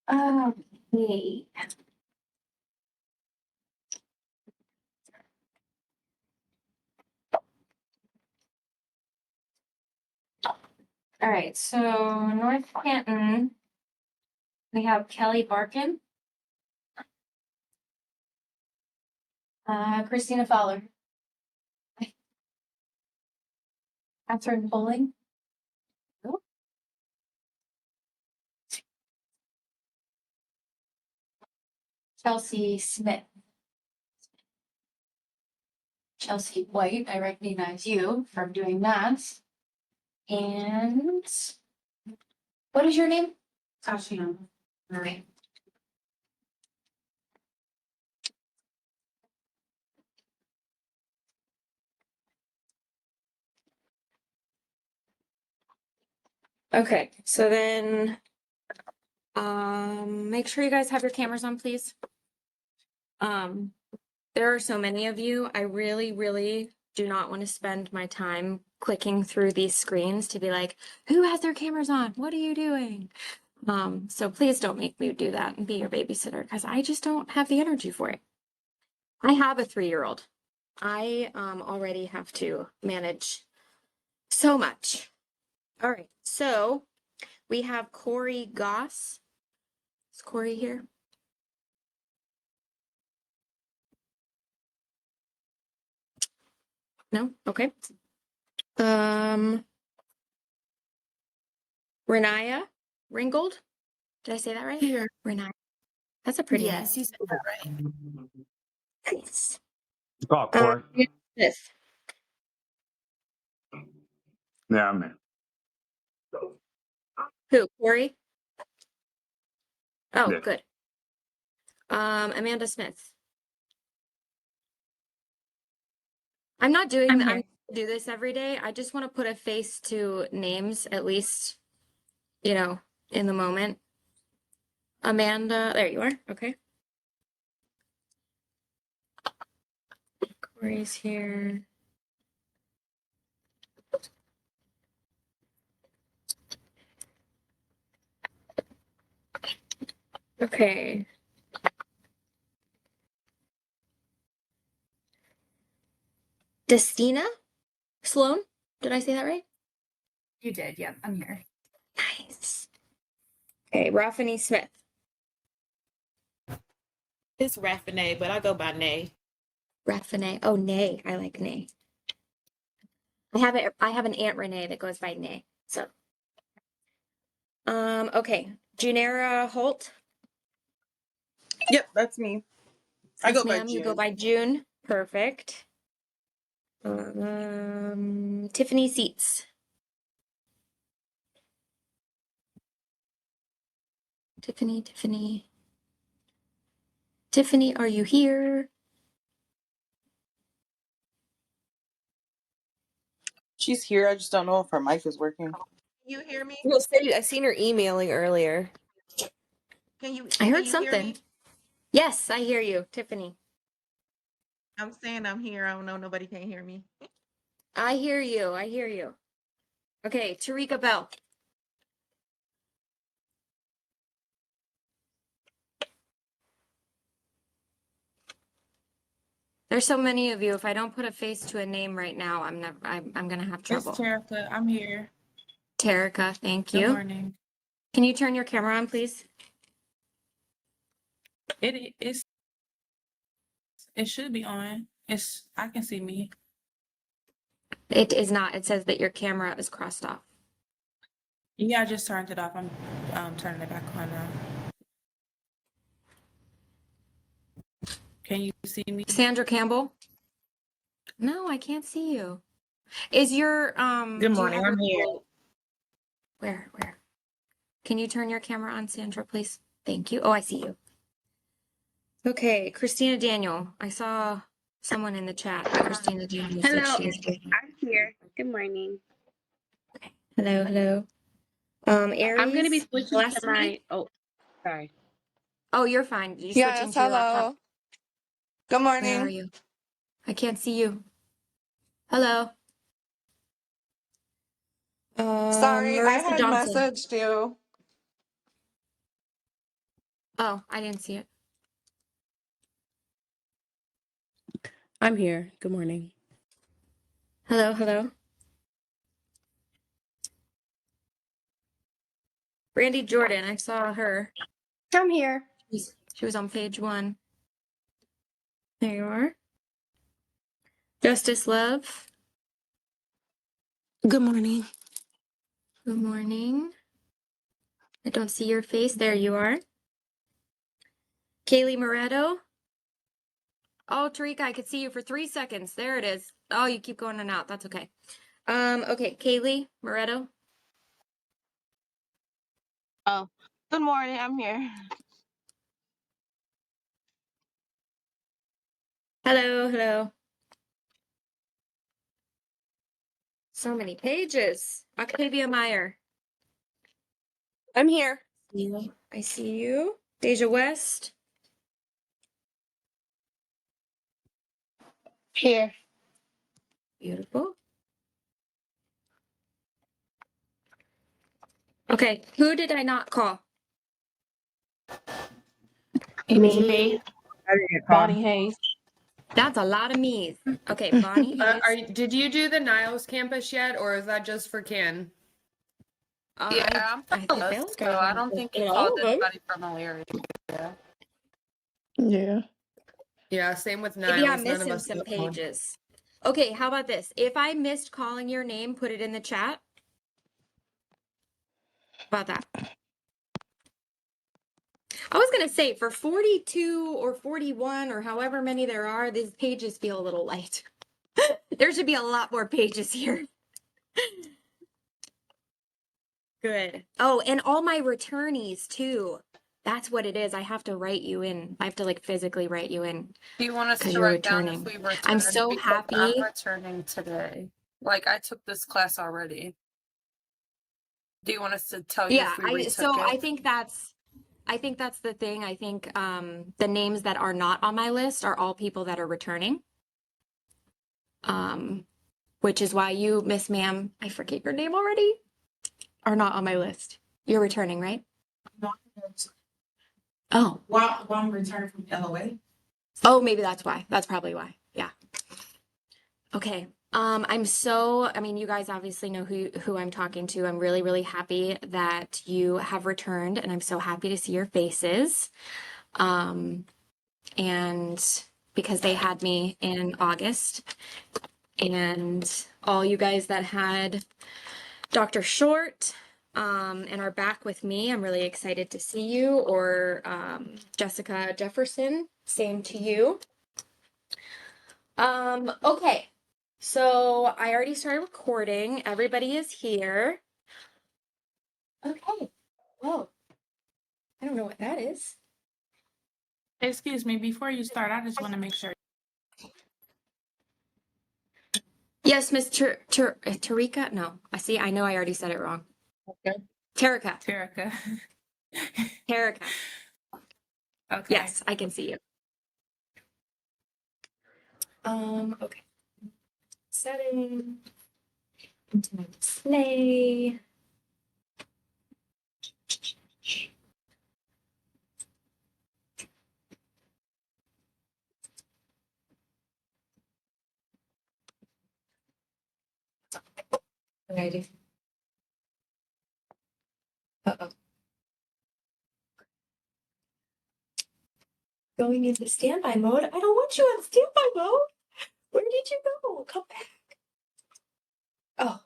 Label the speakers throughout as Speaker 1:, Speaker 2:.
Speaker 1: Okay. All right, so North Canton, we have Kelly Barkin, Christina Fowler, Catherine Bowling, Chelsea Smith, Chelsea White. I recognize you from doing that. And what is your name? Tatiana. All right. Okay, so then make sure you guys have your cameras on, please. There are so many of you. I really do not want to spend my time clicking through these screens to be like, who has their cameras on? What are you doing? So please don't make me do that and be your babysitter because I just don't have the energy for it. I have a 3-year-old. I already have to manage so much. All right, so we have Corey Goss. Is Corey here? No? Okay. Renaya Ringgold. Did I say that right?
Speaker 2: Here.
Speaker 1: Renaya. That's a pretty name.
Speaker 2: Yes, you said that right.
Speaker 1: Nice.
Speaker 3: Oh, Corey.
Speaker 1: Smith.
Speaker 3: Yeah, I'm in.
Speaker 1: Who? Corey? Oh,
Speaker 3: Yeah.
Speaker 1: good. Amanda Smith. I'm not doing
Speaker 2: I'm
Speaker 1: that.
Speaker 2: here.
Speaker 1: I'm do this every day. I just want to put a face to names, at least, you know, in the moment. Amanda, there you are. Okay. Corey's here. Okay. Destina Sloan? Did I say that right?
Speaker 2: You did. Yep, I'm here.
Speaker 1: Nice. Okay, Raffany Smith.
Speaker 4: It's Raffinay, but I go by Nay.
Speaker 1: Raffany. Oh, Nay. I like Nay. I have an Aunt Renee that goes by Nay. So okay. Junera Holt.
Speaker 5: Yep, that's me. I
Speaker 1: Yes,
Speaker 5: go by
Speaker 1: ma'am. You go
Speaker 5: June.
Speaker 1: by June. Perfect. Tiffany Seats. Tiffany. Tiffany, are you here?
Speaker 5: She's here. I just don't know if her mic is working.
Speaker 6: You hear me?
Speaker 4: Well, I seen her emailing earlier.
Speaker 1: I heard
Speaker 6: you hear
Speaker 1: something.
Speaker 6: me?
Speaker 1: Yes, I hear you, Tiffany.
Speaker 6: I'm saying I'm here. I don't know. Nobody can hear me.
Speaker 1: I hear you. I hear you. Okay, Tarika Bell. There's so many of you. If I don't put a face to a name right now, I'm gonna have trouble.
Speaker 2: It's Terica. I'm here.
Speaker 1: Tarika, thank
Speaker 2: Good
Speaker 1: you.
Speaker 2: morning.
Speaker 1: Can you turn your camera on, please?
Speaker 2: It should be on. I can see me.
Speaker 1: It is not. It says that your camera is crossed off.
Speaker 2: Yeah, I just turned it off. I'm turning it back on now. Can you see me?
Speaker 1: Sandra Campbell? No, I can't see you. Is your
Speaker 5: Good
Speaker 1: do you
Speaker 5: morning.
Speaker 1: have
Speaker 5: I'm
Speaker 1: your-
Speaker 5: here.
Speaker 1: Where? Can you turn your camera on, Sandra, please? Thank you. Oh, I see you. Okay, Christina Daniel. I saw someone in the chat. Christina Daniel said
Speaker 7: Hello,
Speaker 1: she's here.
Speaker 7: I'm here. Good morning.
Speaker 1: Okay. Hello. Aries.
Speaker 7: I'm gonna be switching to
Speaker 1: Leslie?
Speaker 7: my. Oh, sorry.
Speaker 1: Oh, you're fine. You're
Speaker 5: Yes,
Speaker 1: switching to your laptop.
Speaker 5: hello. Good
Speaker 1: Where are
Speaker 5: morning.
Speaker 1: you? I can't see you. Hello.
Speaker 5: Sorry, I
Speaker 1: Marissa
Speaker 5: had
Speaker 1: Johnson.
Speaker 5: messaged you.
Speaker 1: Oh, I didn't see it.
Speaker 8: I'm here. Good morning.
Speaker 1: Hello, hello. Brandy Jordan, I saw her.
Speaker 7: I'm here.
Speaker 1: She was on page 1. There you are. Justice Love,
Speaker 8: Good morning.
Speaker 1: good morning. I don't see your face. There you are. Kaylee Moretto. Oh, Tarika, I could see you for 3 seconds. There it is. Oh, you keep going in and out. That's okay. Okay, Kaylee Moretto.
Speaker 9: Oh, good morning. I'm here.
Speaker 1: Hello, hello. So many pages. Octavia Meyer.
Speaker 4: I'm here.
Speaker 1: I see you. Deja West.
Speaker 9: Here.
Speaker 1: Beautiful. Okay, who did I not call?
Speaker 9: It was me,
Speaker 3: I didn't get called.
Speaker 9: Bonnie Hayes.
Speaker 1: That's a lot of me's. Okay, Bonnie Hayes.
Speaker 10: Did you do the Niles campus yet, or is that just for Ken?
Speaker 11: Yeah, I'm
Speaker 1: I
Speaker 11: from the
Speaker 1: feel
Speaker 11: list,
Speaker 1: like
Speaker 11: so
Speaker 1: I
Speaker 11: I
Speaker 1: have
Speaker 11: don't think you
Speaker 1: all
Speaker 11: called
Speaker 1: of them.
Speaker 11: anybody from Elyria.
Speaker 5: Yeah.
Speaker 10: Yeah, same with
Speaker 1: Maybe
Speaker 10: Niles.
Speaker 1: I'm
Speaker 10: None of
Speaker 1: missing
Speaker 10: us
Speaker 1: some
Speaker 10: got one.
Speaker 1: pages. Okay, how about this? If I missed calling your name, put it in the chat. How about that? I was gonna say for 42 or 41 or however many there are, these pages feel a little light. There should be a lot more pages here. Good. Oh, and all my returnees too. That's what it is. I have to write you in. I have to like physically write you in
Speaker 11: Do you want us
Speaker 1: because
Speaker 11: to
Speaker 1: you're
Speaker 11: write down if
Speaker 1: returning.
Speaker 11: we return?
Speaker 1: I'm so
Speaker 11: Because
Speaker 1: happy.
Speaker 11: I'm returning today. Like, I took this class already. Do you want us to tell you
Speaker 1: Yeah,
Speaker 11: if we retook it?
Speaker 1: I think that's the thing. I think the names that are not on my list are all people that are returning. Which is why you, Miss Ma'am, I forget your name already, are not on my list. You're returning, right? Oh.
Speaker 2: One return from LOA.
Speaker 1: Oh, maybe that's why. That's probably why. Yeah. Okay. I mean, you guys obviously know who I'm talking to. I'm really, really happy that you have returned, and I'm so happy to see your faces. And because they had me in August, and all you guys that had Dr. Short, and are back with me, I'm really excited to see you, or Jessica Jefferson, same to you. Okay. So I already started recording. Everybody is here. Okay. Whoa. I don't know what that is.
Speaker 2: Excuse me, before you start, I just want to make sure.
Speaker 1: Yes, Miss Tarika? No, I see. I know I already said it wrong.
Speaker 2: Okay.
Speaker 1: Tarika.
Speaker 2: Terica.
Speaker 1: Tarika.
Speaker 2: Okay.
Speaker 1: Yes, I can see you. Okay. Setting. Into my display. What do I do? Uh-oh. Going into standby mode. I don't want you on standby mode. Where did you go? Come back. Oh,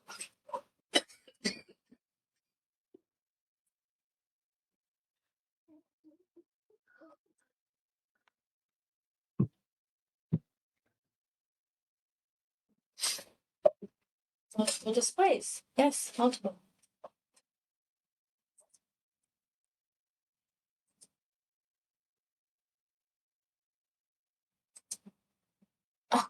Speaker 1: multiple displays. Yes, multiple. Oh,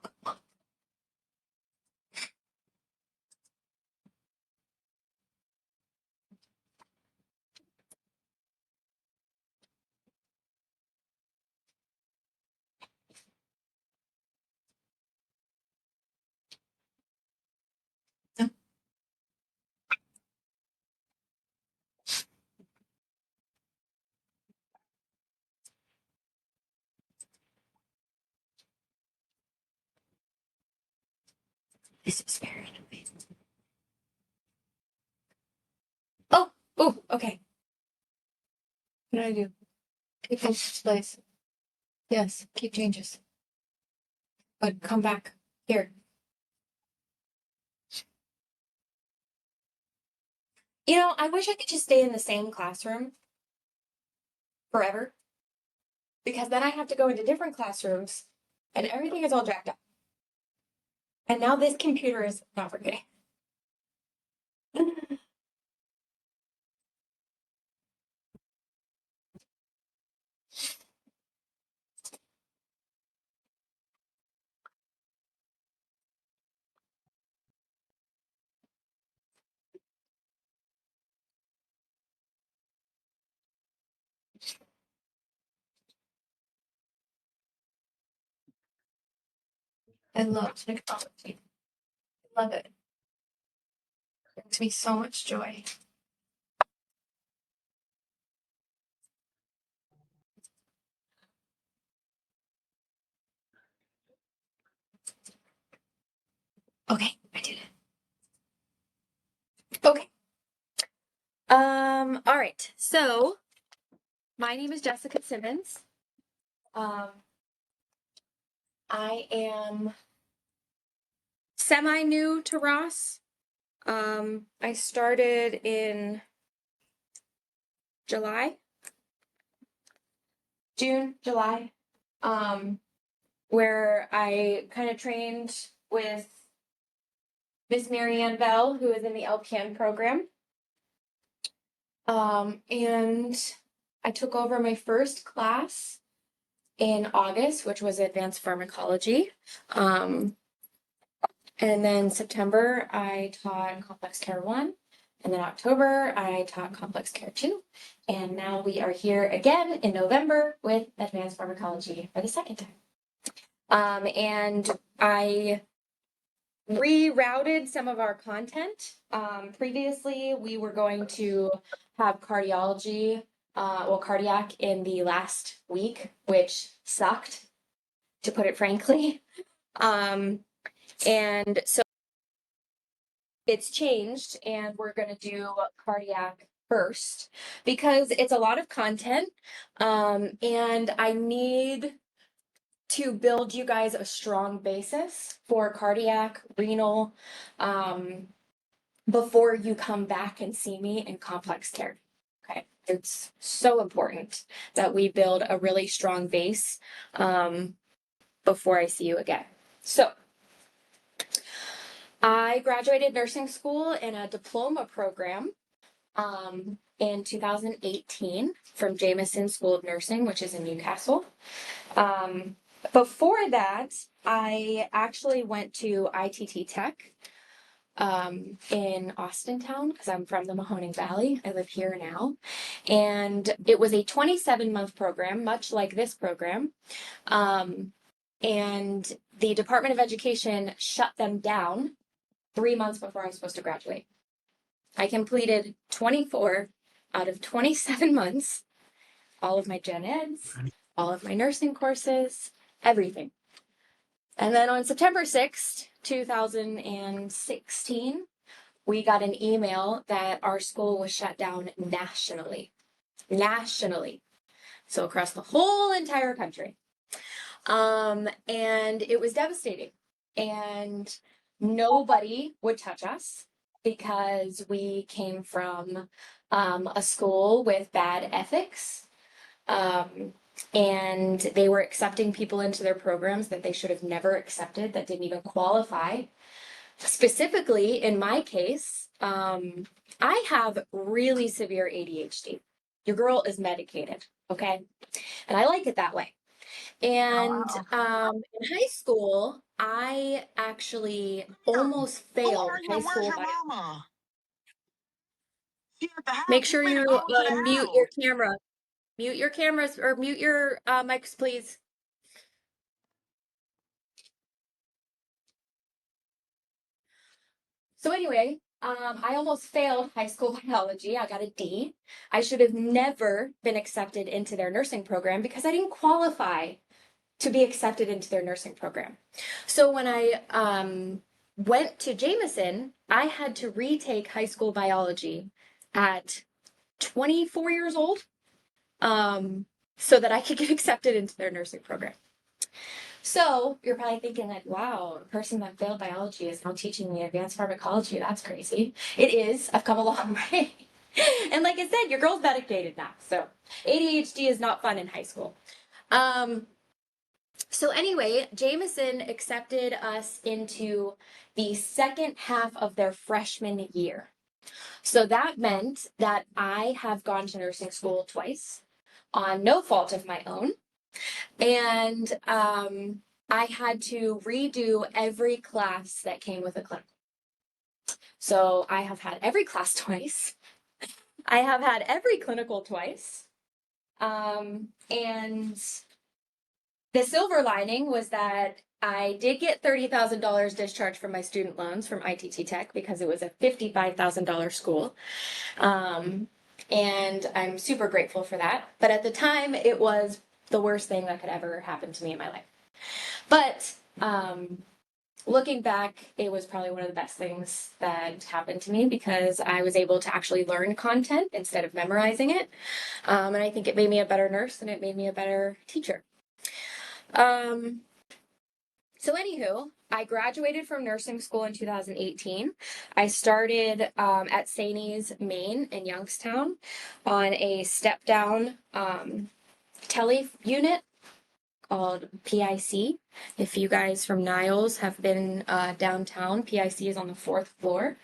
Speaker 1: This is very nice. Oh, okay. What do I do? Keep changes, please. Yes, keep changes. But come back here. You know, I wish I could just stay in the same classroom forever. Because then I have to go into different classrooms and everything is all jacked up. And now this computer is not working. I love technology. I love it. It brings me so much joy. Okay, I did it. Okay. All right. So my name is Jessica Simmons. I am semi-new to Ross. I started in June, July, where I kind of trained with Miss Marianne Bell, who is in the LPN program. And I took over my first class in August, which was advanced pharmacology. And then September, I taught complex care 1. And then October, I taught complex care 2. And now we are here again in November with advanced pharmacology for the second time. And I rerouted some of our content. Previously, we were going to have cardiology, cardiac in the last week, which sucked, to put it frankly. And so it's changed, and we're going to do cardiac first because it's a lot of content, and I need to build you guys a strong basis for cardiac, renal, before you come back and see me in complex care. Okay, it's so important that we build a really strong base before I see you again. So I graduated nursing school in a diploma program in 2018 from Jameson School of Nursing, which is in Newcastle. Before that, I actually went to ITT Tech in Austintown because I'm from the Mahoning Valley. I live here now. And it was a 27-month program, much like this program. And the Department of Education shut them down 3 months before I was supposed to graduate. I completed 24 out of 27 months, all of my gen eds, all of my nursing courses, everything. And then on September 6th, 2016, we got an email that our school was shut down nationally. So across the whole entire country. And it was devastating. And nobody would touch us because we came from a school with bad ethics. And they were accepting people into their programs that they should have never accepted, that didn't even qualify. Specifically, in my case, I have really severe ADHD. Your girl is medicated, okay? And I like it that way. And in high school, I actually almost failed high school. Make sure you mute your camera. Mute your cameras or mute your mics, please. So anyway, I almost failed high school biology. I got a D. I should have never been accepted into their nursing program because I didn't qualify to be accepted into their nursing program. So when I went to Jameson, I had to retake high school biology at 24 years old, so that I could get accepted into their nursing program. So you're probably thinking like, wow, a person that failed biology is now teaching me advanced pharmacology. That's crazy. It is. I've come a long way. And like I said, your girl's medicated now. So ADHD is not fun in high school. So anyway, Jameson accepted us into the second half of their freshman year. So that meant that I have gone to nursing school twice on no fault of my own. And I had to redo every class that came with a clinic. So I have had every class twice. I have had every clinical twice. And the silver lining was that I did get $30,000 discharged from my student loans from ITT Tech because it was a $55,000 school. And I'm super grateful for that. But at the time, it was the worst thing that could ever happen to me in my life. But looking back, it was probably one of the best things that happened to me because I was able to actually learn content instead of memorizing it. And I think it made me a better nurse and it made me a better teacher. So anywho, I graduated from nursing school in 2018. I started at Saney's, Maine in Youngstown on a step down tele unit called PIC. If you guys from Niles have been downtown, PIC is on the 4th floor.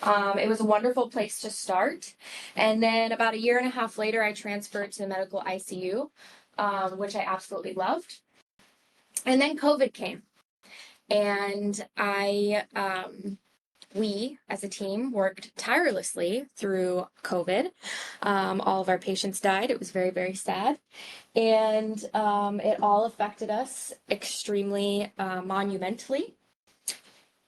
Speaker 1: It was a wonderful place to start. And then about a year and a half later, I transferred to the medical ICU, which I absolutely loved. And then COVID came. And we as a team worked tirelessly through COVID. All of our patients died. It was very, very sad. And it all affected us extremely monumentally.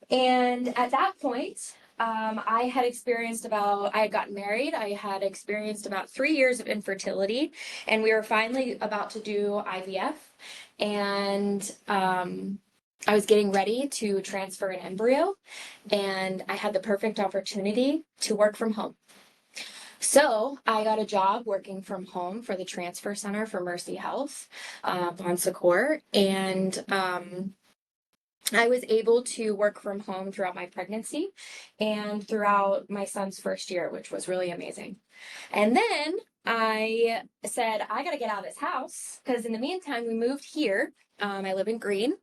Speaker 1: And at that point, I had gotten married. I had experienced about 3 years of infertility, and we were finally about to do IVF. And I was getting ready to transfer an embryo, and I had the perfect opportunity to work from home. So I got a job working from home for the transfer center for Mercy Health, Bon Secours, and I was able to work from home throughout my pregnancy and throughout my son's first year, which was really amazing. And then I said, I got to get out of this house because in the meantime, we moved here. I live in Green,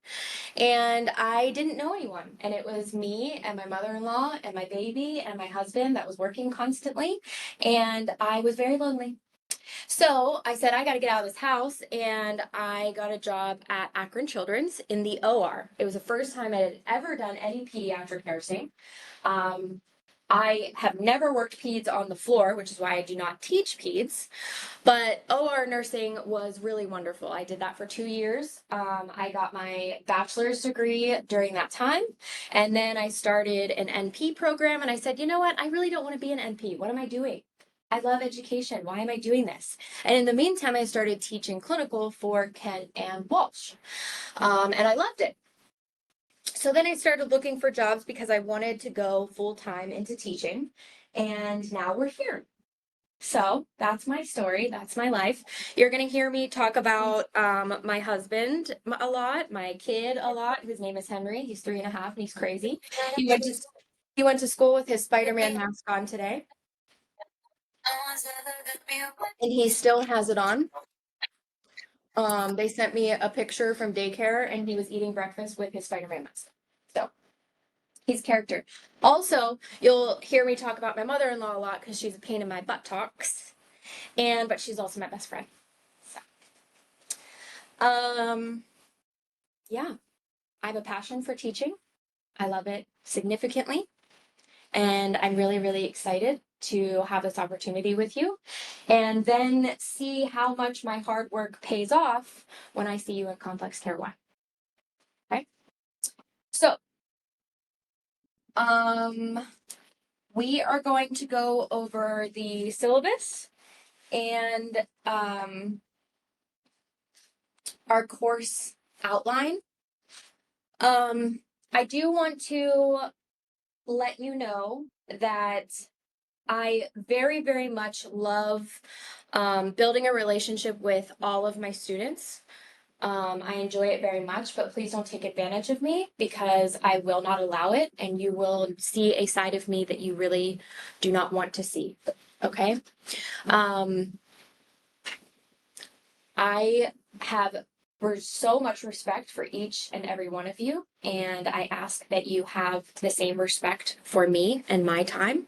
Speaker 1: and I didn't know anyone. And it was me and my mother-in-law and my baby and my husband that was working constantly. And I was very lonely. So I said, I got to get out of this house. And I got a job at Akron Children's in the OR. It was the first time I had ever done any pediatric nursing. I have never worked peds on the floor, which is why I do not teach peds, but OR nursing was really wonderful. I did that for 2 years. I got my bachelor's degree during that time, and then I started an NP program, and I said, you know what? I really don't want to be an NP. What am I doing? I love education. Why am I doing this? And in the meantime, I started teaching clinical for Kent and Walsh, and I loved it. So then I started looking for jobs because I wanted to go full-time into teaching, and now we're here. So that's my story. That's my life. You're going to hear me talk about my husband a lot, my kid a lot. His name is Henry. He's 3.5 and he's crazy. He went to school with his Spider-Man mask on today, and he still has it on. They sent me a picture from daycare, and he was eating breakfast with his Spider-Man mask. So he's character. Also, you'll hear me talk about my mother-in-law a lot because she's a pain in my buttocks, but she's also my best friend. So, yeah, I have a passion for teaching. I love it significantly, and I'm really, really excited to have this opportunity with you, and then see how much my hard work pays off when I see you at Complex Care Y. Okay, so we are going to go over the syllabus and our course outline. I do want to let you know that I very, very much love building a relationship with all of my students. I enjoy it very much, but please don't take advantage of me because I will not allow it and you will see a side of me that you really do not want to see. Okay? I have so much respect for each and every one of you, and I ask that you have the same respect for me and my time.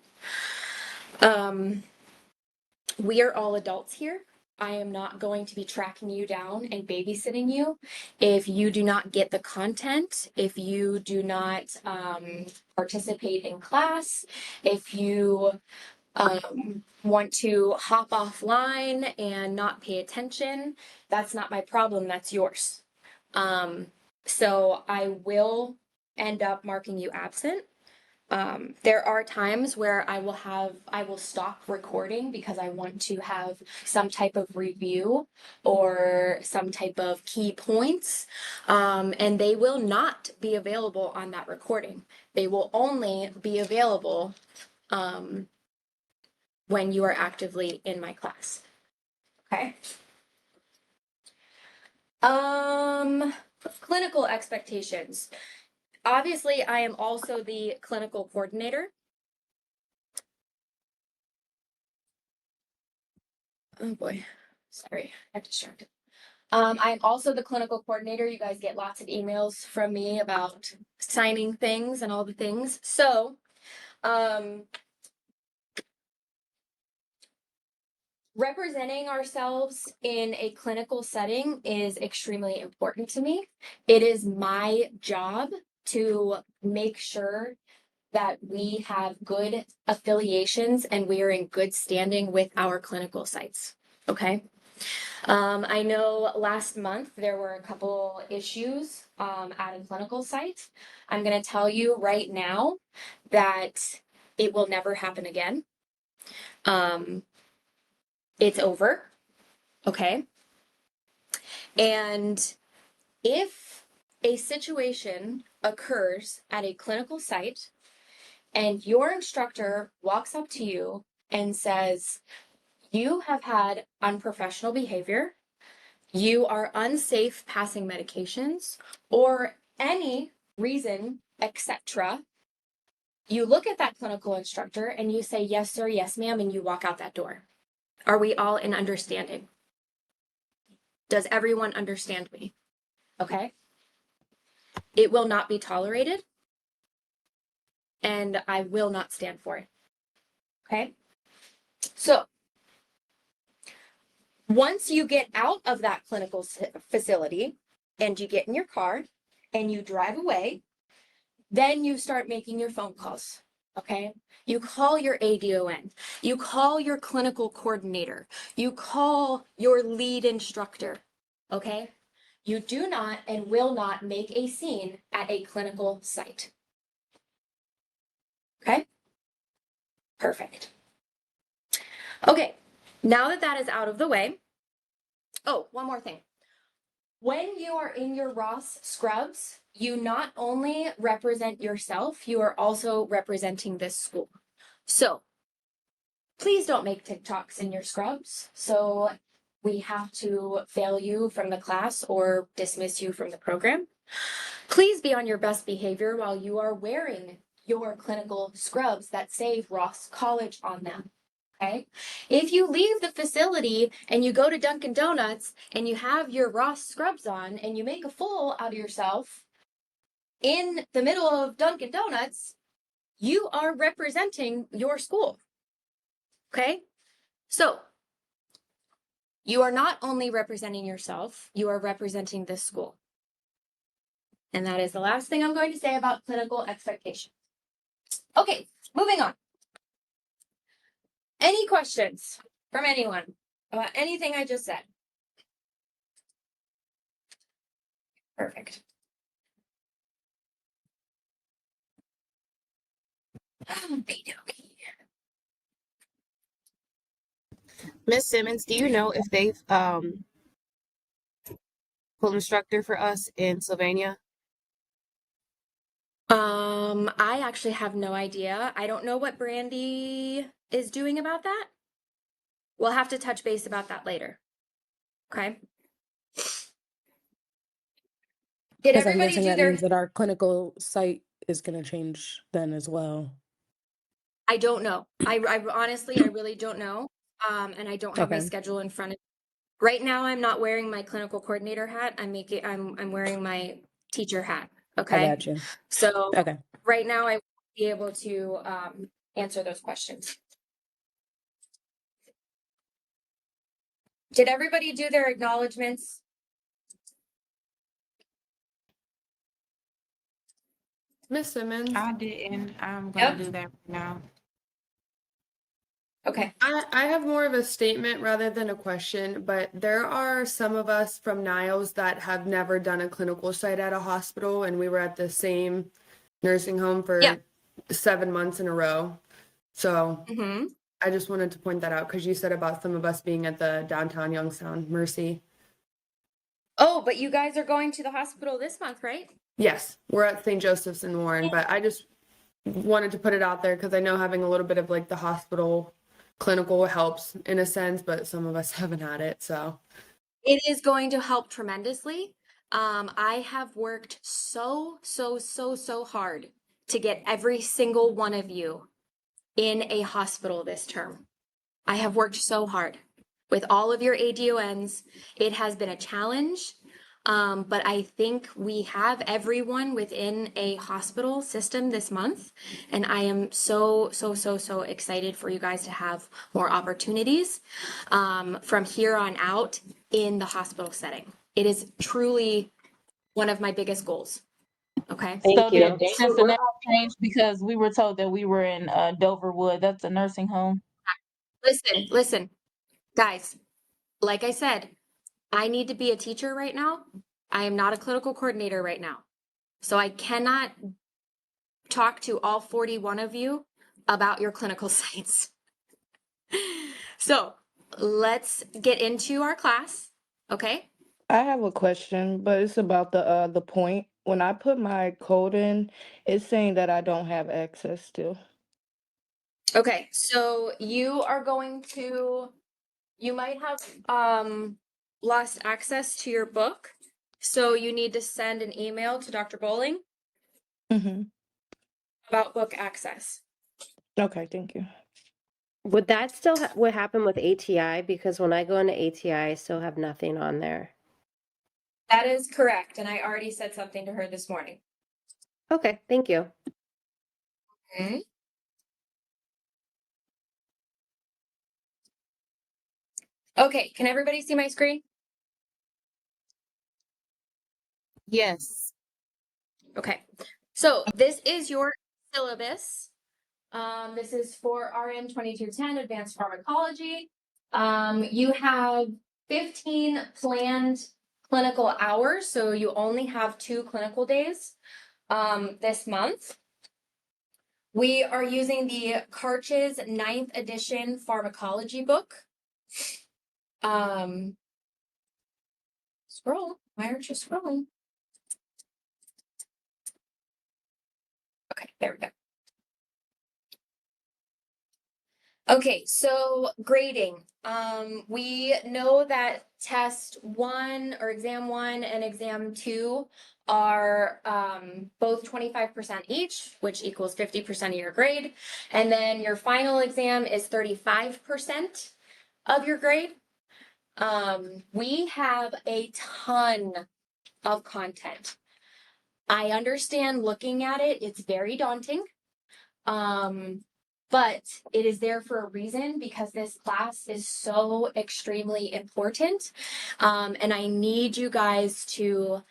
Speaker 1: We are all adults here. I am not going to be tracking you down and babysitting you. If you do not get the content, if you do not participate in class, if you want to hop offline and not pay attention, that's not my problem, that's yours. So I will end up marking you absent. There are times where I will stop recording because I want to have some type of review or some type of key points, and they will not be available on that recording. They will only be available when you are actively in my class. Okay. Clinical expectations. Obviously, I am also the clinical coordinator. Oh boy, sorry, I got distracted. I'm also the clinical coordinator. You guys get lots of emails from me about signing things and all the things. So, representing ourselves in a clinical setting is extremely important to me. It is my job to make sure that we have good affiliations and we are in good standing with our clinical sites. Okay. I know last month there were a couple issues at a clinical site. I'm going to tell you right now that it will never happen again. It's over. Okay. And if a situation occurs at a clinical site and your instructor walks up to you and says, you have had unprofessional behavior, you are unsafe passing medications, or any reason, etc., you look at that clinical instructor and you say, yes, sir, yes, ma'am, and you walk out that door. Are we all in understanding? Does everyone understand me? Okay. It will not be tolerated, and I will not stand for it. Okay. So, once you get out of that clinical facility and you get in your car and you drive away, then you start making your phone calls. Okay. You call your ADON, you call your clinical coordinator, you call your lead instructor. Okay. You do not and will not make a scene at a clinical site. Okay. Perfect. Okay. Now that that is out of the way. Oh, one more thing. When you are in your Ross scrubs, you not only represent yourself, you are also representing this school. So please don't make TikToks in your scrubs. So we have to fail you from the class or dismiss you from the program. Please be on your best behavior while you are wearing your clinical scrubs that say Ross College on them. Okay. If you leave the facility and you go to Dunkin' Donuts and you have your Ross scrubs on and you make a fool out of yourself in the middle of Dunkin' Donuts, you are representing your school. Okay. So you are not only representing yourself, you are representing this school. And that is the last thing I'm going to say about clinical expectations. Okay, moving on. Any questions from anyone about anything I just said? Perfect. Okey-dokey.
Speaker 7: Miss Simmons, do you know if they've pulled instructor for us in Sylvania?
Speaker 1: I actually have no idea. I don't know what Brandy is doing about that. We'll have to touch base about that later. Okay. Did
Speaker 8: Because I'm
Speaker 1: everybody
Speaker 8: guessing
Speaker 1: do
Speaker 8: that
Speaker 1: their?
Speaker 8: means that our clinical site is going to change then as well.
Speaker 1: I don't know. I honestly, I really don't know. And I don't have my
Speaker 8: Okay.
Speaker 1: schedule in front of. Right now, I'm not wearing my clinical coordinator hat. I'm wearing my teacher hat.
Speaker 8: I
Speaker 1: Okay.
Speaker 8: got you.
Speaker 1: So
Speaker 8: Okay.
Speaker 1: right now, I won't be able to answer those questions. Did everybody do their acknowledgements?
Speaker 10: Miss Simmons,
Speaker 2: I didn't. I'm gonna
Speaker 1: Yep.
Speaker 2: do that now.
Speaker 1: Okay.
Speaker 10: I have more of a statement rather than a question, but there are some of us from Niles that have never done a clinical site at a hospital, and we were at the same nursing home for
Speaker 1: Yeah.
Speaker 10: 7 months in a row. So
Speaker 1: Mm-hmm.
Speaker 10: I just wanted to point that out because you said about some of us being at the downtown Youngstown Mercy.
Speaker 1: Oh, but you guys are going to the hospital this month, right?
Speaker 10: Yes, we're at St. Joseph's in Warren, but I just wanted to put it out there because I know having a little bit of like the hospital clinical helps in a sense, but some of us haven't had it. So
Speaker 1: It is going to help tremendously. I have worked so hard to get every single one of you in a hospital this term. I have worked so hard with all of your ADONs. It has been a challenge, but I think we have everyone within a hospital system this month. And I am so excited for you guys to have more opportunities from here on out in the hospital setting. It is truly one of my biggest goals. Okay.
Speaker 6: So did Cincinnati change because we were told that we were in Doverwood? That's a nursing home.
Speaker 1: Listen, guys, like I said, I need to be a teacher right now. I am not a clinical coordinator right now. So I cannot talk to all 41 of you about your clinical sites. So let's get into our class. Okay.
Speaker 12: I have a question, but it's about the point. When I put my code in, it's saying that I don't have access still.
Speaker 1: Okay. So you are going to, you might have lost access to your book. So you need to send an email to Dr. Bowling
Speaker 12: Mm-hmm.
Speaker 1: about book access.
Speaker 12: Okay, thank you.
Speaker 4: Would that still would happen with ATI? Because when I go into ATI, I still have nothing on there.
Speaker 1: That is correct. And I already said something to her this morning.
Speaker 4: Okay, thank you.
Speaker 1: Okay. Okay, can everybody see my screen?
Speaker 7: Yes.
Speaker 1: Okay, so this is your syllabus. This is for RN 2210 Advanced Pharmacology. You have 15 planned clinical hours, so you only have 2 clinical days this month. We are using the Karch's 9th edition pharmacology book. Scroll. Why aren't you scrolling? Okay, there we go. Okay, so grading. We know that test 1 or exam 1 and exam 2 are both 25% each, which equals 50% of your grade. And then your final exam is 35% of your grade. We have a ton of content. I understand looking at it, it's very daunting. But it is there for a reason because this class is so extremely important. And I need you guys to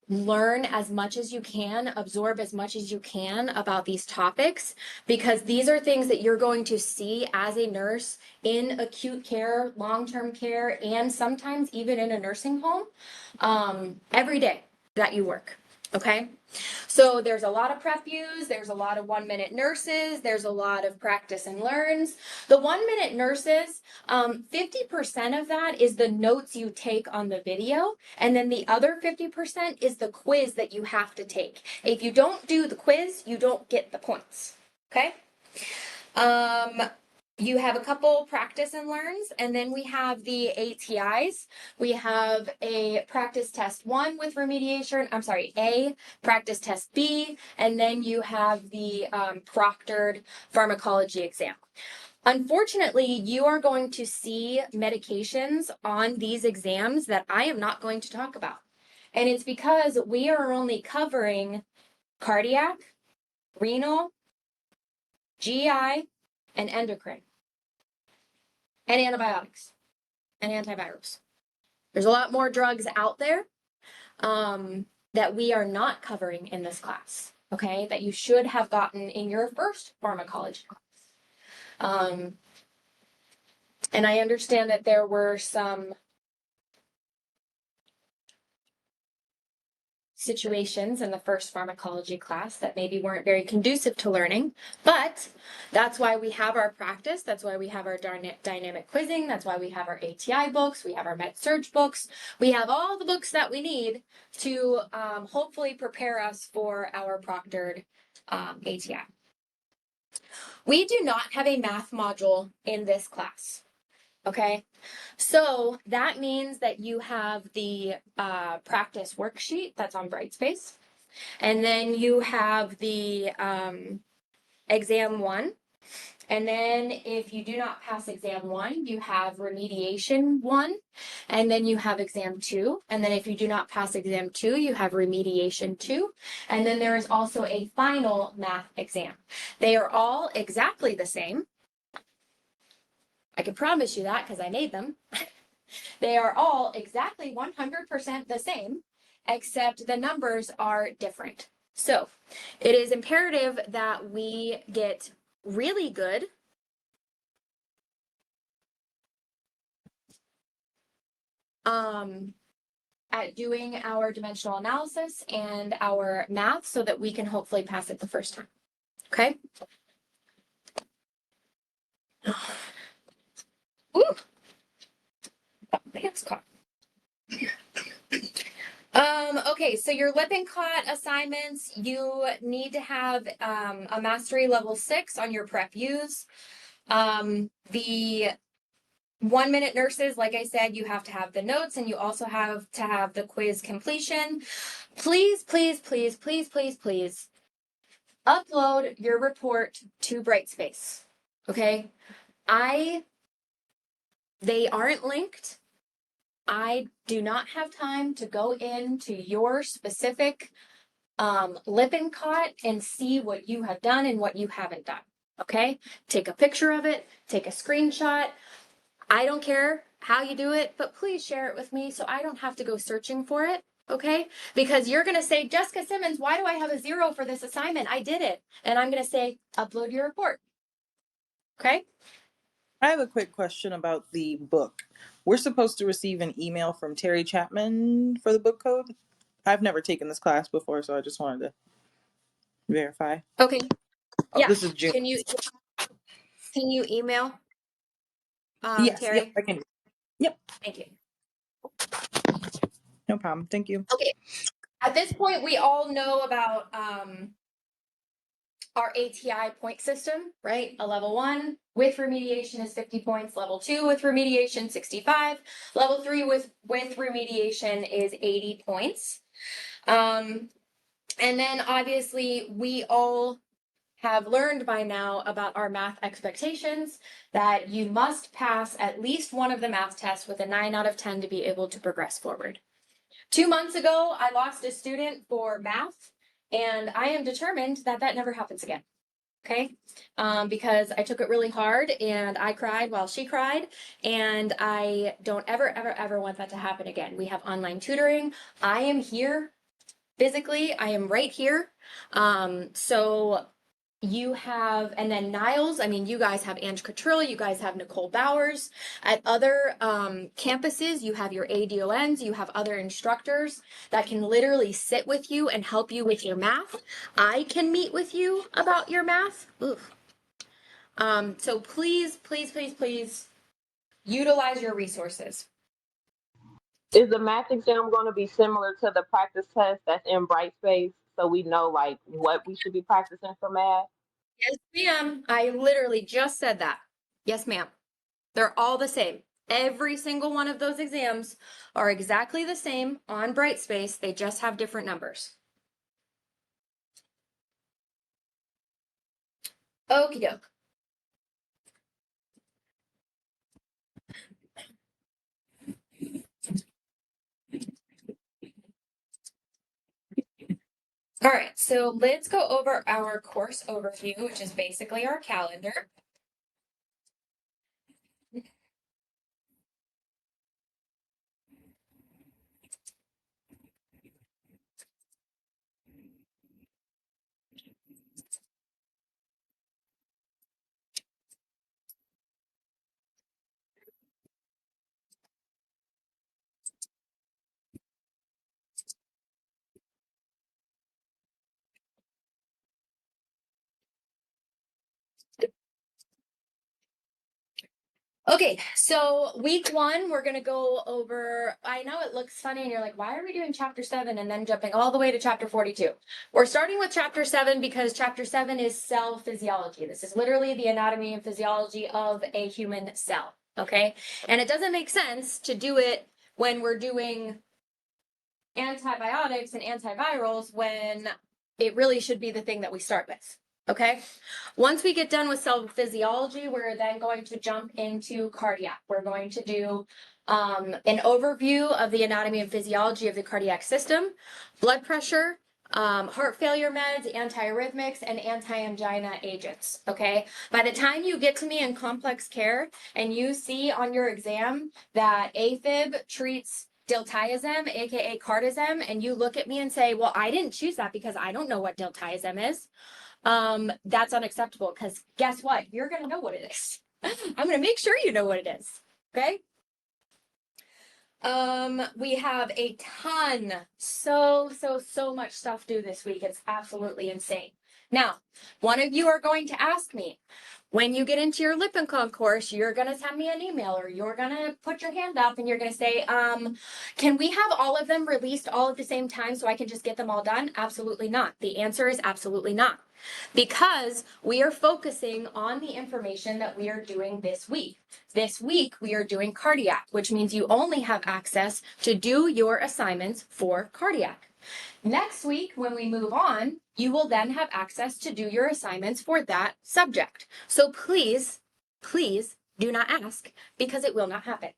Speaker 1: learn as much as you can, absorb as much as you can about these topics, because these are things that you're going to see as a nurse in acute care, long-term care, and sometimes even in a nursing home every day that you work. Okay, so there's a lot of prep views, there's a lot of 1-minute nurses, there's a lot of practice and learns. The 1-minute nurses, 50% of that is the notes you take on the video, and then the other 50% is the quiz that you have to take. If you don't do the quiz, you don't get the points. Okay. You have a couple practice and learns, and then we have the ATIs. We have a practice test 1 with remediation, I'm sorry, A, practice test B, and then you have the proctored pharmacology exam. Unfortunately, you are going to see medications on these exams that I am not going to talk about. And it's because we are only covering cardiac, renal, GI, and endocrine, and antibiotics, and antivirals. There's a lot more drugs out there that we are not covering in this class, okay, that you should have gotten in your first pharmacology class. And I understand that there were some situations in the first pharmacology class that maybe weren't very conducive to learning, but that's why we have our practice. That's why we have our dynamic quizzing. That's why we have our ATI books. We have our Med-Surg books. We have all the books that we need to hopefully prepare us for our proctored ATI. We do not have a math module in this class. Okay, so that means that you have the practice worksheet that's on Brightspace, and then you have the exam 1, and then if you do not pass exam 1, you have remediation 1, and then you have exam 2, and then if you do not pass exam 2, you have remediation 2, and then there is also a final math exam. They are all exactly the same. I can promise you that because I made them. They are all exactly 100% the same, except the numbers are different. So it is imperative that we get really good at doing our dimensional analysis and our math so that we can hopefully pass it the first time. Okay? Ooh. Pants caught. Okay, so your Lippincott assignments, you need to have a mastery level 6 on your prep views. The 1-minute nurses, like I said, you have to have the notes and you also have to have the quiz completion. Please, please, please, please, please, please upload your report to Brightspace. Okay? They aren't linked. I do not have time to go into your specific Lippincott and see what you have done and what you haven't done. Okay? Take a picture of it, take a screenshot. I don't care how you do it, but please share it with me so I don't have to go searching for it. Okay? Because you're going to say, Jessica Simmons, why do I have a 0 for this assignment? I did it. And I'm going to say, upload your report. Okay?
Speaker 5: I have a quick question about the book. We're supposed to receive an email from Terry Chapman for the book code. I've never taken this class before, so I just wanted to verify.
Speaker 1: Okay.
Speaker 5: Oh,
Speaker 1: Yeah.
Speaker 5: this is June.
Speaker 1: Can you email
Speaker 5: Yes,
Speaker 1: Terry?
Speaker 5: yep, I can. Yep,
Speaker 1: Thank you.
Speaker 5: no problem. Thank you.
Speaker 1: Okay. At this point, we all know about our ATI point system, right? A level 1 with remediation is 50 points. Level 2 with remediation, 65. Level 3 with remediation is 80 points. And then obviously we all have learned by now about our math expectations that you must pass at least one of the math tests with a 9 out of 10 to be able to progress forward. 2 months ago, I lost a student for math, and I am determined that that never happens again. Okay? Because I took it really hard and I cried while she cried, and I don't ever want that to happen again. We have online tutoring. I am here physically. I am right here. So you have, and then Niles, I mean, you guys have Ange Cottrell, you guys have Nicole Bowers. At other campuses, you have your ADONs, you have other instructors that can literally sit with you and help you with your math. I can meet with you about your math. Oof. So please, please, please, please utilize your resources.
Speaker 9: Is the math exam going to be similar to the practice test that's in Brightspace, so we know like what we should be practicing for math?
Speaker 1: Yes, ma'am. I literally just said that. Yes, ma'am. They're all the same. Every single one of those exams are exactly the same on Brightspace. They just have different numbers. Okie doke. All right, so let's go over our course overview, which is basically our calendar. Okay, so week 1, we're going to go over, I know it looks funny and you're like, why are we doing chapter 7 and then jumping all the way to chapter 42? We're starting with chapter 7 because chapter 7 is cell physiology. This is literally the anatomy and physiology of a human cell, okay? And it doesn't make sense to do it when we're doing antibiotics and antivirals when it really should be the thing that we start with. Okay. Once we get done with cell physiology, we're then going to jump into cardiac. We're going to do an overview of the anatomy and physiology of the cardiac system, blood pressure, heart failure meds, antiarrhythmics, and anti-angina agents. Okay. By the time you get to me in complex care and you see on your exam that AFib treats diltiazem, aka cardizem, and you look at me and say, well, I didn't choose that because I don't know what diltiazem is. That's unacceptable because guess what? You're going to know what it is. I'm going to make sure you know what it is. Okay. We have a ton, so much stuff due this week. It's absolutely insane. Now, one of you are going to ask me, when you get into your Lippincon course, you're going to send me an email or you're going to put your hand up and you're going to say, can we have all of them released all at the same time so I can just get them all done? Absolutely not. The answer is absolutely not. Because we are focusing on the information that we are doing this week. This week, we are doing cardiac, which means you only have access to do your assignments for cardiac. Next week, when we move on, you will then have access to do your assignments for that subject. So please, please do not ask because it will not happen.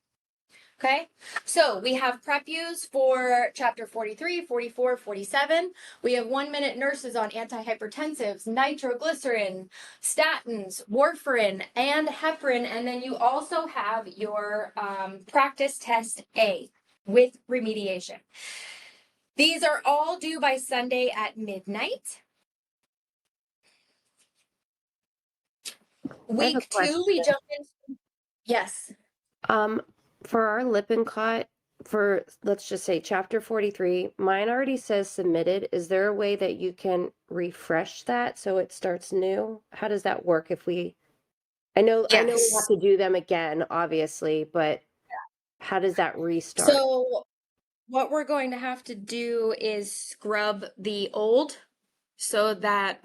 Speaker 1: Okay, so we have prep use for chapter 43, 44, 47. We have 1-minute nurses on antihypertensives, nitroglycerin, statins, warfarin, and heparin. And then you also have your practice test A with remediation. These are all due by Sunday at midnight. Week 2, we jump in. Yes.
Speaker 4: For our Lippincott, for let's just say chapter 43, mine already says submitted. Is there a way that you can refresh that so it starts new? How does that work if we, I know we have to do them again, obviously, but how does that restart?
Speaker 1: So what we're going to have to do is scrub the old so that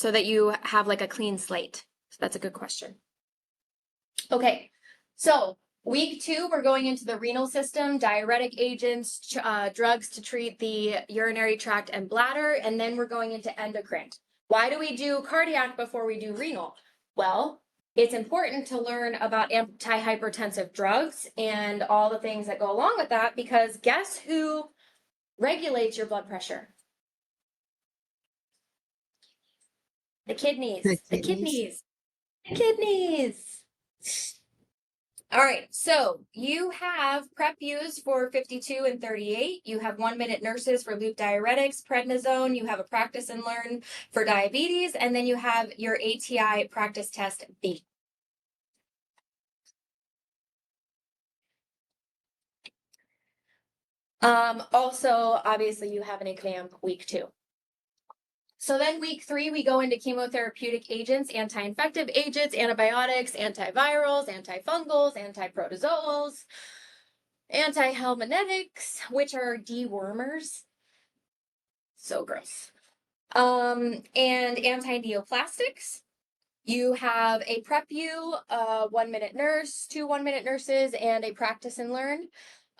Speaker 1: you have like a clean slate. So that's a good question. Okay, so week 2, we're going into the renal system, diuretic agents, drugs to treat the urinary tract and bladder, and then we're going into endocrine. Why do we do cardiac before we do renal? Well, it's important to learn about antihypertensive drugs and all the things that go along with that, because guess who regulates your blood pressure? The kidneys. The kidneys. The kidneys. All right, so you have prep U's for 52 and 38. You have 1 minute nurses for loop diuretics, prednisone. You have a practice and learn for diabetes, and then you have your ATI practice test B. Also, obviously, you have an exam week 2. So then week 3, we go into chemotherapeutic agents, anti-infective agents, antibiotics, antivirals, antifungals, antiprotozoals, anti-helminetics, which are dewormers. So gross. And anti-neoplastics. You have a prep U, 1 minute nurse, 2 1 minute nurses, and a practice and learn,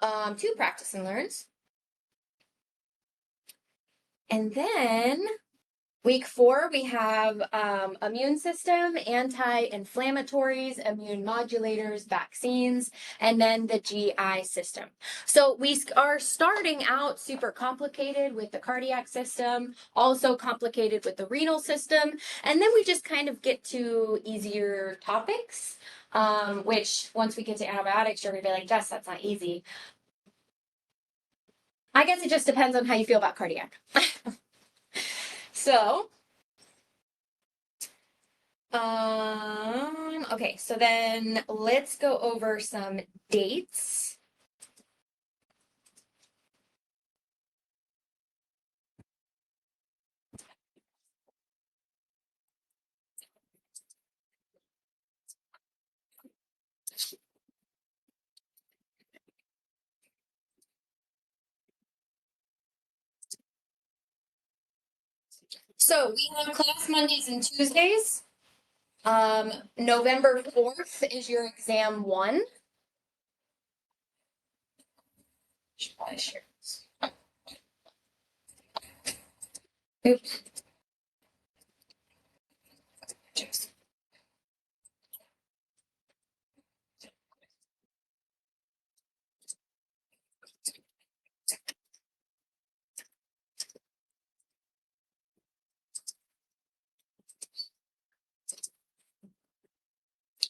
Speaker 1: 2 practice and learns. And then week 4, we have immune system, anti-inflammatories, immune modulators, vaccines, and then the GI system. So we are starting out super complicated with the cardiac system, also complicated with the renal system, and then we just kind of get to easier topics, which once we get to antibiotics, you're gonna be like, Jess, that's not easy. I guess it just depends on how you feel about cardiac. So, okay, so then let's go over some dates. So we have class Mondays and Tuesdays. November 4th is your exam 1. Should probably share this. Oops.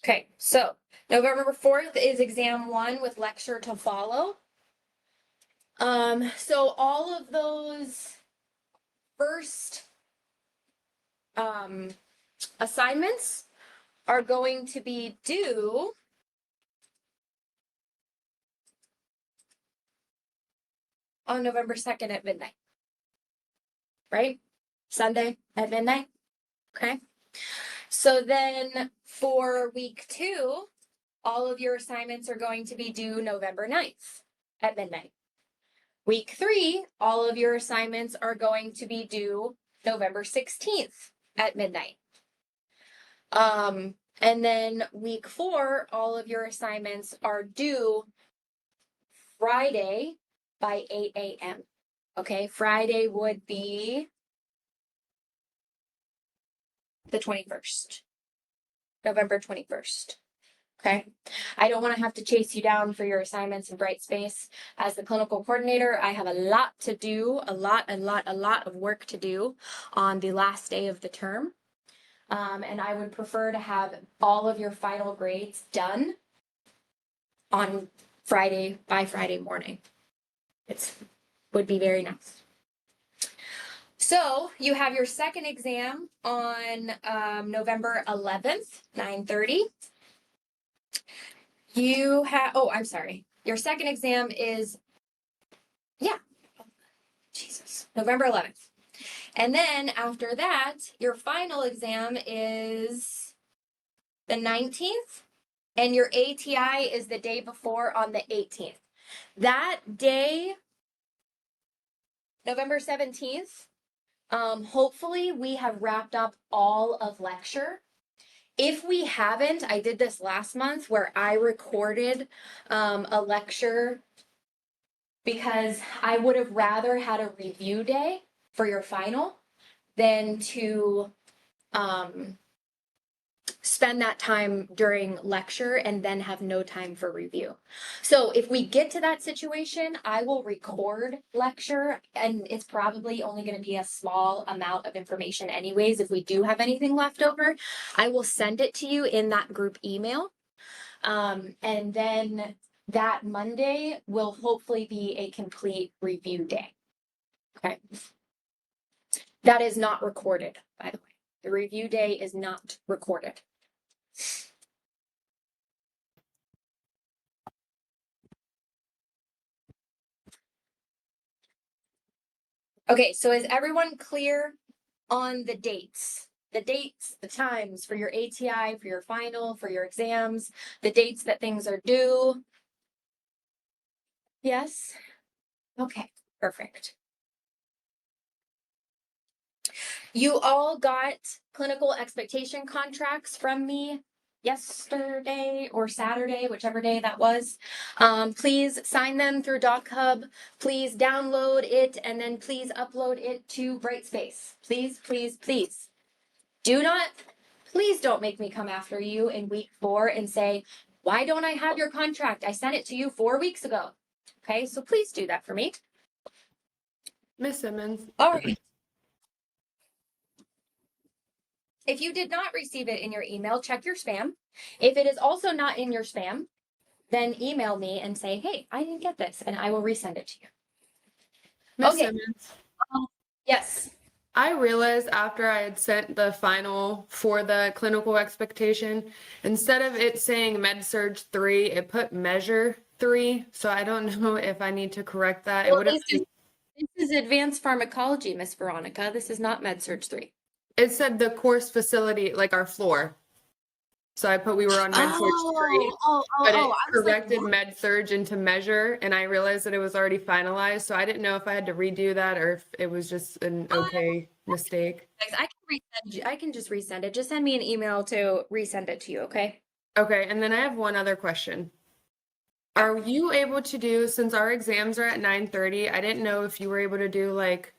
Speaker 1: Okay, so November 4th is exam 1 with lecture to follow. So all of those first assignments are going to be due on November 2nd at midnight. Right? Sunday at midnight. Okay. So then for week 2, all of your assignments are going to be due November 9th at midnight. Week 3, all of your assignments are going to be due November 16th at midnight. And then week 4, all of your assignments are due Friday by 8 a.m. Okay, Friday would be the 21st, November 21st. Okay, I don't want to have to chase you down for your assignments in Brightspace. As the clinical coordinator, I have a lot to do, a lot of work to do on the last day of the term. And I would prefer to have all of your final grades done on Friday by Friday morning. Would be very nice. So you have your second exam on November 11th, 9:30. You have, oh, I'm sorry. Your second exam is, November 11th. And then after that, your final exam is the 19th, and your ATI is the day before on the 18th. That day, November 17th, hopefully we have wrapped up all of lecture. If we haven't, I did this last month where I recorded a lecture because I would have rather had a review day for your final than to spend that time during lecture and then have no time for review. So if we get to that situation, I will record lecture, and it's probably only going to be a small amount of information anyways. If we do have anything left over, I will send it to you in that group email. And then that Monday will hopefully be a complete review day. Okay. That is not recorded, by the way. The review day is not recorded. Okay, so is everyone clear on the dates? The dates, the times for your ATI, for your final, for your exams, the dates that things are due? Yes? Okay, perfect. You all got clinical expectation contracts from me yesterday or Saturday, whichever day that was. Please sign them through DocHub. Please download it and then please upload it to Brightspace. Please, please, please. Please don't make me come after you in week 4 and say, why don't I have your contract? I sent it to you 4 weeks ago. Okay, so please do that for me.
Speaker 10: Miss Simmons,
Speaker 1: All right. If you did not receive it in your email, check your spam. If it is also not in your spam, then email me and say, hey, I didn't get this, and I will resend it to you.
Speaker 10: Miss
Speaker 1: Okay.
Speaker 10: Simmons,
Speaker 1: Yes.
Speaker 10: I realized after I had sent the final for the clinical expectation, instead of it saying MedSurg 3, it put Measure 3. So I don't know if I need to correct that.
Speaker 1: Well, this is advanced pharmacology, Miss Veronica. This is not MedSurg 3.
Speaker 10: It said the course facility, like our floor. So I put we were on MedSurg 3, but it corrected MedSurg into Measure, and I realized that it was already finalized. So I didn't know if I had to redo that or if it was just an okay mistake.
Speaker 1: I can just resend it. Just send me an email to resend it to you, okay?
Speaker 10: Okay, and then I have one other question. Are you able to do, since our exams are at 9:30, I didn't know if you were able to do like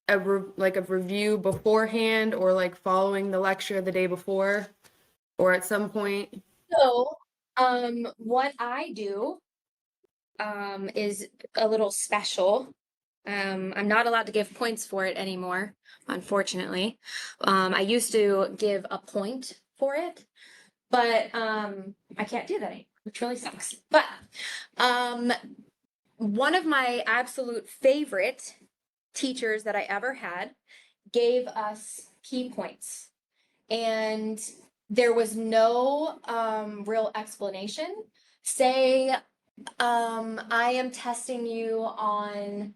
Speaker 10: a review beforehand or like following the lecture the day before or at some point?
Speaker 1: So, what I do, is a little special. I'm not allowed to give points for it anymore, unfortunately. I used to give a point for it, but I can't do that anymore, which really sucks. But one of my absolute favorite teachers that I ever had gave us key points, and there was no real explanation. Say, I am testing you on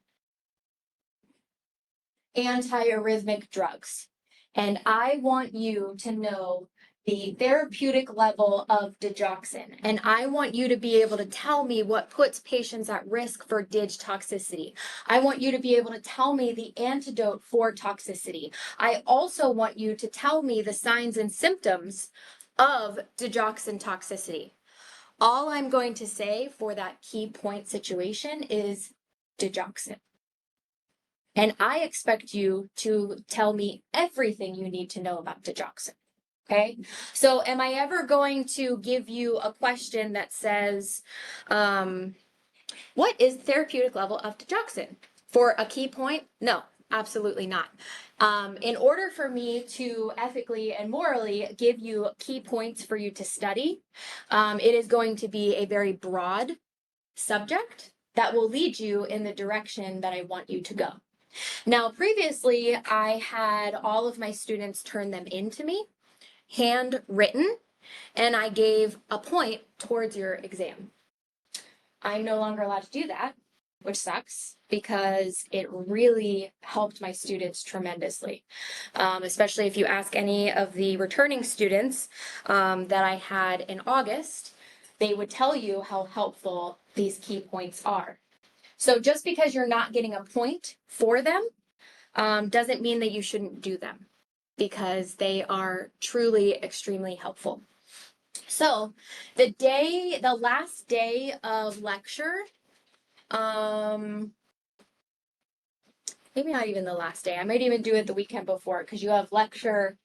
Speaker 1: antiarrhythmic drugs, and I want you to know the therapeutic level of digoxin, and I want you to be able to tell me what puts patients at risk for dig toxicity. I want you to be able to tell me the antidote for toxicity. I also want you to tell me the signs and symptoms of digoxin toxicity. All I'm going to say for that key point situation is digoxin. And I expect you to tell me everything you need to know about digoxin. Okay, so am I ever going to give you a question that says, what is therapeutic level of digoxin? For a key point? No, absolutely not. In order for me to ethically and morally give you key points for you to study, it is going to be a very broad subject that will lead you in the direction that I want you to go. Now, previously, I had all of my students turn them in to me, handwritten, and I gave a point towards your exam. I'm no longer allowed to do that, which sucks because it really helped my students tremendously. Especially if you ask any of the returning students that I had in August, they would tell you how helpful these key points are. So just because you're not getting a point for them doesn't mean that you shouldn't do them, because they are truly extremely helpful. So the last day of lecture, maybe not even the last day. I might even do it the weekend before, because you have lecture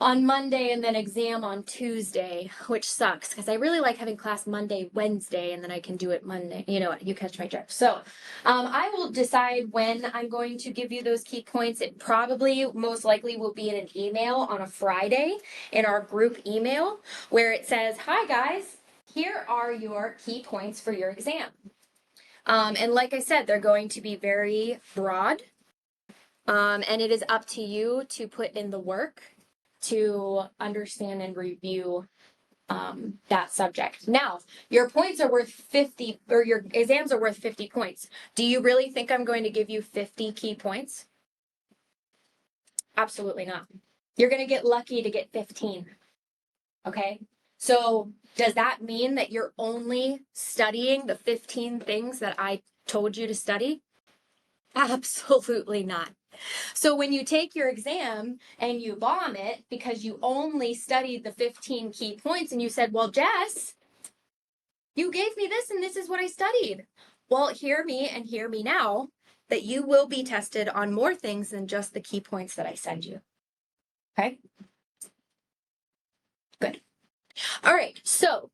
Speaker 1: on Monday and then exam on Tuesday, which sucks because I really like having class Monday, Wednesday, and then I can do it Monday. You know what? You catch my drift. So I will decide when I'm going to give you those key points. It probably most likely will be in an email on a Friday in our group email where it says, "Hi guys, here are your key points for your exam." And like I said, they're going to be very broad. And it is up to you to put in the work to understand and review that subject. Now, your points are worth 50, or your exams are worth 50 points. Do you really think I'm going to give you 50 key points? Absolutely not. You're going to get lucky to get 15. Okay? So does that mean that you're only studying the 15 things that I told you to study? Absolutely not. So when you take your exam and you bomb it because you only studied the 15 key points and you said, "Well, Jess, you gave me this and this is what I studied." Well, hear me and hear me now that you will be tested on more things than just the key points that I send you. Okay? Good. All right. So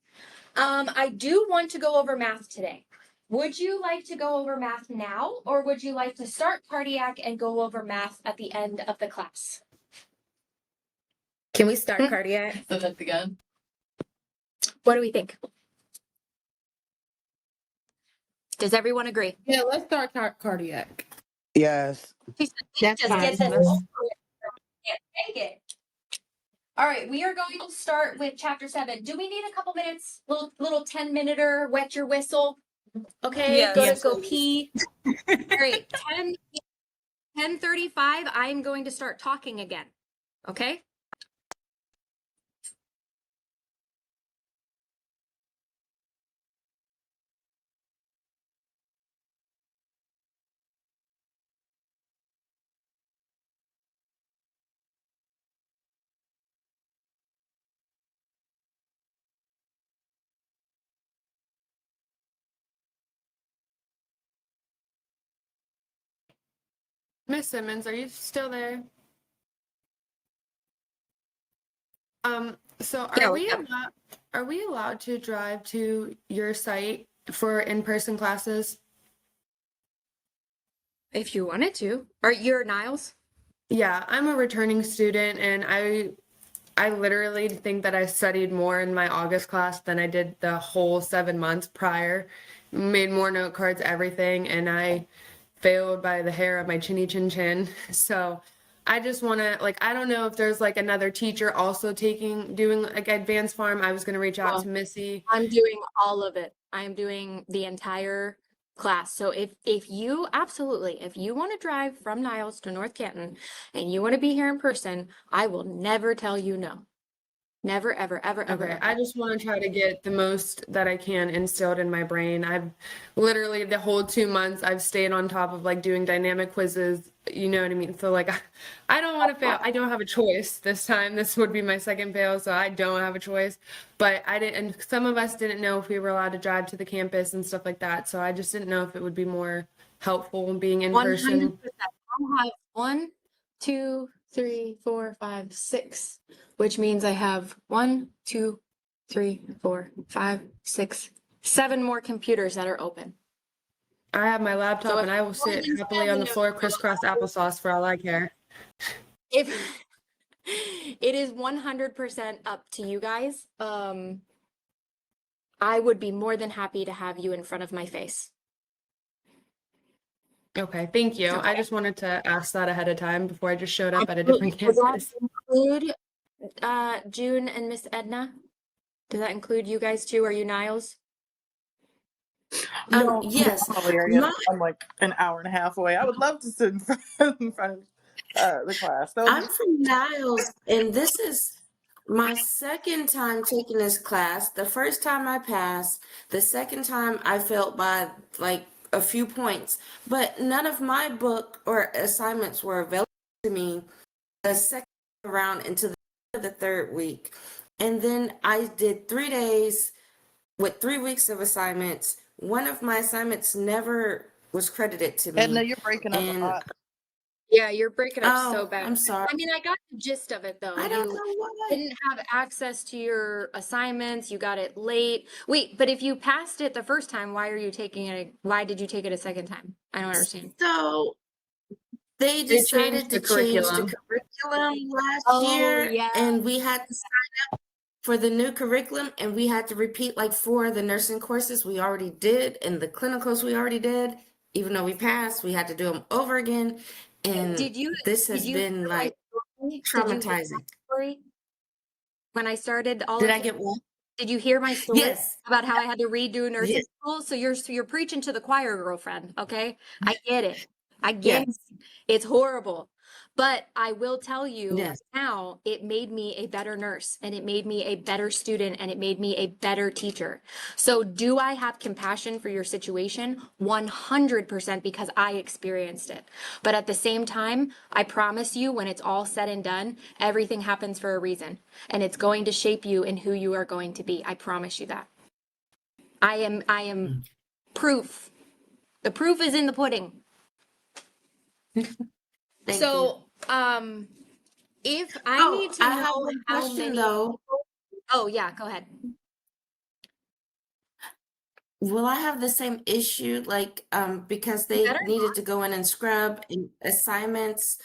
Speaker 1: I do want to go over math today. Would you like to go over math now, or would you like to start cardiac and go over math at the end of the class?
Speaker 7: Can we start cardiac? So that's again.
Speaker 1: What do we think? Does everyone agree?
Speaker 8: Yeah, let's start
Speaker 13: Cardiac.
Speaker 12: Yes.
Speaker 1: Just
Speaker 7: That's
Speaker 1: get
Speaker 7: fine.
Speaker 1: this. Can't take it. All right, we are going to start with chapter 7. Do we need a couple minutes? Little 10-minute wet your whistle. Okay,
Speaker 11: Yes.
Speaker 1: go pee. Great. 10:35, I'm going to start talking again. Okay?
Speaker 10: Miss Simmons, are you still there? So
Speaker 1: Yeah,
Speaker 10: are we allowed to drive to your site for in-person classes?
Speaker 1: If you wanted to. Are you Niles?
Speaker 10: Yeah, I'm a returning student and I literally think that I studied more in my August class than I did the whole 7 months prior. Made more note cards, everything, and I failed by the hair of my chinny chin chin. So I just want to, like, I don't know if there's like another teacher also doing like advanced farm. I was going to reach out to Missy.
Speaker 1: I'm doing all of it. I'm doing the entire class. So if you absolutely, if you want to drive from Niles to North Canton and you want to be here in person, I will never tell you no. Never, ever, ever, ever.
Speaker 10: Okay,
Speaker 1: ever.
Speaker 10: I just want to try to get the most that I can instilled in my brain. I've literally the whole 2 months I've stayed on top of like doing dynamic quizzes, you know what I mean? So like I don't want to fail. I don't have a choice this time. This would be my second fail, so I don't have a choice. But I didn't, and some of us didn't know if we were allowed to drive to the campus and stuff like that. So I just didn't know if it would be more helpful being in
Speaker 1: 100%.
Speaker 10: person.
Speaker 1: I have 1, 2, 3, 4, 5, 6, which means I have 1, 2, 3, 4, 5, 6, 7 more computers that are open.
Speaker 10: I have my laptop
Speaker 1: So
Speaker 10: and I will sit happily on the floor crisscross applesauce for all I care.
Speaker 1: If it is 100% up to you guys, I would be more than happy to have you in front of my face.
Speaker 10: Okay, thank you. I
Speaker 1: Okay.
Speaker 10: just wanted to ask that ahead of time before I just showed up at a
Speaker 1: Absolutely.
Speaker 10: different
Speaker 1: Does that
Speaker 10: campus.
Speaker 1: include June and Miss Edna? Does that include you guys too? Are you Niles?
Speaker 5: No,
Speaker 11: Yes.
Speaker 5: I'm like an hour and a half away. I would love to sit in front of the class. That would
Speaker 14: I'm from Niles, and this is my second time taking this class. The first time I passed, the second time I failed by like a few points, but none of my book or assignments were available to me the second round into the third week. And then I did 3 days with 3 weeks of assignments. One of my assignments never was credited to me.
Speaker 5: Edna, you're breaking up a lot.
Speaker 1: Yeah, you're breaking up so
Speaker 14: Oh,
Speaker 1: bad.
Speaker 14: I'm sorry.
Speaker 1: I mean, I got the gist of it though.
Speaker 14: I don't
Speaker 1: You
Speaker 14: know why.
Speaker 1: didn't have access to your assignments, you got it late. Wait, but if you passed it the first time, why are you taking it? Why did you take it a second time? I don't understand.
Speaker 14: So they
Speaker 10: They
Speaker 14: decided
Speaker 10: changed the
Speaker 14: to change the
Speaker 10: curriculum.
Speaker 14: curriculum last
Speaker 1: Oh,
Speaker 14: year,
Speaker 1: yeah.
Speaker 14: and we had to sign up for the new curriculum, and we had to repeat like 4 of the nursing courses we already did, and the clinicals we already did. Even though we passed, we had to do them over again, and
Speaker 1: Did you
Speaker 14: this
Speaker 1: did
Speaker 14: has
Speaker 1: you
Speaker 14: been
Speaker 1: hear my
Speaker 14: like
Speaker 1: story? Did you hear my
Speaker 14: traumatizing.
Speaker 1: story when I started all
Speaker 14: Did
Speaker 1: of
Speaker 14: I
Speaker 1: this?
Speaker 14: get one?
Speaker 1: Did you hear my story
Speaker 14: Yes.
Speaker 1: about how I had to redo nursing
Speaker 14: Yes.
Speaker 1: school? So you're preaching to the choir, girlfriend, okay? I get it. I get it.
Speaker 14: Yes.
Speaker 1: It's horrible. But I will tell you
Speaker 14: Yes.
Speaker 1: now, it made me a better nurse and it made me a better student and it made me a better teacher. So do I have compassion for your situation? 100% because I experienced it. But at the same time, I promise you, when it's all said and done, everything happens for a reason and it's going to shape you in who you are going to be. I promise you that. I am proof. The proof is in the pudding.
Speaker 14: Thank
Speaker 1: So,
Speaker 14: you.
Speaker 1: if I
Speaker 14: Oh,
Speaker 1: need to
Speaker 14: I have
Speaker 1: know
Speaker 14: one
Speaker 1: how
Speaker 14: question
Speaker 1: many
Speaker 14: though.
Speaker 1: Oh, yeah, go ahead.
Speaker 14: Will I have the same issue, like, because
Speaker 1: You
Speaker 14: they
Speaker 1: better
Speaker 14: needed to go in and scrub and assignments?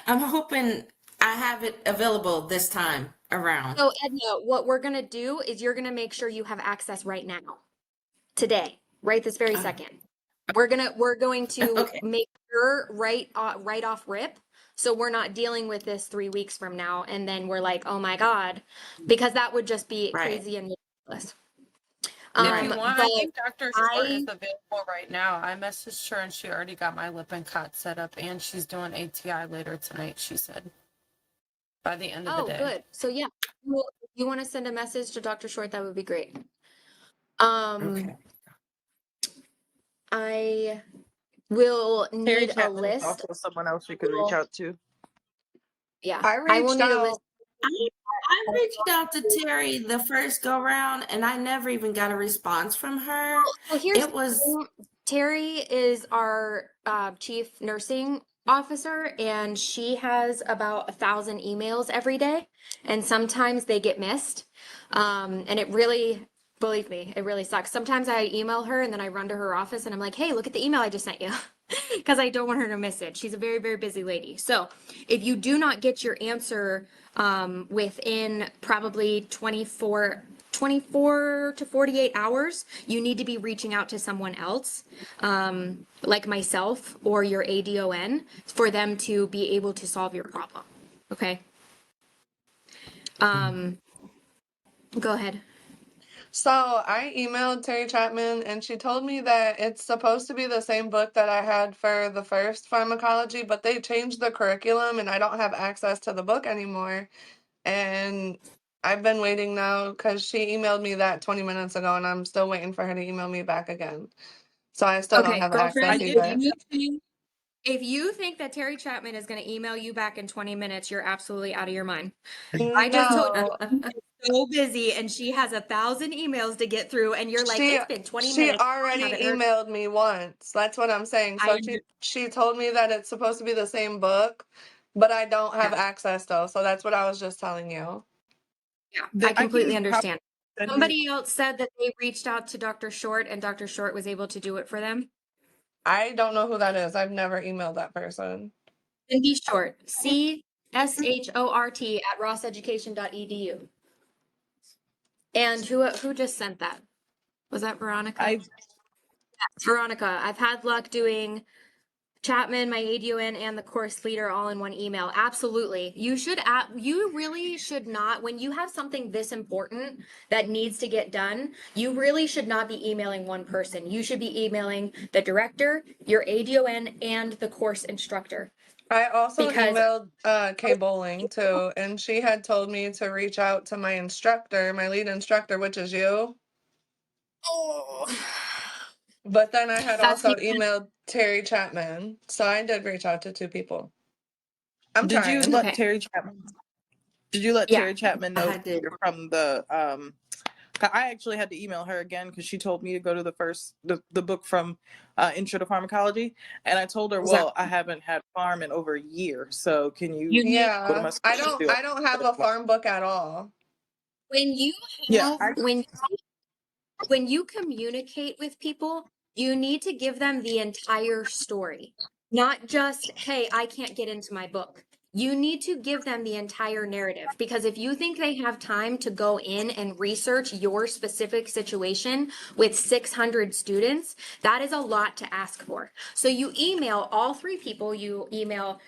Speaker 14: I'm hoping I have it available this time around.
Speaker 1: So, Edna, what we're gonna do is you're gonna make sure you have access right now, today, right this very second. We're going to
Speaker 14: Okay.
Speaker 1: make sure right off rip, so we're not dealing with this 3 weeks from now, and then we're like, oh my God, because that would just be
Speaker 14: Right.
Speaker 1: crazy and ridiculous.
Speaker 11: If you want, I
Speaker 1: But
Speaker 11: think Dr. Short is
Speaker 1: I,
Speaker 11: available right now. I messaged her and she already got my lip and cot set up and she's doing ATI later tonight, she said. By the end of the day.
Speaker 1: good. So yeah, if you want to send a message to Dr. Short, that would be great.
Speaker 14: Okay.
Speaker 1: I will
Speaker 5: Terry
Speaker 1: need a
Speaker 5: Chapman is
Speaker 1: list.
Speaker 5: also someone else we could reach out to.
Speaker 1: Yeah,
Speaker 12: I
Speaker 1: I will
Speaker 12: reached
Speaker 1: need a list.
Speaker 12: out.
Speaker 14: I reached out to Terry the first go round and I never even got a response from her.
Speaker 1: Well, here's
Speaker 14: It was
Speaker 1: Terry is our chief nursing officer, and she has about 1,000 emails every day, and sometimes they get missed. And it really, believe me, it really sucks. Sometimes I email her and then I run to her office and I'm like, hey, look at the email I just sent you. Because I don't want her to miss it. She's a very, very busy lady. So if you do not get your answer within probably 24 to 48 hours, you need to be reaching out to someone else, like myself or your ADON, for them to be able to solve your problem. Okay. Go ahead.
Speaker 12: So I emailed Terry Chapman and she told me that it's supposed to be the same book that I had for the first pharmacology, but they changed the curriculum and I don't have access to the book anymore. And I've been waiting now because she emailed me that 20 minutes ago and I'm still waiting for her to email me back again. So I still don't
Speaker 1: Okay,
Speaker 12: have
Speaker 1: girlfriend,
Speaker 12: access
Speaker 5: did
Speaker 12: either.
Speaker 1: if you think that Terry Chapman is going to email you back in 20 minutes, you're absolutely out of your mind.
Speaker 12: No,
Speaker 1: I just told you she's so busy and she has 1,000 emails to get through, and you're like,
Speaker 12: she
Speaker 1: it's been 20
Speaker 12: she
Speaker 1: minutes.
Speaker 12: already emailed me once. That's what I'm saying. So she told me that it's supposed to be the same book, but I don't have access though. So that's what I was just telling you.
Speaker 1: Yeah, I completely
Speaker 5: can
Speaker 1: understand.
Speaker 5: send you-
Speaker 1: Somebody else said that they reached out to Dr. Short and Dr. Short was able to do it for them.
Speaker 12: I don't know who that is. I've never emailed that person.
Speaker 1: Cindy Short, CSHORT at rosseducation.edu. And who just sent that? Was that Veronica? Yes, Veronica. I've had luck doing Chapman, my ADON, and the course leader all in one email. Absolutely. You really should not, when you have something this important that needs to get done, you really should not be emailing one person. You should be emailing the director, your ADON, and the course instructor.
Speaker 12: I also
Speaker 1: Because-
Speaker 12: emailed Kay Bowling too, and she had told me to reach out to my instructor, my lead instructor, which is you.
Speaker 1: Oh.
Speaker 12: But then I had
Speaker 1: That's
Speaker 12: also
Speaker 1: because-
Speaker 12: emailed Terry Chapman, so I did reach out to 2 people. I'm
Speaker 5: Did
Speaker 12: trying.
Speaker 5: you let
Speaker 1: Okay.
Speaker 5: Terry Chapman? Did you let
Speaker 1: Yeah,
Speaker 5: Terry Chapman know
Speaker 14: I did.
Speaker 5: you're from the I actually had to email her again because she told me to go to the book from Intro to Pharmacology, and I told her, well, I haven't had farm in over a year, so can you? What am I
Speaker 12: Yeah,
Speaker 5: supposed to do?
Speaker 12: I don't have a farm book at all.
Speaker 1: When you
Speaker 5: Yeah,
Speaker 1: have, when you communicate with people, you need to give them the entire story, not just, hey, I can't get into my book. You need to give them the entire narrative, because if you think they have time to go in and research your specific situation with 600 students, that is a lot to ask for. So you email all three people, you email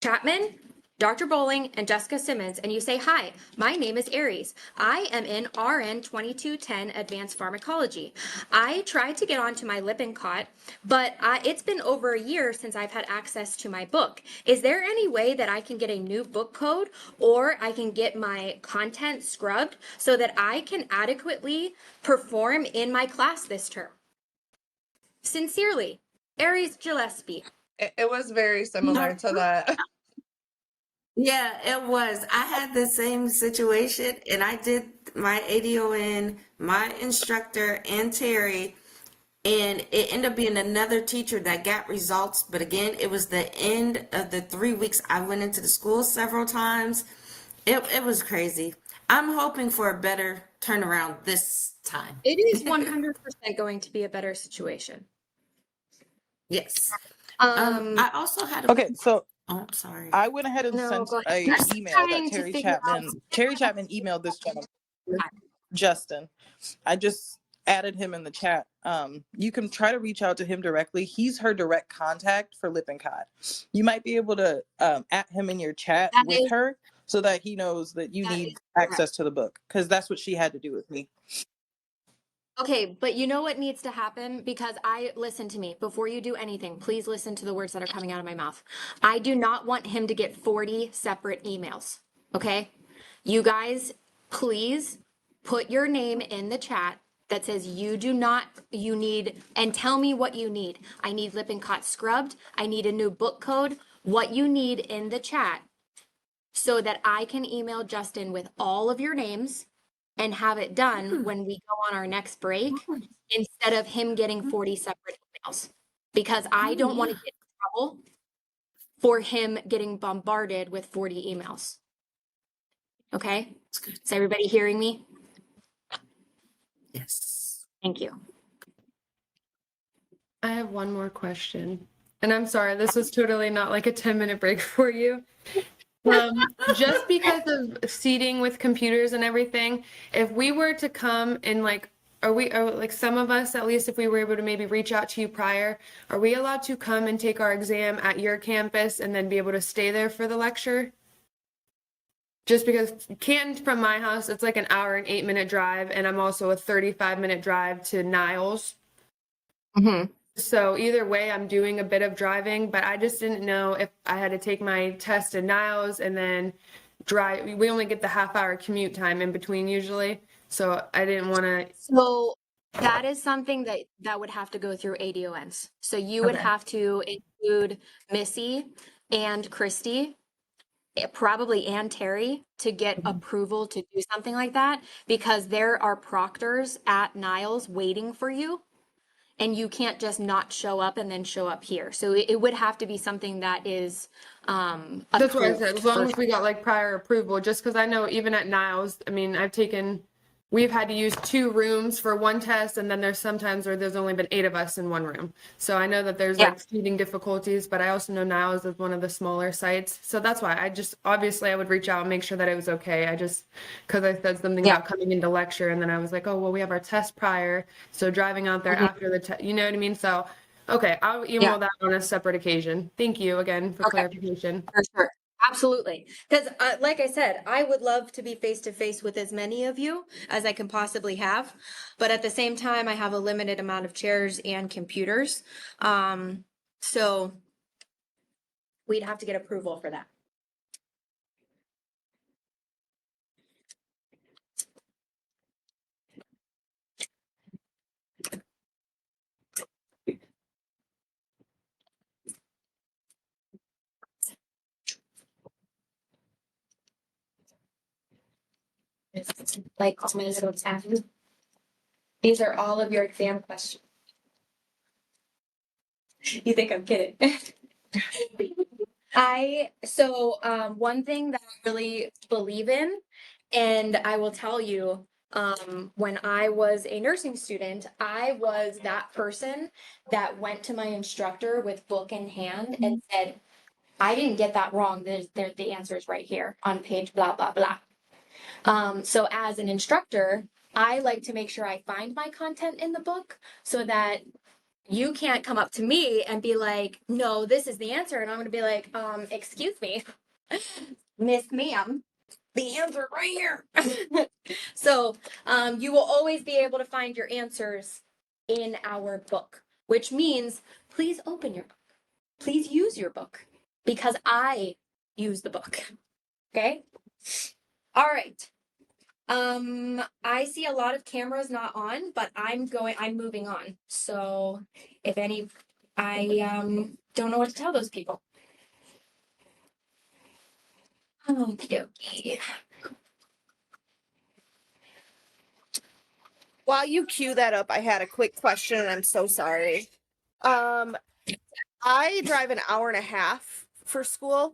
Speaker 1: Chapman, Dr. Bowling, and Jessica Simmons, and you say, hi, my name is Aries. I am in RN 2210 Advanced Pharmacology. I tried to get onto my Lippincott, but it's been over a year since I've had access to my book. Is there any way that I can get a new book code, or I can get my content scrubbed so that I can adequately perform in my class this term? Sincerely, Aries Gillespie.
Speaker 12: It was very similar to that.
Speaker 14: Yeah, it was. I had the same situation, and I did my ADON, my instructor, and Terry, and it ended up being another teacher that got results. But again, it was the end of the 3 weeks. I went into the school several times. It was crazy. I'm hoping for a better turnaround this time.
Speaker 1: It is 100% going to be a better situation.
Speaker 14: Yes.
Speaker 1: Um,
Speaker 14: I also had a
Speaker 5: Okay, so
Speaker 14: oh, sorry.
Speaker 5: I went ahead and
Speaker 1: No,
Speaker 5: sent
Speaker 1: go
Speaker 5: a
Speaker 1: ahead. I'm just
Speaker 5: email that
Speaker 1: trying to
Speaker 5: Terry
Speaker 1: figure out-
Speaker 5: Chapman emailed this gentleman, Justin. I just added him in the chat. You can try to reach out to him directly. He's her direct contact for Lippincott. You might be able to at him in your chat
Speaker 1: That
Speaker 5: with
Speaker 1: is-
Speaker 5: her so that he knows that you
Speaker 1: that
Speaker 5: need
Speaker 1: is correct.
Speaker 5: access to the book, because that's what she had to do with me.
Speaker 1: Okay, but you know what needs to happen? Because listen to me, before you do anything, please listen to the words that are coming out of my mouth. I do not want him to get 40 separate emails. Okay? You guys, please put your name in the chat that says you need, and tell me what you need. I need Lippincott scrubbed. I need a new book code. What you need in the chat so that I can email Justin with all of your names and have it done when we go on our next break, instead of him getting 40 separate emails. Because I don't want to get in trouble for him getting bombarded with 40 emails. Okay? Is everybody hearing me?
Speaker 14: Yes.
Speaker 1: Thank you.
Speaker 10: I have one more question. And I'm sorry, this was totally not like a 10-minute break for you. Just because of seating with computers and everything, if we were to come and like, are like some of us, at least if we were able to maybe reach out to you prior, are we allowed to come and take our exam at your campus and then be able to stay there for the lecture? Just because Canton from my house, it's like an hour and 8-minute drive, and I'm also a 35-minute drive to Niles.
Speaker 1: Mm-hmm.
Speaker 10: So either way, I'm doing a bit of driving, but I just didn't know if I had to take my test in Niles and then drive. We only get the half-hour commute time in between usually, so I didn't want to.
Speaker 1: So that is something that would have to go through ADONs. So you would
Speaker 10: Okay.
Speaker 1: have to include Missy and Christy, probably and Terry, to get approval to do something like that, because there are proctors at Niles waiting for you, and you can't just not show up and then show up here. So it would have to be something that is
Speaker 10: That's what I said. As long
Speaker 1: approved.
Speaker 10: as we got like prior approval, just because I know even at Niles, I mean, we've had to use 2 rooms for one test, and then there's sometimes where there's only been 8 of us in one room. So I know that there's like seating difficulties, but I also know Niles is one of the smaller sites. So that's why obviously I would reach out and make sure that it was okay. Because I said something about coming into lecture, and then I was like, oh, well, we have our test prior. So driving out there after the test, you know what I mean? So, okay, I'll email that on a separate occasion. Thank you again for clarification.
Speaker 1: For sure. Absolutely. Because like I said, I would love to be face to face with as many of you as I can possibly have. But at the same time, I have a limited amount of chairs and computers. So we'd have to get approval for that. Like my little tab. These are all of your exam questions. You think I'm kidding? One thing that I really believe in, and I will tell you, when I was a nursing student, I was that person that went to my instructor with book in hand and said, I didn't get that wrong. The answer is right here on page blah, blah, blah. So as an instructor, I like to make sure I find my content in the book so that you can't come up to me and be like, no, this is the answer. And I'm going to be like, excuse me, Miss Ma'am, the answer right here. So you will always be able to find your answers in our book, which means please open your book. Please use your book because I use the book. Okay. All right. I see a lot of cameras not on, but I'm moving on. So if any, I don't know what to tell those people. Okey-dokey.
Speaker 13: While you cue that up, I had a quick question and I'm so sorry. I drive an hour and a half for school.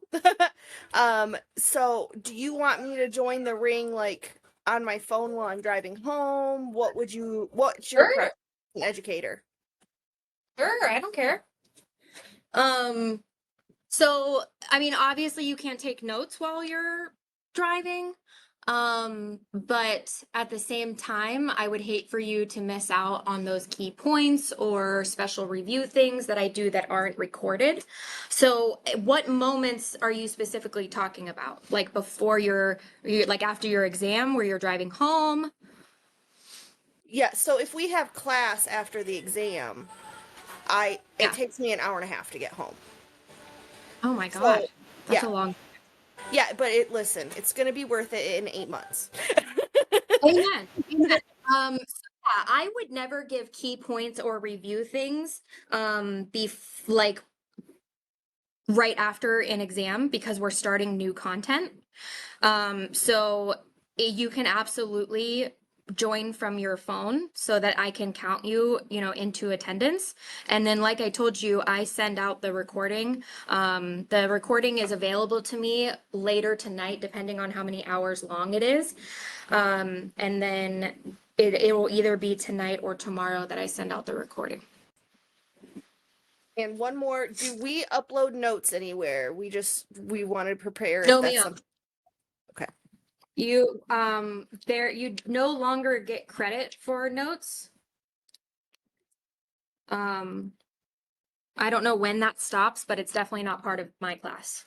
Speaker 13: So do you want me to join the ring like on my phone while I'm driving home? What's your
Speaker 1: Sure.
Speaker 13: preference, as an educator?
Speaker 1: Sure, I don't care. So I mean, obviously you can't take notes while you're driving. But at the same time, I would hate for you to miss out on those key points or special review things that I do that aren't recorded. So what moments are you specifically talking about? Like before you're like after your exam where you're driving home?
Speaker 13: Yeah, so if we have class after the exam, it takes me an hour and a half to get home.
Speaker 1: Oh my God. That's
Speaker 13: yeah.
Speaker 1: a long.
Speaker 13: Yeah, but listen, it's gonna be worth it in 8 months.
Speaker 1: Amen. Amen. I would never give key points or review things like right after an exam because we're starting new content. So you can absolutely join from your phone so that I can count you, into attendance. And then, like I told you, I send out the recording. The recording is available to me later tonight, depending on how many hours long it is. And then it will either be tonight or tomorrow that I send out the recording.
Speaker 13: And one more, do we upload notes anywhere? We want to prepare.
Speaker 1: No,
Speaker 13: if that's
Speaker 1: ma'am.
Speaker 13: something. Okay.
Speaker 1: You no longer get credit for notes. I don't know when that stops, but it's definitely not part of my class.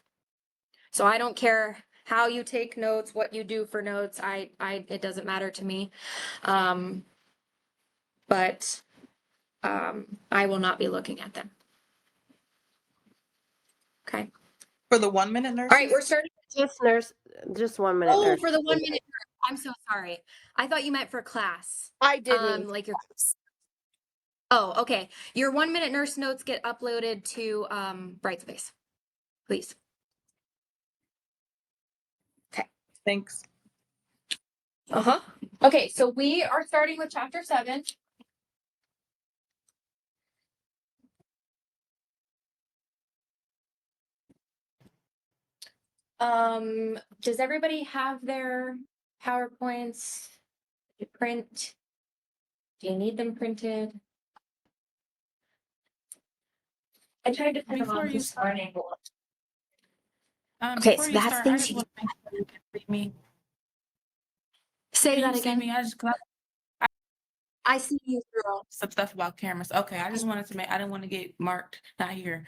Speaker 1: So I don't care how you take notes, what you do for notes. It doesn't matter to me. But I will not be looking at them. Okay.
Speaker 5: For the 1 minute nurse.
Speaker 1: All right, we're starting.
Speaker 4: Just 1 minute.
Speaker 1: Oh,
Speaker 4: nurse.
Speaker 1: for the 1 minute. I'm so sorry. I thought you meant for class.
Speaker 13: I didn't.
Speaker 1: Like your. Oh, okay. Your 1 minute nurse notes get uploaded to Brightspace, please. Okay.
Speaker 5: Thanks.
Speaker 1: Uh-huh. Okay, so we are starting with chapter 7. Does everybody have their PowerPoints? Do you print? Do you need them printed? I tried to put them
Speaker 2: Before
Speaker 1: on
Speaker 2: you
Speaker 1: this
Speaker 2: start-
Speaker 1: morning.
Speaker 2: Okay,
Speaker 1: so that's
Speaker 2: I
Speaker 1: things
Speaker 2: just
Speaker 1: you-
Speaker 2: want to make sure you can see me.
Speaker 1: Say
Speaker 2: Can
Speaker 1: that
Speaker 2: you see
Speaker 1: again.
Speaker 2: me?
Speaker 1: I see you, girl.
Speaker 2: Some stuff about cameras. Okay, I just wanted to I didn't want to get marked not here.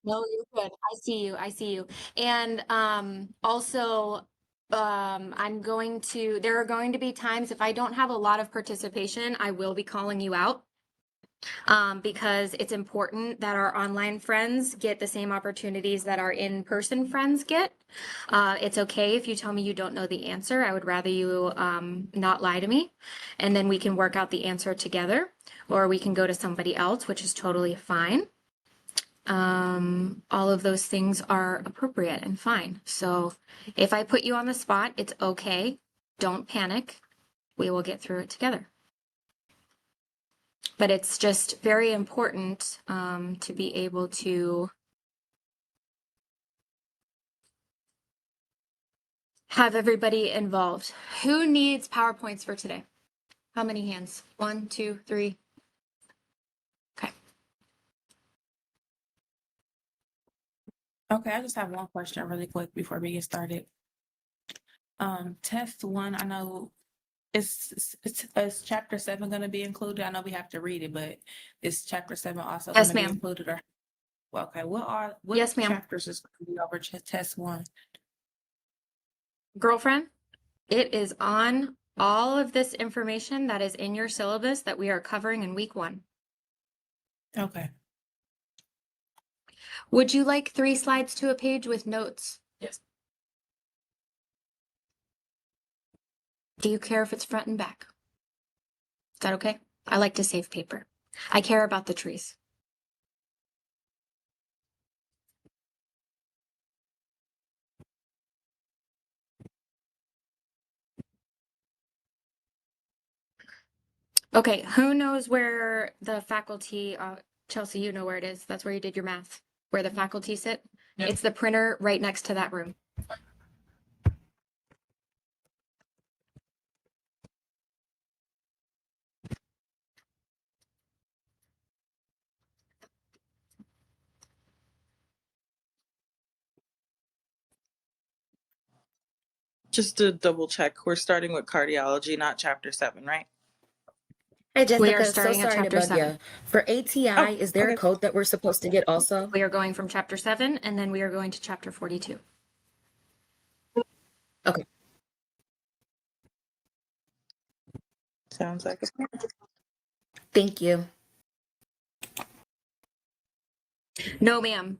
Speaker 1: No, you're good. I see you. I see you. And also there are going to be times if I don't have a lot of participation, I will be calling you out. Because it's important that our online friends get the same opportunities that our in-person friends get. It's okay if you tell me you don't know the answer. I would rather you not lie to me, and then we can work out the answer together, or we can go to somebody else, which is totally fine. All of those things are appropriate and fine. So if I put you on the spot, it's okay. Don't panic. We will get through it together. But it's just very important to be able to have everybody involved. Who needs PowerPoints for today? How many hands? 1, 2, 3. Okay.
Speaker 2: Okay, I just have one question really quick before we get started. Test 1, I know is chapter 7 going to be included? I know we have to read it, but is chapter 7 also
Speaker 1: Yes,
Speaker 2: going to be
Speaker 1: ma'am.
Speaker 2: included? Or well, okay, what
Speaker 1: Yes, ma'am.
Speaker 2: chapters is going to be over test 1?
Speaker 1: Girlfriend, it is on all of this information that is in your syllabus that we are covering in week 1.
Speaker 2: Okay.
Speaker 1: Would you like 3 slides to a page with notes?
Speaker 7: Yes.
Speaker 1: Do you care if it's front and back? Is that okay? I like to save paper. I care about the trees. Okay, who knows where the faculty, Chelsea, you know where it is. That's where you did your math, where the faculty sit.
Speaker 7: Yep.
Speaker 1: It's the printer right next to that room.
Speaker 5: Just to double check, we're starting with cardiology, not chapter 7, right?
Speaker 7: Hey
Speaker 1: We
Speaker 7: Jessica,
Speaker 1: are
Speaker 7: so
Speaker 1: starting at
Speaker 7: sorry to
Speaker 1: chapter
Speaker 7: bug
Speaker 1: 7.
Speaker 7: you. For ATI,
Speaker 5: Oh,
Speaker 7: is there a
Speaker 5: okay.
Speaker 7: code that we're supposed to get also?
Speaker 1: We are going from chapter 7 and then we are going to chapter 42.
Speaker 7: Okay.
Speaker 5: Sounds like a plan.
Speaker 7: Thank you.
Speaker 1: No, ma'am.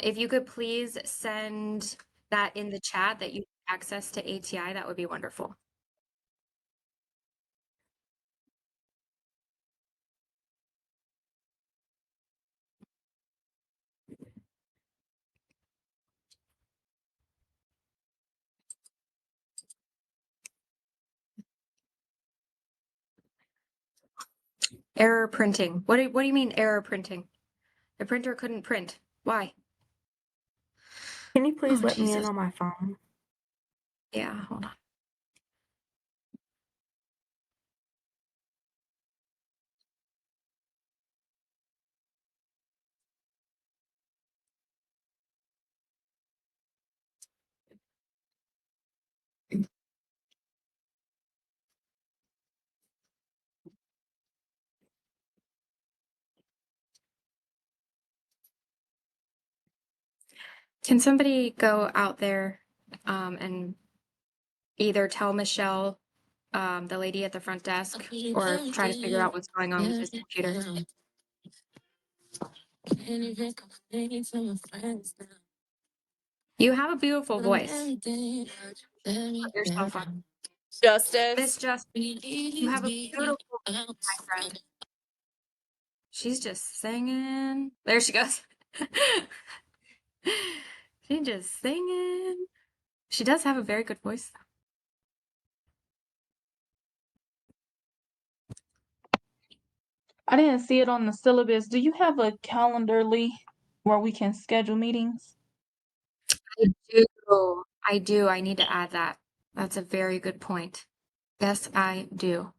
Speaker 1: If you could please send that in the chat that you have access to ATI, that would be wonderful. Error printing. What do you mean error printing? The printer couldn't print. Why?
Speaker 15: Can you please
Speaker 1: Oh,
Speaker 15: let me in
Speaker 1: Jesus.
Speaker 15: on my phone?
Speaker 1: Yeah, hold on. Can somebody go out there and either tell Michelle, the lady at the front desk, or try to figure out what's going on with his computer? You have a beautiful voice. Put yourself on. Miss
Speaker 13: Justice.
Speaker 1: Justice, you have a beautiful voice, my friend. She's just singing. There she goes. She's just singing. She does have a very good voice, though.
Speaker 6: I didn't see it on the syllabus. Do you have a Calendarly where we can schedule meetings?
Speaker 1: I do. I do. I need to add that. That's a very good point. Yes, I do.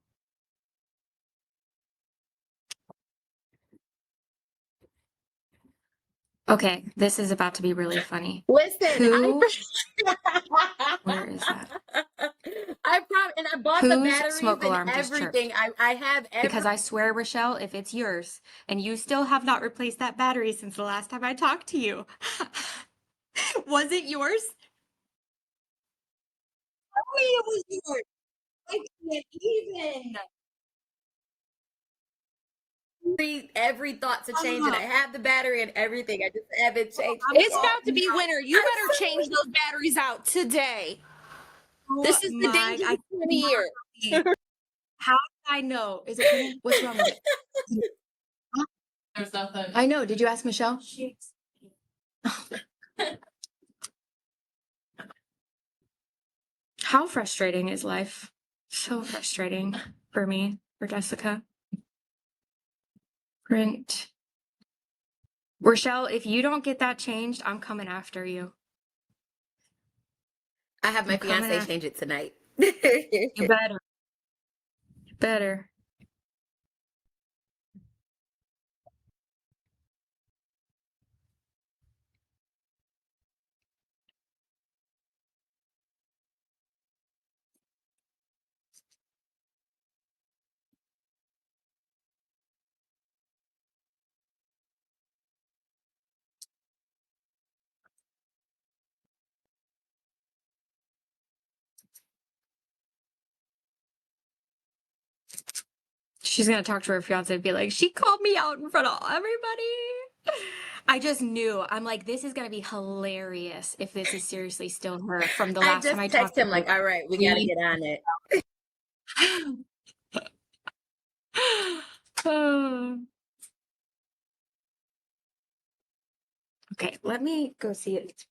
Speaker 1: Okay, this is about to be really funny.
Speaker 14: Listen,
Speaker 1: Who? Where is that?
Speaker 14: I and I bought the
Speaker 1: Whose
Speaker 14: batteries
Speaker 1: smoke
Speaker 14: and
Speaker 1: alarm just chirped?
Speaker 14: everything. I have
Speaker 1: Because I swear, Rochelle, if it's yours and you still have not replaced that battery since the last time I talked to you, was it yours? Tell me it was yours. I can't even.
Speaker 14: every thought to change it. I have the battery and everything. I just haven't changed.
Speaker 13: It's about to be winter. You better change those batteries out today. This is the
Speaker 1: My,
Speaker 13: dangerous
Speaker 1: I
Speaker 13: time of year.
Speaker 1: How did I know? Is it coming? What's wrong with it?
Speaker 7: There's nothing.
Speaker 1: I know. Did you ask Michelle? How frustrating is life? So frustrating for me, for Jessica. Print. Rochelle, if you don't get that changed, I'm coming after you.
Speaker 7: I have my
Speaker 1: I'm coming
Speaker 7: fiance
Speaker 1: after
Speaker 7: change it tonight.
Speaker 1: you. Better. Better. She's gonna talk to her fiance and be like, she called me out in front of everybody. I just knew. I'm like, this is gonna be hilarious if this is seriously still her from the
Speaker 7: I
Speaker 1: last
Speaker 7: just
Speaker 1: time I
Speaker 7: text
Speaker 1: talked to
Speaker 7: him
Speaker 1: her.
Speaker 7: like, all right, we gotta get on it.
Speaker 1: Okay, let me go see it.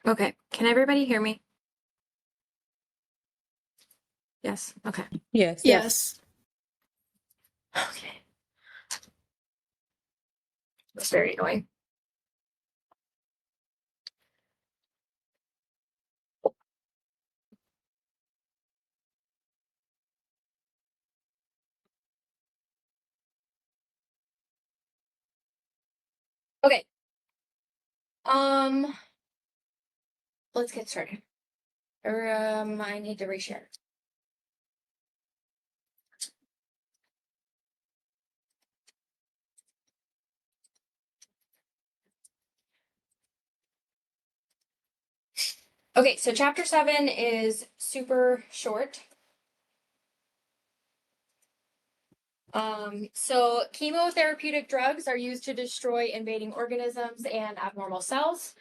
Speaker 1: Okay, can everybody hear me? Yes, okay.
Speaker 8: Yes.
Speaker 15: Yes.
Speaker 1: Okay. It's very annoying. Okay. Let's get started. Or I need to reshare. Okay, so chapter 7 is super short. So chemotherapeutic drugs are used to destroy invading organisms and abnormal cells.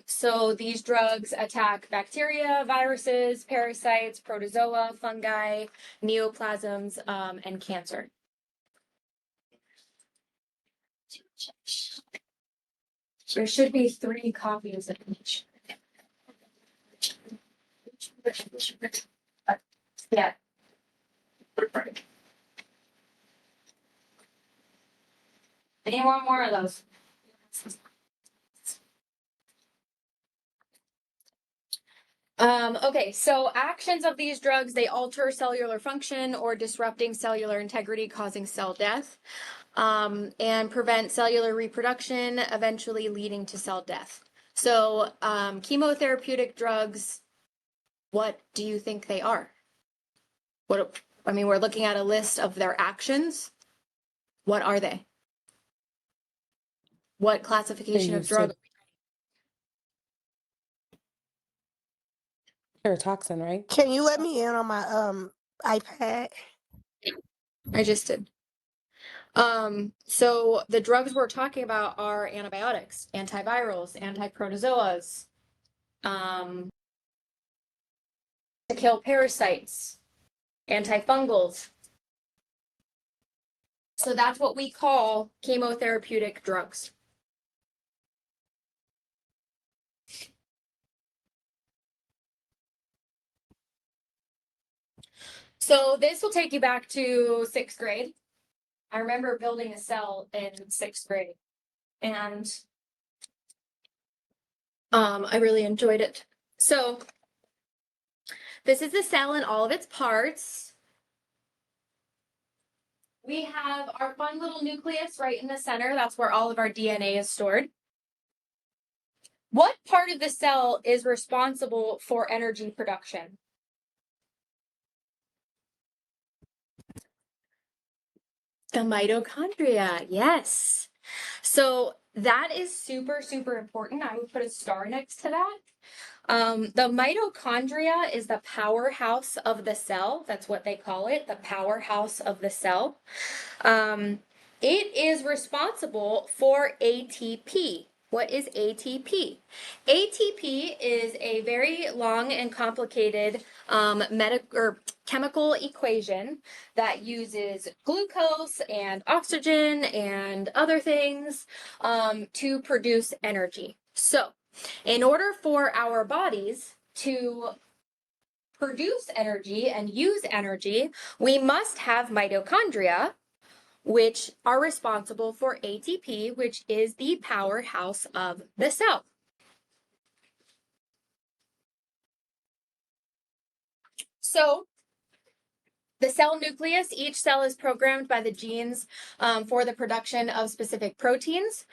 Speaker 1: So these drugs attack bacteria, viruses, parasites, protozoa, fungi, neoplasms, and cancer. There should be 3 copies of each. Yeah. Any more of those? Okay, so actions of these drugs, they alter cellular function or disrupting cellular integrity, causing cell death, and prevent cellular reproduction, eventually leading to cell death. So, chemotherapeutic drugs, what do you think they are? I mean, we're looking at a list of their actions. What are they? What classification of drug?
Speaker 8: They're a toxin, right?
Speaker 13: Can you let me in on my iPad?
Speaker 1: I just did. So the drugs we're talking about are antibiotics, antivirals, antiprotozoas, to kill parasites, antifungals. So that's what we call chemotherapeutic drugs. So this will take you back to 6th grade. I remember building a cell in 6th grade, and I really enjoyed it. So this is the cell in all of its parts. We have our fun little nucleus right in the center. That's where all of our DNA is stored. What part of the cell is responsible for energy production? The mitochondria, yes. So that is super, super important. I would put a star next to that. The mitochondria is the powerhouse of the cell. That's what they call it, the powerhouse of the cell. It is responsible for ATP. What is ATP? ATP is a very long and complicated chemical equation that uses glucose and oxygen and other things to produce energy. So, in order for our bodies to produce energy and use energy, we must have mitochondria, which are responsible for ATP, which is the powerhouse of the cell. So, the cell nucleus, each cell is programmed by the genes for the production of specific proteins.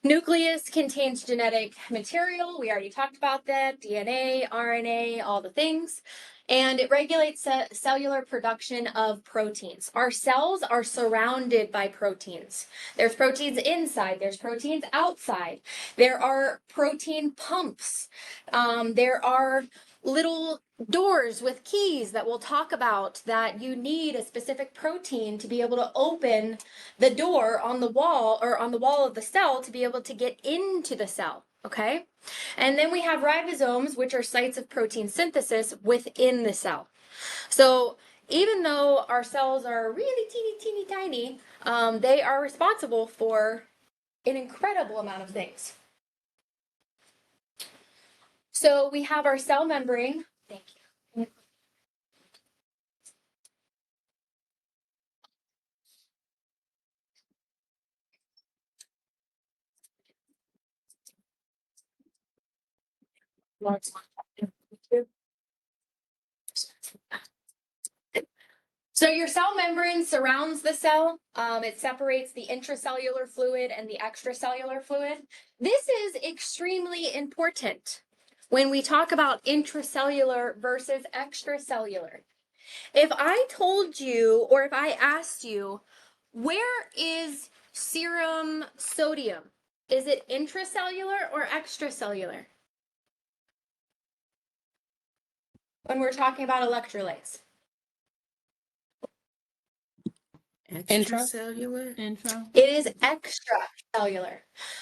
Speaker 1: Nucleus contains genetic material. We already talked about that, DNA, RNA, all the things. And it regulates cellular production of proteins. Our cells are surrounded by proteins. There's proteins inside, there's proteins outside. There are protein pumps. There are little doors with keys that we'll talk about that you need a specific protein to be able to open the door on the wall or on the wall of the cell to be able to get into the cell. Okay. And then we have ribosomes, which are sites of protein synthesis within the cell. So even though our cells are really teeny tiny, they are responsible for an incredible amount of things. So we have our cell membrane. Thank you. So your cell membrane surrounds the cell. It separates the intracellular fluid and the extracellular fluid. This is extremely important when we talk about intracellular versus extracellular. If I told you, or if I asked you, where is serum sodium? Is it intracellular or extracellular? When we're talking about electrolytes.
Speaker 14: Intracellular?
Speaker 2: Intro.
Speaker 1: It is extracellular.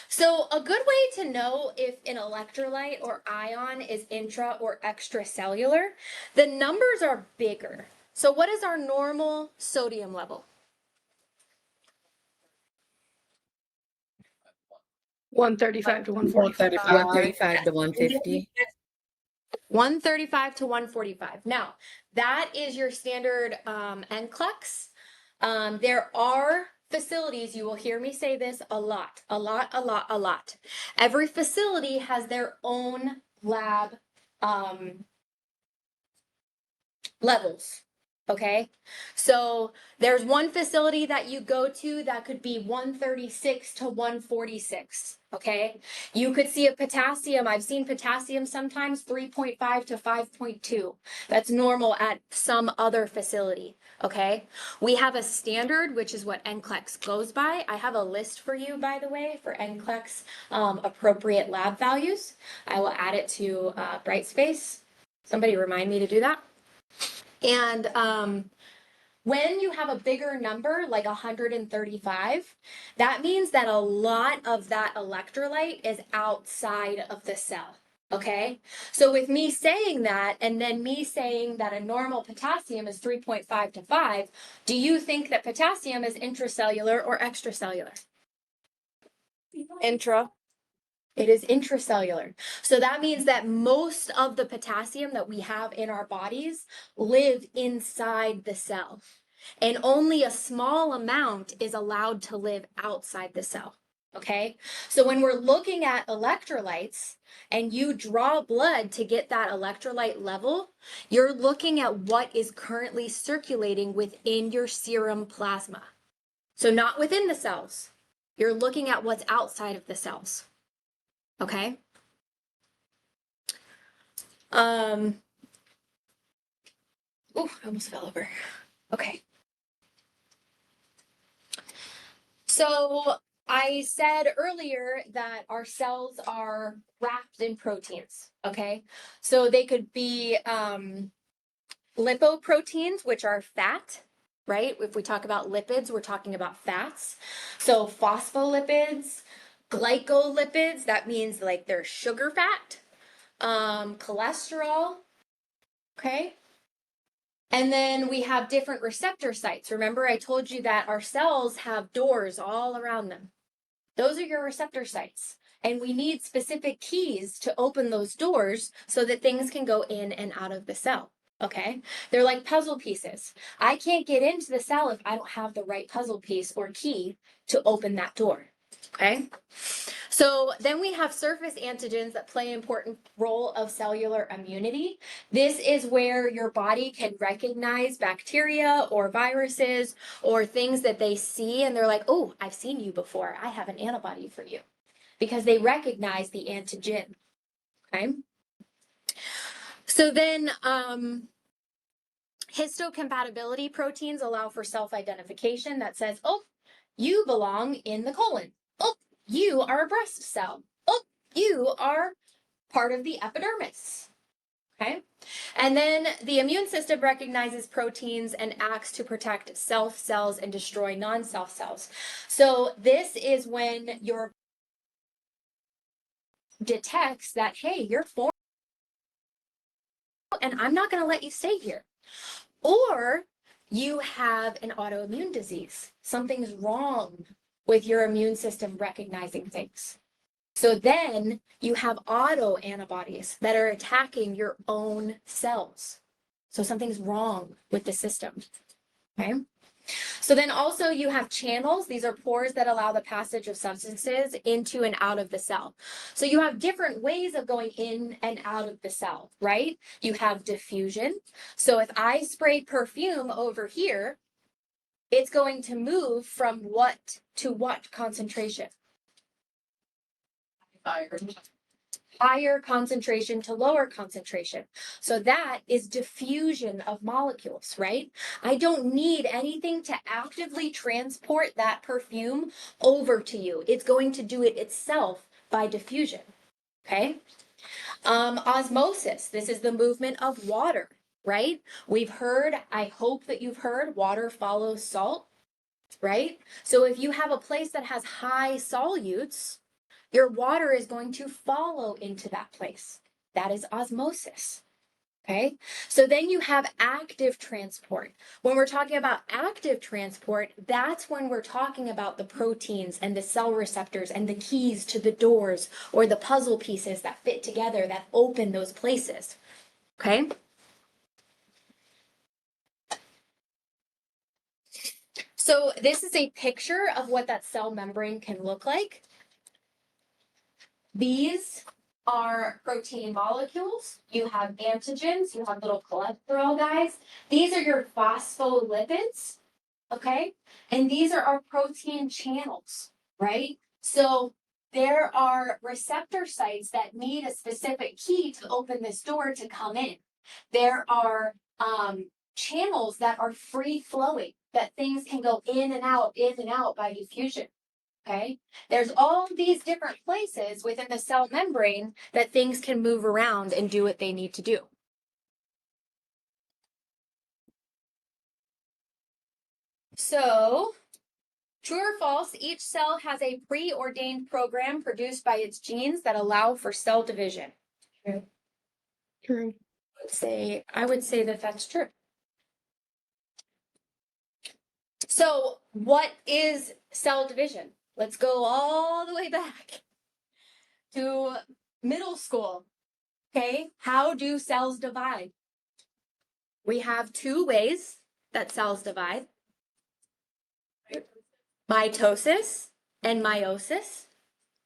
Speaker 1: So a good way to know if an electrolyte or ion is intra or extracellular, the numbers are bigger. So what is our normal sodium level?
Speaker 15: 135 to 145.
Speaker 7: 135 to 150.
Speaker 1: 135 to 145. Now, that is your standard NCLEX. There are facilities, you will hear me say this a lot. Every facility has their own lab levels. Okay, so there's one facility that you go to that could be 136 to 146. Okay, you could see a potassium. I've seen potassium sometimes 3.5 to 5.2. That's normal at some other facility. Okay, we have a standard, which is what NCLEX goes by. I have a list for you, by the way, for NCLEX appropriate lab values. I will add it to Brightspace. Somebody remind me to do that. And when you have a bigger number, like 135, that means that a lot of that electrolyte is outside of the cell. Okay, so with me saying that, and then me saying that a normal potassium is 3.5 to 5, do you think that potassium is intracellular or extracellular?
Speaker 13: Intra.
Speaker 1: It is intracellular. So that means that most of the potassium that we have in our bodies live inside the cell. And only a small amount is allowed to live outside the cell. Okay? So when we're looking at electrolytes and you draw blood to get that electrolyte level, you're looking at what is currently circulating within your serum plasma. So not within the cells. You're looking at what's outside of the cells. Okay. Oh, I almost fell over. Okay. So I said earlier that our cells are wrapped in proteins. Okay. So they could be lipoproteins, which are fat, right? If we talk about lipids, we're talking about fats. So phospholipids, glycolipids, that means like they're sugar fat, cholesterol, okay? And then we have different receptor sites. Remember, I told you that our cells have doors all around them. Those are your receptor sites. And we need specific keys to open those doors so that things can go in and out of the cell. Okay, they're like puzzle pieces. I can't get into the cell if I don't have the right puzzle piece or key to open that door. Okay, so then we have surface antigens that play an important role of cellular immunity. This is where your body can recognize bacteria or viruses or things that they see and they're like, oh, I've seen you before. I have an antibody for you because they recognize the antigen. Okay. So then histocompatibility proteins allow for self-identification that says, oh, you belong in the colon. Oh, you are a breast cell. Oh, you are part of the epidermis. Okay. And then the immune system recognizes proteins and acts to protect self cells and destroy non-self cells. So this is when your detects that, hey, you're foreign and I'm not going to let you stay here. Or you have an autoimmune disease. Something's wrong with your immune system recognizing things. So then you have autoantibodies that are attacking your own cells. So something's wrong with the system. Okay. So then also you have channels. These are pores that allow the passage of substances into and out of the cell. So you have different ways of going in and out of the cell, right? You have diffusion. So if I spray perfume over here, it's going to move from what to what concentration? Higher concentration to lower concentration. So that is diffusion of molecules, right? I don't need anything to actively transport that perfume over to you. It's going to do it itself by diffusion, okay? Osmosis, this is the movement of water, right? We've heard, I hope that you've heard, water follows salt, right? So if you have a place that has high solutes, your water is going to follow into that place. That is osmosis. Okay. So then you have active transport. When we're talking about active transport, that's when we're talking about the proteins and the cell receptors and the keys to the doors or the puzzle pieces that fit together that open those places. Okay. So this is a picture of what that cell membrane can look like. These are protein molecules. You have antigens, you have little cholesterol guys. These are your phospholipids, okay? And these are our protein channels, right? So there are receptor sites that need a specific key to open this door to come in. There are channels that are free flowing, that things can go in and out by diffusion. Okay, there's all these different places within the cell membrane that things can move around and do what they need to do. So, true or false, each cell has a preordained program produced by its genes that allow for cell division. True.
Speaker 15: True.
Speaker 1: I would say that that's true. So, what is cell division? Let's go all the way back to middle school. Okay, how do cells divide? We have two ways that cells divide. Mitosis and meiosis,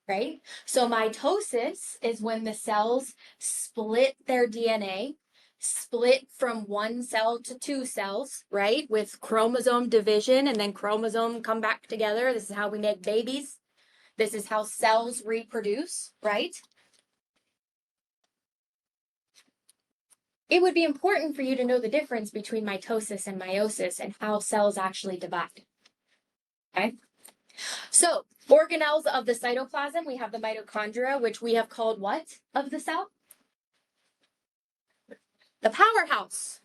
Speaker 1: right? So mitosis is when the cells split their DNA, split from one cell to two cells, right? With chromosome division and then chromosome come back together. This is how we make babies. This is how cells reproduce, right? It would be important for you to know the difference between mitosis and meiosis and how cells actually divide. Okay? So, organelles of the cytoplasm, we have the mitochondria, which we have called what of the cell? The powerhouse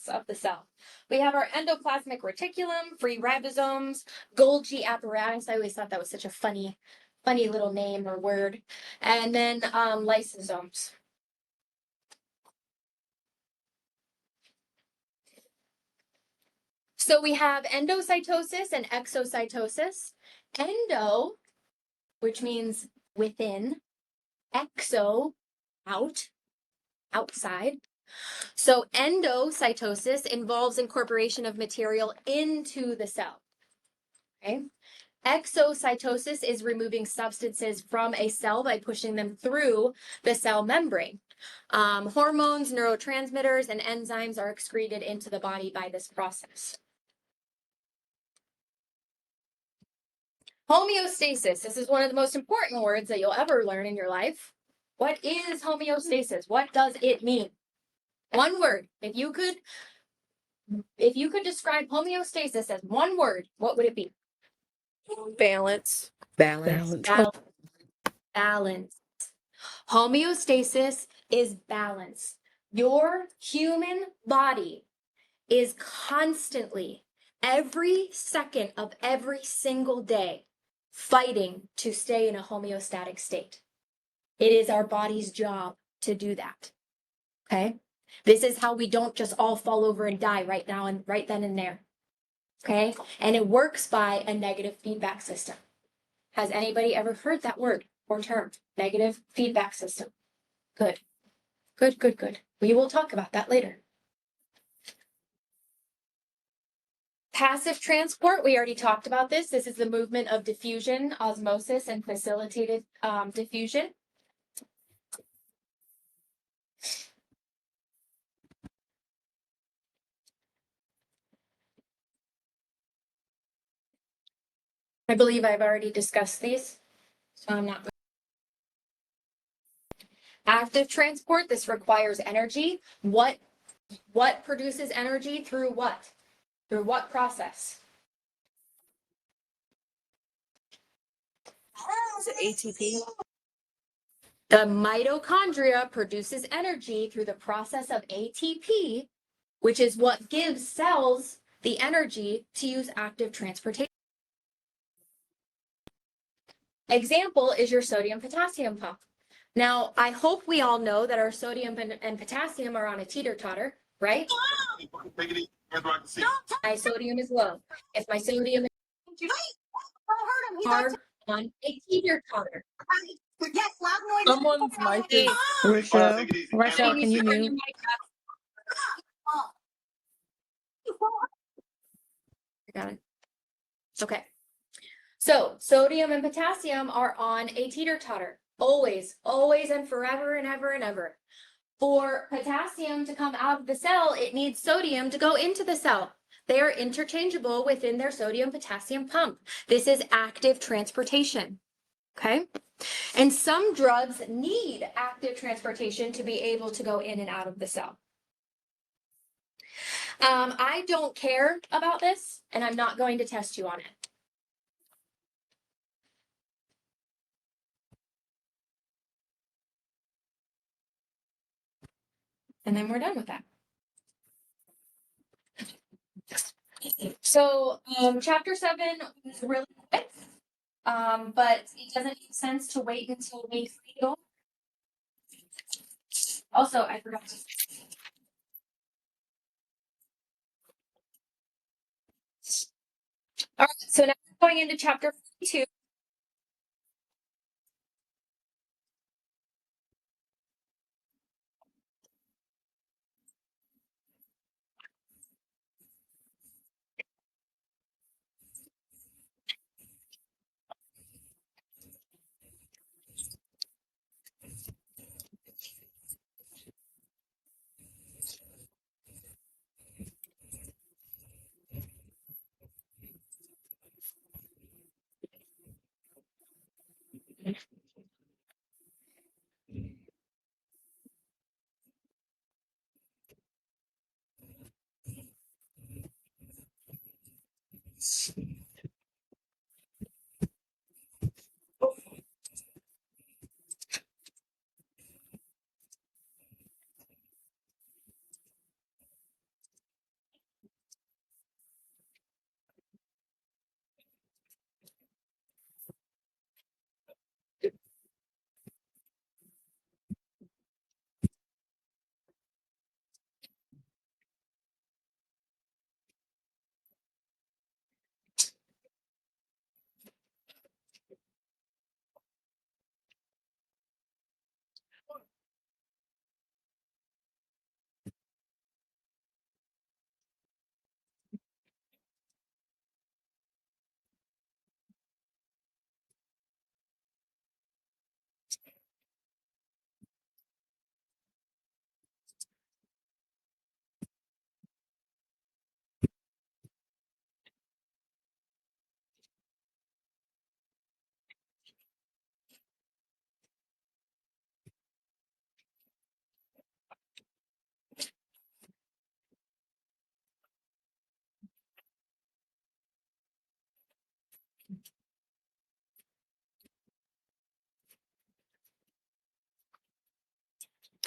Speaker 1: of the cell. We have our endoplasmic reticulum, free ribosomes, Golgi apparatus. I always thought that was such a funny little name or word. And then lysosomes. So we have endocytosis and exocytosis. Endo, which means within, exo, outside. So endocytosis involves incorporation of material into the cell. Okay. Exocytosis is removing substances from a cell by pushing them through the cell membrane. Hormones, neurotransmitters, and enzymes are excreted into the body by this process. Homeostasis. This is one of the most important words that you'll ever learn in your life. What is homeostasis? What does it mean? One word. If you could describe homeostasis as one word, what would it be?
Speaker 13: Balance.
Speaker 7: Balance.
Speaker 1: Balance. Homeostasis is balance. Your human body is constantly, every second of every single day, fighting to stay in a homeostatic state. It is our body's job to do that. Okay? This is how we don't just all fall over and die right now and right then and there. Okay? And it works by a negative feedback system. Has anybody ever heard that word? or term? Negative feedback system. Good. Good, good, good. We will talk about that later. Passive transport, we already talked about this. This is the movement of diffusion, osmosis, and facilitated diffusion. I believe I've already discussed these, so I'm not. Active transport, this requires energy. What produces energy through what? Through what process?
Speaker 13: Is it ATP?
Speaker 1: The mitochondria produces energy through the process of ATP, which is what gives cells the energy to use active transportation. Example is your sodium potassium pump. Now, I hope we all know that our sodium and potassium are on a teeter-totter, right? My sodium is low. If my sodium are on a teeter-totter.
Speaker 5: Someone's mic is.
Speaker 15: Rochelle, Rochelle, can you
Speaker 1: Turn your
Speaker 15: mute?
Speaker 1: mic up. I got it. Okay. So sodium and potassium are on a teeter-totter. Always, always, and forever and ever and ever. For potassium to come out of the cell, it needs sodium to go into the cell. They are interchangeable within their sodium-potassium pump. This is active transportation. Okay? And some drugs need active transportation to be able to go in and out of the cell. I don't care about this, and I'm not going to test you on it. And then we're done with that. So chapter 7 was really quick, but it doesn't make sense to wait until week 3. Also, I forgot to. All right, so now we're going into chapter 42.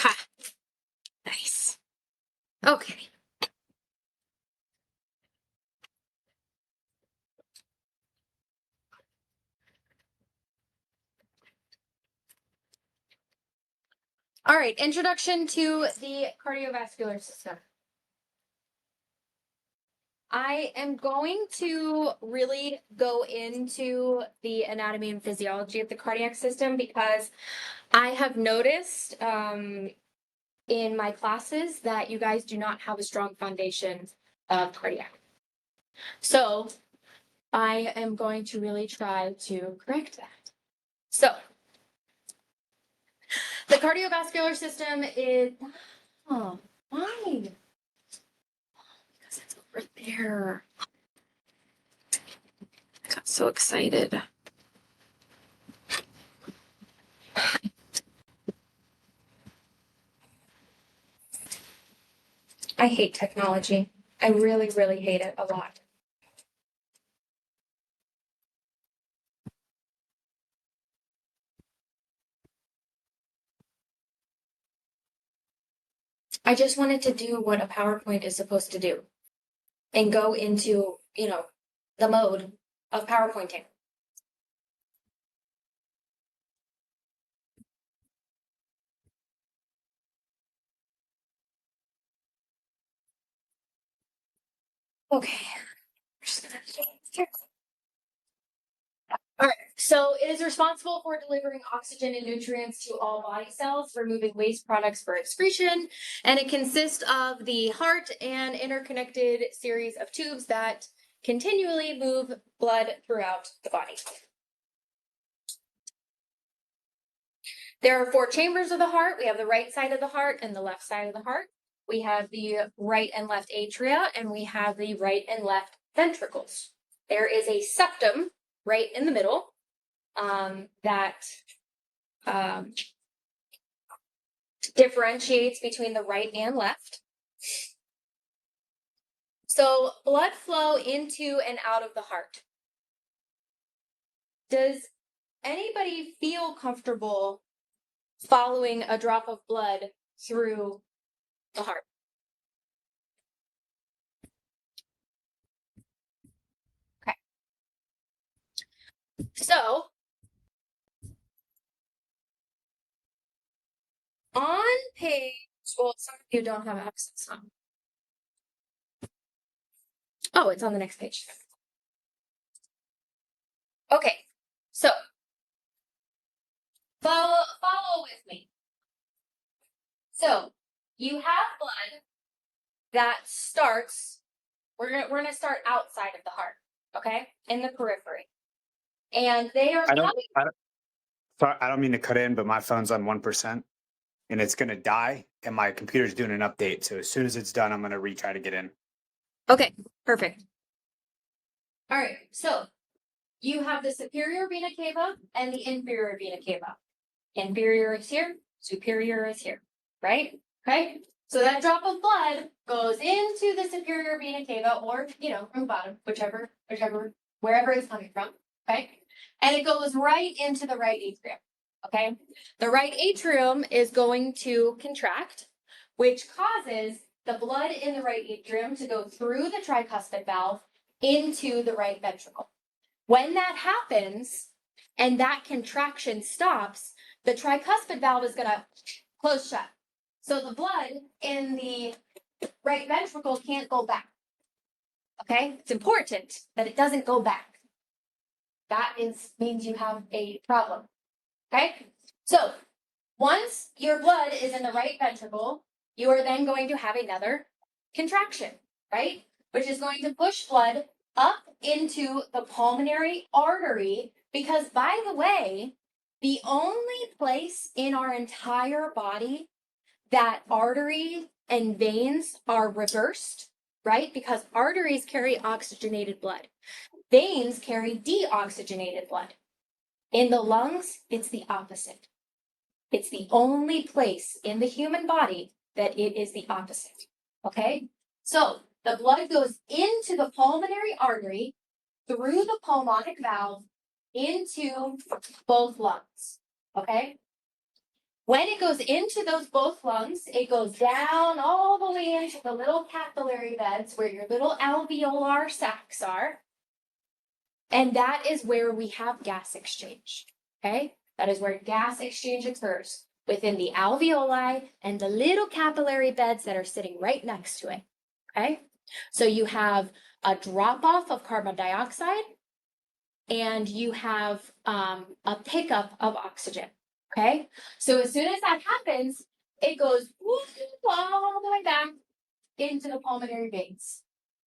Speaker 1: Ha! Nice. Okay. All right, introduction to the cardiovascular system. I am going to really go into the anatomy and physiology of the cardiac system because I have noticed in my classes that you guys do not have a strong foundation of cardiac. So I am going to really try to correct that. So the cardiovascular system is, oh, why? Because it's over there. I got so excited. I hate technology. I really, really hate it a lot. I just wanted to do what a PowerPoint is supposed to do and go into, you know, the mode of PowerPointing. Okay. All right, so it is responsible for delivering oxygen and nutrients to all body cells, removing waste products for excretion, and it consists of the heart and interconnected series of tubes that continually move blood throughout the body. There are 4 chambers of the heart. We have the right side of the heart and the left side of the heart. We have the right and left atria, and we have the right and left ventricles. There is a septum right in the middle that differentiates between the right and left. So blood flow into and out of the heart. Does anybody feel comfortable following a drop of blood through the heart? Okay. So on page, well, some of you don't have access on. Oh, it's on the next page. Okay, so follow with me. So you have blood that starts, we're gonna start outside of the heart, okay, in the periphery, and they are
Speaker 3: Sorry, I don't mean to cut in, but my phone's on 1% and it's going to die and my computer's doing an update. So as soon as it's done, I'm going to retry to get in.
Speaker 1: Okay, perfect. All right, so you have the superior vena cava and the inferior vena cava. Inferior is here, superior is here, right? Okay, so that drop of blood goes into the superior vena cava, or, you know, from the bottom, wherever it's coming from, okay? And it goes right into the right atrium, okay? The right atrium is going to contract, which causes the blood in the right atrium to go through the tricuspid valve into the right ventricle. When that happens and that contraction stops, the tricuspid valve is going to close shut. So the blood in the right ventricle can't go back. Okay? It's important that it doesn't go back. That means you have a problem. Okay? So once your blood is in the right ventricle, you are then going to have another contraction, right? Which is going to push blood up into the pulmonary artery, because, by the way, the only place in our entire body that arteries and veins are reversed, right? Because arteries carry oxygenated blood. Veins carry deoxygenated blood. In the lungs, it's the opposite. It's the only place in the human body that it is the opposite, okay? So the blood goes into the pulmonary artery, through the pulmonic valve, into both lungs, okay? When it goes into those both lungs, it goes down all the way into the little capillary beds where your little alveolar sacs are. And that is where we have gas exchange, okay? That is where gas exchange occurs, within the alveoli and the little capillary beds that are sitting right next to it, okay? So you have a drop off of carbon dioxide and you have a pickup of oxygen. Okay. So as soon as that happens, it goes all the way back into the pulmonary veins.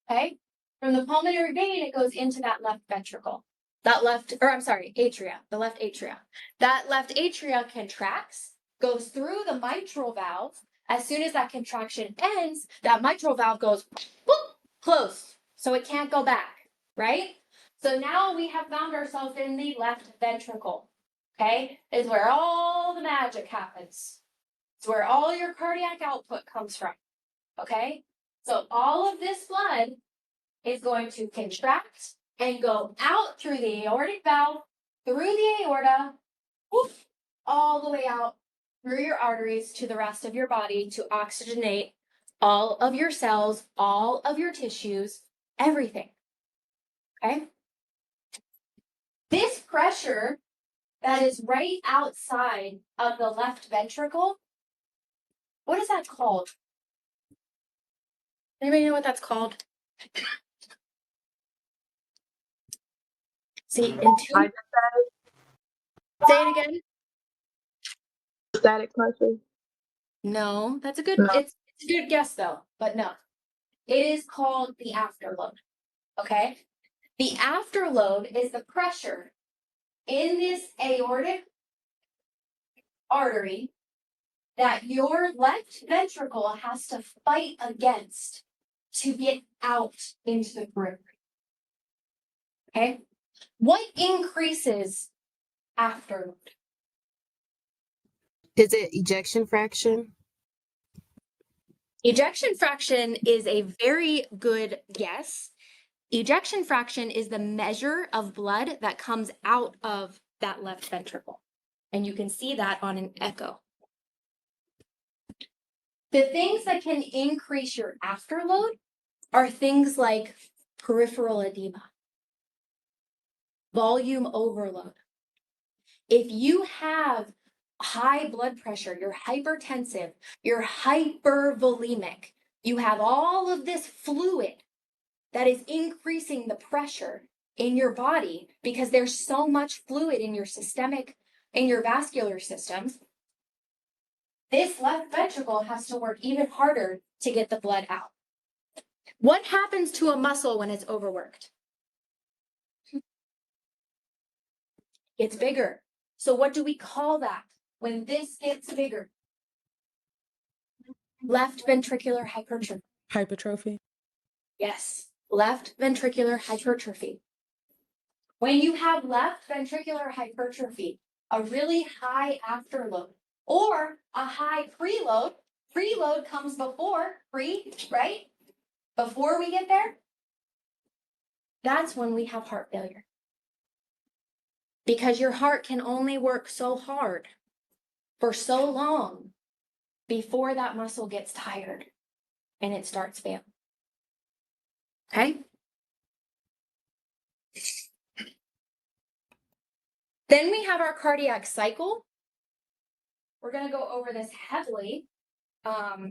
Speaker 1: Okay. From the pulmonary vein, it goes into that left ventricle. Atria, the left atria. That left atria contracts, goes through the mitral valve. As soon as that contraction ends, that mitral valve goes whoop, closed. So it can't go back, right? So now we have found ourselves in the left ventricle. Okay, is where all the magic happens. It's where all your cardiac output comes from. Okay, so all of this blood is going to contract and go out through the aortic valve, through the aorta, whoop, all the way out through your arteries to the rest of your body to oxygenate all of your cells, all of your tissues, everything. Okay? This pressure that is right outside of the left ventricle, what is that called? Anybody know what that's called? See, in two. Say it again.
Speaker 9: Static pressure.
Speaker 1: No, that's a good.
Speaker 9: No.
Speaker 1: It's a good guess though, but no. It is called the afterload. Okay, the afterload is the pressure in this aortic artery that your left ventricle has to fight against to get out into the periphery. Okay, what increases afterload?
Speaker 16: Is it ejection fraction?
Speaker 1: Ejection fraction is a very good guess. Ejection fraction is the measure of blood that comes out of that left ventricle. And you can see that on an echo. The things that can increase your afterload are things like peripheral edema, volume overload. If you have high blood pressure, you're hypertensive, you're hypervolemic, you have all of this fluid that is increasing the pressure in your body because there's so much fluid in your systemic, in your vascular systems. This left ventricle has to work even harder to get the blood out. What happens to a muscle when it's overworked? It's bigger. So what do we call that when this gets bigger? Left ventricular hypertrophy.
Speaker 8: Hypertrophy.
Speaker 1: Yes, left ventricular hypertrophy. When you have left ventricular hypertrophy, a really high afterload or a high preload, preload comes before right? Before we get there, that's when we have heart failure. Because your heart can only work so hard for so long before that muscle gets tired and it starts failing. Okay? Then we have our cardiac cycle. We're going to go over this heavily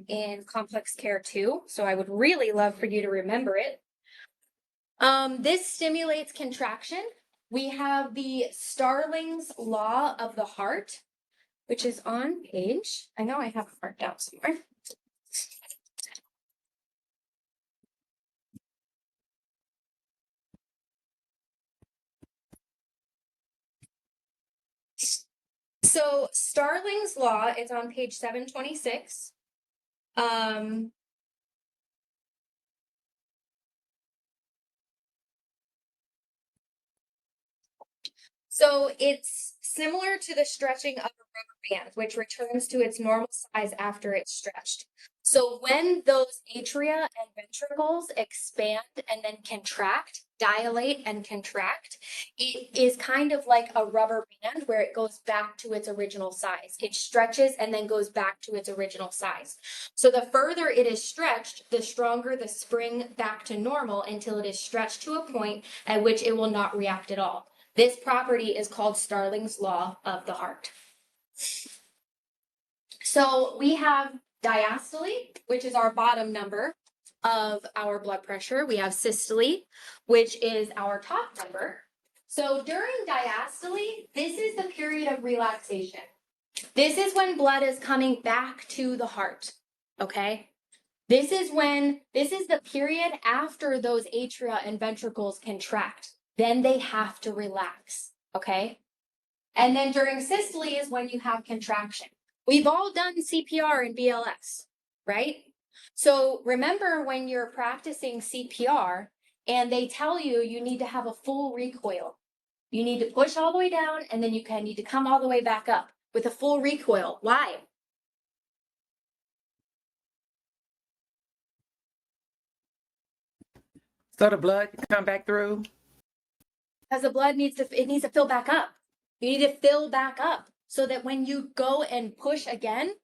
Speaker 1: in complex care 2. So I would really love for you to remember it. This stimulates contraction. We have the Starling's law of the heart, which is on page, I know I have it marked down somewhere. So Starling's law is on page 726. So it's similar to the stretching of a rubber band, which returns to its normal size after it's stretched. So when those atria and ventricles expand and then contract, dilate and contract, it is kind of like a rubber band where it goes back to its original size. It stretches and then goes back to its original size. So the further it is stretched, the stronger the spring back to normal until it is stretched to a point at which it will not react at all. This property is called Starling's law of the heart. So we have diastole, which is our bottom number, of our blood pressure. We have systole, which is our top number. So during diastole, this is the period of relaxation. This is when blood is coming back to the heart, okay? This is the period after those atria and ventricles contract. Then they have to relax, okay? And then during systole is when you have contraction. We've all done CPR and BLS, right? So remember when you're practicing CPR and they tell you you need to have a full recoil. You need to push all the way down and then you need to come all the way back up with a full recoil. Why?
Speaker 17: So the blood can come back through?
Speaker 1: Because the blood needs to fill back up. You need to fill back up so that when you go and push again,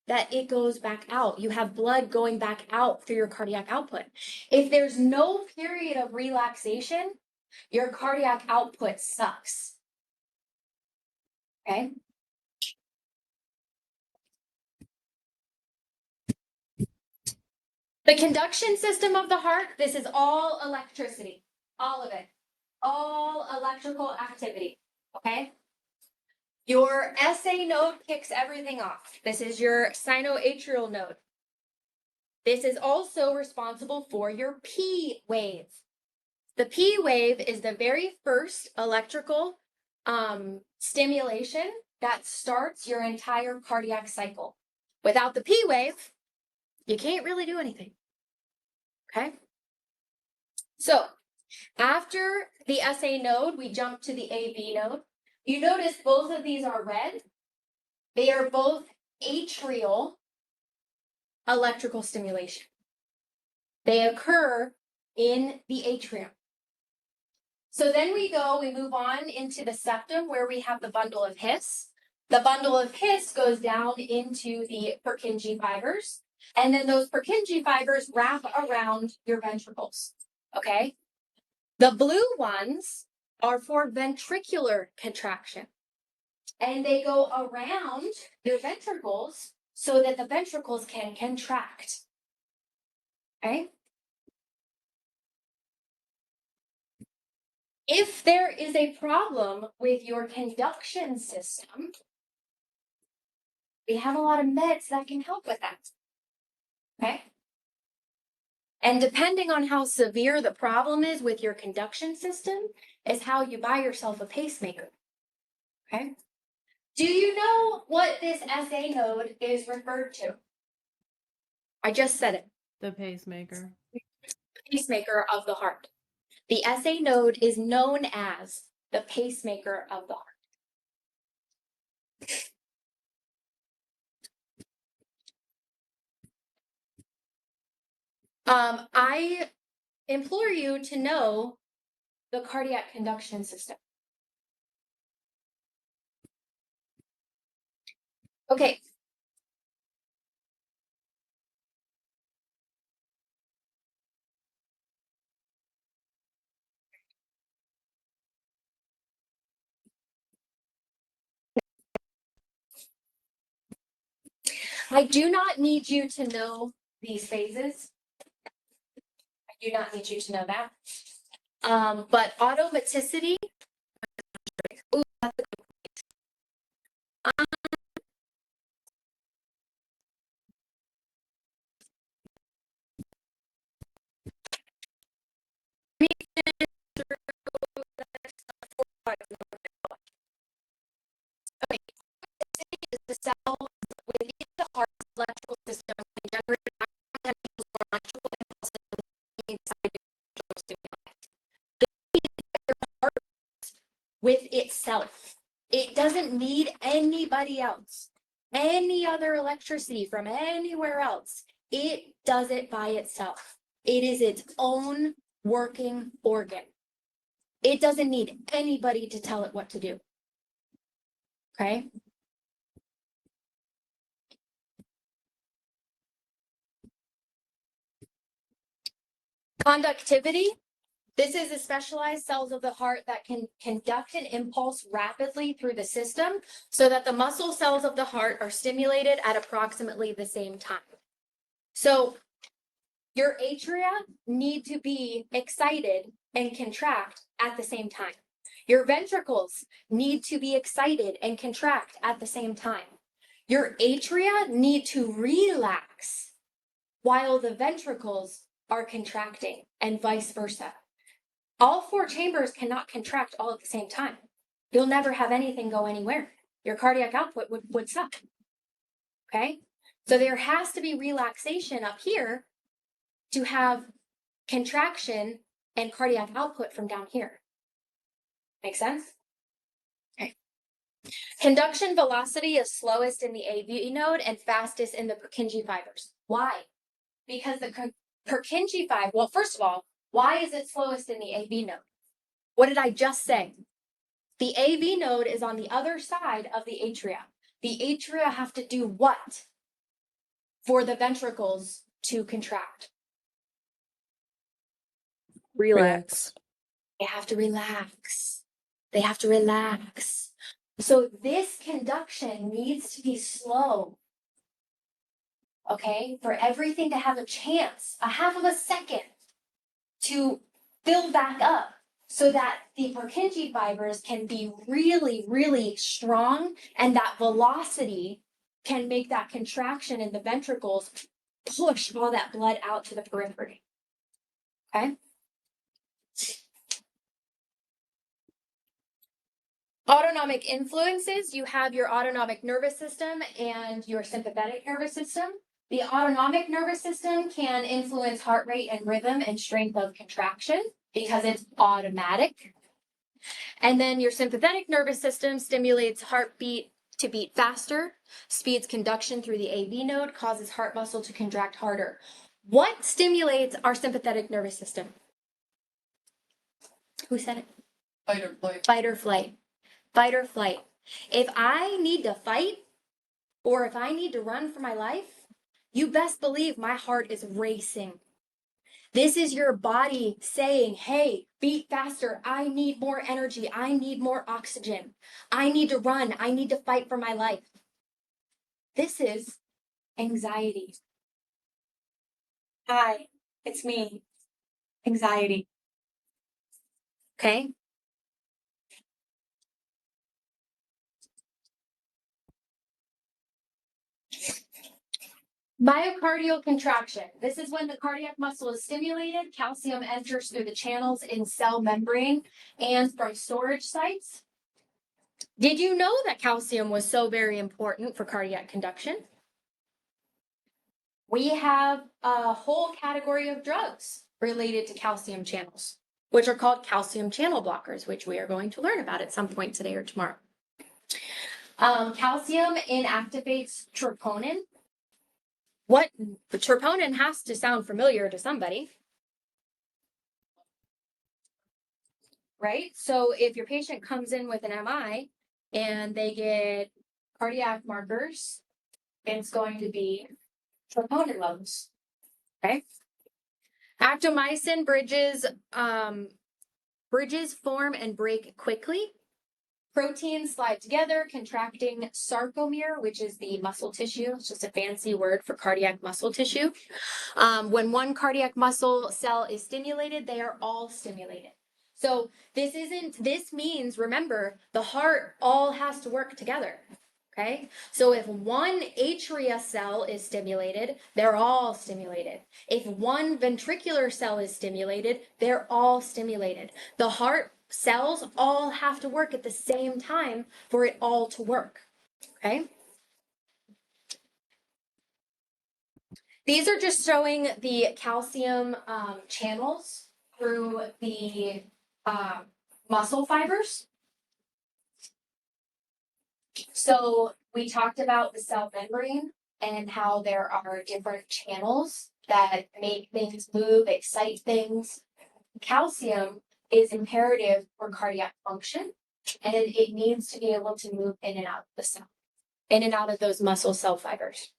Speaker 1: that it goes back out. You have blood going back out through your cardiac output. If there's no period of relaxation, your cardiac output sucks. Okay? The conduction system of the heart, this is all electricity, all of it, all electrical activity, okay? Your SA node kicks everything off. This is your sinoatrial node. This is also responsible for your P wave. The P wave is the very first electrical stimulation that starts your entire cardiac cycle. Without the P wave, you can't really do anything. Okay? So after the SA node, we jump to the AB node. You notice both of these are red. They are both atrial electrical stimulation. They occur in the atrium. So then we move on into the septum where we have the bundle of His. The bundle of His goes down into the Purkinje fibers. And then those Purkinje fibers wrap around your ventricles, okay? The blue ones are for ventricular contraction. And they go around your ventricles so that the ventricles can contract, okay? If there is a problem with your conduction system, we have a lot of meds that can help with that. Okay. And depending on how severe the problem is with your conduction system is how you buy yourself a pacemaker. Okay. Do you know what this SA node is referred to? I just said it.
Speaker 11: The pacemaker.
Speaker 1: Pacemaker of the heart. The SA node is known as the pacemaker of the heart. I implore you to know the cardiac conduction system. Okay. I do not need you to know these phases. I do not need you to know that. But automaticity. Ooh, that's a good point. Okay, is the cell within the heart's electrical system can generate electrical impulses inside your stimuli. The heart with itself. It doesn't need anybody else, any other electricity from anywhere else. It does it by itself. It is its own working organ. It doesn't need anybody to tell it what to do. Okay? Conductivity. This is the specialized cells of the heart that can conduct an impulse rapidly through the system so that the muscle cells of the heart are stimulated at approximately the same time. So Your atria need to be excited and contract at the same time. Your ventricles need to be excited and contract at the same time. Your atria need to relax while the ventricles are contracting and vice versa. All four chambers cannot contract all at the same time. You'll never have anything go anywhere. Your cardiac output would suck. Okay? So there has to be relaxation up here to have contraction and cardiac output from down here. Make sense? Okay. Conduction velocity is slowest in the AV node and fastest in the Purkinje fibers. Why? Because the Purkinje fiber, well, first of all, why is it slowest in the AV node? What did I just say? The AV node is on the other side of the atria. The atria have to do what for the ventricles to contract?
Speaker 8: Relax.
Speaker 1: They have to relax. They have to relax. So this conduction needs to be slow. Okay? For everything to have a chance, a half of a second to fill back up so that the Purkinje fibers can be really, really strong and that velocity can make that contraction in the ventricles push all that blood out to the periphery. Okay? Autonomic influences, you have your autonomic nervous system and your sympathetic nervous system. The autonomic nervous system can influence heart rate and rhythm and strength of contraction because it's automatic. And then your sympathetic nervous system stimulates heartbeat to beat faster, speeds conduction through the AV node, causes heart muscle to contract harder. What stimulates our sympathetic nervous system? Who said it?
Speaker 12: Fight or flight.
Speaker 1: Fight or flight. Fight or flight. If I need to fight or if I need to run for my life, you best believe my heart is racing. This is your body saying, hey, beat faster. I need more energy. I need more oxygen. I need to run. I need to fight for my life. This is anxiety. Hi, it's me. Anxiety. Okay? Myocardial contraction. This is when the cardiac muscle is stimulated. Calcium enters through the channels in cell membrane and from storage sites. Did you know that calcium was so very important for cardiac conduction? We have a whole category of drugs related to calcium channels, which are called calcium channel blockers, which we are going to learn about at some point today or tomorrow. Calcium inactivates troponin. What the troponin has to sound familiar to somebody, right? So if your patient comes in with an MI and they get cardiac markers, it's going to be troponin levels, okay? Actomycin bridges form and break quickly. Proteins slide together, contracting sarcomere, which is the muscle tissue. It's just a fancy word for cardiac muscle tissue. When one cardiac muscle cell is stimulated, they are all stimulated. So this means, remember, the heart all has to work together. Okay, so if one atria cell is stimulated, they're all stimulated. If one ventricular cell is stimulated, they're all stimulated. The heart cells all have to work at the same time for it all to work. Okay. These are just showing the calcium channels through the muscle fibers. So we talked about the cell membrane and how there are different channels that make things move, excite things. Calcium is imperative for cardiac function, and it needs to be able to move in and out of the cell, in and out of those muscle cell fibers.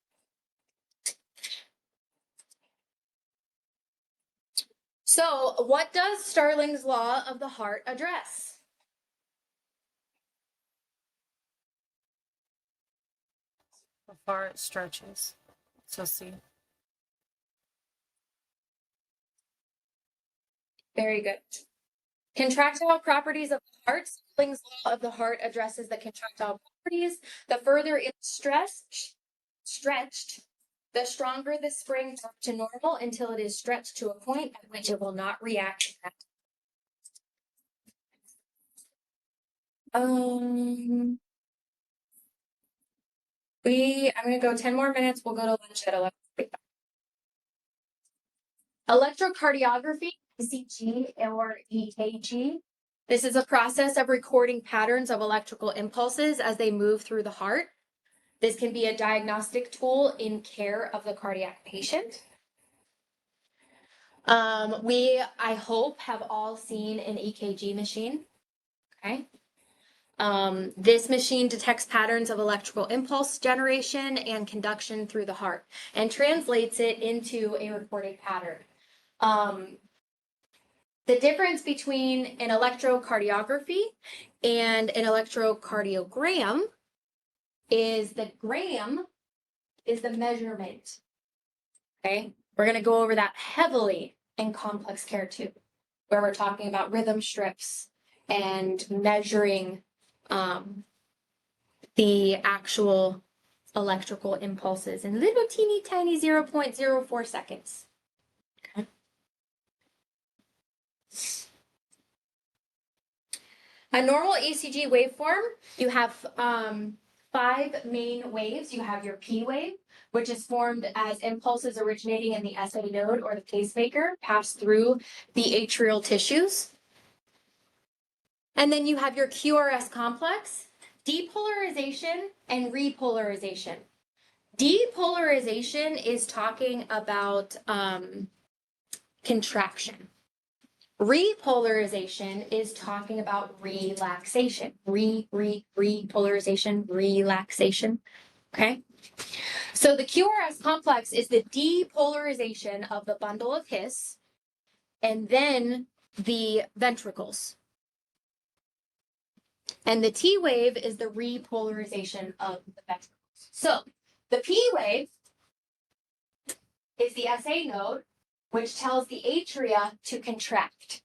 Speaker 1: So what does Starling's law of the heart address?
Speaker 11: How far it stretches. So see.
Speaker 1: Very good. Contractile properties of the heart. Snelling's law of the heart addresses the contractile properties. The further it's stretched, the stronger the spring back to normal until it is stretched to a point at which it will not react. I'm gonna go 10 more minutes. We'll go to lunch at 11. Electrocardiography, ECG or EKG. This is a process of recording patterns of electrical impulses as they move through the heart. This can be a diagnostic tool in care of the cardiac patient. I hope, have all seen an EKG machine. Okay. This machine detects patterns of electrical impulse generation and conduction through the heart and translates it into a recorded pattern. The difference between an electrocardiography and an electrocardiogram is that gram is the measurement. Okay, we're going to go over that heavily in complex care too, where we're talking about rhythm strips and measuring the actual electrical impulses in little teeny tiny 0.04 seconds. Okay. A normal ECG waveform, you have 5 main waves. You have your P wave, which is formed as impulses originating in the SA node or the pacemaker pass through the atrial tissues. And then you have your QRS complex, depolarization and repolarization. Depolarization is talking about contraction. Repolarization is talking about relaxation. Repolarization, relaxation. Okay. So the QRS complex is the depolarization of the bundle of His and then the ventricles. And the T wave is the repolarization of the ventricles. So the P wave is the SA node, which tells the atria to contract.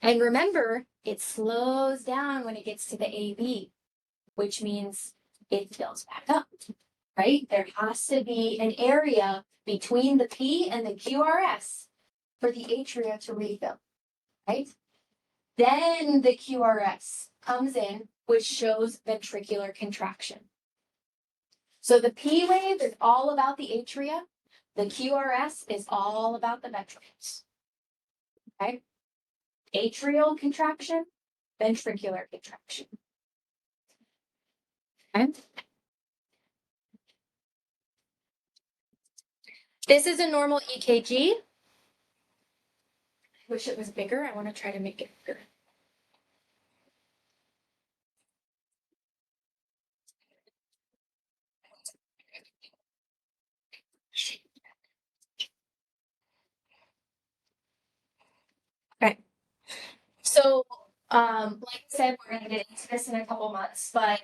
Speaker 1: And remember, it slows down when it gets to the AB, which means it fills back up, right? There has to be an area between the P and the QRS for the atria to refill, right? Then the QRS comes in, which shows ventricular contraction. So the P wave is all about the atria. The QRS is all about the ventricles. Okay? Atrial contraction, ventricular contraction. Okay? This is a normal EKG. I wish it was bigger. I want to try to make it bigger. Okay. So, like I said, we're going to get into this in a couple months, but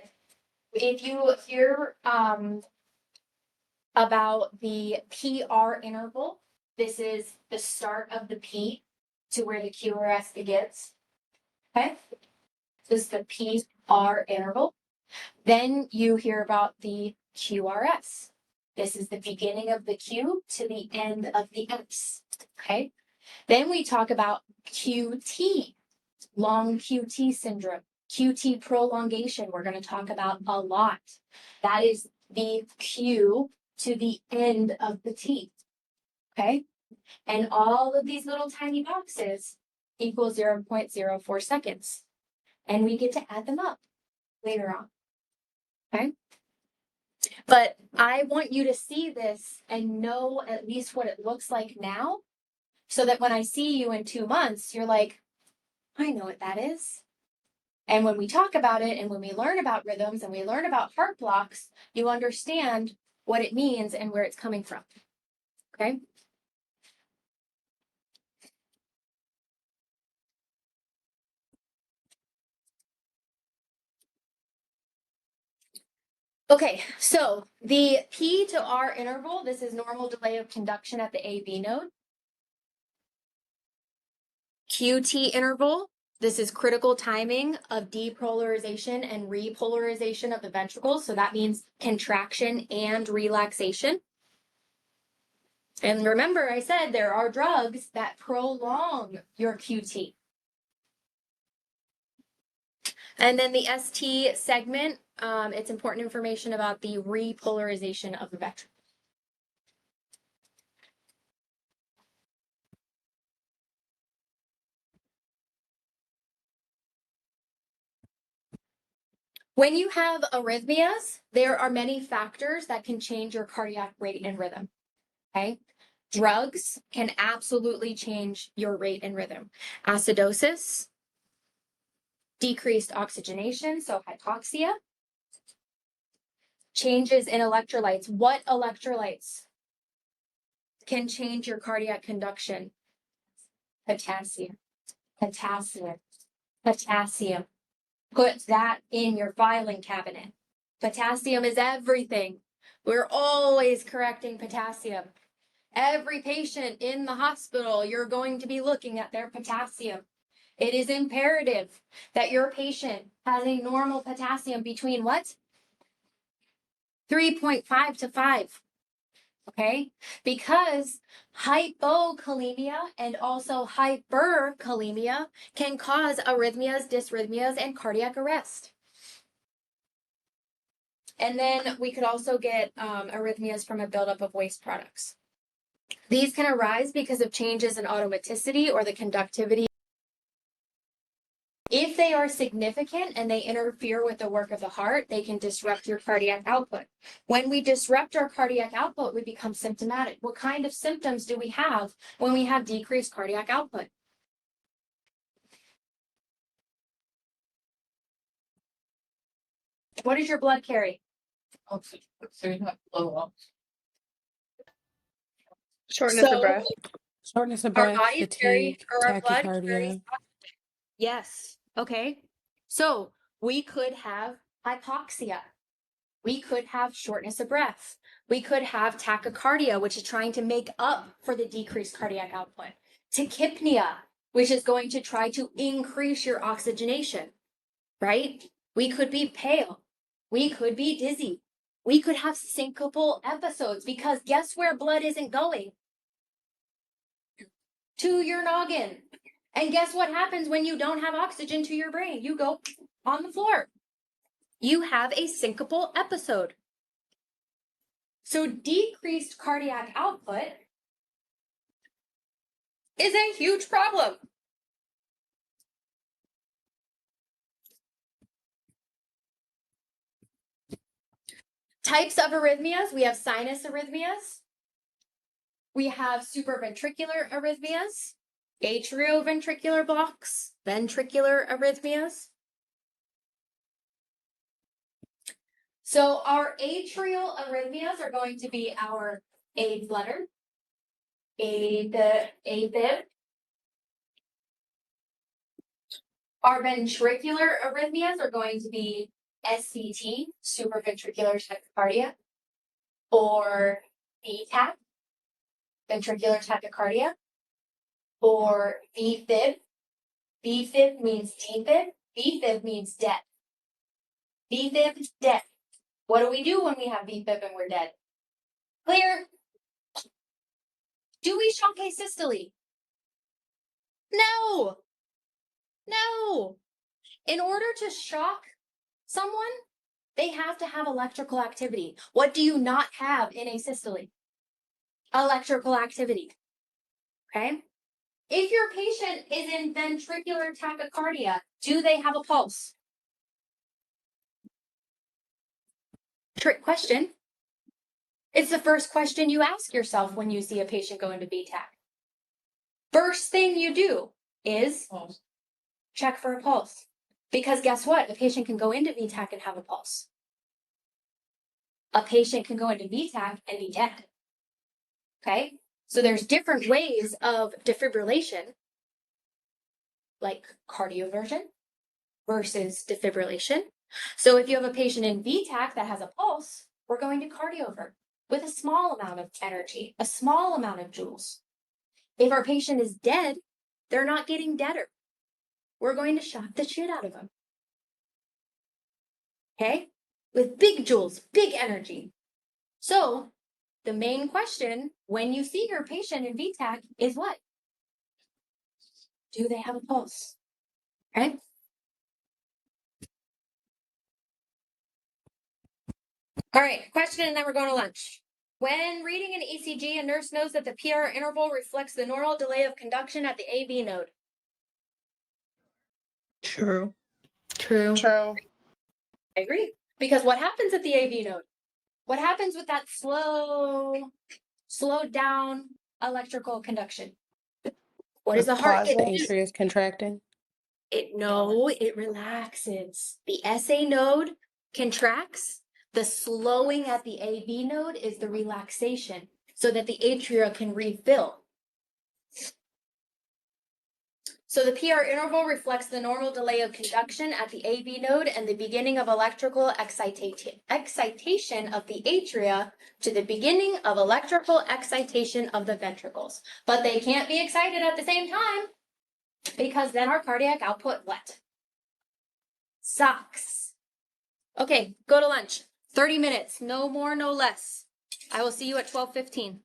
Speaker 1: if you hear about the PR interval, this is the start of the P to where the QRS begins. Okay. This is the PR interval. Then you hear about the QRS. This is the beginning of the Q to the end of the S. Okay. Then we talk about QT, long QT syndrome, QT prolongation. We're going to talk about a lot. That is the Q to the end of the T. Okay. And all of these little tiny boxes equal 0.04 seconds. And we get to add them up later on. Okay. But I want you to see this and know at least what it looks like now, so that when I see you in 2 months, you're like, I know what that is. And when we talk about it and when we learn about rhythms and we learn about heart blocks, you understand what it means and where it's coming from. Okay. Okay, so the P to R interval, this is normal delay of conduction at the AB node. QT interval. This is critical timing of depolarization and repolarization of the ventricles. So that means contraction and relaxation. And remember, I said there are drugs that prolong your QT. And then the ST segment, it's important information about the repolarization of the ventricle. When you have arrhythmias, there are many factors that can change your cardiac rate and rhythm. Okay. Drugs can absolutely change your rate and rhythm. Acidosis, decreased oxygenation, so hypoxia, changes in electrolytes. What electrolytes can change your cardiac conduction? Potassium, potassium, potassium. Put that in your filing cabinet. Potassium is everything. We're always correcting potassium. Every patient in the hospital, you're going to be looking at their potassium. It is imperative that your patient has a normal potassium between what? 3.5 to 5. Okay? Because hypokalemia and also hyperkalemia can cause arrhythmias, dysrhythmias, and cardiac arrest. And then we could also get arrhythmias from a buildup of waste products. These can arise because of changes in automaticity or the conductivity. If they are significant and they interfere with the work of the heart, they can disrupt your cardiac output. When we disrupt our cardiac output, we become symptomatic. What kind of symptoms do we have when we have decreased cardiac output? What does your blood carry?
Speaker 4: Shortness
Speaker 1: So,
Speaker 4: of breath.
Speaker 8: Shortness of
Speaker 1: our
Speaker 8: breath,
Speaker 1: bodies carry,
Speaker 8: fatigue,
Speaker 1: or our blood carries.
Speaker 8: tachycardia.
Speaker 1: Yes. Okay. So we could have hypoxia. We could have shortness of breath. We could have tachycardia, which is trying to make up for the decreased cardiac output. Tachypnea, which is going to try to increase your oxygenation, right? We could be pale. We could be dizzy. We could have syncopal episodes because guess where blood isn't going? To your noggin. And guess what happens when you don't have oxygen to your brain? You go on the floor. You have a syncopal episode. So decreased cardiac output is a huge problem. Types of arrhythmias, we have sinus arrhythmias. We have supraventricular arrhythmias, atrioventricular blocks, ventricular arrhythmias. So our atrial arrhythmias are going to be our A flutter, AFib. Our ventricular arrhythmias are going to be SVT, supraventricular tachycardia, or VTAC, ventricular tachycardia, or VFib. VFib means defib. VFib means dead. VFib, dead. What do we do when we have VFib and we're dead? Clear. Do we shock asystole? No. No. In order to shock someone, they have to have electrical activity. What do you not have in asystole? Electrical activity. Okay? If your patient is in ventricular tachycardia, do they have a pulse? Trick question. It's the first question you ask yourself when you see a patient go into VTAC. First thing you do is check for a pulse. Because guess what? A patient can go into VTAC and have a pulse. A patient can go into VTAC and be dead. Okay? So there's different ways of defibrillation, like cardioversion versus defibrillation. So if you have a patient in VTAC that has a pulse, we're going to cardiovert with a small amount of energy, a small amount of joules. If our patient is dead, they're not getting deader. We're going to shock the shit out of them. Okay? With big joules, big energy. So the main question when you see your patient in VTAC is what? Do they have a pulse? Okay? All right, question, and then we're going to lunch. When reading an ECG, a nurse knows that the PR interval reflects the normal delay of conduction at the AV node.
Speaker 6: True.
Speaker 10: True.
Speaker 12: True.
Speaker 1: I agree. Because what happens at the AV node? What happens with that slowed down electrical conduction? What is the heart?
Speaker 8: The atria is contracting.
Speaker 1: It relaxes. The SA node contracts. The slowing at the AV node is the relaxation so that the atria can refill. So the PR interval reflects the normal delay of conduction at the AV node and the beginning of electrical excitation of the atria to the beginning of electrical excitation of the ventricles. But they can't be excited at the same time because then our cardiac output what? Sucks. Okay, go to lunch. 30 minutes, no more, no less. I will see you at 12:15.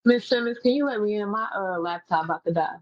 Speaker 9: Miss Simmons, can you let me in? My laptop about to die.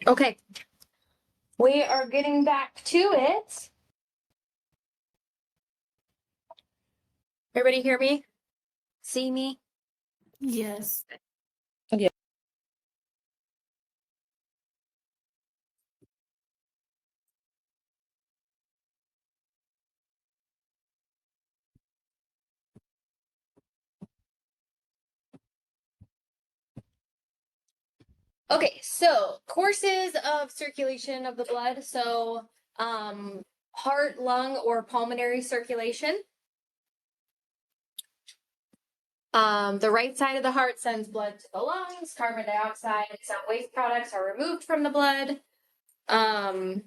Speaker 1: Okay. We are getting back to it. Everybody hear me? See me?
Speaker 14: Yes.
Speaker 1: Okay, so courses of circulation of the blood. So, heart, lung, or pulmonary circulation. The right side of the heart sends blood to the lungs. Carbon dioxide and some waste products are removed from the blood. And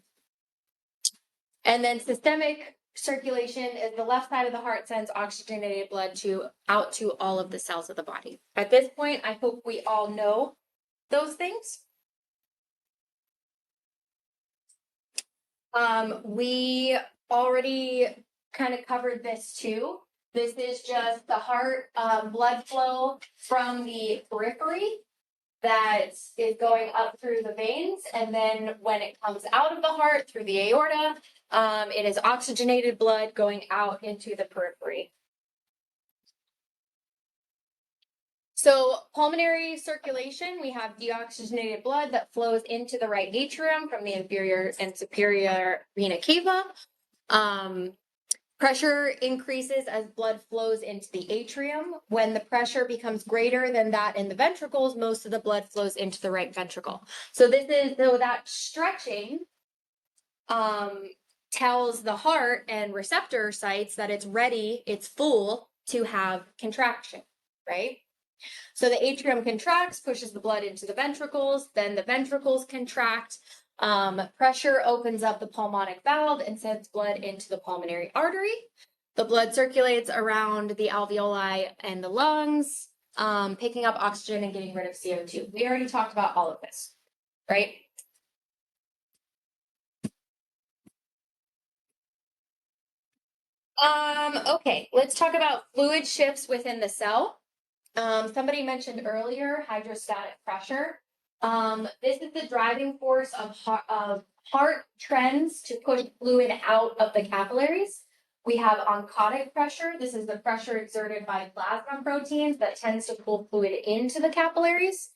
Speaker 1: then systemic circulation is the left side of the heart sends oxygenated blood out to all of the cells of the body. At this point, I hope we all know those things. We already kind of covered this too. This is just the heart blood flow from the periphery that is going up through the veins. And then when it comes out of the heart through the aorta, it is oxygenated blood going out into the periphery. So pulmonary circulation, we have deoxygenated blood that flows into the right atrium from the inferior and superior vena cava. Pressure increases as blood flows into the atrium. When the pressure becomes greater than that in the ventricles, most of the blood flows into the right ventricle. So that stretching tells the heart and receptor sites that it's ready, it's full to have contraction, right? So the atrium contracts, pushes the blood into the ventricles, then the ventricles contract. Pressure opens up the pulmonic valve and sends blood into the pulmonary artery. The blood circulates around the alveoli and the lungs, picking up oxygen and getting rid of CO2. We already talked about all of this, right? Okay, let's talk about fluid shifts within the cell. Somebody mentioned earlier hydrostatic pressure. This is the driving force of heart trends to push fluid out of the capillaries. We have oncotic pressure. This is the pressure exerted by plasma proteins that tends to pull fluid into the capillaries.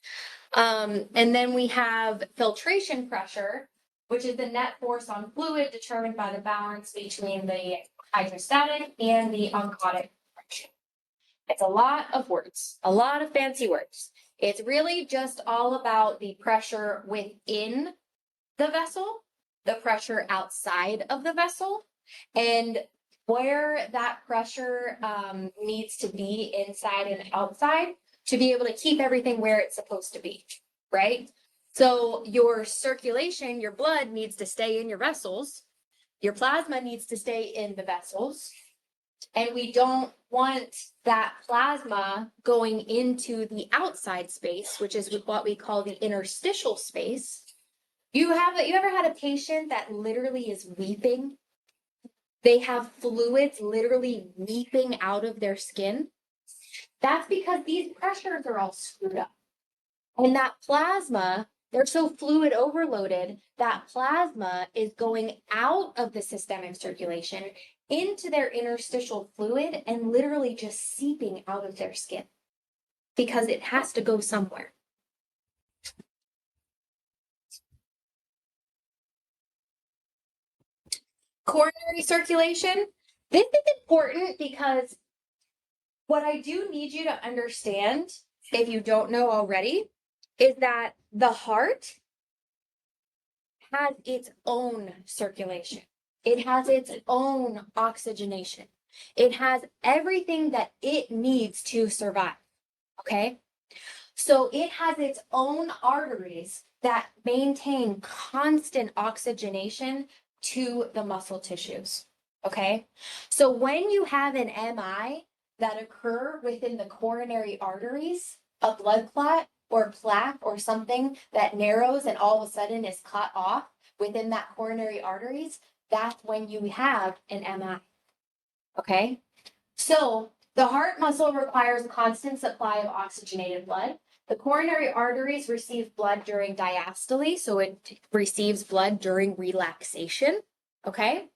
Speaker 1: And then we have filtration pressure, which is the net force on fluid determined by the balance between the hydrostatic and the oncotic pressure. It's a lot of words, a lot of fancy words. It's really just all about the pressure within the vessel, the pressure outside of the vessel, and where that pressure needs to be inside and outside to be able to keep everything where it's supposed to be, right? So your circulation, your blood needs to stay in your vessels. Your plasma needs to stay in the vessels. And we don't want that plasma going into the outside space, which is what we call the interstitial space. You ever had a patient that literally is weeping? They have fluids literally weeping out of their skin. That's because these pressures are all screwed up. And that plasma, they're so fluid overloaded, that plasma is going out of the systemic circulation into their interstitial fluid and literally just seeping out of their skin because it has to go somewhere. Coronary circulation. This is important because what I do need you to understand, if you don't know already, is that the heart has its own circulation. It has its own oxygenation. It has everything that it needs to survive, okay? So it has its own arteries that maintain constant oxygenation to the muscle tissues, okay? So when you have an MI that occur within the coronary arteries, a blood clot or plaque or something that narrows and all of a sudden is cut off within that coronary arteries, that's when you have an MI, okay? So the heart muscle requires a constant supply of oxygenated blood. The coronary arteries receive blood during diastole, so it receives blood during relaxation. Okay.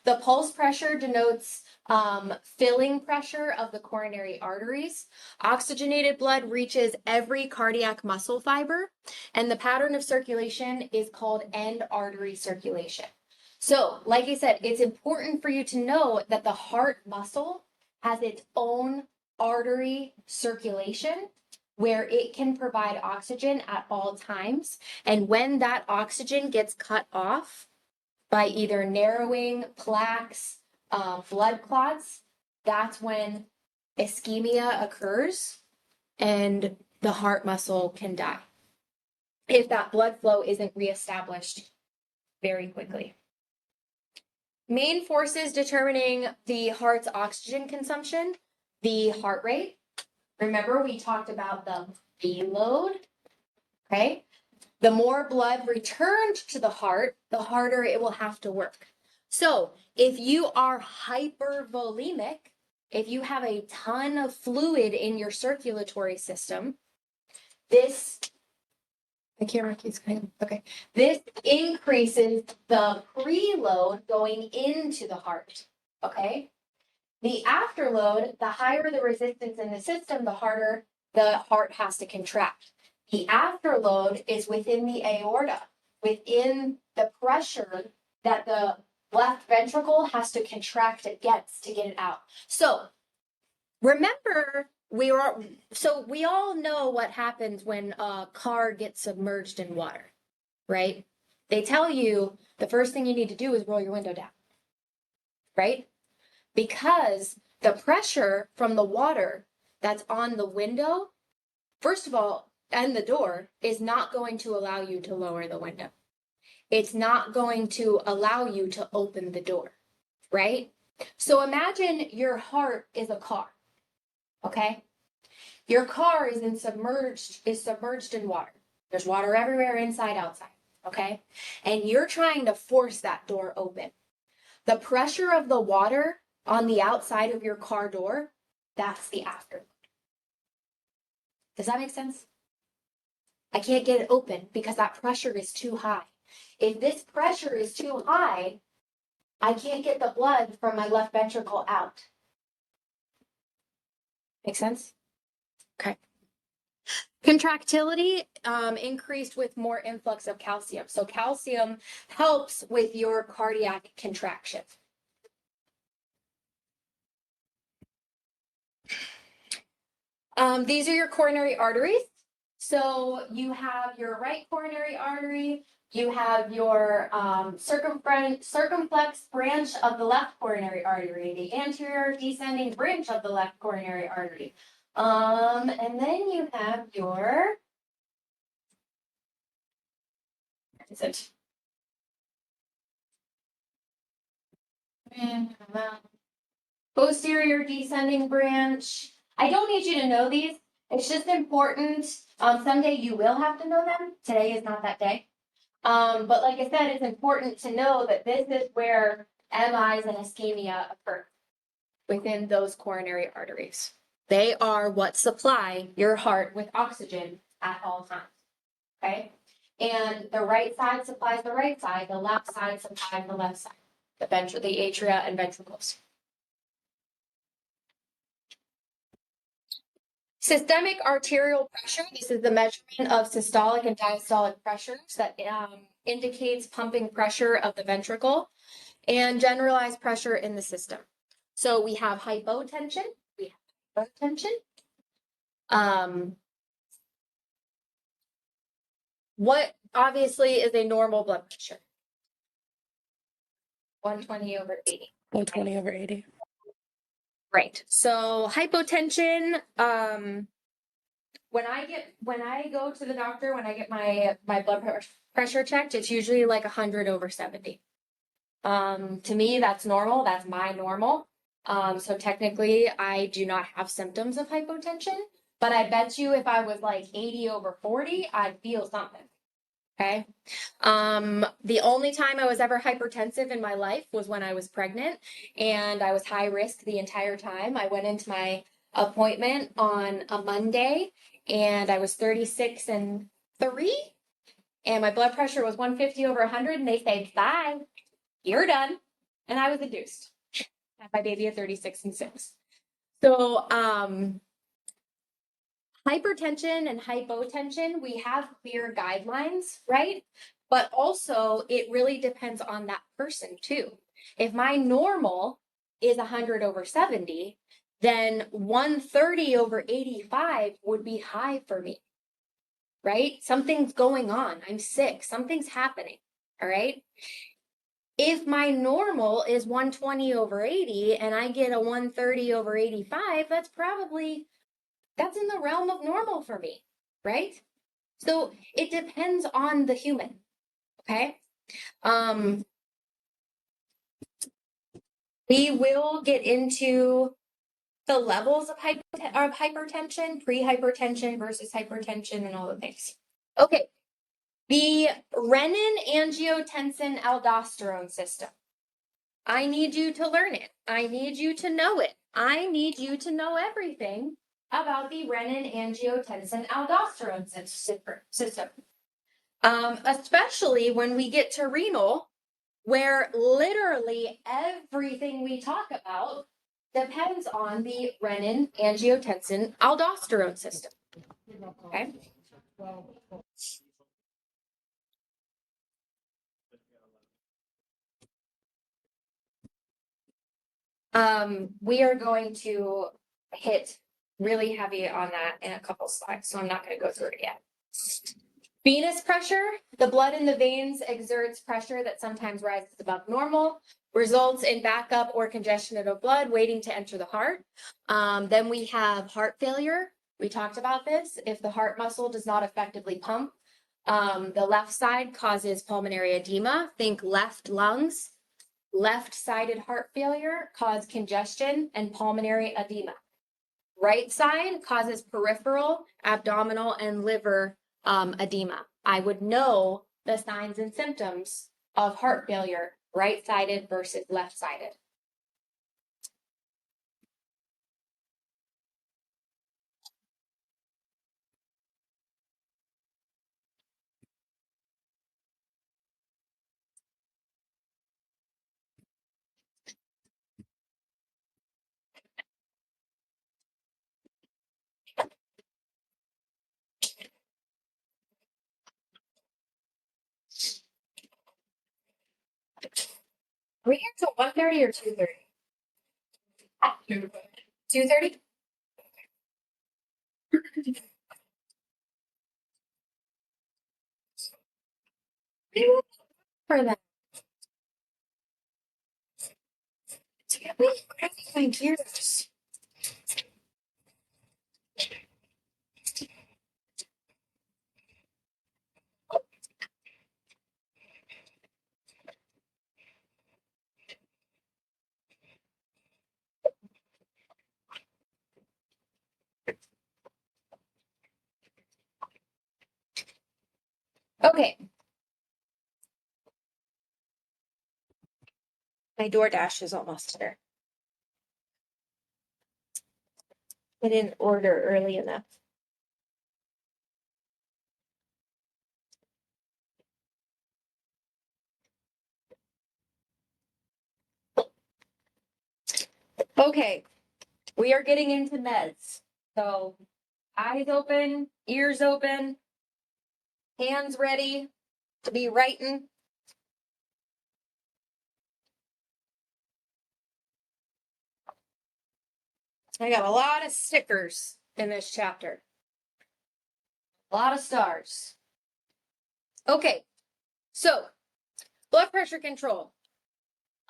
Speaker 1: The pulse pressure denotes filling pressure of the coronary arteries. Oxygenated blood reaches every cardiac muscle fiber, and the pattern of circulation is called end artery circulation. So, like I said, it's important for you to know that the heart muscle has its own artery circulation where it can provide oxygen at all times. And when that oxygen gets cut off by either narrowing, plaques, blood clots, that's when ischemia occurs and the heart muscle can die if that blood flow isn't reestablished very quickly. Main forces determining the heart's oxygen consumption, the heart rate. Remember, we talked about the V load, okay? The more blood returned to the heart, the harder it will have to work. So if you are hypervolemic, if you have a ton of fluid in your circulatory system, this, the camera keeps going, okay. This increases the preload going into the heart, okay? The afterload, the higher the resistance in the system, the harder the heart has to contract. The afterload is within the aorta, within the pressure that the left ventricle has to contract against to get it out. So remember, we all know what happens when a car gets submerged in water, right? They tell you the first thing you need to do is roll your window down, right? Because the pressure from the water that's on the window, first of all, and the door, is not going to allow you to lower the window. It's not going to allow you to open the door, right? So imagine your heart is a car, okay? Your car is submerged in water. There's water everywhere, inside, outside, okay? And you're trying to force that door open. The pressure of the water on the outside of your car door, that's the afterload. Does that make sense? I can't get it open because that pressure is too high. If this pressure is too high, I can't get the blood from my left ventricle out. Make sense? Okay. Contractility increased with more influx of calcium. So calcium helps with your cardiac contraction. These are your coronary arteries. So you have your right coronary artery, you have your circumflex branch of the left coronary artery, the anterior descending branch of the left coronary artery. And then you have your, where is it? Posterior descending branch. I don't need you to know these. It's just important. Someday you will have to know them. Today is not that day. But like I said, it's important to know that this is where MIs and ischemia occur within those coronary arteries. They are what supply your heart with oxygen at all times. Okay? And the right side supplies the right side, the left side supplies the left side, the atria and ventricles. Systemic arterial pressure, this is the measurement of systolic and diastolic pressures that indicates pumping pressure of the ventricle, and generalized pressure in the system. So we have hypotension, what obviously is a normal blood pressure? 120/80.
Speaker 8: 120/80.
Speaker 1: Right. So hypotension, when I go to the doctor, when I get my blood pressure checked, it's usually like 100/70. To me, that's normal. That's my normal. So technically I do not have symptoms of hypotension, but I bet you if I was like 80/40, I'd feel something. Okay. The only time I was ever hypertensive in my life was when I was pregnant, and I was high risk the entire time. I went into my appointment on a Monday, and I was 36 and 3, and my blood pressure was 150 over 100, and they said, bye, you're done. And I was induced. Had my baby at 36 and 6. So, hypertension and hypotension, we have clear guidelines, right? But also, it really depends on that person too. If my normal is 100 over 70, then 130 over 85 would be high for me, right? Something's going on. I'm sick. Something's happening. All right. If my normal is 120 over 80 and I get a 130 over 85, that's in the realm of normal for me, right? So it depends on the human. Okay. We will get into the levels of hypertension, pre-hypertension versus hypertension, and all the things. Okay. The renin-angiotensin-aldosterone system. I need you to learn it. I need you to know it. I need you to know everything about the renin-angiotensin-aldosterone system. Especially when we get to renal, where literally everything we talk about depends on the renin-angiotensin-aldosterone system. Okay. We are going to hit really heavy on that in a couple slides, so I'm not going to go through it yet. Venous pressure, the blood in the veins exerts pressure that sometimes rises above normal, results in backup or congestion of blood waiting to enter the heart. Then we have heart failure. We talked about this. If the heart muscle does not effectively pump, the left side causes pulmonary edema. Think left lungs. Left-sided heart failure causes congestion and pulmonary edema. Right side causes peripheral, abdominal, and liver edema. I would know the signs and symptoms of heart failure, right-sided versus left-sided. Are we here till 1:30 or 2:30? 2:30? For that. My gears. Okay. My DoorDash is almost here. I didn't order early enough. Okay, we are getting into meds. So eyes open, ears open, hands ready to be writing. I got a lot of stickers in this chapter. A lot of stars. Okay, so blood pressure control.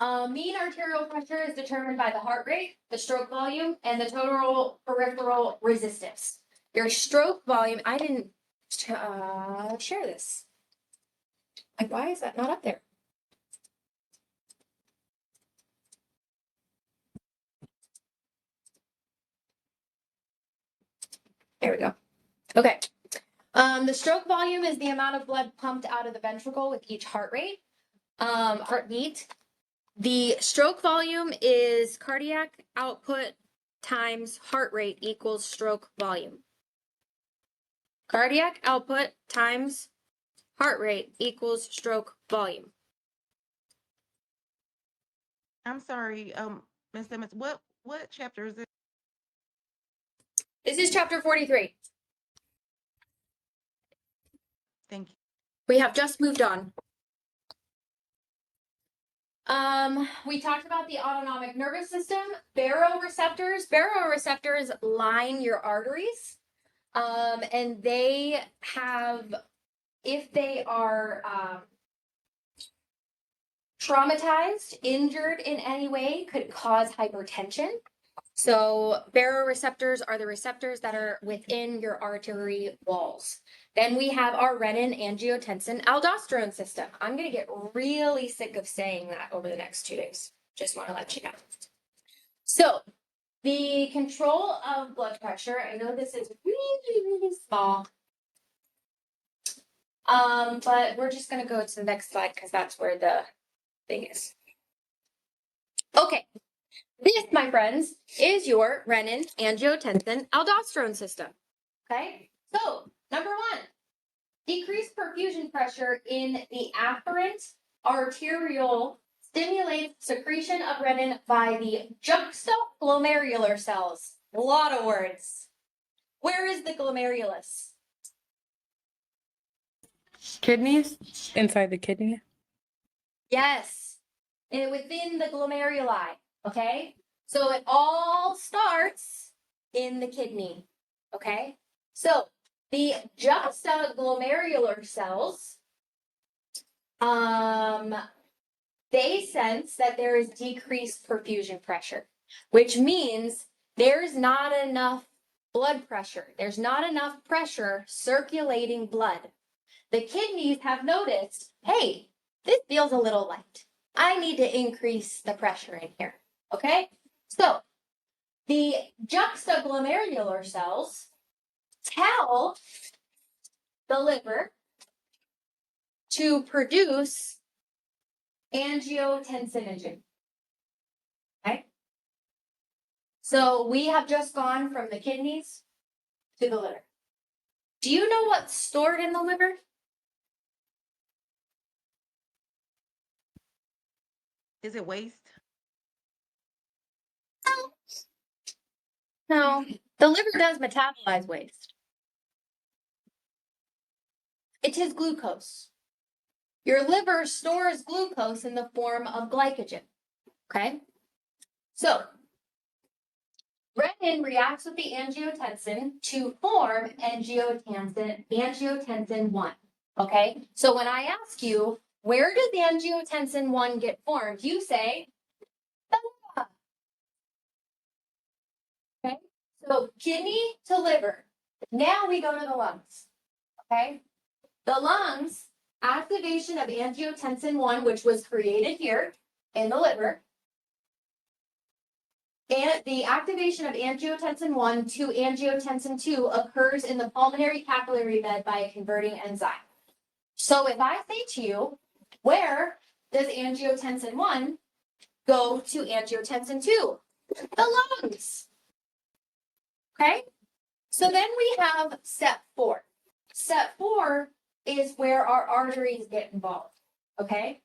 Speaker 1: Mean arterial pressure is determined by the heart rate, the stroke volume, and the total peripheral resistance. Your stroke volume, I didn't share this. Like, why is that not up there? There we go. Okay. The stroke volume is the amount of blood pumped out of the ventricle with each heartbeat. The stroke volume is cardiac output times heart rate equals stroke volume. Cardiac output times heart rate equals stroke volume.
Speaker 18: I'm sorry, Ms. Simmons, what chapter is it?
Speaker 1: This is chapter 43.
Speaker 18: Thank you.
Speaker 1: We have just moved on. We talked about the autonomic nervous system, baroreceptors. Baroreceptors line your arteries. And they have, if they are traumatized, injured in any way, could cause hypertension. So baroreceptors are the receptors that are within your artery walls. Then we have our renin, angiotensin, aldosterone system. I'm going to get really sick of saying that over the next 2 days. Just want to let you know. So the control of blood pressure, I know this is really, really small. But we're just going to go to the next slide because that's where the thing is. Okay. This, my friends, is your renin, angiotensin, aldosterone system. Okay, so number 1, decreased perfusion pressure in the afferent arteriole stimulates secretion of renin by the juxtaglomerular cells. A lot of words. Where is the glomerulus?
Speaker 10: Kidneys?
Speaker 8: Inside the kidney?
Speaker 1: Yes, and within the glomeruli. Okay, so it all starts in the kidney. Okay, so the juxtaglomerular cells, they sense that there is decreased perfusion pressure, which means there's not enough blood pressure. There's not enough pressure circulating blood. The kidneys have noticed, hey, this feels a little light. I need to increase the pressure in here. Okay, so the juxtaglomerular cells tell the liver to produce angiotensinogen. Okay, so we have just gone from the kidneys to the liver. Do you know what's stored in the liver?
Speaker 18: Is it waste?
Speaker 1: No, the liver does metabolize waste. It is glucose. Your liver stores glucose in the form of glycogen. Okay? So, renin reacts with the angiotensin to form angiotensin 1. Okay? So when I ask you, where does the angiotensin 1 get formed? You say, "Ah." Okay? So kidney to liver. Now we go to the lungs. Okay? The lungs, activation of angiotensin 1, which was created here in the liver. And the activation of angiotensin 1 to angiotensin 2 occurs in the pulmonary capillary bed by a converting enzyme. So if I say to you, where does angiotensin 1 go to angiotensin 2? The lungs. Okay? So then we have step 4. Step 4 is where our arteries get involved. Okay?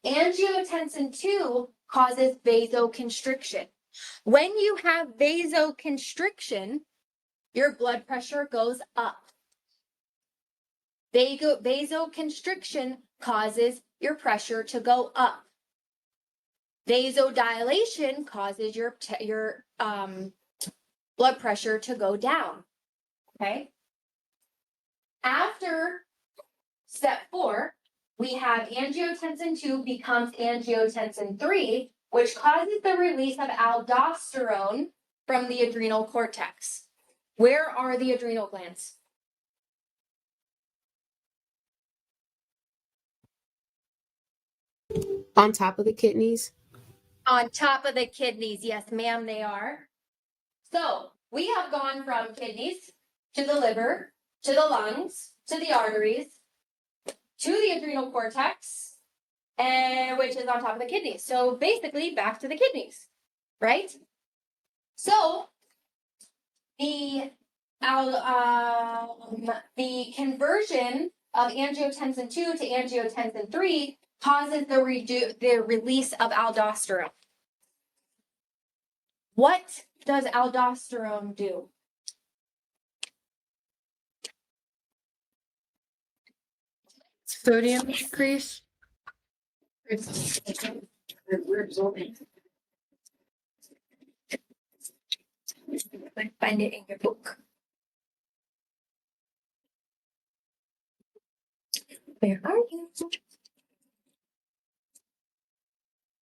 Speaker 1: Angiotensin 2 causes vasoconstriction. When you have vasoconstriction, your blood pressure goes up. Vasoconstriction causes your pressure to go up. Vasodilation causes your blood pressure to go down. Okay? After step 4, we have angiotensin 2 becomes angiotensin 3, which causes the release of aldosterone from the adrenal cortex. Where are the adrenal glands?
Speaker 16: On top of the kidneys?
Speaker 1: On top of the kidneys. Yes, ma'am, they are. So we have gone from kidneys to the liver, to the lungs, to the arteries, to the adrenal cortex, and which is on top of the kidneys. So basically back to the kidneys, right? So the the conversion of angiotensin 2 to angiotensin 3 causes the release of aldosterone. What does aldosterone do?
Speaker 10: Sodium increase.
Speaker 1: We're absorbing. Find it in your book. Where are you?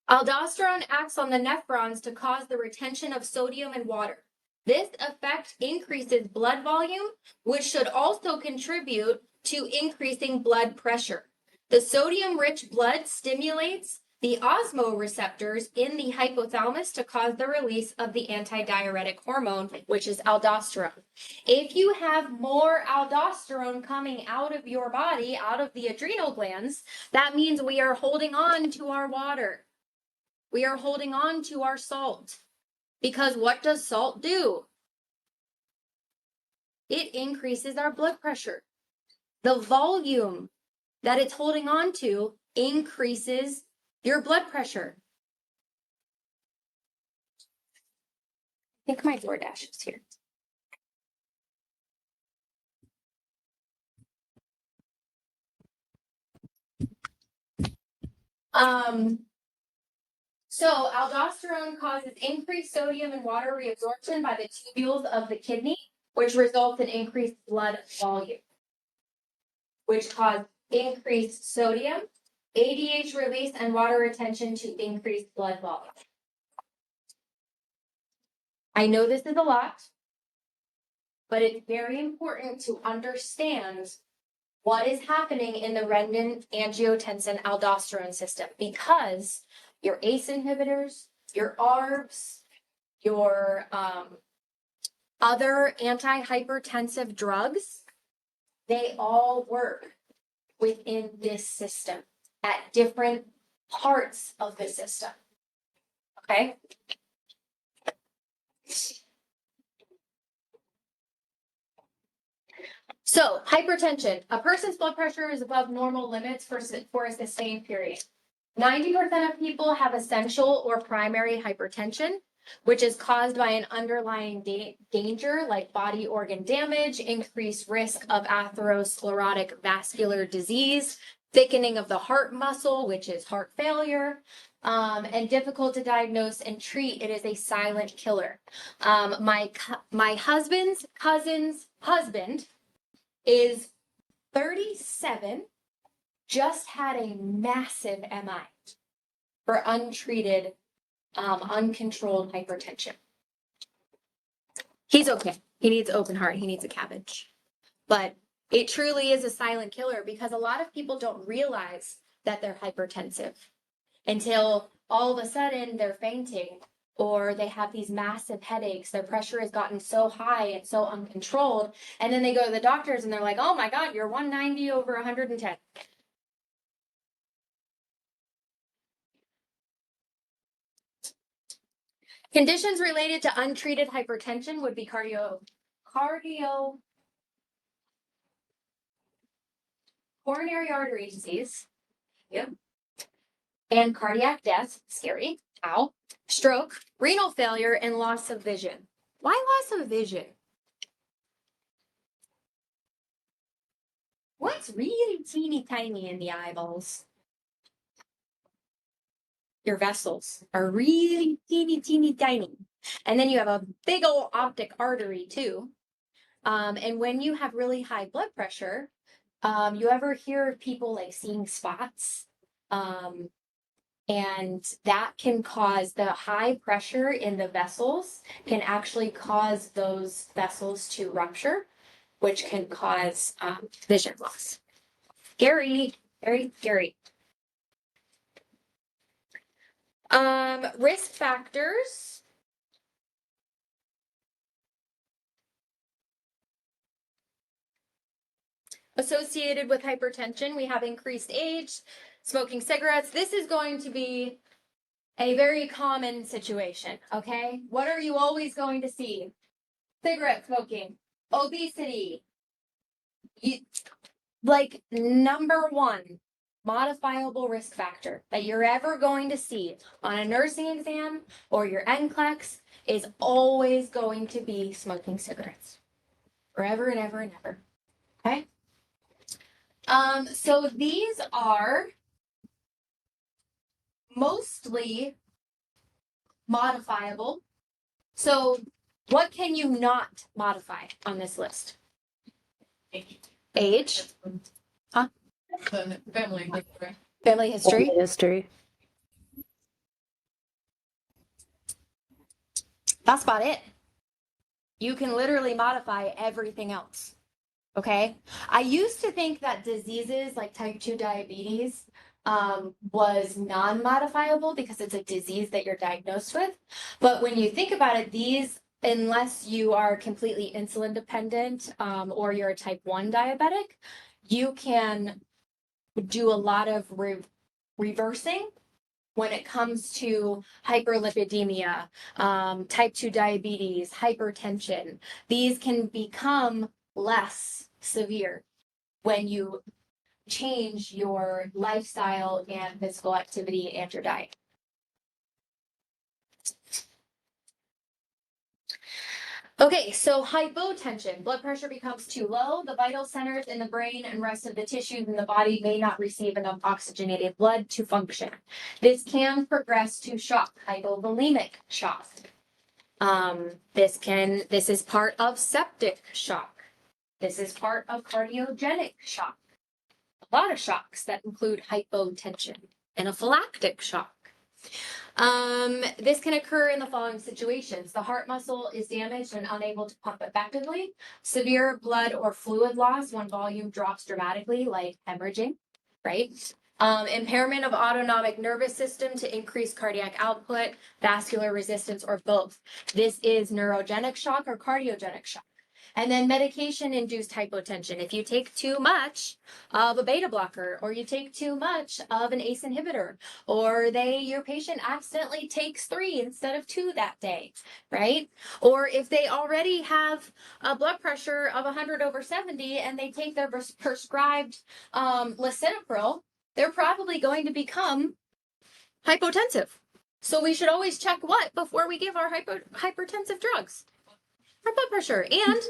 Speaker 1: Aldosterone acts on the nephrons to cause the retention of sodium and water. This effect increases blood volume, which should also contribute to increasing blood pressure. The sodium-rich blood stimulates the osmoreceptors in the hypothalamus to cause the release of the antidiuretic hormone, which is aldosterone. If you have more aldosterone coming out of your body, out of the adrenal glands, that means we are holding on to our water. We are holding on to our salt. Because what does salt do? It increases our blood pressure. The volume that it's holding on to increases your blood pressure. I think my DoorDash is here. So aldosterone causes increased sodium and water reabsorption by the tubules of the kidney, which results in increased blood volume, which cause increased sodium, ADH release, and water retention to increase blood volume. I know this is a lot, but it's very important to understand what is happening in the renin-angiotensin-aldosterone system, because your ACE inhibitors, your ARBs, your other antihypertensive drugs, they all work within this system at different parts of the system. Okay? So, hypertension. A person's blood pressure is above normal limits for a sustained period. 90% of people have essential or primary hypertension, which is caused by an underlying danger like body organ damage, increased risk of atherosclerotic vascular disease, thickening of the heart muscle, which is heart failure, and difficult to diagnose and treat. It is a silent killer. My husband's cousin's husband is 37, just had a massive MI for untreated, uncontrolled hypertension. He's okay. He needs open heart. He needs a cabbage. But it truly is a silent killer because a lot of people don't realize that they're hypertensive until all of a sudden they're fainting or they have these massive headaches. Their pressure has gotten so high and so uncontrolled. And then they go to the doctors and they're like, oh my God, you're 190 over 110. Conditions related to untreated hypertension would be coronary artery disease, yep, and cardiac death, scary, ow, stroke, renal failure, and loss of vision. Why loss of vision? What's really teeny tiny in the eyeballs? Your vessels are really teeny tiny. And then you have a big old optic artery too. And when you have really high blood pressure, you ever hear of people like seeing spots? And that can cause the high pressure in the vessels can actually cause those vessels to rupture, which can cause vision loss. Scary, very scary. Risk factors. Associated with hypertension, we have increased age, smoking cigarettes. This is going to be a very common situation, okay? What are you always going to see? Cigarette smoking, Obesity. Like number one modifiable risk factor that you're ever going to see on a nursing exam or your NCLEX is always going to be smoking cigarettes. Forever and ever and ever. Okay? So these are mostly modifiable. So what can you not modify on this list? Age. Huh?
Speaker 18: Family history.
Speaker 1: Family history.
Speaker 4: Family history.
Speaker 1: That's about it. You can literally modify everything else. Okay? I used to think that diseases like type 2 diabetes was non-modifiable because it's a disease that you're diagnosed with. But when you think about it, these, unless you are completely insulin dependent or you're a type 1 diabetic, you can do a lot of reversing when it comes to hyperlipidemia, type 2 diabetes, hypertension. These can become less severe when you change your lifestyle and physical activity and your diet. Okay, so hypotension, blood pressure becomes too low. The vital centers in the brain and rest of the tissues in the body may not receive enough oxygenated blood to function. This can progress to shock, hypovolemic shock. This is part of septic shock. This is part of cardiogenic shock. A lot of shocks that include hypotension. Anaphylactic shock. This can occur in the following situations. The heart muscle is damaged and unable to pump effectively. Severe blood or fluid loss when volume drops dramatically, like hemorrhaging, right? Impairment of autonomic nervous system to increase cardiac output, vascular resistance, or both. This is neurogenic shock or cardiogenic shock. And then medication-induced hypotension. If you take too much of a beta blocker, or you take too much of an ACE inhibitor, or your patient accidentally takes 3 instead of 2 that day, right? Or if they already have a blood pressure of 100/70 and they take their prescribed lisinopril, they're probably going to become hypotensive. So we should always check what before we give our hypertensive drugs? Our blood pressure and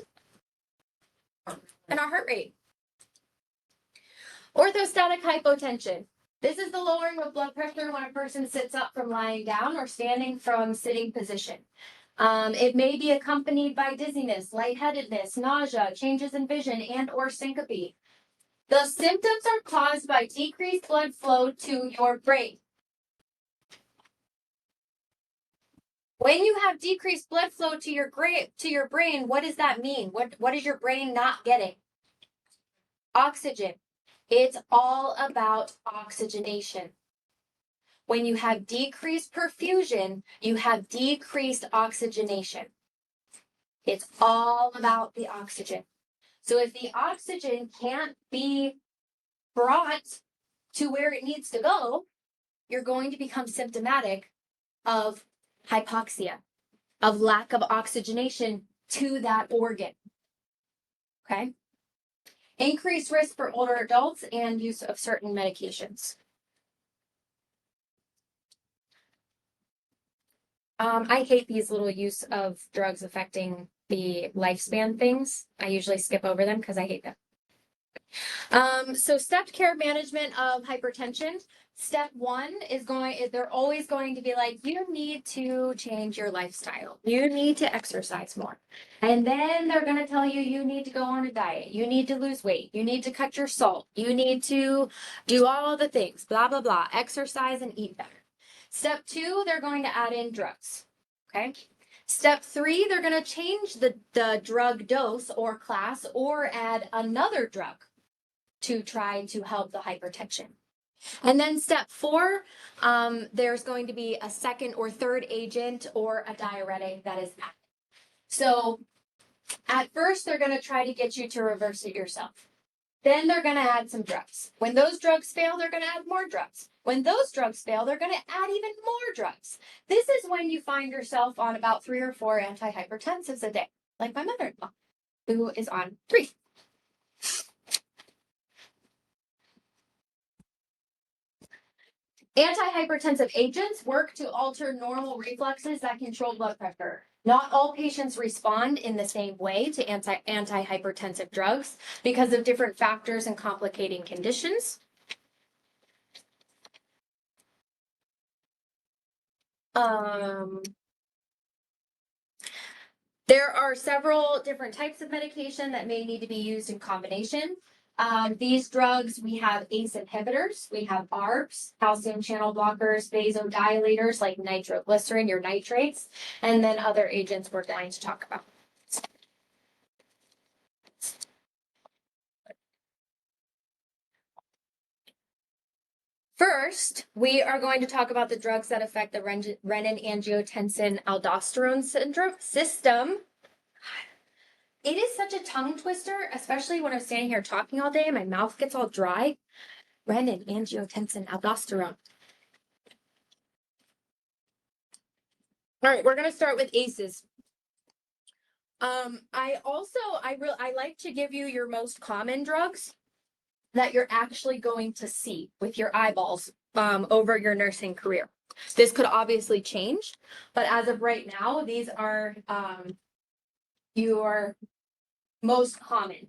Speaker 1: our heart rate. Orthostatic hypotension. This is the lowering of blood pressure when a person sits up from lying down or standing from sitting position. It may be accompanied by dizziness, lightheadedness, nausea, changes in vision, and or syncope. The symptoms are caused by decreased blood flow to your brain. When you have decreased blood flow to your brain, what does that mean? What is your brain not getting? Oxygen. It's all about oxygenation. When you have decreased perfusion, you have decreased oxygenation. It's all about the oxygen. So if the oxygen can't be brought to where it needs to go, you're going to become symptomatic of hypoxia, of lack of oxygenation to that organ. Okay? Increased risk for older adults and use of certain medications. I hate these little use of drugs affecting the lifespan things. I usually skip over them because I hate them. So stepped care management of hypertension. Step 1 is they're always going to be like, you need to change your lifestyle. You need to exercise more. And then they're going to tell you, you need to go on a diet. You need to lose weight. You need to cut your salt. You need to do all the things, blah, blah, blah. Exercise and eat better. Step 2, they're going to add in drugs. Okay. Step 3, they're going to change the drug dose or class or add another drug to try to help the hypertension. And then step 4, there's going to be a second or third agent or a diuretic that is added. So at first, they're going to try to get you to reverse it yourself. Then they're going to add some drugs. When those drugs fail, they're going to add more drugs. When those drugs fail, they're going to add even more drugs. This is when you find yourself on about 3 or 4 antihypertensives a day, like my mother-in-law. who is on 3? Antihypertensive agents work to alter normal reflexes that control blood pressure. Not all patients respond in the same way to antihypertensive drugs because of different factors and complicating conditions. There are several different types of medication that may need to be used in combination. These drugs, we have ACE inhibitors, we have ARBs, calcium channel blockers, vasodilators like nitroglycerin or nitrates, and then other agents we're going to talk about. First, we are going to talk about the drugs that affect the renin-angiotensin-aldosterone system. It is such a tongue twister, especially when I'm standing here talking all day and my mouth gets all dry. Renin-angiotensin-aldosterone. All right, we're going to start with ACEs. I like to give you your most common drugs that you're actually going to see with your eyeballs over your nursing career. This could obviously change, but as of right now, these are your most common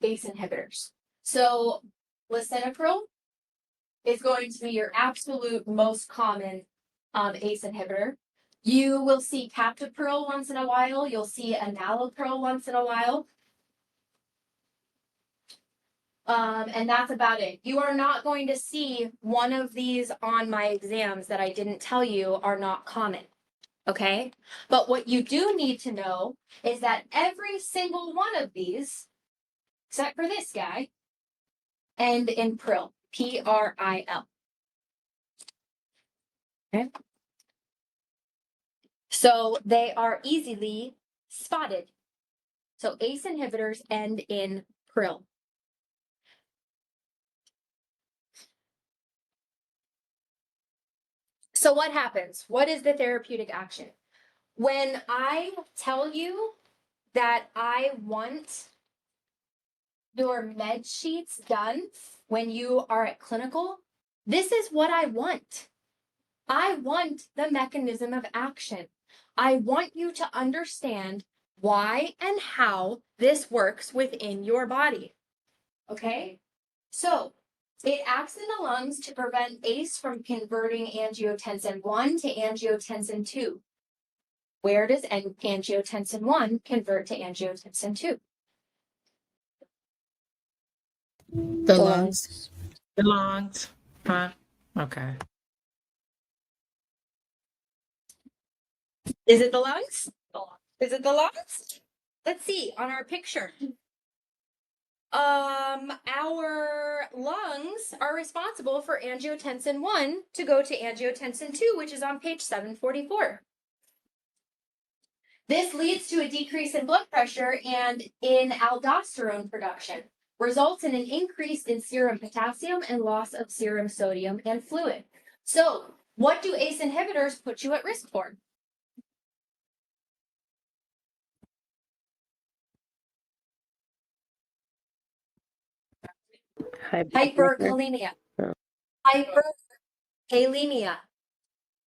Speaker 1: ACE inhibitors. So lisinopril is going to be your absolute most common ACE inhibitor. You will see captopril once in a while. You'll see enalapril once in a while. And that's about it. You are not going to see one of these on my exams that I didn't tell you are not common. Okay? But what you do need to know is that every single one of these, except for this guy, end in pril, P-R-I-L. Okay? So they are easily spotted. So ACE inhibitors end in pril. So what happens? What is the therapeutic action? When I tell you that I want your med sheets done when you are at clinical, this is what I want. I want the mechanism of action. I want you to understand why and how this works within your body. Okay? So it acts in the lungs to prevent ACE from converting angiotensin 1 to angiotensin 2. Where does angiotensin 1 convert to angiotensin 2?
Speaker 7: The lungs.
Speaker 17: The lungs. Huh? Okay.
Speaker 1: Is it the lungs? Is it the lungs? Let's see on our picture. Our lungs are responsible for angiotensin 1 to go to angiotensin 2, which is on page 744. This leads to a decrease in blood pressure and in aldosterone production, results in an increase in serum potassium and loss of serum sodium and fluid. So, what do ACE inhibitors put you at risk for? Hyperkalemia. Hyperkalemia.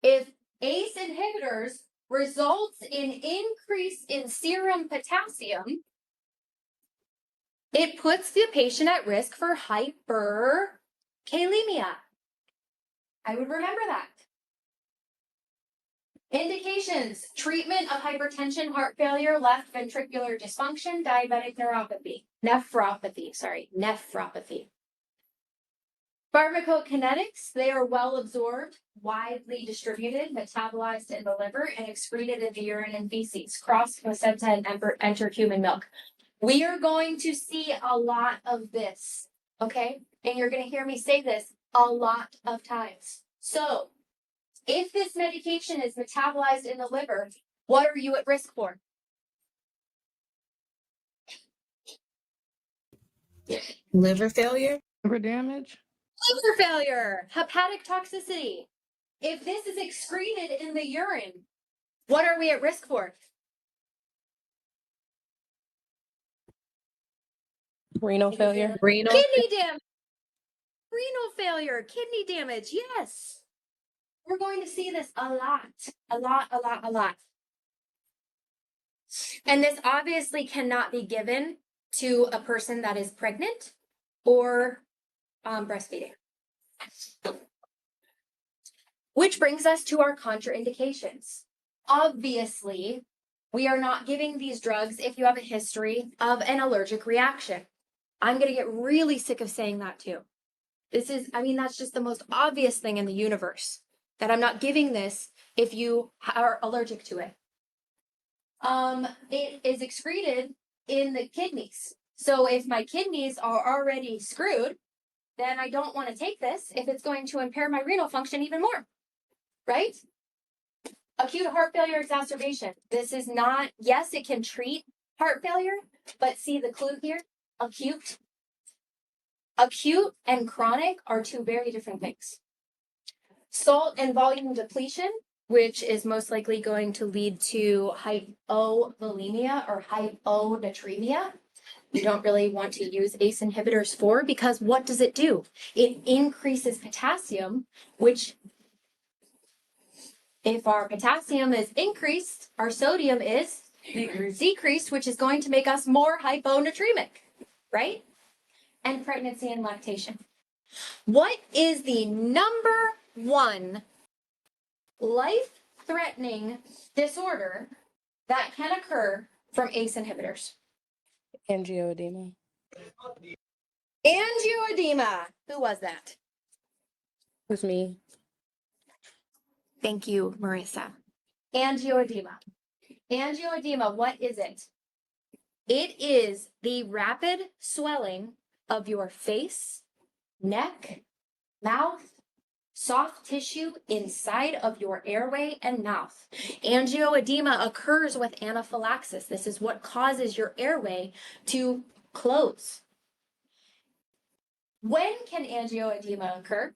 Speaker 1: If ACE inhibitors results in increase in serum potassium, it puts the patient at risk for hyperkalemia. I would remember that. Indications: treatment of hypertension, heart failure, left ventricular dysfunction, diabetic nephropathy. Pharmacokinetics: they are well absorbed, widely distributed, metabolized in the liver, and excreted in the urine and feces, cross placenta and enter human milk. We are going to see a lot of this, okay? And you're going to hear me say this a lot of times. So, if this medication is metabolized in the liver, what are you at risk for?
Speaker 7: Liver failure?
Speaker 15: Liver damage?
Speaker 1: Liver failure, hepatic toxicity. If this is excreted in the urine, what are we at risk for?
Speaker 8: Renal failure.
Speaker 7: Renal.
Speaker 1: Renal failure, kidney damage. Yes. We're going to see this a lot. And this obviously cannot be given to a person that is pregnant or breastfeeding. Which brings us to our contraindications. Obviously, we are not giving these drugs if you have a history of an allergic reaction. I'm going to get really sick of saying that too. That's just the most obvious thing in the universe, that I'm not giving this if you are allergic to it. It is excreted in the kidneys. So if my kidneys are already screwed, then I don't want to take this if it's going to impair my renal function even more, right? Acute heart failure exacerbation. This is not, yes, it can treat heart failure, but see the clue here, acute. Acute and chronic are two very different things. Salt and volume depletion, which is most likely going to lead to hypovolemia or hyponatremia. You don't really want to use ACE inhibitors for, because what does it do? It increases potassium, which, if our potassium is increased, our sodium is decreased, which is going to make us more hyponatremic, right? And pregnancy and lactation. What is the number one life-threatening disorder that can occur from ACE inhibitors?
Speaker 8: Angioedema.
Speaker 1: Angioedema. Who was that?
Speaker 8: It was me.
Speaker 1: Thank you, Marissa. Angioedema. Angioedema, what is it? It is the rapid swelling of your face, neck, mouth, soft tissue inside of your airway and mouth. Angioedema occurs with anaphylaxis. This is what causes your airway to close. When can angioedema occur?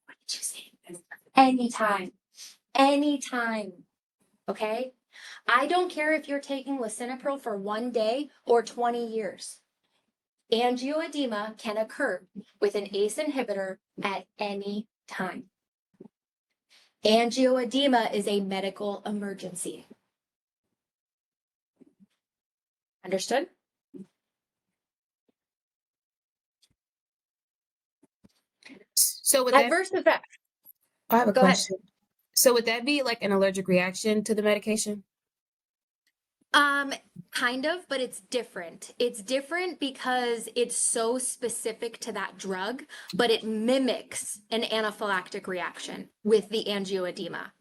Speaker 1: What did you say? Anytime. Anytime. Okay? I don't care if you're taking lisinopril for 1 day or 20 years. Angioedema can occur with an ACE inhibitor at any time. Angioedema is a medical emergency. Understood?
Speaker 16: So would that,
Speaker 1: Adverse effects.
Speaker 16: I have a
Speaker 1: Go ahead.
Speaker 16: question. So would that be like an allergic reaction to the medication?
Speaker 1: Kind of, but it's different. It's different because it's so specific to that drug, but it mimics an anaphylactic reaction with the angioedema.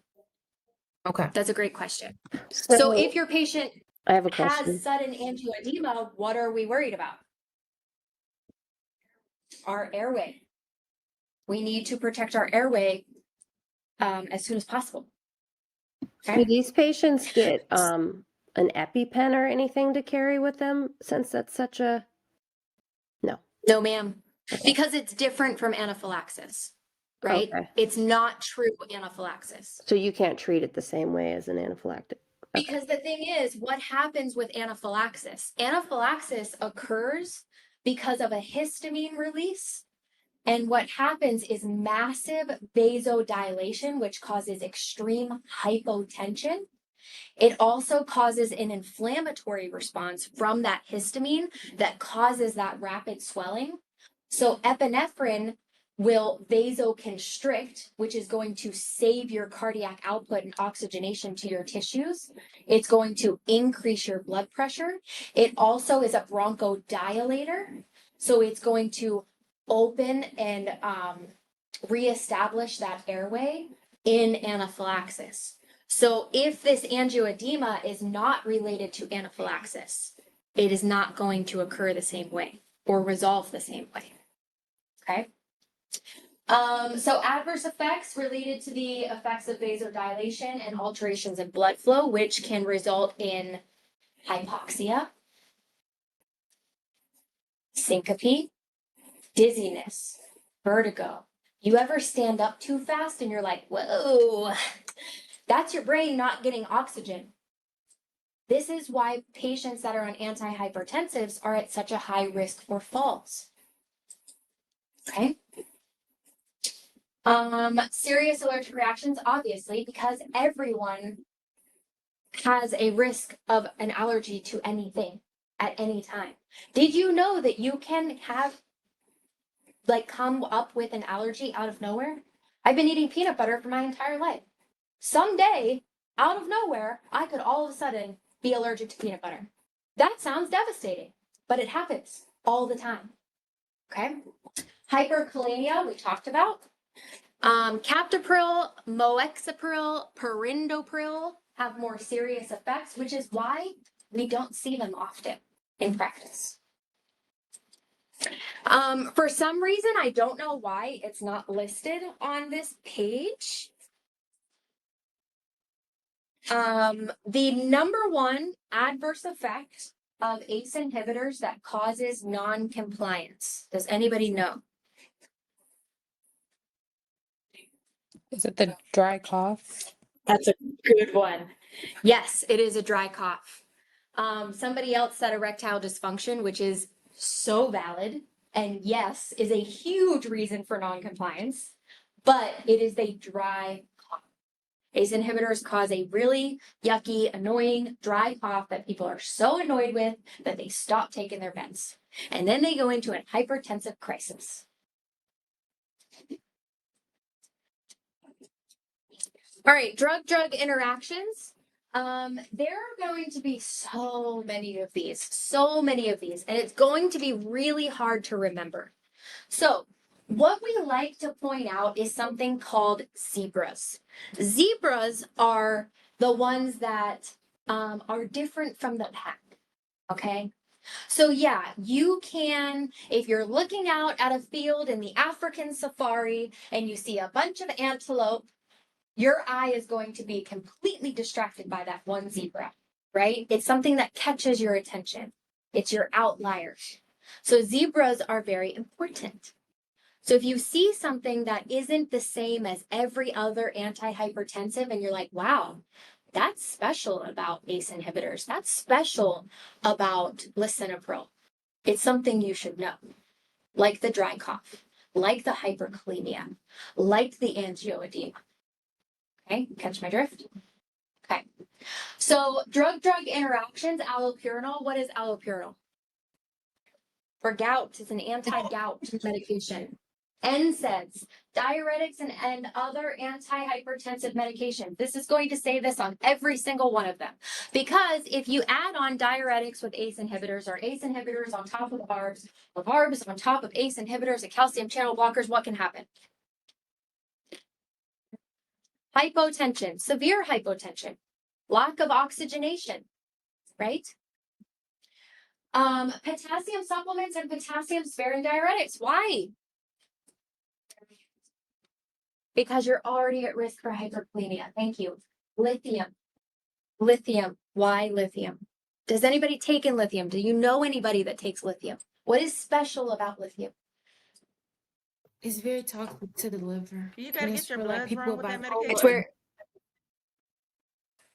Speaker 16: Okay.
Speaker 1: That's a great question.
Speaker 4: So
Speaker 1: So if your patient
Speaker 4: I have a question.
Speaker 1: has sudden angioedema, what are we worried about? Our airway. We need to protect our airway as soon as possible.
Speaker 4: Do these patients get an EpiPen or anything to carry with them, since that's such a no?
Speaker 1: No, ma'am, because it's different from anaphylaxis, right?
Speaker 4: Okay.
Speaker 1: It's not true anaphylaxis.
Speaker 4: So you can't treat it the same way as an anaphylactic.
Speaker 1: Because the thing is, what happens with anaphylaxis? Anaphylaxis occurs because of a histamine release. And what happens is massive vasodilation, which causes extreme hypotension. It also causes an inflammatory response from that histamine that causes that rapid swelling. So epinephrine will vasoconstrict, which is going to save your cardiac output and oxygenation to your tissues. It's going to increase your blood pressure. It also is a bronchodilator. So it's going to open and reestablish that airway in anaphylaxis. So if this angioedema is not related to anaphylaxis, it is not going to occur the same way or resolve the same way. Okay. So adverse effects related to the effects of vasodilation and alterations in blood flow, which can result in hypoxia, syncope, dizziness, vertigo. You ever stand up too fast and you're like, whoa, that's your brain not getting oxygen. This is why patients that are on antihypertensives are at such a high risk for falls. Okay. Serious allergic reactions, obviously, because everyone has a risk of an allergy to anything at any time. Did you know that you can have, like, come up with an allergy out of nowhere? I've been eating peanut butter for my entire life. Someday, out of nowhere, I could all of a sudden be allergic to peanut butter. That sounds devastating, but it happens all the time. Okay. Hyperkalemia, we talked about. Captopril, Moexapril, Perindopril have more serious effects, which is why we don't see them often in practice. For some reason, I don't know why it's not listed on this page. The number one adverse effect of ACE inhibitors that causes non-compliance. Does anybody know?
Speaker 8: Is it the dry cough?
Speaker 1: That's a good one. Yes, it is a dry cough. Somebody else said erectile dysfunction, which is so valid, and yes, is a huge reason for non-compliance, but it is a dry cough. ACE inhibitors cause a really yucky, annoying, dry cough that people are so annoyed with that they stop taking their meds. And then they go into a hypertensive crisis. All right, drug-drug interactions. There are going to be so many of these, and it's going to be really hard to remember. So what we like to point out is something called zebras. Zebras are the ones that are different from the pack, okay? So yeah, you can, if you're looking out at a field in the African safari and you see a bunch of antelope, your eye is going to be completely distracted by that one zebra, right? It's something that catches your attention. It's your outlier. So zebras are very important. So if you see something that isn't the same as every other antihypertensive and you're like, wow, that's special about ACE inhibitors. That's special about lisinopril. It's something you should know, like the dry cough, like the hyperkalemia, like the angioedema. Okay, catch my drift? Okay. So drug-drug interactions, allopurinol. What is allopurinol? For gout, it's an anti-gout medication. NSAIDs, diuretics, and other antihypertensive medications. This is going to say this on every single one of them. Because if you add on diuretics with ACE inhibitors or ACE inhibitors on top of ARBs, or ARBs on top of ACE inhibitors and calcium channel blockers, what can happen? Hypotension, severe hypotension, lack of oxygenation, right? Potassium supplements and potassium sparing diuretics. Why? Because you're already at risk for hyperkalemia. Thank you. Lithium. Lithium. Why lithium? Does anybody take in lithium? Do you know anybody that takes lithium? What is special about lithium?
Speaker 14: It's very toxic to the liver.
Speaker 18: You gotta
Speaker 14: And
Speaker 18: get
Speaker 14: it's
Speaker 18: your
Speaker 14: for, like,
Speaker 18: blood
Speaker 14: people
Speaker 18: drawn with
Speaker 14: with
Speaker 18: that
Speaker 14: bipolar.
Speaker 18: medication.
Speaker 1: It's where.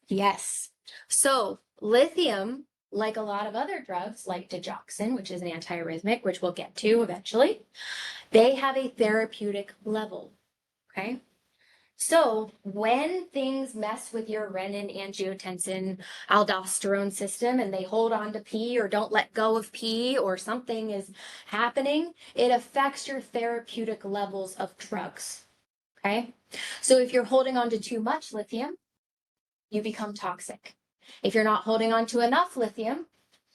Speaker 1: Yes. So lithium, like a lot of other drugs, like digoxin, which is an antiarrhythmic, which we'll get to eventually, they have a therapeutic level. Okay. So when things mess with your renin, angiotensin, aldosterone system and they hold on to P or don't let go of P or something is happening, it affects your therapeutic levels of drugs. Okay. So if you're holding on to too much lithium, you become toxic. If you're not holding on to enough lithium,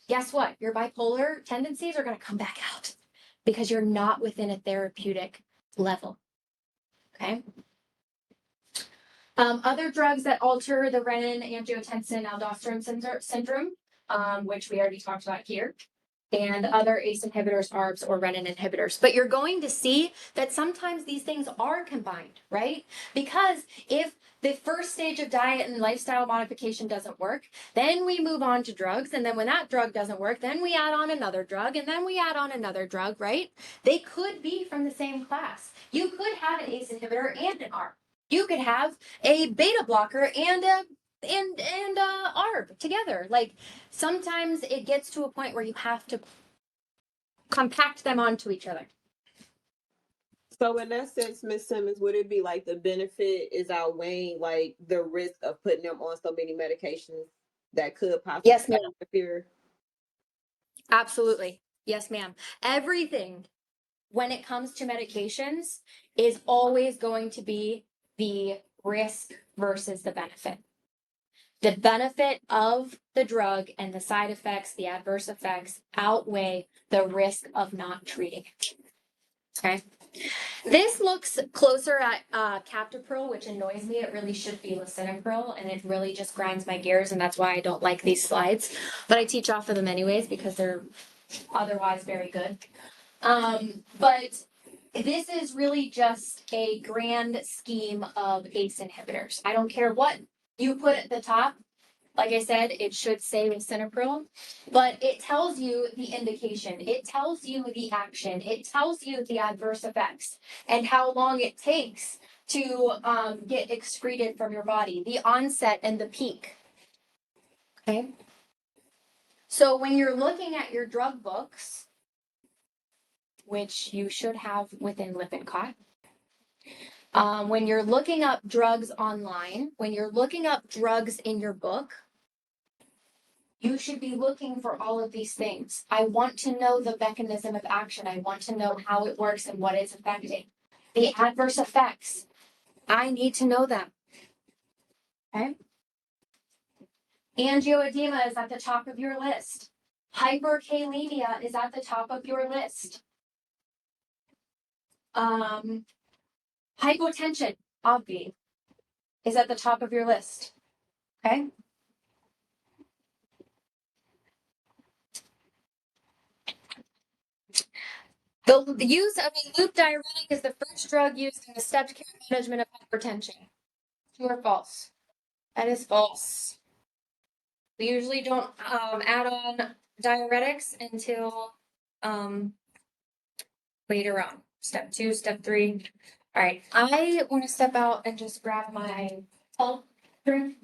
Speaker 1: guess what? Your bipolar tendencies are going to come back out because you're not within a therapeutic level. Okay. Other drugs that alter the renin, angiotensin, aldosterone syndrome, which we already talked about here, and other ACE inhibitors, ARBs, or renin inhibitors. But you're going to see that sometimes these things are combined, right? Because if the first stage of diet and lifestyle modification doesn't work, then we move on to drugs. And then when that drug doesn't work, then we add on another drug, and then we add on another drug, right? They could be from the same class. You could have an ACE inhibitor and an ARB. You could have a beta blocker and a and ARB together. Like sometimes it gets to a point where you have to compact them onto each other.
Speaker 9: So in that sense, Miss Simmons, would it be like the benefit is outweighing like the risk of putting them on so many medications that could possibly
Speaker 1: Yes, ma'am.
Speaker 9: interfere?
Speaker 1: Absolutely. Yes, ma'am. Everything when it comes to medications is always going to be the risk versus the benefit. The benefit of the drug and the side effects, the adverse effects outweigh the risk of not treating it. Okay. This looks closer at Captopril, which annoys me. It really should be lisinopril, and it really just grinds my gears, and that's why I don't like these slides. But I teach off of them anyways because they're otherwise very good. But this is really just a grand scheme of ACE inhibitors. I don't care what you put at the top. Like I said, it should say lisinopril, but it tells you the indication. It tells you the action. It tells you the adverse effects and how long it takes to get excreted from your body, the onset and the peak. Okay. So when you're looking at your drug books, which you should have within Lippincott, when you're looking up drugs online, when you're looking up drugs in your book, you should be looking for all of these things. I want to know the mechanism of action. I want to know how it works and what it's affecting. The adverse effects, I need to know them. Okay? Angioedema is at the top of your list. Hyperkalemia is at the top of your list. Hypotension, obvi, is at the top of your list. Okay? The use of a loop diuretic is the first drug used in the stepped care management of hypertension. True or false? That is false. We usually don't add on diuretics until later on. Step 2, step 3. All right, I want to step out and just grab my health drink.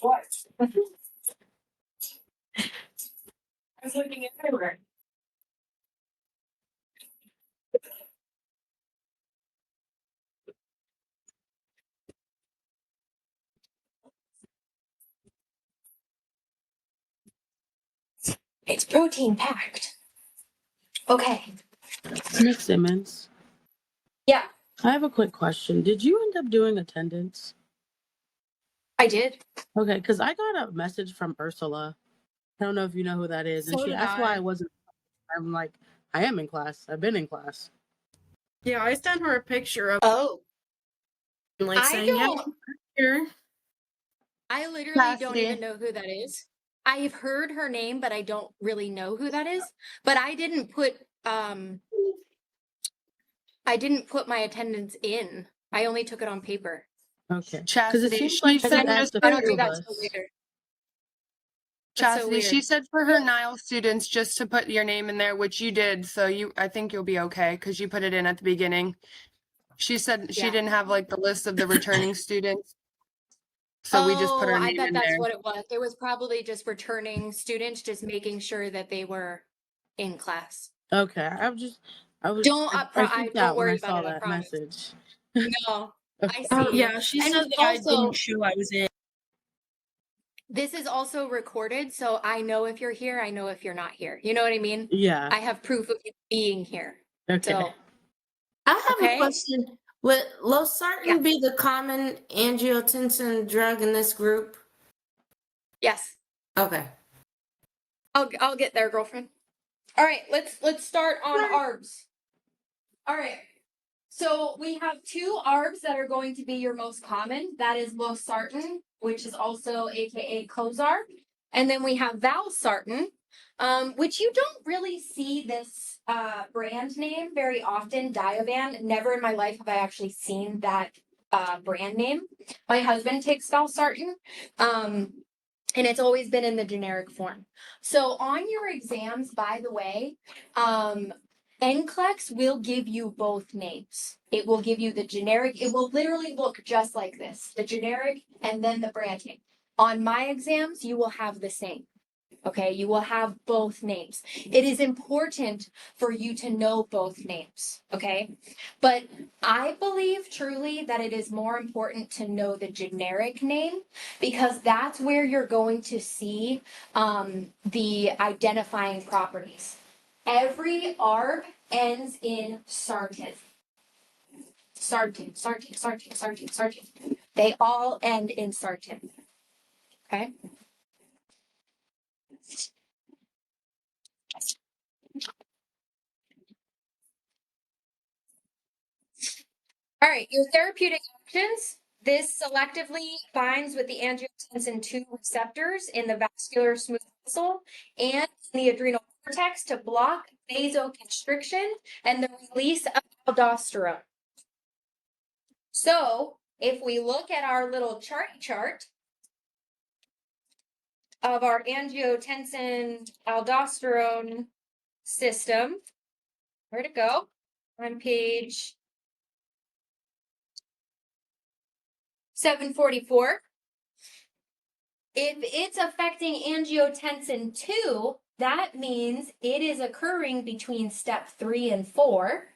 Speaker 1: What? I was looking everywhere. It's protein packed. Okay.
Speaker 8: Miss Simmons,
Speaker 1: Yeah,
Speaker 8: I have a quick question. Did you end up doing attendance?
Speaker 1: I did.
Speaker 8: Okay, because I got a message from Ursula. I don't know if you know who that is, and
Speaker 10: So
Speaker 8: she
Speaker 10: did
Speaker 8: asked why
Speaker 10: I.
Speaker 8: I wasn't. I'm like, I am in class. I've been in class.
Speaker 10: Yeah, I sent her a picture of
Speaker 1: Oh,
Speaker 10: like
Speaker 1: I
Speaker 10: saying, "Yep,
Speaker 1: don't.
Speaker 10: here."
Speaker 1: I literally don't even
Speaker 2: Cassidy.
Speaker 1: know who that is. I've heard her name, but I don't really know who that is. But I didn't put my attendance in. I only took it on paper.
Speaker 8: Okay, because it
Speaker 10: Chastity,
Speaker 8: seems
Speaker 10: she
Speaker 8: like
Speaker 1: Because
Speaker 8: she
Speaker 10: said
Speaker 8: asked
Speaker 10: just
Speaker 8: a
Speaker 1: I
Speaker 10: for
Speaker 1: don't
Speaker 8: few
Speaker 1: do
Speaker 8: of
Speaker 1: that till
Speaker 8: us.
Speaker 1: later. That's so
Speaker 10: Chastity, she
Speaker 1: weird.
Speaker 10: said for her Nile students just to put your name in there, which you did. So I think you'll be okay because you put it in at the beginning. She said she
Speaker 1: Yeah.
Speaker 10: didn't have like the list of the returning students, so we just put
Speaker 1: Oh,
Speaker 10: her
Speaker 1: I
Speaker 10: name
Speaker 1: bet
Speaker 10: in
Speaker 1: that's
Speaker 10: there.
Speaker 1: what it was. It was probably just returning students, just making sure that they were in class.
Speaker 8: Okay,
Speaker 1: Don't
Speaker 8: I
Speaker 1: I
Speaker 8: freaked
Speaker 1: don't
Speaker 8: out when
Speaker 1: worry
Speaker 8: I
Speaker 1: about
Speaker 8: saw
Speaker 1: it, I
Speaker 8: that
Speaker 1: promise.
Speaker 8: message.
Speaker 1: No, I
Speaker 8: Okay.
Speaker 1: see you.
Speaker 17: Yeah, she
Speaker 1: And
Speaker 17: said that I
Speaker 1: also,
Speaker 17: didn't show I was in.
Speaker 1: this is also recorded, so I know if you're here, I know if you're not here. You know what I mean?
Speaker 8: Yeah.
Speaker 1: I have proof of you being here.
Speaker 8: Okay.
Speaker 1: So,
Speaker 14: I have a
Speaker 1: okay?
Speaker 14: question. Would losartan
Speaker 1: Yeah.
Speaker 14: be the common angiotensin drug in this group?
Speaker 1: Yes.
Speaker 14: Okay.
Speaker 1: I'll get there, girlfriend. All right, let's start on ARBs. All right. So we have two ARBs that are going to be your most common. That is losartan, which is also AKA Clozarb. And then we have valsartan, which you don't really see this brand name very often, Diovan. Never in my life have I actually seen that brand name. My husband takes valsartan. And it's always been in the generic form. So on your exams, by the way, NCLEX will give you both names. It will give you the generic, it will literally look just like this, the generic and then the brand name. On my exams, you will have the same. Okay, you will have both names. It is important for you to know both names. Okay, but I believe truly that it is more important to know the generic name because that's where you're going to see the identifying properties. Every ARB ends in sartan. Sartan, sartan, sartan, sartan, sartan. They all end in sartan. Okay. All right, your therapeutic actions. This selectively binds with the angiotensin II receptors in the vascular smooth muscle and in the adrenal cortex to block vasoconstriction and the release of aldosterone. So if we look at our little chart of our angiotensin aldosterone system, where'd it go? On page 744. If it's affecting angiotensin 2, that means it is occurring between step 3 and 4.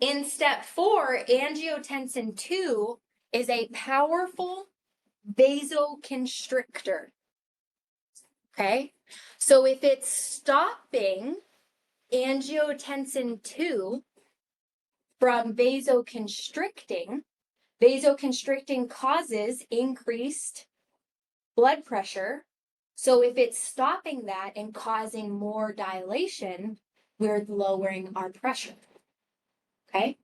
Speaker 1: In step 4, angiotensin 2 is a powerful vasoconstrictor. Okay, so if it's stopping angiotensin 2 from vasoconstricting causes increased blood pressure. So if it's stopping that and causing more dilation, we're lowering our pressure. Okay.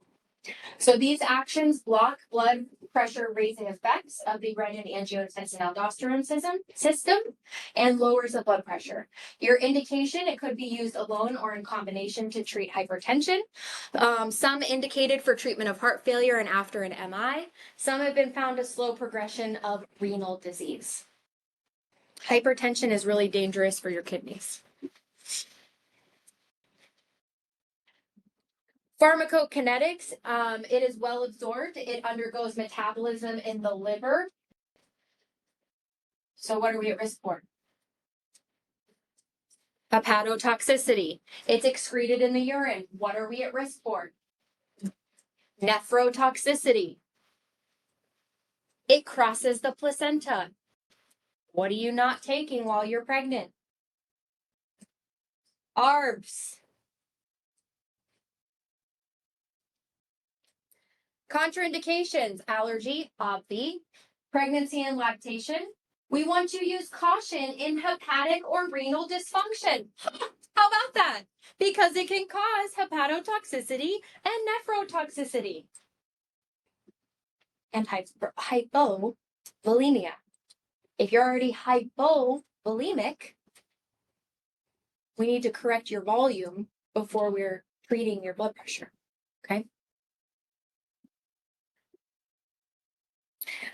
Speaker 1: So these actions block blood pressure raising effects of the renin-angiotensin-aldosterone system and lowers the blood pressure. Your indication, it could be used alone or in combination to treat hypertension. Some indicated for treatment of heart failure and after an MI. Some have been found to slow progression of renal disease. Hypertension is really dangerous for your kidneys. Pharmacokinetics, it is well absorbed. It undergoes metabolism in the liver. So what are we at risk for? Hepatotoxicity. It's excreted in the urine. What are we at risk for? Nephrotoxicity. It crosses the placenta. What are you not taking while you're pregnant? ARBs. Contraindications, allergy, obvi, pregnancy and lactation. We want to use caution in hepatic or renal dysfunction. How about that? Because it can cause hepatotoxicity and nephrotoxicity. And hypovolemia. If you're already hypovolemic, we need to correct your volume before we're treating your blood pressure. Okay.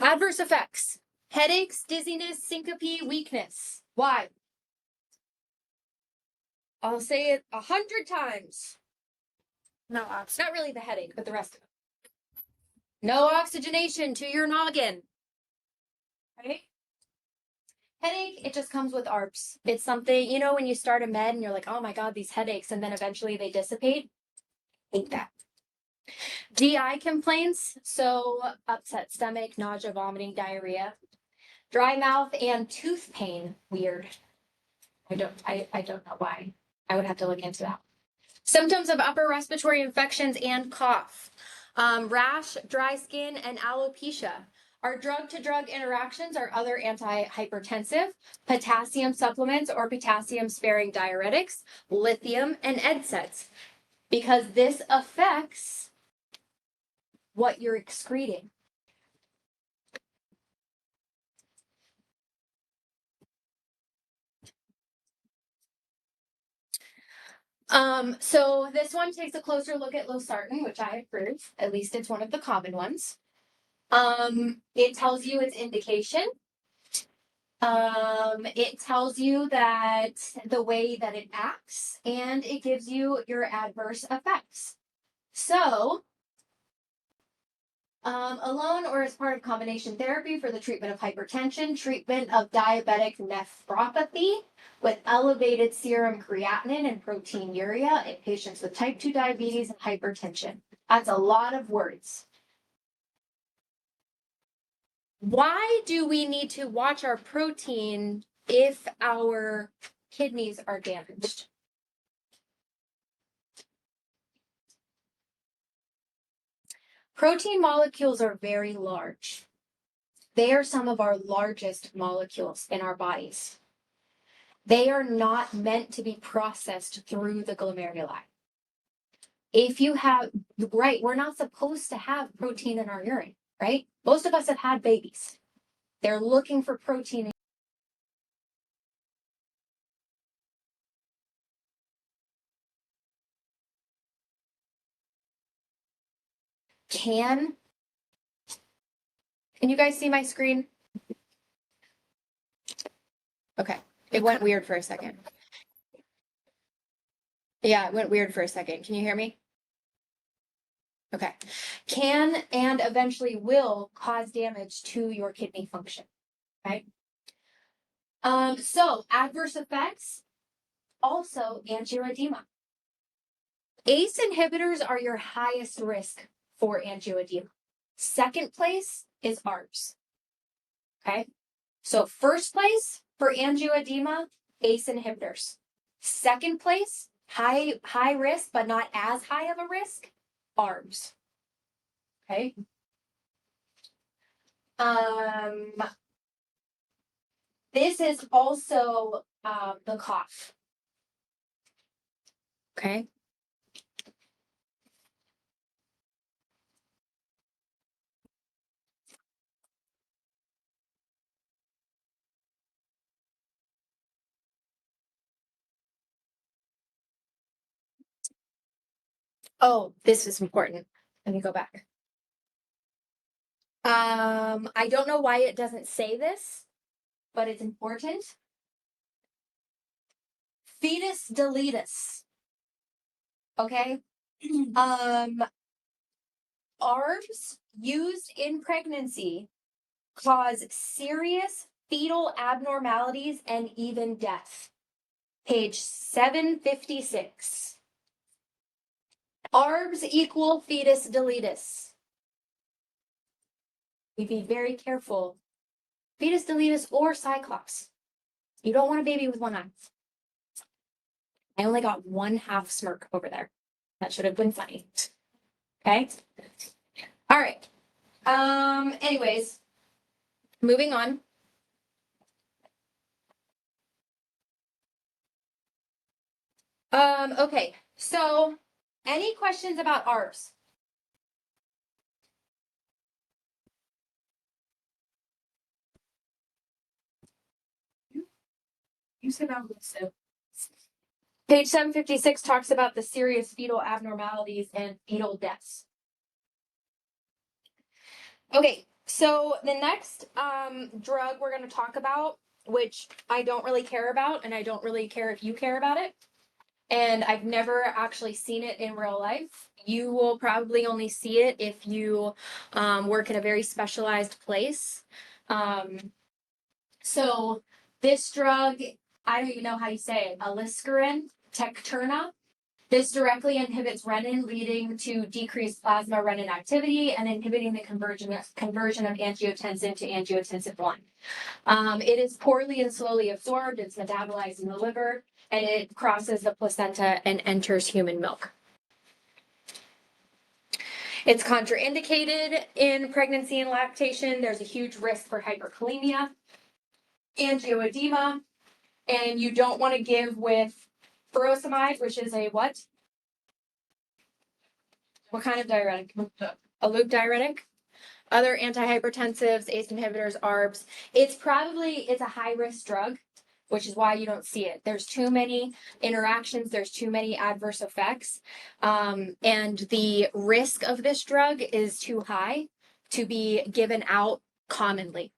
Speaker 1: Adverse effects: headaches, dizziness, syncope, weakness. Why? I'll say it 100 times.
Speaker 11: No oxygen.
Speaker 1: Not really the headache, but the rest of it. No oxygenation to your noggin. Right? Headache, it just comes with ARBs. It's something, you know, when you start a med and you're like, oh my God, these headaches, and then eventually they dissipate. Ain't that. GI complaints, so upset stomach, nausea, vomiting, diarrhea, dry mouth, and tooth pain. Weird. I don't know why. I would have to look into that. Symptoms of upper respiratory infections and cough. Rash, dry skin, and alopecia. Our drug-to-drug interactions are other antihypertensive, potassium supplements or potassium-sparing diuretics, lithium, and NSAIDs, because this affects what you're excreting. So this one takes a closer look at losartan, which I approve. At least it's one of the common ones. It tells you its indication. It tells you that the way that it acts, and it gives you your adverse effects. So, alone or as part of combination therapy for the treatment of hypertension, treatment of diabetic nephropathy with elevated serum creatinine and proteinuria in patients with type 2 diabetes and hypertension. That's a lot of words. Why do we need to watch our protein if our kidneys are damaged? Protein molecules are very large. They are some of our largest molecules in our bodies. They are not meant to be processed through the glomeruli. If you have, right, we're not supposed to have protein in our urine, right? Most of us have had babies. They're looking for protein. Can you guys see my screen? Okay, it went weird for a second. Yeah, it went weird for a second. Can you hear me? Okay. Can and eventually will cause damage to your kidney function. Okay. So adverse effects, also angioedema. ACE inhibitors are your highest risk for angioedema. Second place is ARBs. Okay. So first place for angioedema, ACE inhibitors. Second place, high risk, but not as high of a risk, ARBs. Okay. This is also the cough. Okay. Oh, this is important. Let me go back. I don't know why it doesn't say this, but it's important. Fetus deletus. Okay. ARBs used in pregnancy cause serious fetal abnormalities and even death. Page 756. ARBs equal fetus deletus. We be very careful. Fetus deletus or cyclops. You don't want a baby with one eye. I only got one half smirk over there. That should have been funny. Okay. All right. Anyways, moving on. Okay. So, any questions about ARBs?
Speaker 16: You said I would say.
Speaker 1: Page 756 talks about the serious fetal abnormalities and fetal deaths. Okay, so the next drug we're going to talk about, which I don't really care about, and I don't really care if you care about it, and I've never actually seen it in real life. You will probably only see it if you work in a very specialized place. So this drug, I don't even know how you say it, aliskiren, Tecturna. This directly inhibits renin, leading to decreased plasma renin activity and inhibiting the conversion of angiotensin to angiotensin 1. It is poorly and slowly absorbed, it's metabolized in the liver, and it crosses the placenta and enters human milk. It's contraindicated in pregnancy and lactation. There's a huge risk for hyperkalemia, angioedema, and you don't want to give with furosemide, which is a what? What kind of diuretic? A loop diuretic. Other antihypertensives, ACE inhibitors, ARBs. It's a high risk drug, which is why you don't see it. There's too many interactions. There's too many adverse effects. And the risk of this drug is too high to be given out commonly.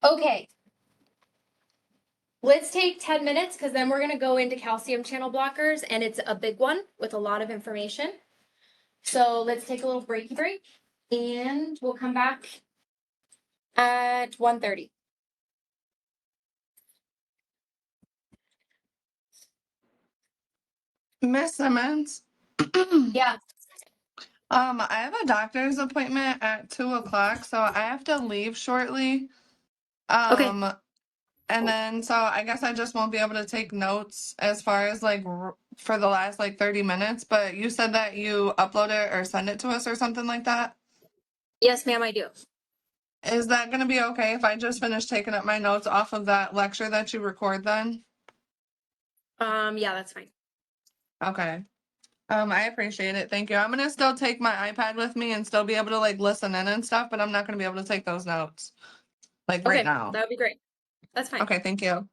Speaker 1: Okay. Let's take 10 minutes because then we're going to go into calcium channel blockers, and it's a big one with a lot of information. So let's take a little breaky break, and we'll come back at 1:30.
Speaker 12: Miss Simmons.
Speaker 1: Yeah.
Speaker 12: I have a doctor's appointment at 2 o'clock, so I have to leave shortly.
Speaker 1: Okay.
Speaker 12: And then so I guess I just won't be able to take notes as far as like for the last like 30 minutes, but you said that you upload it or send it to us or something like that.
Speaker 1: Yes, ma'am, I do.
Speaker 12: Is that going to be okay if I just finish taking up my notes off of that lecture that you record then?
Speaker 1: Yeah, that's fine.
Speaker 12: Okay. I appreciate it. Thank you. I'm gonna still take my iPad with me and still be able to like listen in and stuff, but I'm not gonna be able to take those notes like right
Speaker 1: Okay,
Speaker 12: now.
Speaker 1: that would be great. That's fine.
Speaker 12: Okay, thank you.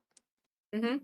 Speaker 1: Mm-hmm.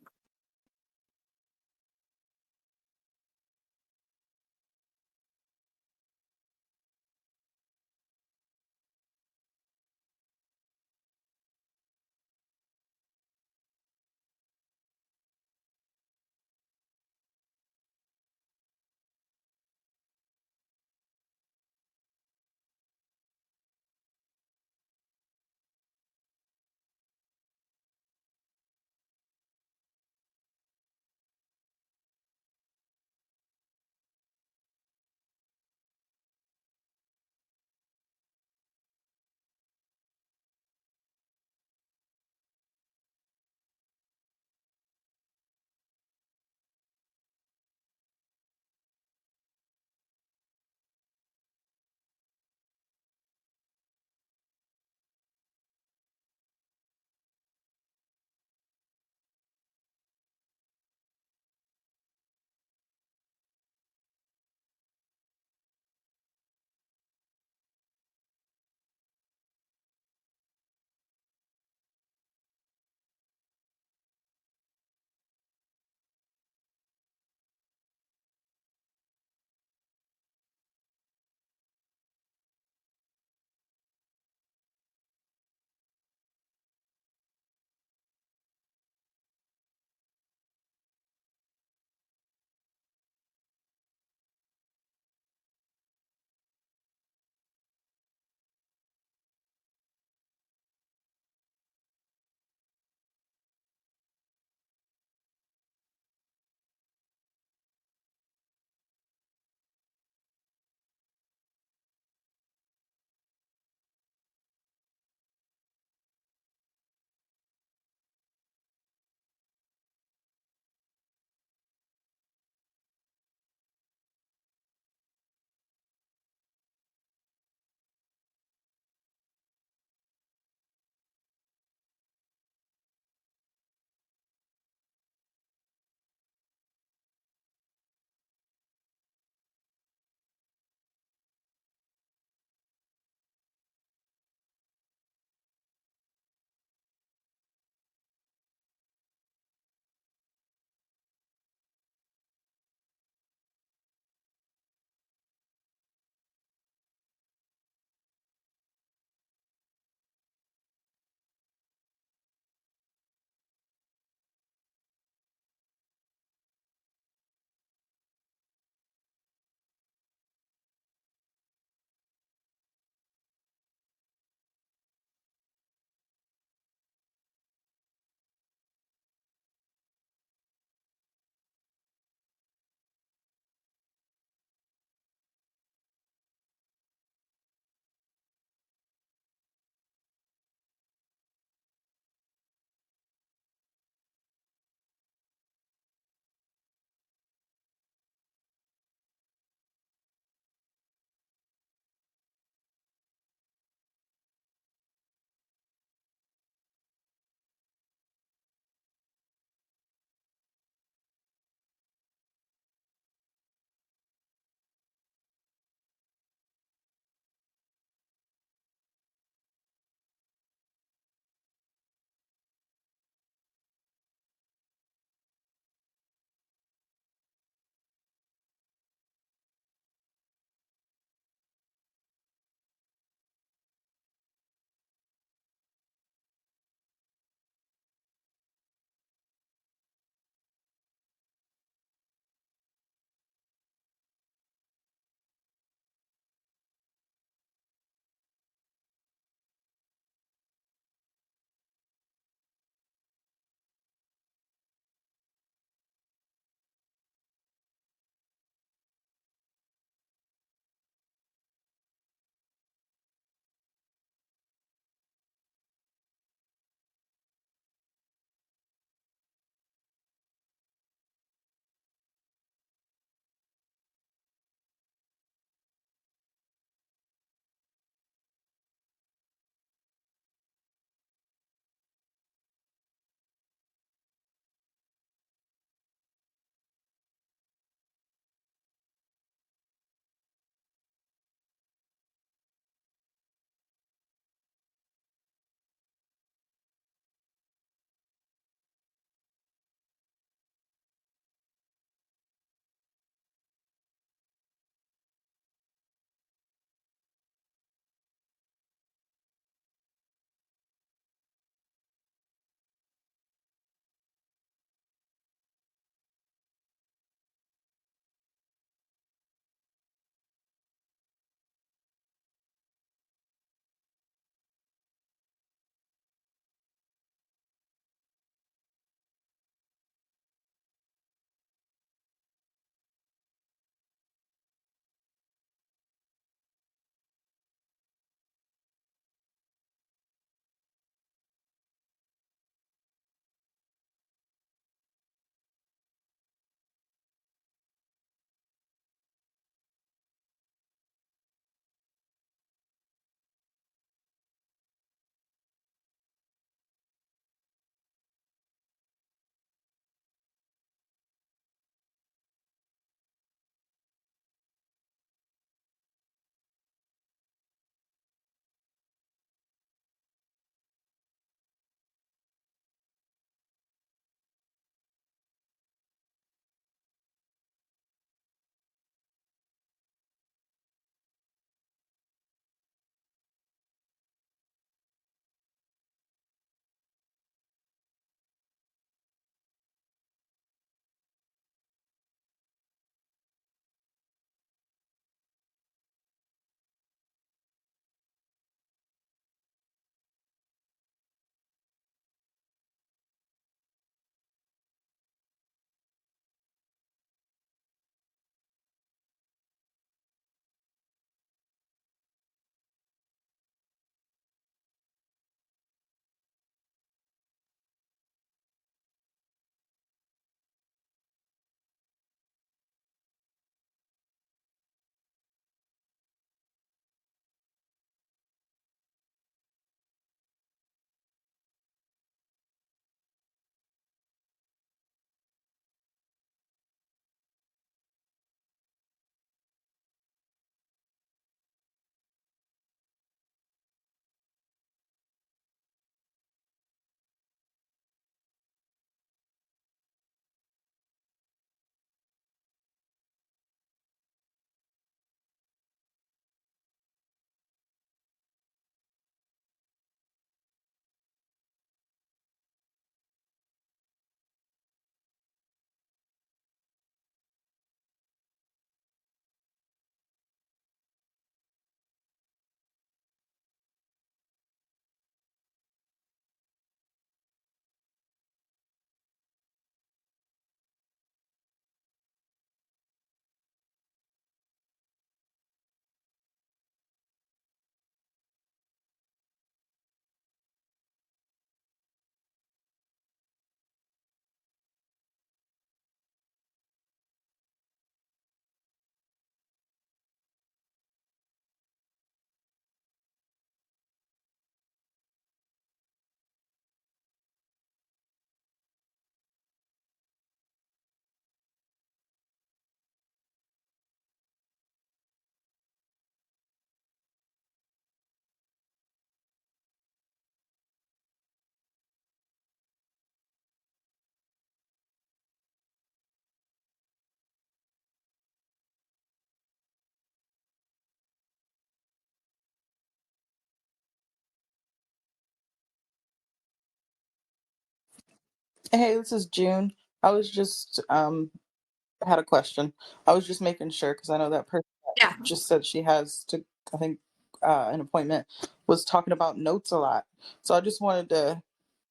Speaker 5: Hey, this is June. I was just had a question. I was just making sure because I know that person
Speaker 1: Yeah.
Speaker 5: just said she has to, I think, an appointment, was talking about notes a lot. So I just wanted to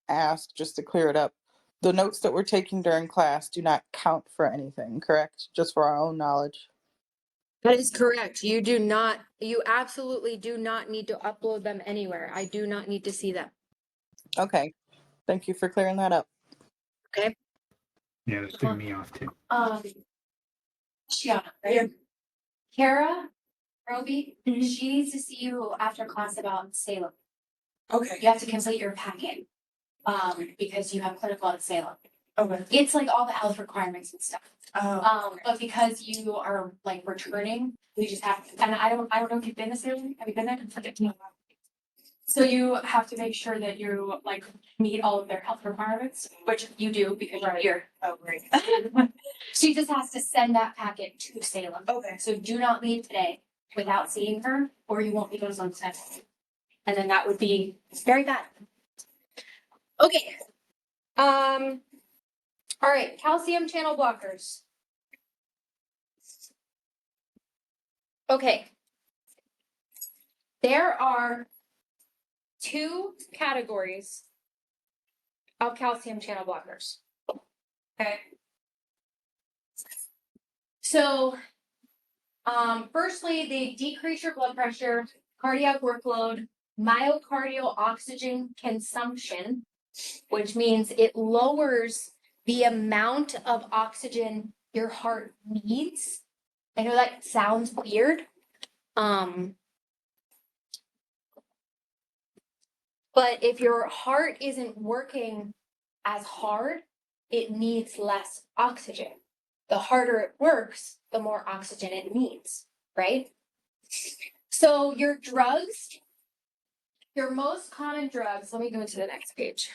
Speaker 5: ask, just to clear it up, the notes that we're taking during class do not count for anything, correct? Just for our own knowledge.
Speaker 1: That is correct. You absolutely do not need to upload them anywhere. I do not need to see them.
Speaker 5: Okay. Thank you for clearing that up.
Speaker 1: Okay.
Speaker 3: Yeah, that's threw me off too.
Speaker 19: Shiana, right? Kara, Roby, she needs to see you after class about Salem. Okay. You have to complete your packet, because you have clinical at Salem. Okay. It's like all the health requirements and stuff. But because you are like returning, we just have, and I don't know if you've been to Salem. Have you been there? No. So you have to make sure that you like meet all of their health requirements, which you do because you're here. Oh, great. She just has to send that packet to Salem. Okay. So do not leave today without seeing her, or you won't be those on set. And then that would be very bad.
Speaker 1: Okay. All right, calcium channel blockers. Okay. There are 2 categories of calcium channel blockers. Okay. So, firstly, they decrease your blood pressure, cardiac workload, myocardial oxygen consumption, which means it lowers the amount of oxygen your heart needs. I know that sounds weird. But if your heart isn't working as hard, it needs less oxygen. The harder it works, the more oxygen it needs, right? So your drugs, your most common drugs, let me go to the next page.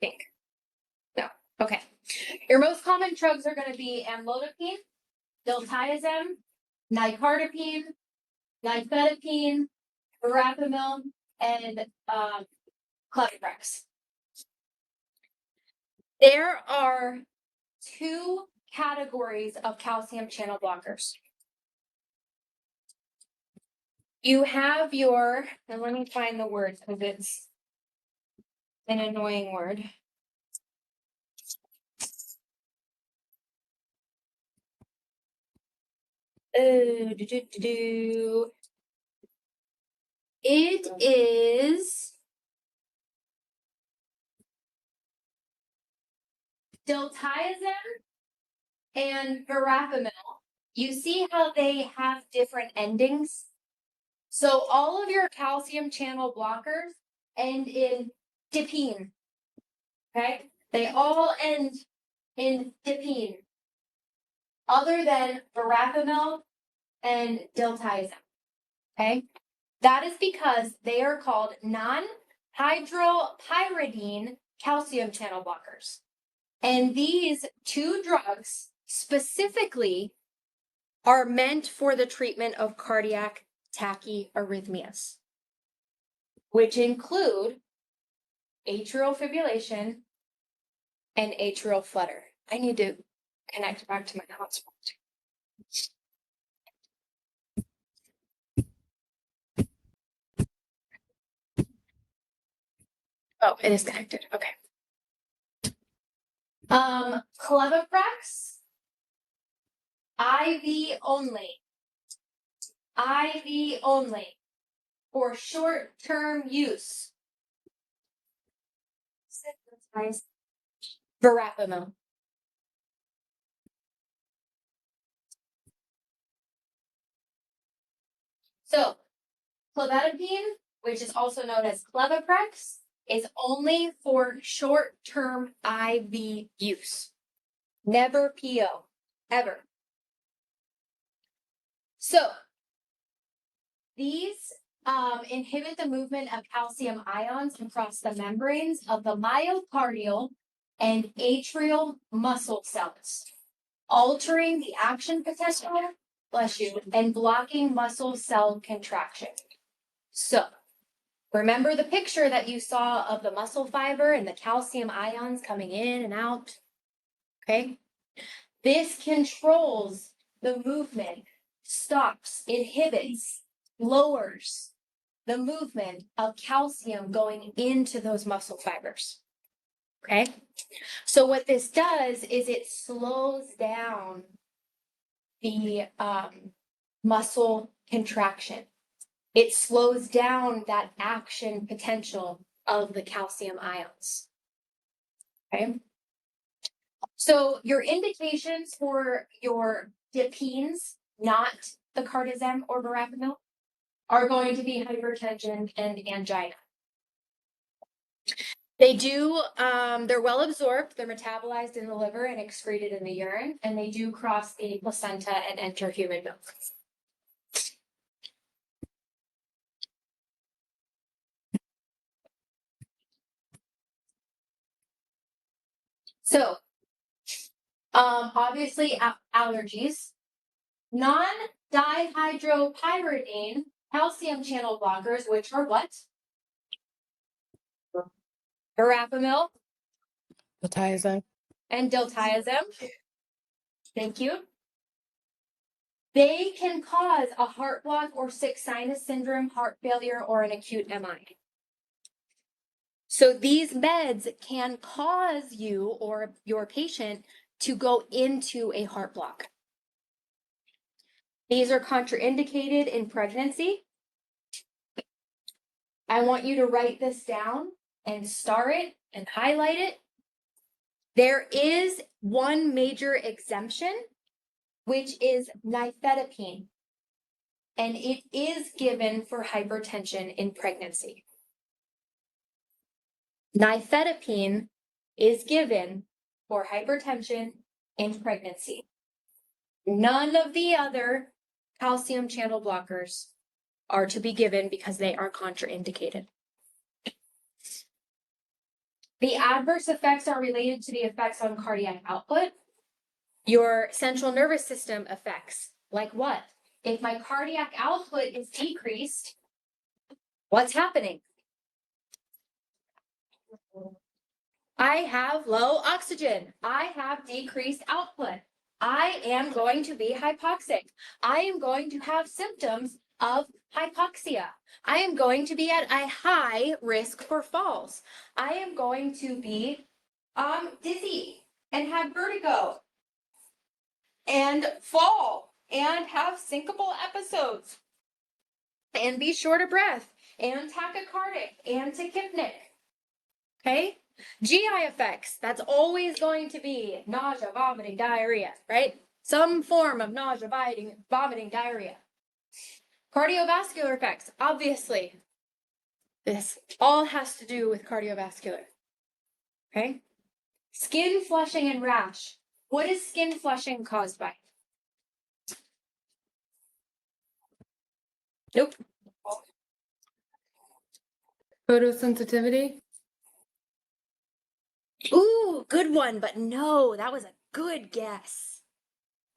Speaker 1: I think. No, okay. Your most common drugs are going to be amlodipine, diltiazem, nicardipine, nifedipine, verapamil, and Clevibrex. There are 2 categories of calcium channel blockers. You have your, and let me find the word because it's an annoying word. It is diltiazem and verapamil. You see how they have different endings? So all of your calcium channel blockers end in dipine. Okay? They all end in dipine. Other than verapamil and diltiazem. Okay? That is because they are called non-hydropyridine calcium channel blockers. And these 2 drugs specifically are meant for the treatment of cardiac tachyarrhythmias, which include atrial fibrillation and atrial flutter. I need to connect back to my hotspot. Oh, it is connected. Okay. Clevibrex, IV only. IV only for short-term use. Verapamil. So, clobetapine, which is also known as Clevibrex, is only for short-term IV use. Never PO, ever. So, these inhibit the movement of calcium ions across the membranes of the myocardial and atrial muscle cells, altering the action potential, bless you, and blocking muscle cell contraction. So,
Speaker 19: Remember the picture that you saw of the muscle fiber and the calcium ions coming in and out? Okay. This controls the movement, stops, inhibits, lowers the movement of calcium going into those muscle fibers. Okay. So what this does is it slows down the muscle contraction. It slows down that action potential of the calcium ions. Okay. So your indications for your dipines, not the cardizem or verapamil, are going to be hypertension and angina. They do, they're well absorbed, they're metabolized in the liver and excreted in the urine, and they do cross the placenta and enter human milk. So, obviously allergies, non-dihydropyridine calcium channel blockers, which are what? Verapamil
Speaker 8: Diltiazem.
Speaker 19: and diltiazem. Thank you. They can cause a heart block or sick sinus syndrome, heart failure, or an acute MI. So these meds can cause you or your patient to go into a heart block. These are contraindicated in pregnancy. I want you to write this down and star it and highlight it. There is one major exemption, which is nifedipine, and it is given for hypertension in pregnancy. Nifedipine is given for hypertension in pregnancy. None of the other calcium channel blockers are to be given because they are contraindicated. The adverse effects are related to the effects on cardiac output, your central nervous system effects. Like what? If my cardiac output is decreased, what's happening? I have low oxygen. I have decreased output. I am going to be hypoxic. I am going to have symptoms of hypoxia. I am going to be at a high risk for falls. I am going to be dizzy and have vertigo and fall and have syncopal episodes and be short of breath and tachycardic and tachypnic. Okay? GI effects, that's always going to be nausea, vomiting, diarrhea, right? Some form of nausea, vomiting, diarrhea. Cardiovascular effects, obviously. This all has to do with cardiovascular. Okay? Skin flushing and rash. What is skin flushing caused by? Nope.
Speaker 10: Photosensitivity?
Speaker 19: Ooh, good one, but no, that was a good guess.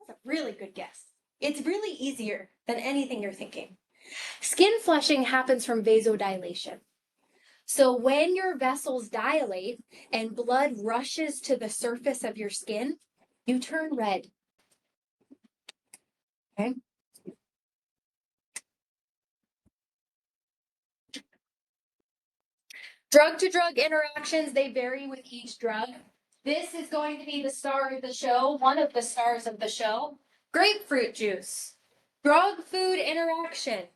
Speaker 19: That's a really good guess. It's really easier than anything you're thinking. Skin flushing happens from vasodilation. So when your vessels dilate and blood rushes to the surface of your skin, you turn red. Okay? Drug-to-drug interactions, they vary with each drug. This is going to be the star of the show, one of the stars of the show. Grapefruit juice. Drug-food interaction.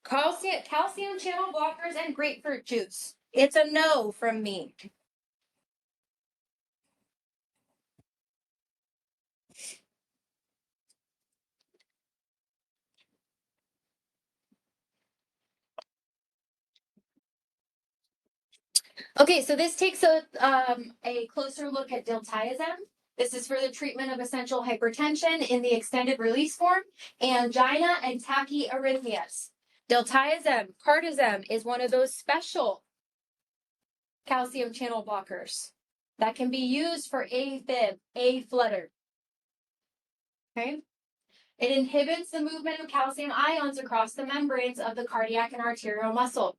Speaker 19: Calcium channel blockers and grapefruit juice. It's a no from me. Okay, so this takes a closer look at diltiazem. This is for the treatment of essential hypertension in the extended release form, angina and tachyarrhythmias. Diltiazem, cardizem is one of those special calcium channel blockers that can be used for AFib, A-flutter. Okay? It inhibits the movement of calcium ions across the membranes of the cardiac and arterial muscle.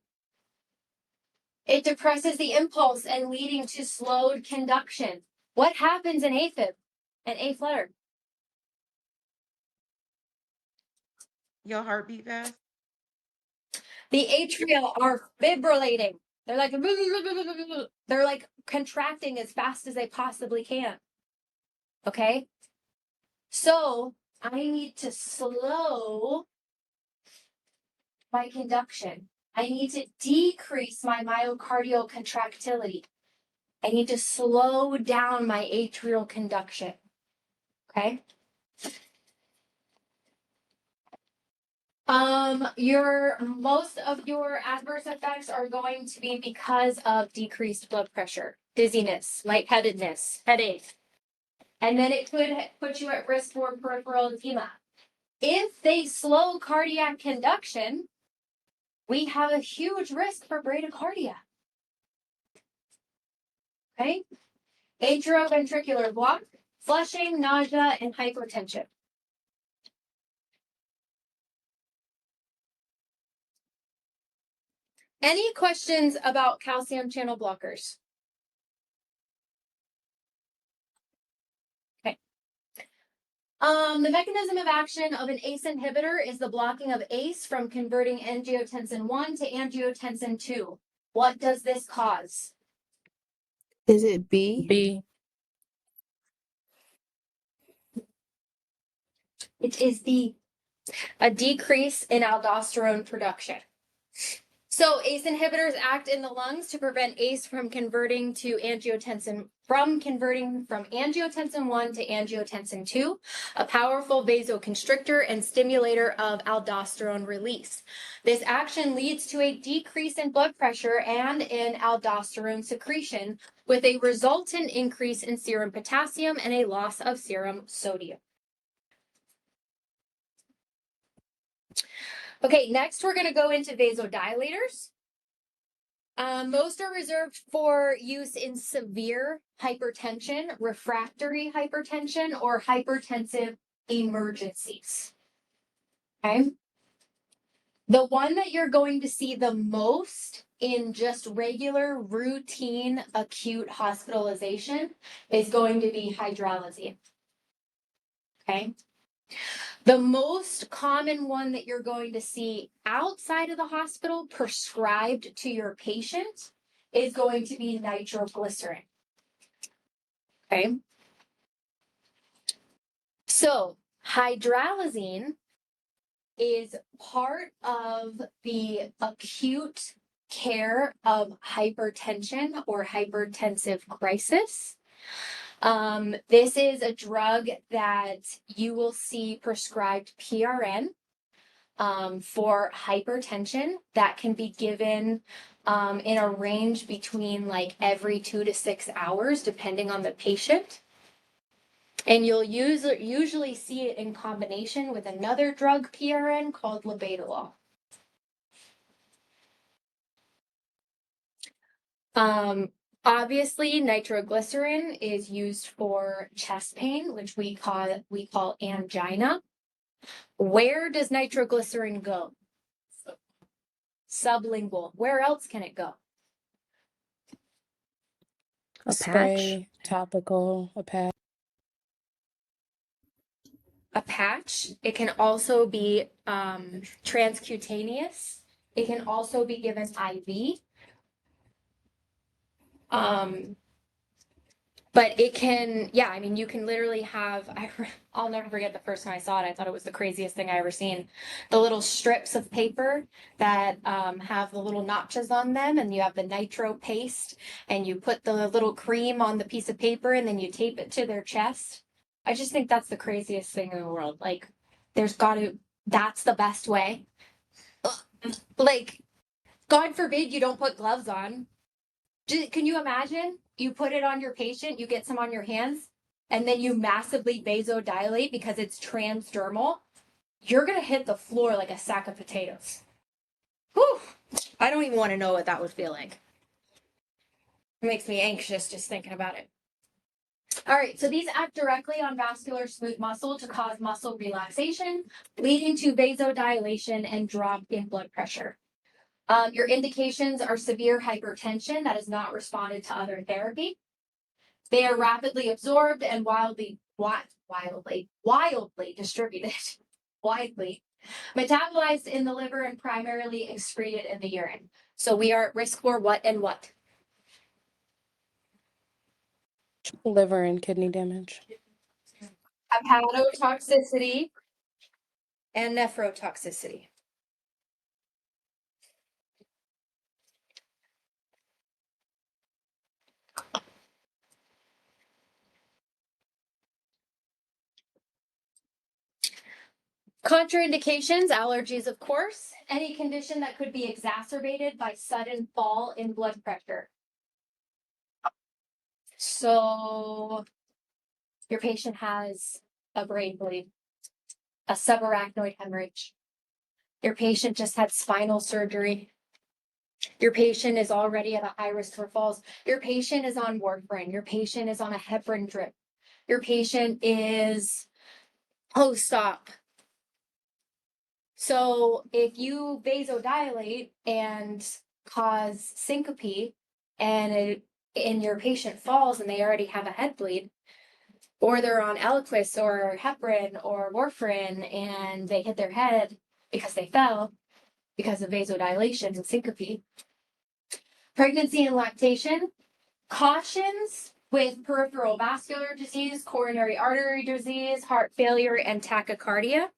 Speaker 19: It depresses the impulse and leading to slowed conduction. What happens in AFib and A flutter?
Speaker 18: Your heartbeat fast?
Speaker 19: The atria are fibrillating. They're like, they're like contracting as fast as they possibly can. Okay. So I need to slow my conduction. I need to decrease my myocardial contractility. I need to slow down my atrial conduction. Okay. Most of your adverse effects are going to be because of decreased blood pressure, dizziness, lightheadedness, headache. And then it could put you at risk for peripheral edema. If they slow cardiac conduction, we have a huge risk for bradycardia. Okay? Atrioventricular block, flushing, nausea, and hypotension. Any questions about calcium channel blockers? Okay. The mechanism of action of an ACE inhibitor is the blocking of ACE from converting angiotensin 1 to angiotensin 2. What does this cause?
Speaker 8: Is it B?
Speaker 17: B.
Speaker 19: It is a decrease in aldosterone production. So ACE inhibitors act in the lungs to prevent ACE from converting to angiotensin, from angiotensin 1 to angiotensin 2, a powerful vasoconstrictor and stimulator of aldosterone release. This action leads to a decrease in blood pressure and in aldosterone secretion, with a resultant increase in serum potassium and a loss of serum sodium. Okay, next we're going to go into vasodilators. Most are reserved for use in severe hypertension, refractory hypertension, or hypertensive emergencies. Okay. The one that you're going to see the most in just regular routine acute hospitalization is going to be hydralazine. Okay. The most common one that you're going to see outside of the hospital prescribed to your patient is going to be nitroglycerin. Okay. So hydralazine is part of the acute care of hypertension or hypertensive crisis. This is a drug that you will see prescribed PRN for hypertension that can be given in a range between like every 2 to 6 hours, depending on the patient. And you'll usually see it in combination with another drug PRN called labetalol. Obviously, nitroglycerin is used for chest pain, which we call angina. Where does nitroglycerin go? Sublingual. Where else can it go?
Speaker 8: A spray, topical, a patch.
Speaker 19: A patch. It can also be transcutaneous. It can also be given IV. But it can, yeah, I mean, you can literally have, I'll never forget the first time I saw it. I thought it was the craziest thing I ever seen. The little strips of paper that have the little notches on them, and you have the nitro paste, and you put the little cream on the piece of paper, and then you tape it to their chest. I just think that's the craziest thing in the world. Like, that's the best way. Like, God forbid you don't put gloves on. Can you imagine? You put it on your patient, you get some on your hands, and then you massively vasodilate because it's transdermal. You're going to hit the floor like a sack of potatoes. Whew. I don't even want to know what that would feel like. It makes me anxious just thinking about it. All right, so these act directly on vascular smooth muscle to cause muscle relaxation, leading to vasodilation and drop in blood pressure. Your indications are severe hypertension that has not responded to other therapy. They are rapidly absorbed and wildly distributed, widely metabolized in the liver and primarily excreted in the urine. So we are at risk for what and what?
Speaker 4: Liver and kidney damage.
Speaker 19: Hepatotoxicity and nephrotoxicity. Contraindications, allergies, of course, any condition that could be exacerbated by sudden fall in blood pressure. So your patient has a brain bleed, a subarachnoid hemorrhage. Your patient just had spinal surgery. Your patient is already at a high risk for falls. Your patient is on warfarin. Your patient is on a heparin drip. Your patient is post-op. So if you vasodilate and cause syncope and your patient falls and they already have a head bleed, or they're on Eliquis or heparin or warfarin and they hit their head because they fell because of vasodilation and syncope. Pregnancy and lactation, cautions with peripheral vascular disease, coronary artery disease, heart failure, and tachycardia.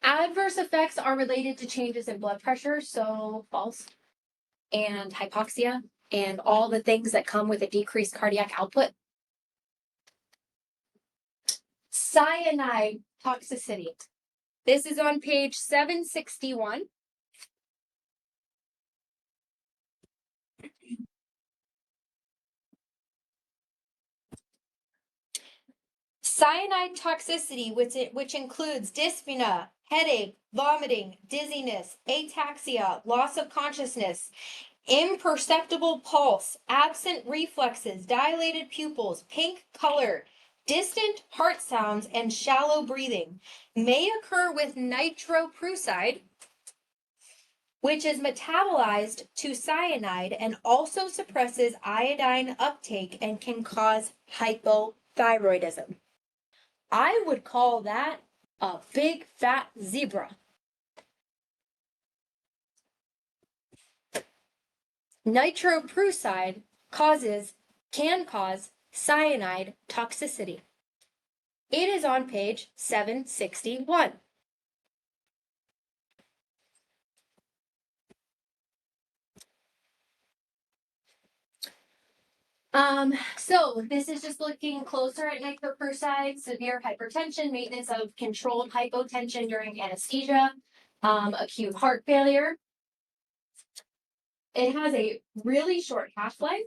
Speaker 19: Adverse effects are related to changes in blood pressure, so falls and hypoxia and all the things that come with a decreased cardiac output. Cyanide toxicity. This is on page 761. Cyanide toxicity, which includes dyspnea, headache, vomiting, dizziness, ataxia, loss of consciousness, imperceptible pulse, absent reflexes, dilated pupils, pink color, distant heart sounds, and shallow breathing, may occur with nitroprusside, which is metabolized to cyanide and also suppresses iodine uptake and can cause hypothyroidism. I would call that a big fat zebra. Nitroprusside can cause cyanide toxicity. It is on page 761. So this is just looking closer at nitroprusside, severe hypertension, maintenance of controlled hypotension during anesthesia, acute heart failure. It has a really short half-life.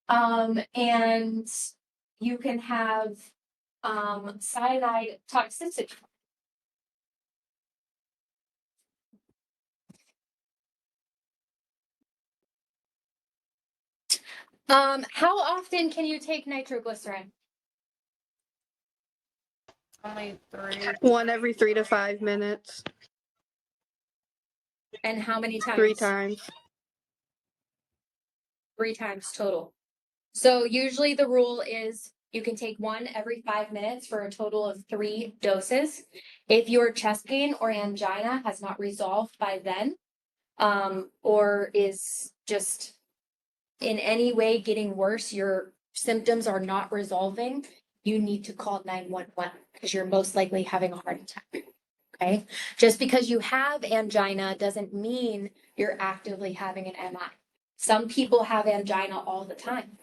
Speaker 19: And you can have cyanide toxicity. How often can you take nitroglycerin?
Speaker 11: Only 3.
Speaker 13: One every 3 to 5 minutes.
Speaker 19: And how many times?
Speaker 13: 3 times.
Speaker 19: 3 times total. So usually the rule is you can take 1 every 5 minutes for a total of 3 doses. If your chest pain or angina has not resolved by then, or is just in any way getting worse, your symptoms are not resolving, you need to call 911 because you're most likely having a heart attack. Okay? Just because you have angina doesn't mean you're actively having an MI. Some people have angina all the time.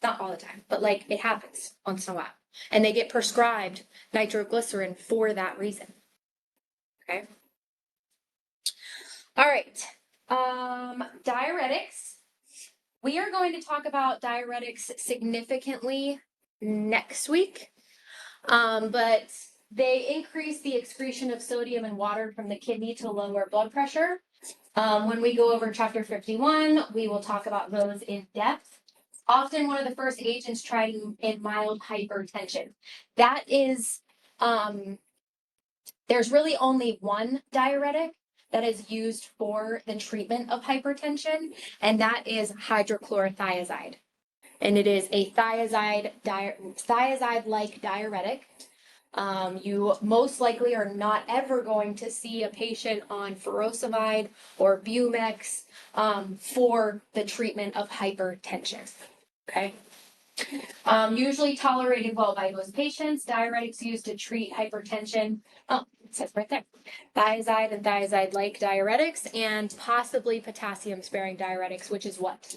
Speaker 19: Not all the time, but like it happens once in a while. And they get prescribed nitroglycerin for that reason. Okay. All right. Diuretics. We are going to talk about diuretics significantly next week. But they increase the excretion of sodium and water from the kidney to lower blood pressure. When we go over chapter 51, we will talk about those in depth. often one of the first agents tried in mild hypertension. That is, there's really only one diuretic that is used for the treatment of hypertension, and that is hydrochlorothiazide. And it is a thiazide-like diuretic. You most likely are not ever going to see a patient on furosemide or Bumex for the treatment of hypertension. Okay. Usually tolerated well by most patients. Diuretics used to treat hypertension. Oh, it says right there. Thiazide and thiazide-like diuretics, and possibly potassium-sparing diuretics, which is what?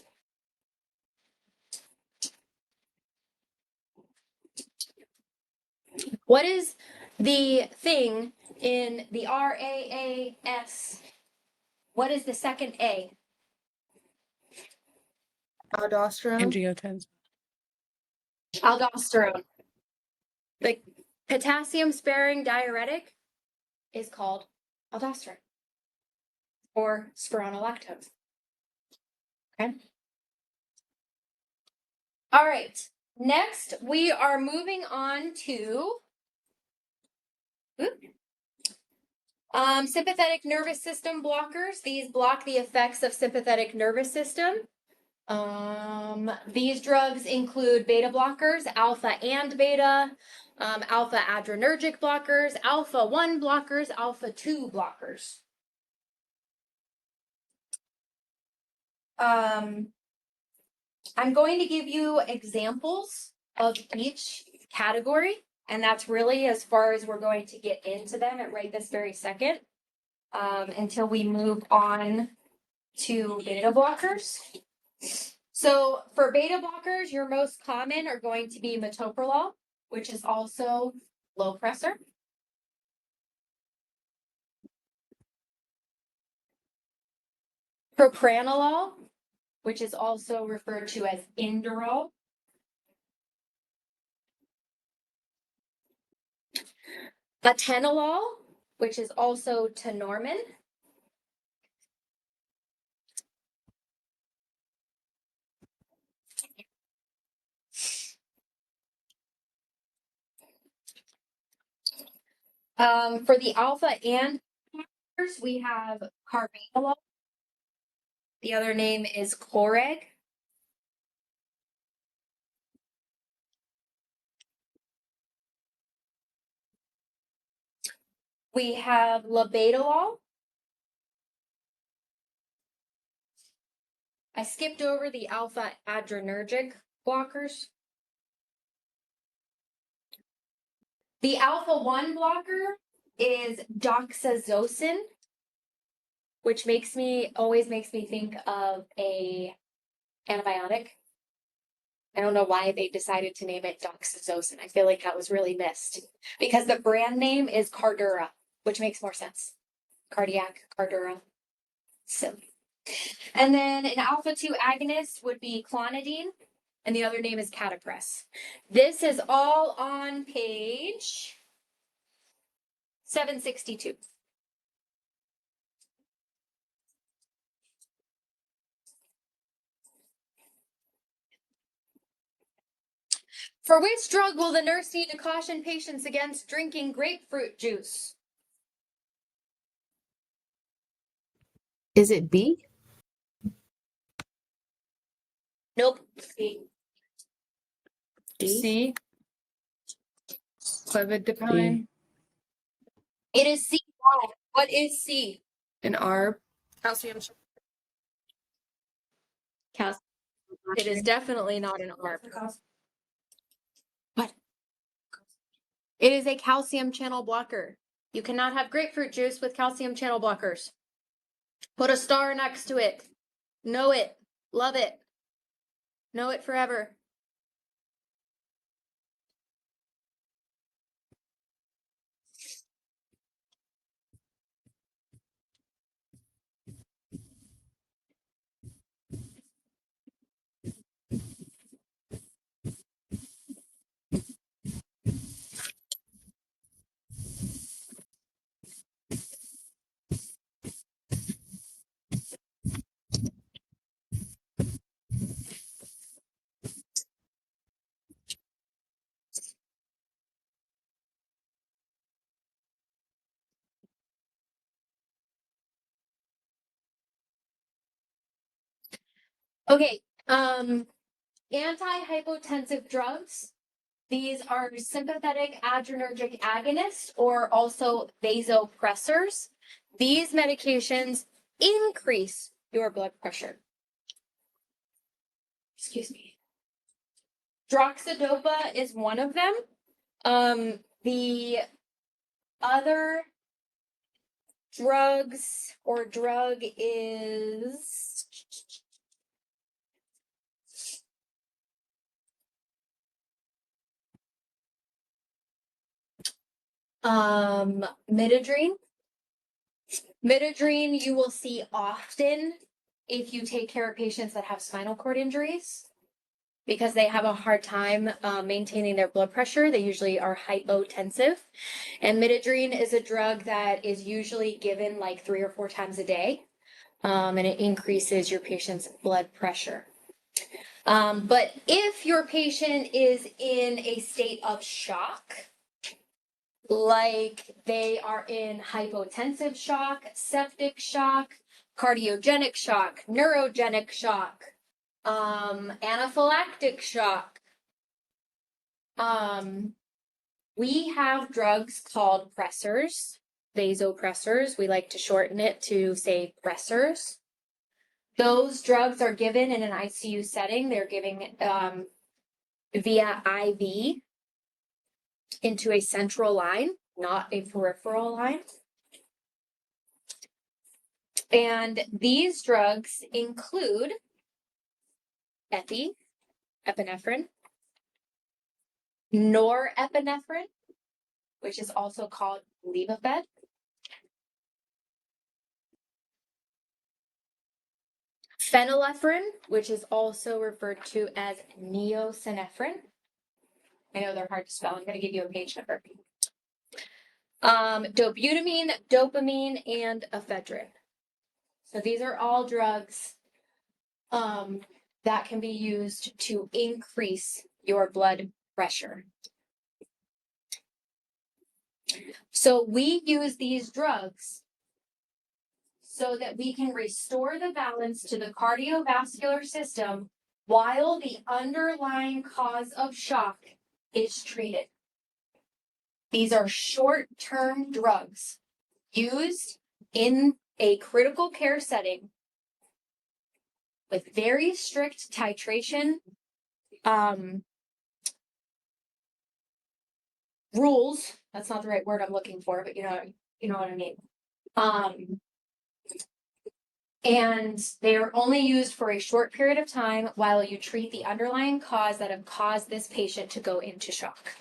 Speaker 19: What is the thing in the RAAS? What is the second A?
Speaker 10: Aldosterone.
Speaker 8: Angiotensin.
Speaker 19: Aldosterone. The potassium sparing diuretic is called aldosterone or spironolactone. Okay. All right. Next, we are moving on to sympathetic nervous system blockers. These block the effects of sympathetic nervous system. These drugs include beta blockers, alpha and beta, alpha adrenergic blockers, alpha 1 blockers, alpha 2 blockers. I'm going to give you examples of each category, and that's really as far as we're going to get into them at right this very second, until we move on to beta blockers. So for beta blockers, your most common are going to be metoprolol, which is also low pressor. Propranolol, which is also referred to as Inderal. Atenolol, which is also Tenormin. For the alpha and blockers, we have carbanolol. The other name is Coreg. We have labetalol. I skipped over the alpha adrenergic blockers. The alpha 1 blocker is doxazocin, which always makes me think of a antibiotic. I don't know why they decided to name it doxazocin. I feel like that was really missed because the brand name is Cardura, which makes more sense. Cardiac, Cardura. Silly. And then an alpha 2 agonist would be clonidine, and the other name is Catapress. This is all on page 762. For which drug will the nurse need to caution patients against drinking grapefruit juice?
Speaker 16: Is it B?
Speaker 19: Nope. C.
Speaker 10: C. Clevidipine.
Speaker 19: It is C. Why? What is C?
Speaker 10: An ARB.
Speaker 11: Calcium.
Speaker 19: It is definitely not an ARB. What? It is a calcium channel blocker. You cannot have grapefruit juice with calcium channel blockers. Put a star next to it. Know it. Love it. Know it forever. Okay, antihypotensive drugs. These are sympathetic adrenergic agonists or also vasopressors. These medications increase your blood pressure. Excuse me. Droxidopa is one of them. The other drugs or drug is midodrine. Midodrine you will see often if you take care of patients that have spinal cord injuries because they have a hard time maintaining their blood pressure. They usually are hypotensive. And midodrine is a drug that is usually given like 3 or 4 times a day. And it increases your patient's blood pressure. But if your patient is in a state of shock, like they are in hypotensive shock, septic shock, cardiogenic shock, neurogenic shock, anaphylactic shock. We have drugs called pressors, vasopressors. We like to shorten it to say pressors. Those drugs are given in an ICU setting. They're giving via IV into a central line, not a peripheral line. And these drugs include epinephrine, norepinephrine, which is also called Levophed, phenylephrine, which is also referred to as neosynephrine. I know they're hard to spell. I'm going to give you a page number. Dobutamine, dopamine, and ephedrine. So these are all drugs that can be used to increase your blood pressure. So we use these drugs so that we can restore the balance to the cardiovascular system while the underlying cause of shock is treated. These are short-term drugs used in a critical care setting with very strict titration rules. That's not the right word I'm looking for, but you know what I mean. And they are only used for a short period of time while you treat the underlying cause that have caused this patient to go into shock.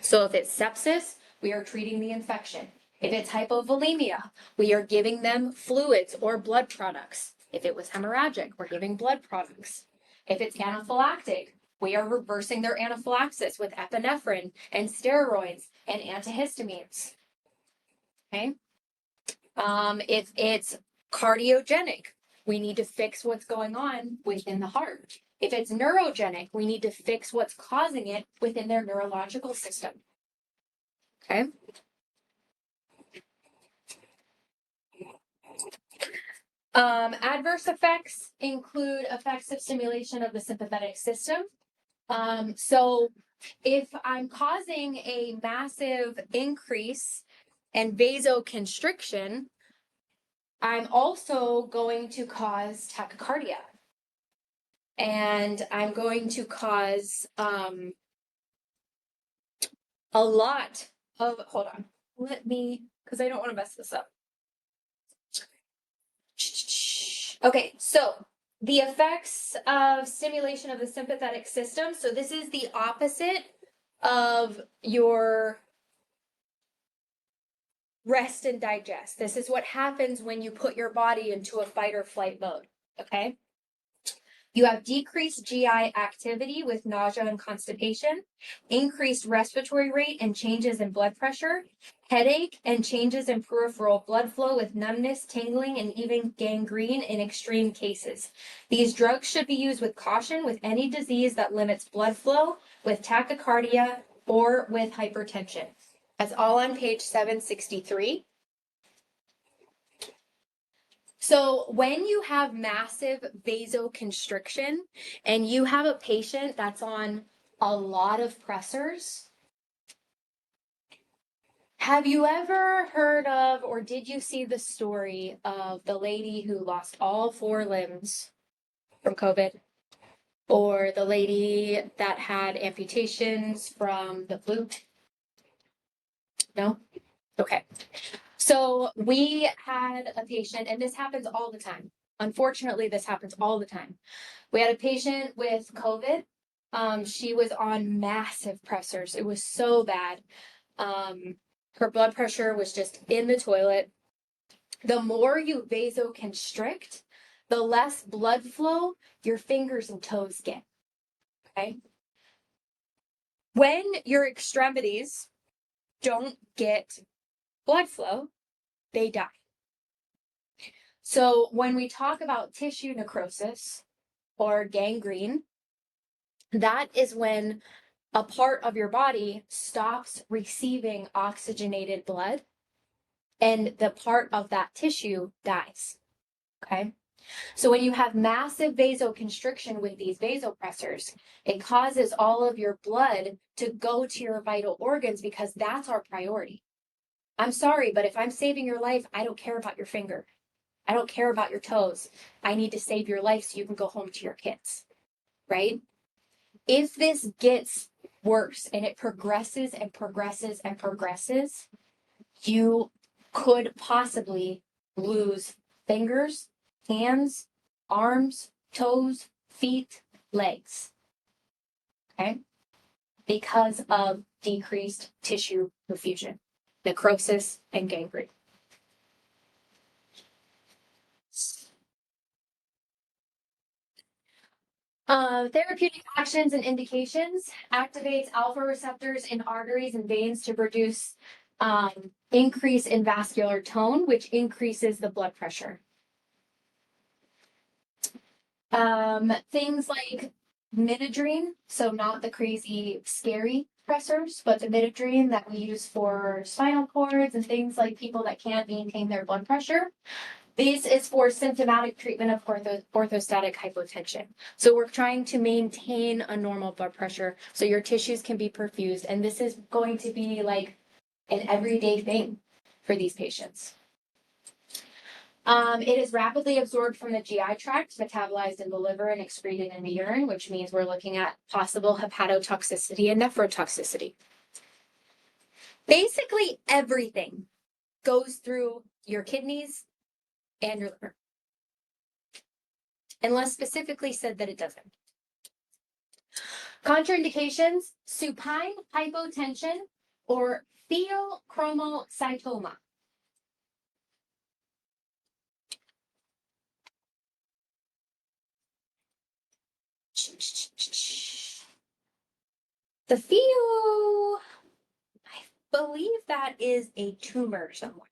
Speaker 19: So if it's sepsis, we are treating the infection. If it's hypovolemia, we are giving them fluids or blood products. If it was hemorrhagic, we're giving blood products. If it's anaphylactic, we are reversing their anaphylaxis with epinephrine and steroids and antihistamines. Okay. If it's cardiogenic, we need to fix what's going on within the heart. If it's neurogenic, we need to fix what's causing it within their neurological system. Okay. Adverse effects include effects of stimulation of the sympathetic system. So if I'm causing a massive increase in vasoconstriction, I'm also going to cause tachycardia. And I'm going to cause a lot of, hold on, because I don't want to mess this up. Okay, so the effects of stimulation of the sympathetic system. So this is the opposite of your rest and digest. This is what happens when you put your body into a fight or flight mode, okay? You have decreased GI activity with nausea and constipation, increased respiratory rate and changes in blood pressure, headache and changes in peripheral blood flow with numbness, tingling, and even gangrene in extreme cases. These drugs should be used with caution with any disease that limits blood flow, with tachycardia, or with hypertension. That's all on page 763.
Speaker 1: So when you have massive vasoconstriction and you have a patient that's on a lot of pressors, have you ever heard of or did you see the story of the lady who lost all 4 limbs from COVID? Or the lady that had amputations from the flu? No? Okay. So we had a patient, and this happens all the time. Unfortunately, this happens all the time. We had a patient with COVID. She was on massive pressors. It was so bad. Her blood pressure was just in the toilet. The more you vasoconstrict, the less blood flow your fingers and toes get. Okay. When your extremities don't get blood flow, they die. So when we talk about tissue necrosis or gangrene, that is when a part of your body stops receiving oxygenated blood and the part of that tissue dies. Okay. So when you have massive vasoconstriction with these vasopressors, it causes all of your blood to go to your vital organs because that's our priority. I'm sorry, but if I'm saving your life, I don't care about your finger. I don't care about your toes. I need to save your life so you can go home to your kids, right? If this gets worse and it progresses and progresses and progresses, you could possibly lose fingers, hands, arms, toes, feet, legs. Okay? Because of decreased tissue perfusion, necrosis, and gangrene. Therapeutic actions and indications activates alpha receptors in arteries and veins to produce increase in vascular tone, which increases the blood pressure. Things like midodrine, so not the crazy scary pressors, but the midodrine that we use for spinal cords and things like people that can't maintain their blood pressure. This is for symptomatic treatment of orthostatic hypotension. So we're trying to maintain a normal blood pressure so your tissues can be perfused. And this is going to be like an everyday thing for these patients. It is rapidly absorbed from the GI tract, metabolized in the liver and excreted in the urine, which means we're looking at possible hepatotoxicity and nephrotoxicity. Basically everything goes through your kidneys and your liver, unless specifically said that it doesn't. Contraindications, supine hypotension or pheochromocytoma. The pheo, I believe that is a tumor somewhere.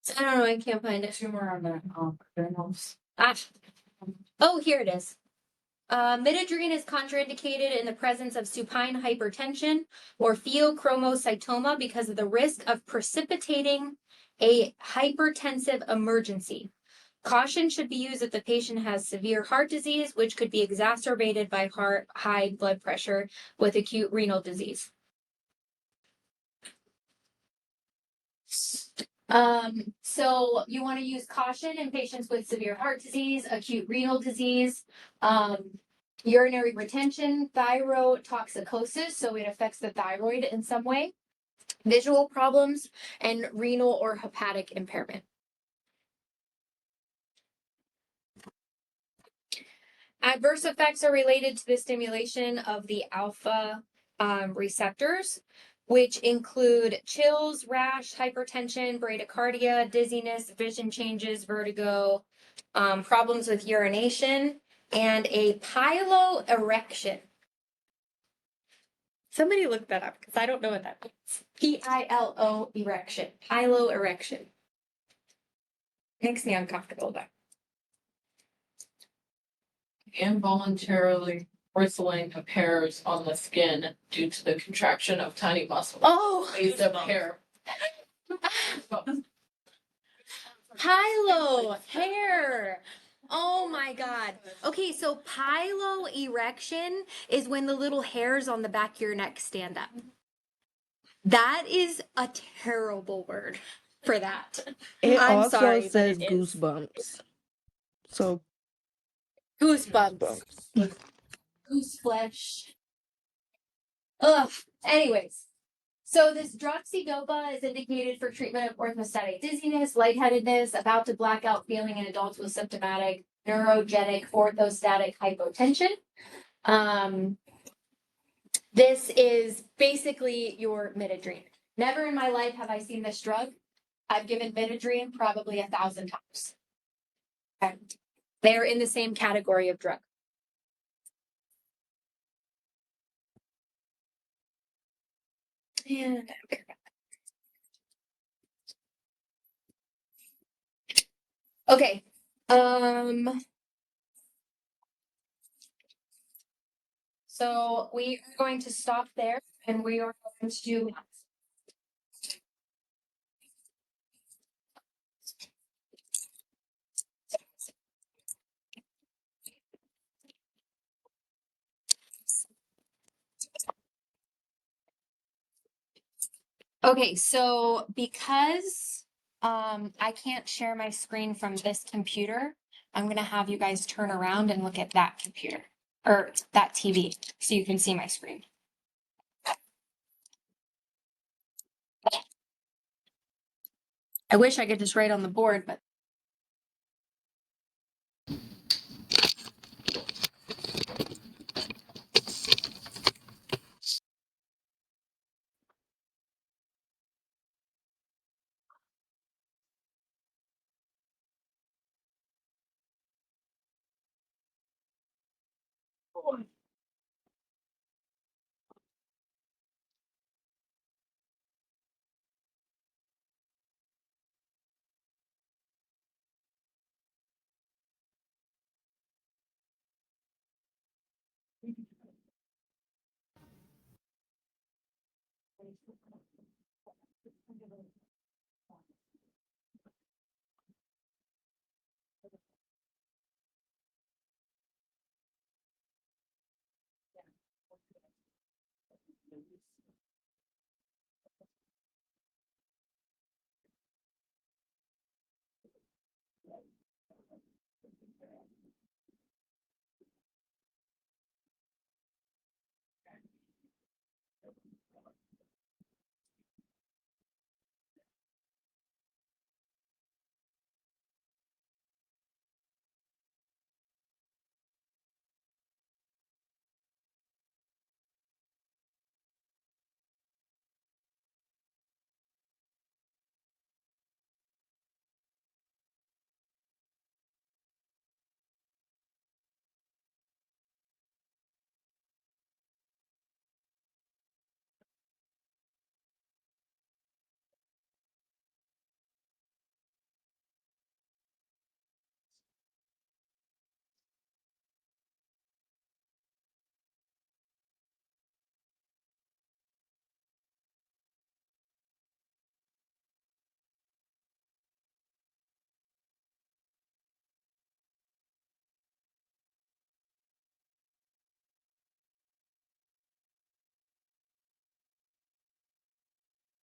Speaker 1: So I don't know, I can't find it. Tumor on the journals. Oh, here it is. Midodrine is contraindicated in the presence of supine hypertension or pheochromocytoma because of the risk of precipitating a hypertensive emergency. Caution should be used if the patient has severe heart disease, which could be exacerbated by high blood pressure with acute renal disease. So you want to use caution in patients with severe heart disease, acute renal disease, urinary retention, thyrotoxicosis, so it affects the thyroid in some way, visual problems, and renal or hepatic impairment. Adverse effects are related to the stimulation of the alpha receptors, which include chills, rash, hypertension, bradycardia, dizziness, vision changes, vertigo, problems with urination, and a piloerection. Somebody look that up because I don't know what that means. P-I-L-O erection. Piloerection. Makes me uncomfortable though.
Speaker 17: Involuntarily bristling of hairs on the skin due to the contraction of tiny muscles.
Speaker 1: Oh,
Speaker 17: Base of hair.
Speaker 1: pilo hair. Oh my God. Okay, so piloerection is when the little hairs on the back of your neck stand up. That is a terrible word for that.
Speaker 20: It
Speaker 1: I'm
Speaker 20: also
Speaker 1: sorry, but
Speaker 20: says
Speaker 1: it is.
Speaker 20: goosebumps. So
Speaker 1: Goosebumps. Goose flesh. Ugh. Anyways, so this droxidopa is indicated for treatment of orthostatic dizziness, lightheadedness, about to blackout feeling in adults with symptomatic neurogenic orthostatic hypotension. This is basically your Midodrine. Never in my life have I seen this drug. I've given Midodrine probably 1,000 times. Okay. They're in the same category of drug. And okay. So we are going to stop there and we are going to do math. Okay, so because I can't share my screen from this computer, I'm gonna have you guys turn around and look at that computer or that TV so you can see my screen. I wish I could just write on the board, but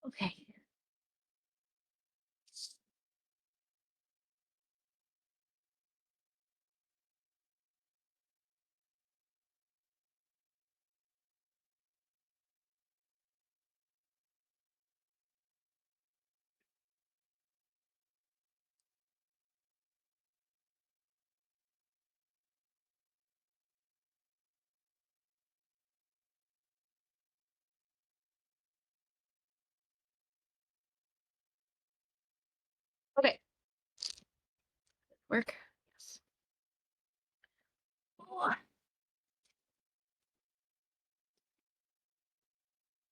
Speaker 1: okay. Okay. Work.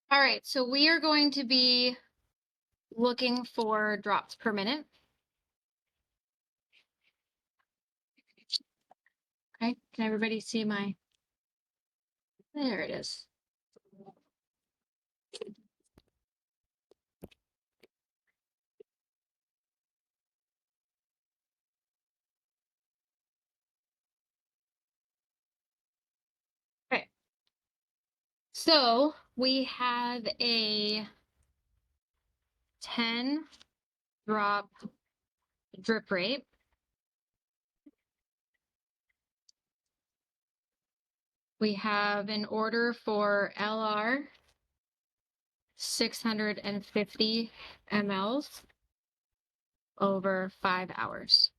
Speaker 1: All right, so we are going to be looking for drops per minute. Okay, can everybody see my? There it is. Okay. So we have a 10 drop drip rate. We have an order for LR 650 mLs over 5 hours.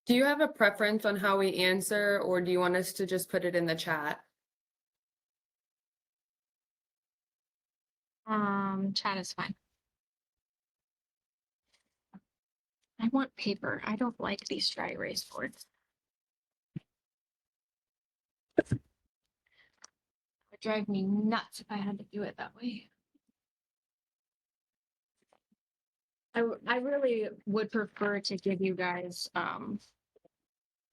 Speaker 10: Do you have a preference on how we answer, or do you want us to just put it in the chat?
Speaker 1: Chat is fine. I want paper. I don't like these dry erase boards. It would drive me nuts if I had to do it that way. I really would prefer to give you guys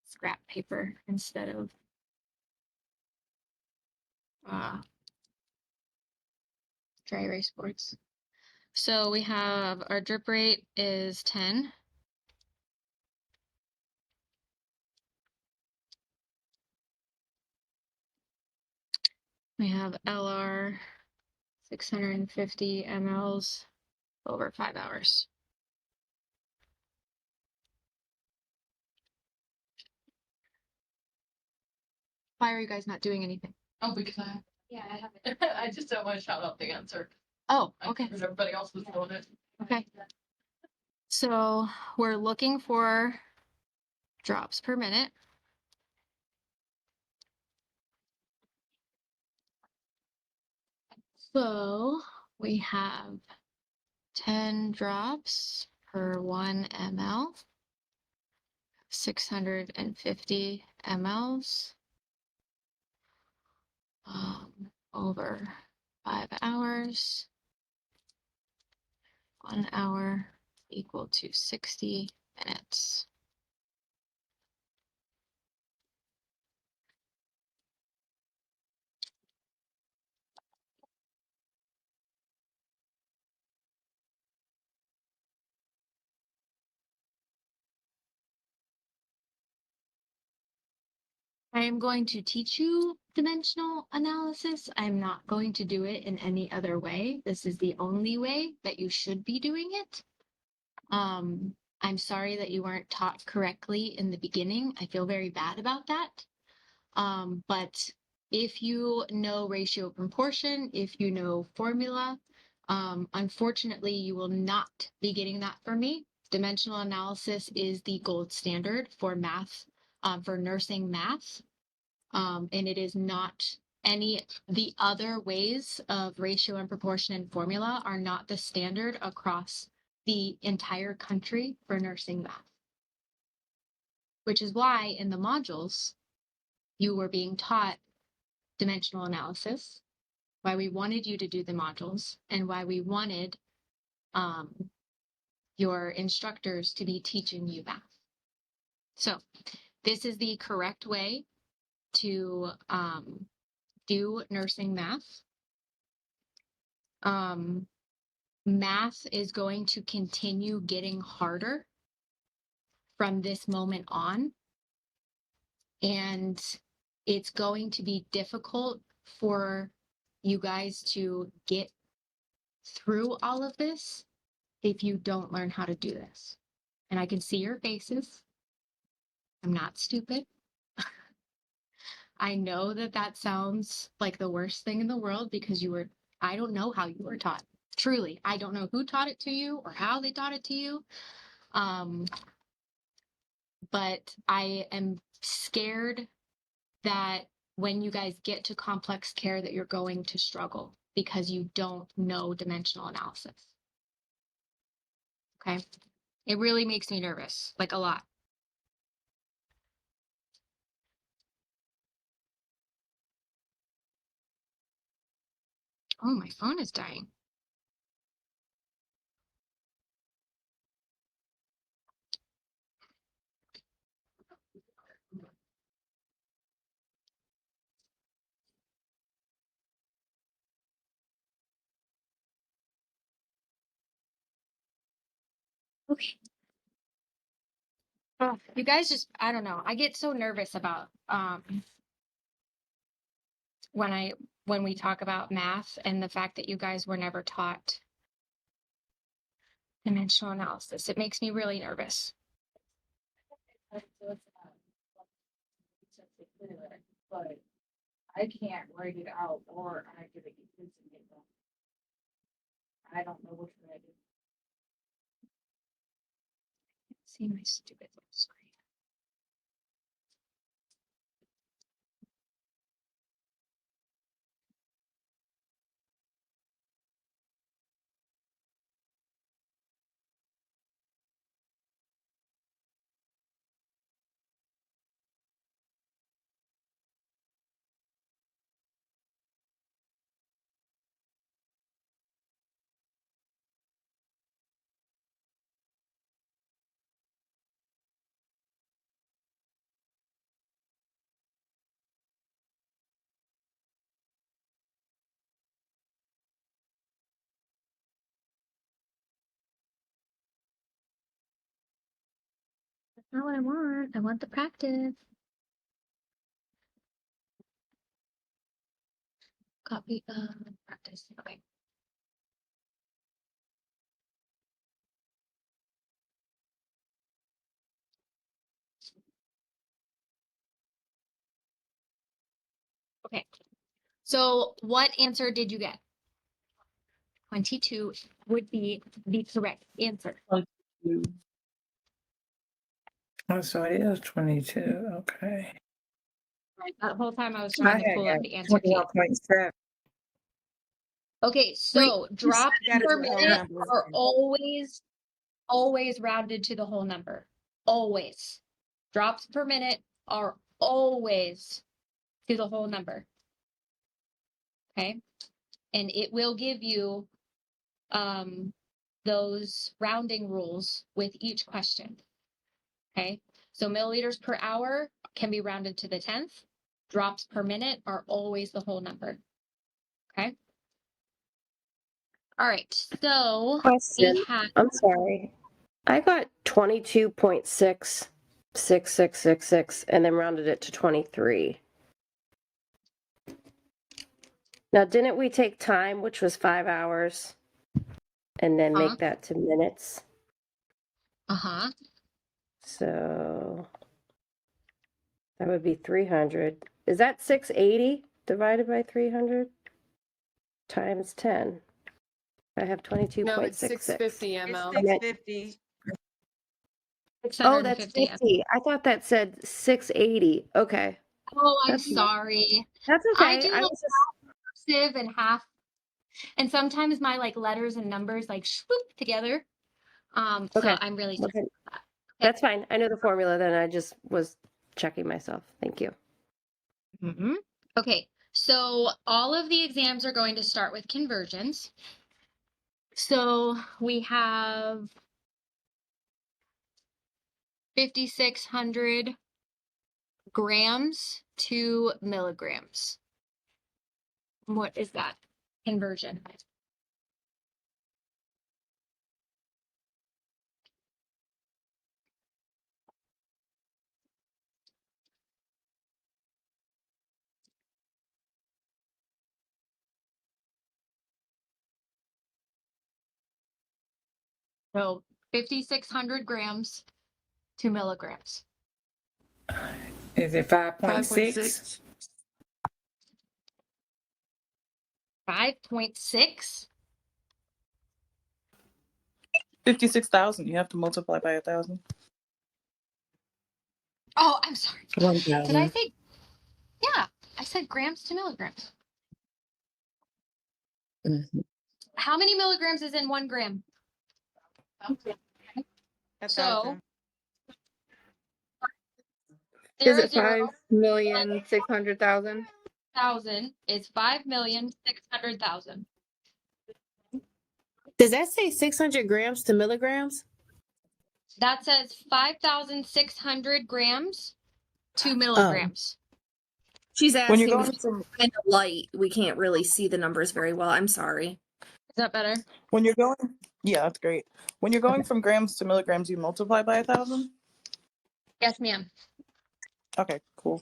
Speaker 1: scrap paper instead of dry erase boards. So we have our drip rate is 10. We have LR 650 mLs over 5 hours. Why are you guys not doing anything?
Speaker 17: Oh, because
Speaker 1: Yeah, I haven't.
Speaker 17: I just don't want to shout out the answer.
Speaker 1: Oh, okay.
Speaker 17: Because everybody else was doing it.
Speaker 1: Okay. So we're looking for drops per minute. So we have 10 drops per 1 ml, 650 mLs over 5 hours. 1 hour equal to 60 minutes. I am going to teach you dimensional analysis. I'm not going to do it in any other way. This is the only way that you should be doing it. I'm sorry that you weren't taught correctly in the beginning. I feel very bad about that. But if you know ratio proportion, if you know formula, unfortunately, you will not be getting that from me. Dimensional analysis is the gold standard for math, for nursing math. And it is not the other ways of ratio and proportion and formula are not the standard across the entire country for nursing math. Which is why in the modules, you were being taught dimensional analysis, why we wanted you to do the modules, and why we wanted your instructors to be teaching you math. So this is the correct way to do nursing math. Math is going to continue getting harder from this moment on. And it's going to be difficult for you guys to get through all of this if you don't learn how to do this. And I can see your faces. I'm not stupid. I know that that sounds like the worst thing in the world because I don't know how you were taught. Truly, I don't know who taught it to you or how they taught it to you. But I am scared that when you guys get to complex care that you're going to struggle because you don't know dimensional analysis. Okay. It really makes me nervous, like a lot. Oh, my phone is dying. Okay. Oh, you guys just, I don't know. I get so nervous about when we talk about math and the fact that you guys were never taught dimensional analysis. It makes me really nervous.
Speaker 6: But I can't write it out or I give it to kids and get them. I don't know which way I do.
Speaker 1: See my stupid little screen. That's not what I want. I want the practice. Copy practice. Okay. Okay. So what answer did you get? 22 would be the correct answer.
Speaker 5: 22.
Speaker 21: Oh, so it is 22. Okay.
Speaker 1: That whole time I was
Speaker 21: I
Speaker 1: trying to
Speaker 21: had
Speaker 1: pull up the answer key.
Speaker 21: 21.7.
Speaker 1: Okay, so drops
Speaker 5: said that
Speaker 1: per
Speaker 5: is a whole
Speaker 1: minute
Speaker 5: number.
Speaker 1: are always rounded to the whole number. Always. Drops per minute are always to the whole number. Okay. And it will give you those rounding rules with each question. Okay. So milliliters per hour can be rounded to the 10th. Drops per minute are always the whole number. Okay. All right. So
Speaker 4: Question.
Speaker 1: we had,
Speaker 4: I'm sorry. I got 22.66666 and then rounded it to 23. Now, didn't we take time, which was 5 hours, and then make that to minutes?
Speaker 1: uh-huh.
Speaker 4: So that would be 300. Is that 680 divided by 300 times 10? I have 22.66.
Speaker 11: No, it's 650 ml.
Speaker 5: 650.
Speaker 4: Oh, that's
Speaker 1: 650.
Speaker 4: 50. I thought that said 680. Okay.
Speaker 1: Oh, I'm
Speaker 4: That's-
Speaker 1: sorry.
Speaker 4: That's
Speaker 1: I
Speaker 4: okay.
Speaker 1: do
Speaker 4: I
Speaker 1: like
Speaker 4: was just
Speaker 1: cursive and half, and sometimes my like letters and numbers like swoop together. So
Speaker 4: okay.
Speaker 1: I'm really sorry.
Speaker 4: Okay. That's fine. I know the formula then. I just was checking myself. Thank you.
Speaker 1: Okay, so all of the exams are going to start with conversions. So we have 5,600 grams to milligrams. What is that conversion? So 5,600 grams to milligrams.
Speaker 21: Is it 5.6?
Speaker 1: 5.6?
Speaker 5: 56,000. You have to multiply by 1,000.
Speaker 1: Oh, I'm sorry.
Speaker 21: 1,000.
Speaker 1: Did I say? Yeah. I said grams to milligrams. How many milligrams is in 1 gram? So
Speaker 12: Is it 5,600,000?
Speaker 1: 0.000 is 5,600,000.
Speaker 8: Does that say 600 grams to milligrams?
Speaker 1: That says 5,600 grams to milligrams.
Speaker 15: She's
Speaker 5: When you're
Speaker 15: asking
Speaker 5: going
Speaker 15: because
Speaker 5: from
Speaker 15: kind of light. We can't really see the numbers very well. I'm sorry.
Speaker 1: Is that better?
Speaker 5: when you're going, yeah, that's great. When you're going from grams to milligrams, you multiply by 1,000.
Speaker 1: Yes, ma'am.
Speaker 5: Okay, cool.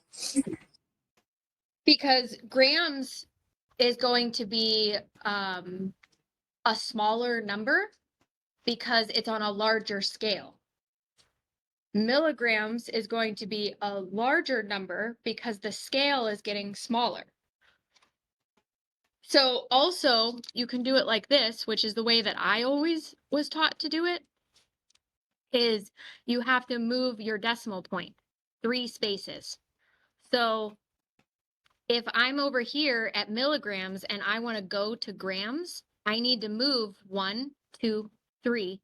Speaker 1: Because grams is going to be a smaller number because it's on a larger scale. Milligrams is going to be a larger number because the scale is getting smaller. So also you can do it like this, which is the way that I always was taught to do it, is you have to move your decimal point 3 spaces. So if I'm over here at milligrams and I want to go to grams, I need to move 1, 2, 3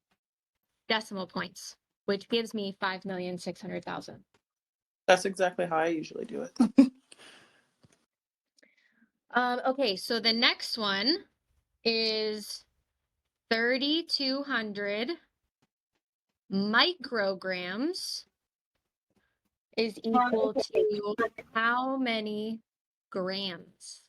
Speaker 1: decimal points, which gives me 5,600,000.
Speaker 5: That's exactly how I usually do it.
Speaker 1: Okay, so the next one is 3,200 micrograms is equal to how many grams?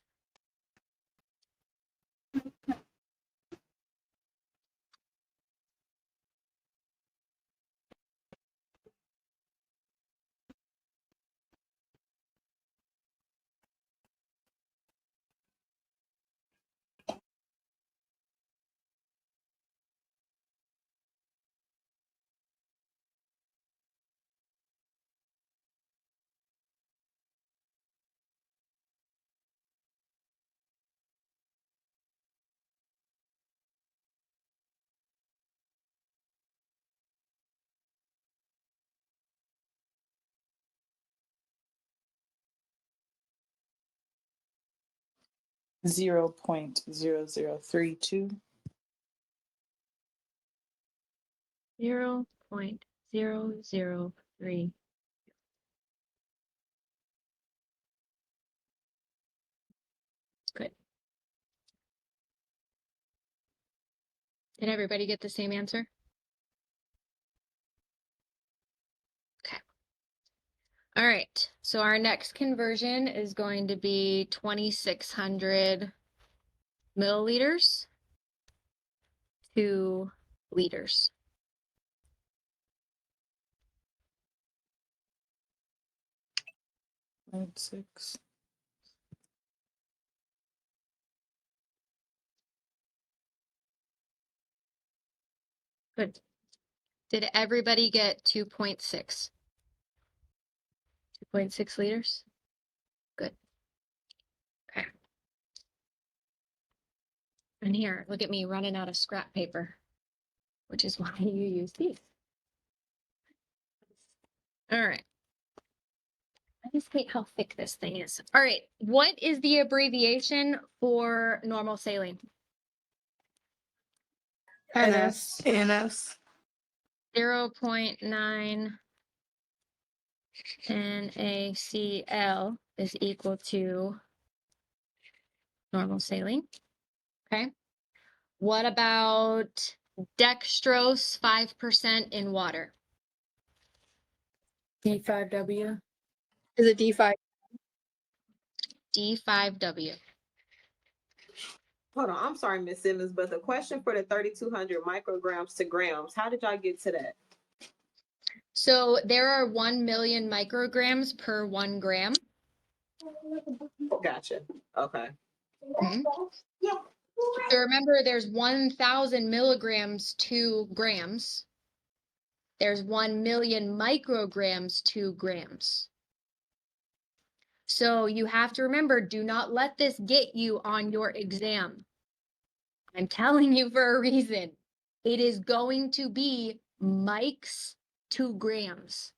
Speaker 5: Zero 0.0032.
Speaker 1: 0.003. Good. Did everybody get the same answer? Okay. All right. So our next conversion is going to be 2,600 milliliters to liters.
Speaker 5: Point 6.
Speaker 1: Good. Did everybody get 2.6? 2.6 liters? Good. Okay. And here, look at me running out of scrap paper, which is why you use these. All right. I just hate how thick this thing is. All right. What is the abbreviation for normal saline?
Speaker 12: NS.
Speaker 1: 0.9 NaCl is equal to normal saline. Okay. What about dextrose 5% in water?
Speaker 10: D5W.
Speaker 12: Is it D5?
Speaker 1: D5W.
Speaker 9: Hold on, I'm sorry, Miss Simmons, but the question for the 3,200 micrograms to grams, how did y'all get to that?
Speaker 1: So there are 1 million micrograms per 1 gram.
Speaker 9: Gotcha. Okay.
Speaker 1: Mhm. So remember, there's 1,000 milligrams to grams. There's 1 million micrograms to grams. So you have to remember, do not let this get you on your exam. I'm telling you for a reason. It is going to be mics to grams.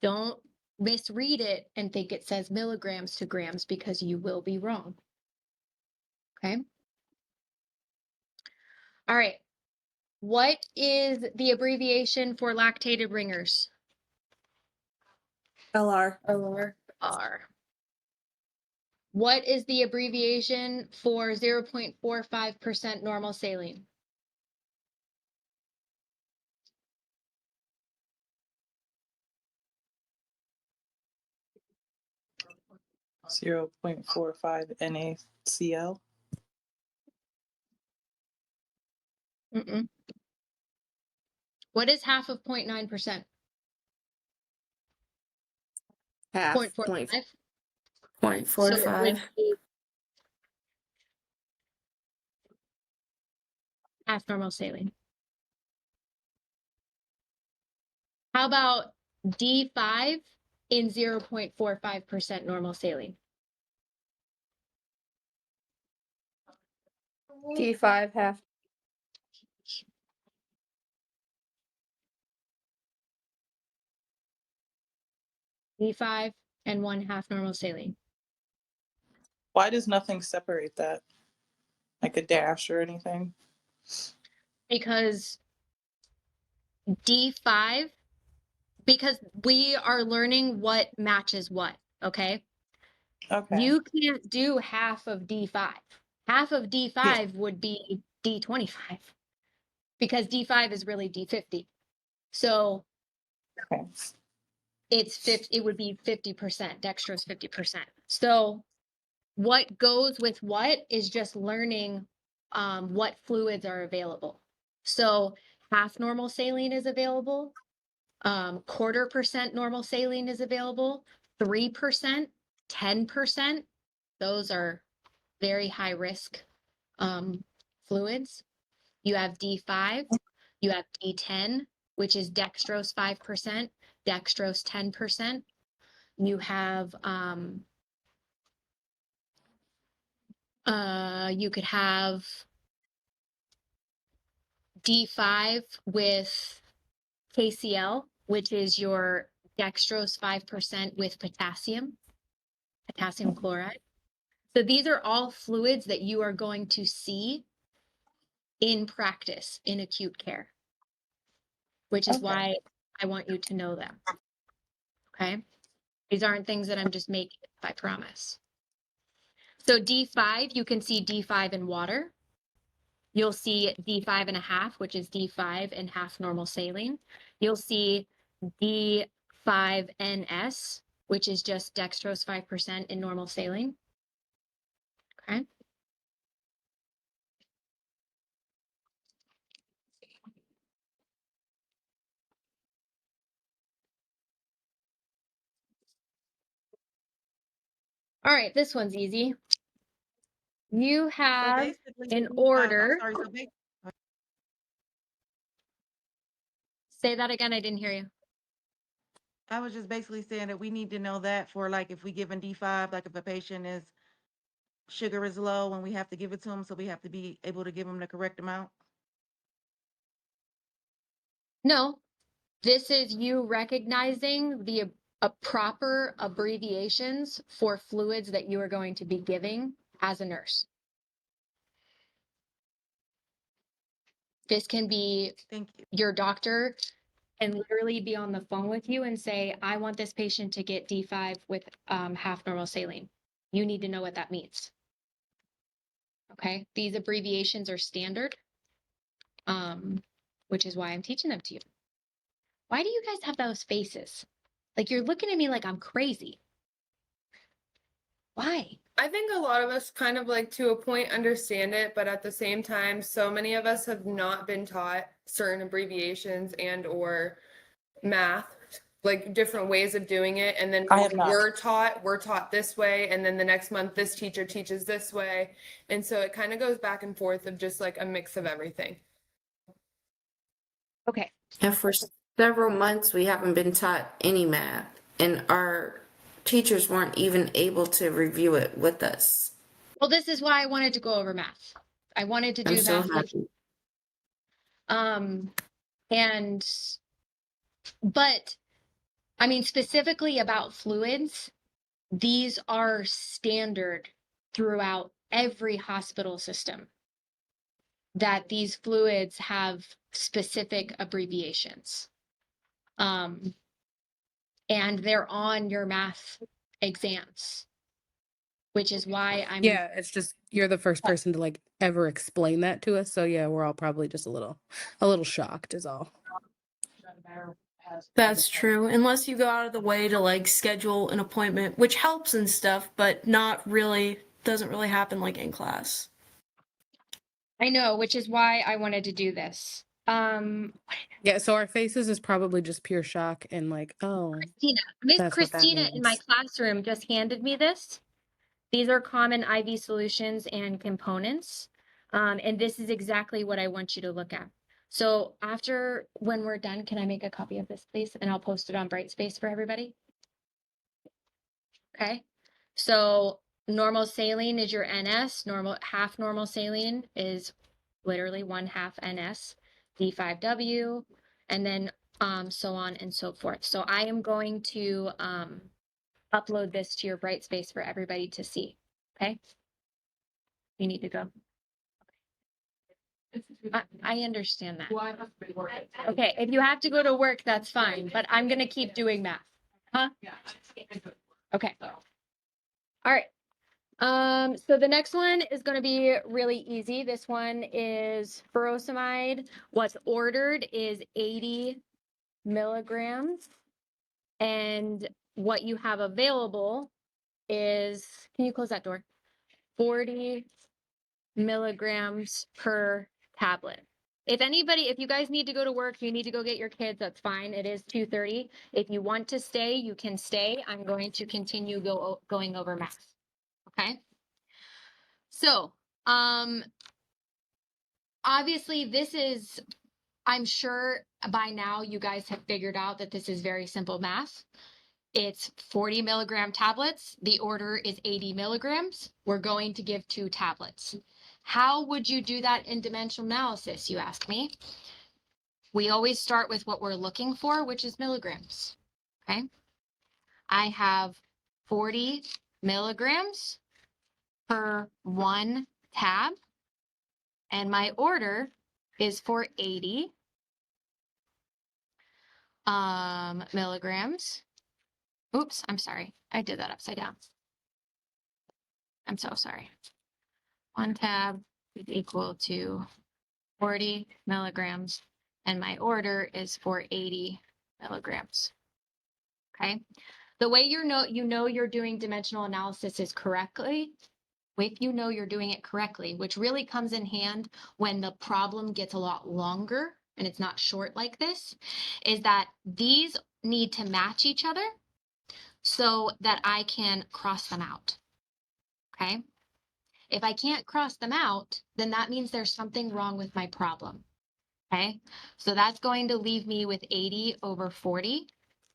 Speaker 1: Don't misread it and think it says milligrams to grams because you will be wrong. Okay. All right. What is the abbreviation for lactated ringers?
Speaker 15: LR.
Speaker 1: R. What is the abbreviation for 0.45% normal saline?
Speaker 5: 0.45 NaCl.
Speaker 1: Mm-mm. What is half of 0.9%?
Speaker 14: Half
Speaker 1: 0.45.
Speaker 14: point
Speaker 1: So it
Speaker 14: 0.45.
Speaker 1: would be half normal saline. How about D5 in 0.45% normal saline?
Speaker 4: D5 half.
Speaker 1: D5 and 1/2 normal saline.
Speaker 5: Why does nothing separate that? Like a dash or anything?
Speaker 1: Because D5, because we are learning what matches what, okay?
Speaker 5: Okay.
Speaker 1: You can't do half of D5. Half of D5 would be D25 because D5 is really D50. So it's 50, it would be 50%, dextrose 50%. So what goes with what is just learning what fluids are available. So half normal saline is available, 1/4% normal saline is available, 3%, 10%. Those are very high risk fluids. You have D5, you have D10, which is dextrose 5%, dextrose 10%. You have you could have D5 with KCl, which is your dextrose 5% with potassium chloride. So these are all fluids that you are going to see in practice in acute care, which is why I want you to know them. Okay. These aren't things that I'm just making, I promise. So D5, you can see D5 in water. You'll see D5 and a half, which is D5 and half normal saline. You'll see D5NS, which is just dextrose 5% in normal saline. Okay. All right, this one's easy. You have an order.
Speaker 18: I'm sorry, so basically,
Speaker 1: Say that again, I didn't hear you.
Speaker 18: I was just basically saying that we need to know that for like if we give in D5, like if a patient is sugar is low and we have to give it to them, so we have to be able to give them the correct amount.
Speaker 1: No, this is you recognizing the proper abbreviations for fluids that you are going to be giving as a nurse. This can be your doctor and literally be on the phone with you and say, I want this patient to get D5 with half normal saline. You need to know what that means. Okay, these abbreviations are standard, which is why I'm teaching them to you. Why do you guys have those faces? Like you're looking at me like I'm crazy. Why?
Speaker 10: I think a lot of us kind of like to a point understand it, but at the same time, so many of us have not been taught certain abbreviations and or math, like different ways of doing it. And then
Speaker 5: I have not.
Speaker 10: we're taught this way. And then the next month, this teacher teaches this way. And so it kind of goes back and forth of just like a mix of everything.
Speaker 1: Okay.
Speaker 14: And for several months, we haven't been taught any math, and our teachers weren't even able to review it with us.
Speaker 1: Well, this is why I wanted to go over math. I wanted to do
Speaker 14: I'm so
Speaker 1: that.
Speaker 14: happy.
Speaker 1: But I mean, specifically about fluids, these are standard throughout every hospital system, that these fluids have specific abbreviations. And they're on your math exams, which is why I'm
Speaker 16: Yeah, it's just you're the first person to like ever explain that to us. So yeah, we're all probably just a little shocked is all.
Speaker 10: That's true. Unless you go out of the way to like schedule an appointment, which helps and stuff, but doesn't really happen like in class.
Speaker 1: I know, which is why I wanted to do this.
Speaker 16: Yeah, so our faces is probably just pure shock and like, oh,
Speaker 1: Miss
Speaker 16: that's what that
Speaker 1: Christina in my
Speaker 16: means.
Speaker 1: classroom just handed me this. These are common IV solutions and components. And this is exactly what I want you to look at. So after, when we're done, can I make a copy of this, please? And I'll post it on Brightspace for everybody. Okay. So normal saline is your NS. Half normal saline is literally 1/2 NS, D5W, and then so on and so forth. So I am going to upload this to your Brightspace for everybody to see. Okay. You need to go. I understand that. Okay, if you have to go to work, that's fine, but I'm gonna keep doing math. Huh? Okay. All right. So the next one is gonna be really easy. This one is furosemide. What's ordered is 80 milligrams. And what you have available is, can you close that door? 40 milligrams per tablet. If you guys need to go to work, you need to go get your kids, that's fine. It is 2:30. If you want to stay, you can stay. I'm going to continue going over math. Okay. So, obviously I'm sure by now you guys have figured out that this is very simple math. It's 40 milligram tablets. The order is 80 milligrams. We're going to give 2 tablets. How would you do that in dimensional analysis, you ask me? We always start with what we're looking for, which is milligrams. Okay. I have 40 milligrams per 1 tab, and my order is for 80 milligrams. Oops, I'm sorry. I did that upside down. I'm so sorry. 1 tab is equal to 40 milligrams, and my order is for 80 milligrams. Okay. The way you know you're doing dimensional analysis is correctly, if you know you're doing it correctly, which really comes in hand when the problem gets a lot longer and it's not short like this, is that these need to match each other so that I can cross them out. Okay. If I can't cross them out, then that means there's something wrong with my problem. Okay, so that's going to leave me with 80 over 40,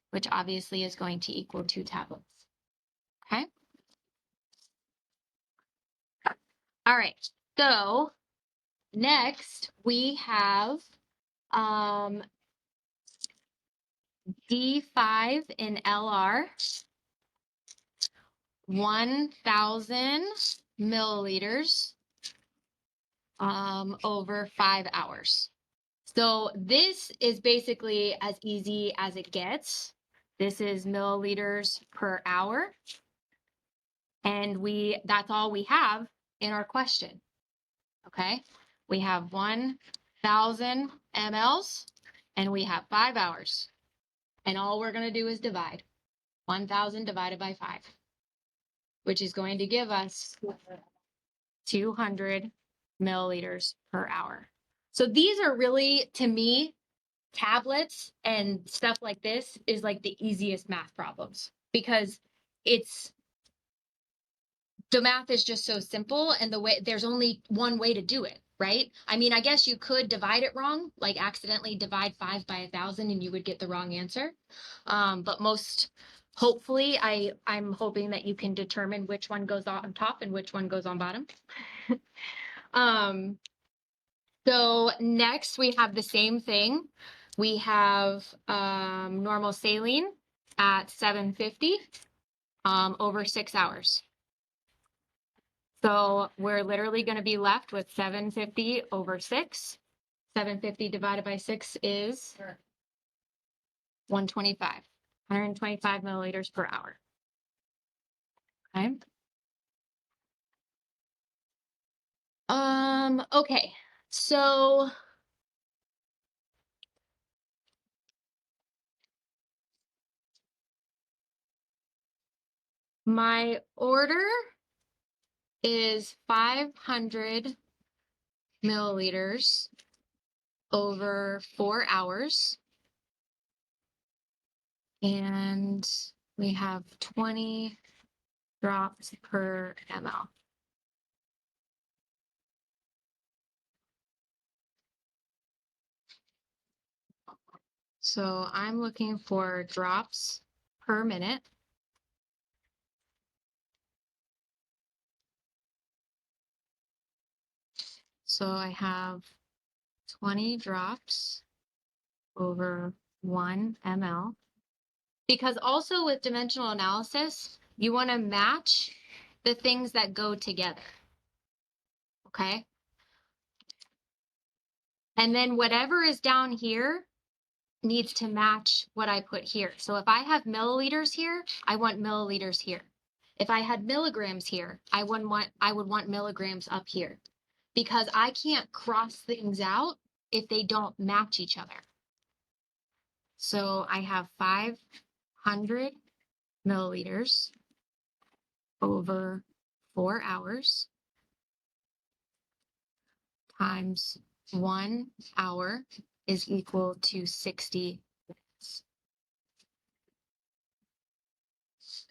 Speaker 1: which obviously is going to equal 2 tablets. Okay. All right, so next we have D5 in LR, 1,000 milliliters over 5 hours. So this is basically as easy as it gets. This is milliliters per hour. And that's all we have in our question. Okay. We have 1,000 mLs and we have 5 hours. And all we're going to do is divide 1,000 divided by 5, which is going to give us 200 milliliters per hour. So these are really, to me, tablets and stuff like this is like the easiest math problems because the math is just so simple, and there's only one way to do it, right? I mean, I guess you could divide it wrong, like accidentally divide 5 by 1,000 and you would get the wrong answer. But hopefully, I'm hoping that you can determine which one goes on top and which one goes on bottom. So next we have the same thing. We have normal saline. at 750 over 6 hours. So we're literally going to be left with 750 over 6. 750 divided by 6 is 125 milliliters per hour. Okay. Okay. So my order is 500 milliliters over 4 hours. And we have 20 drops per ml. So I'm looking for drops per minute. So I have 20 drops over 1 ml. Because also with dimensional analysis, you want to match the things that go together. Okay? And then whatever is down here needs to match what I put here. So if I have milliliters here, I want milliliters here. If I had milligrams here, I would want milligrams up here, because I can't cross things out if they don't match each other. So I have 500 milliliters over 4 hours times 1 hour is equal to 60 minutes.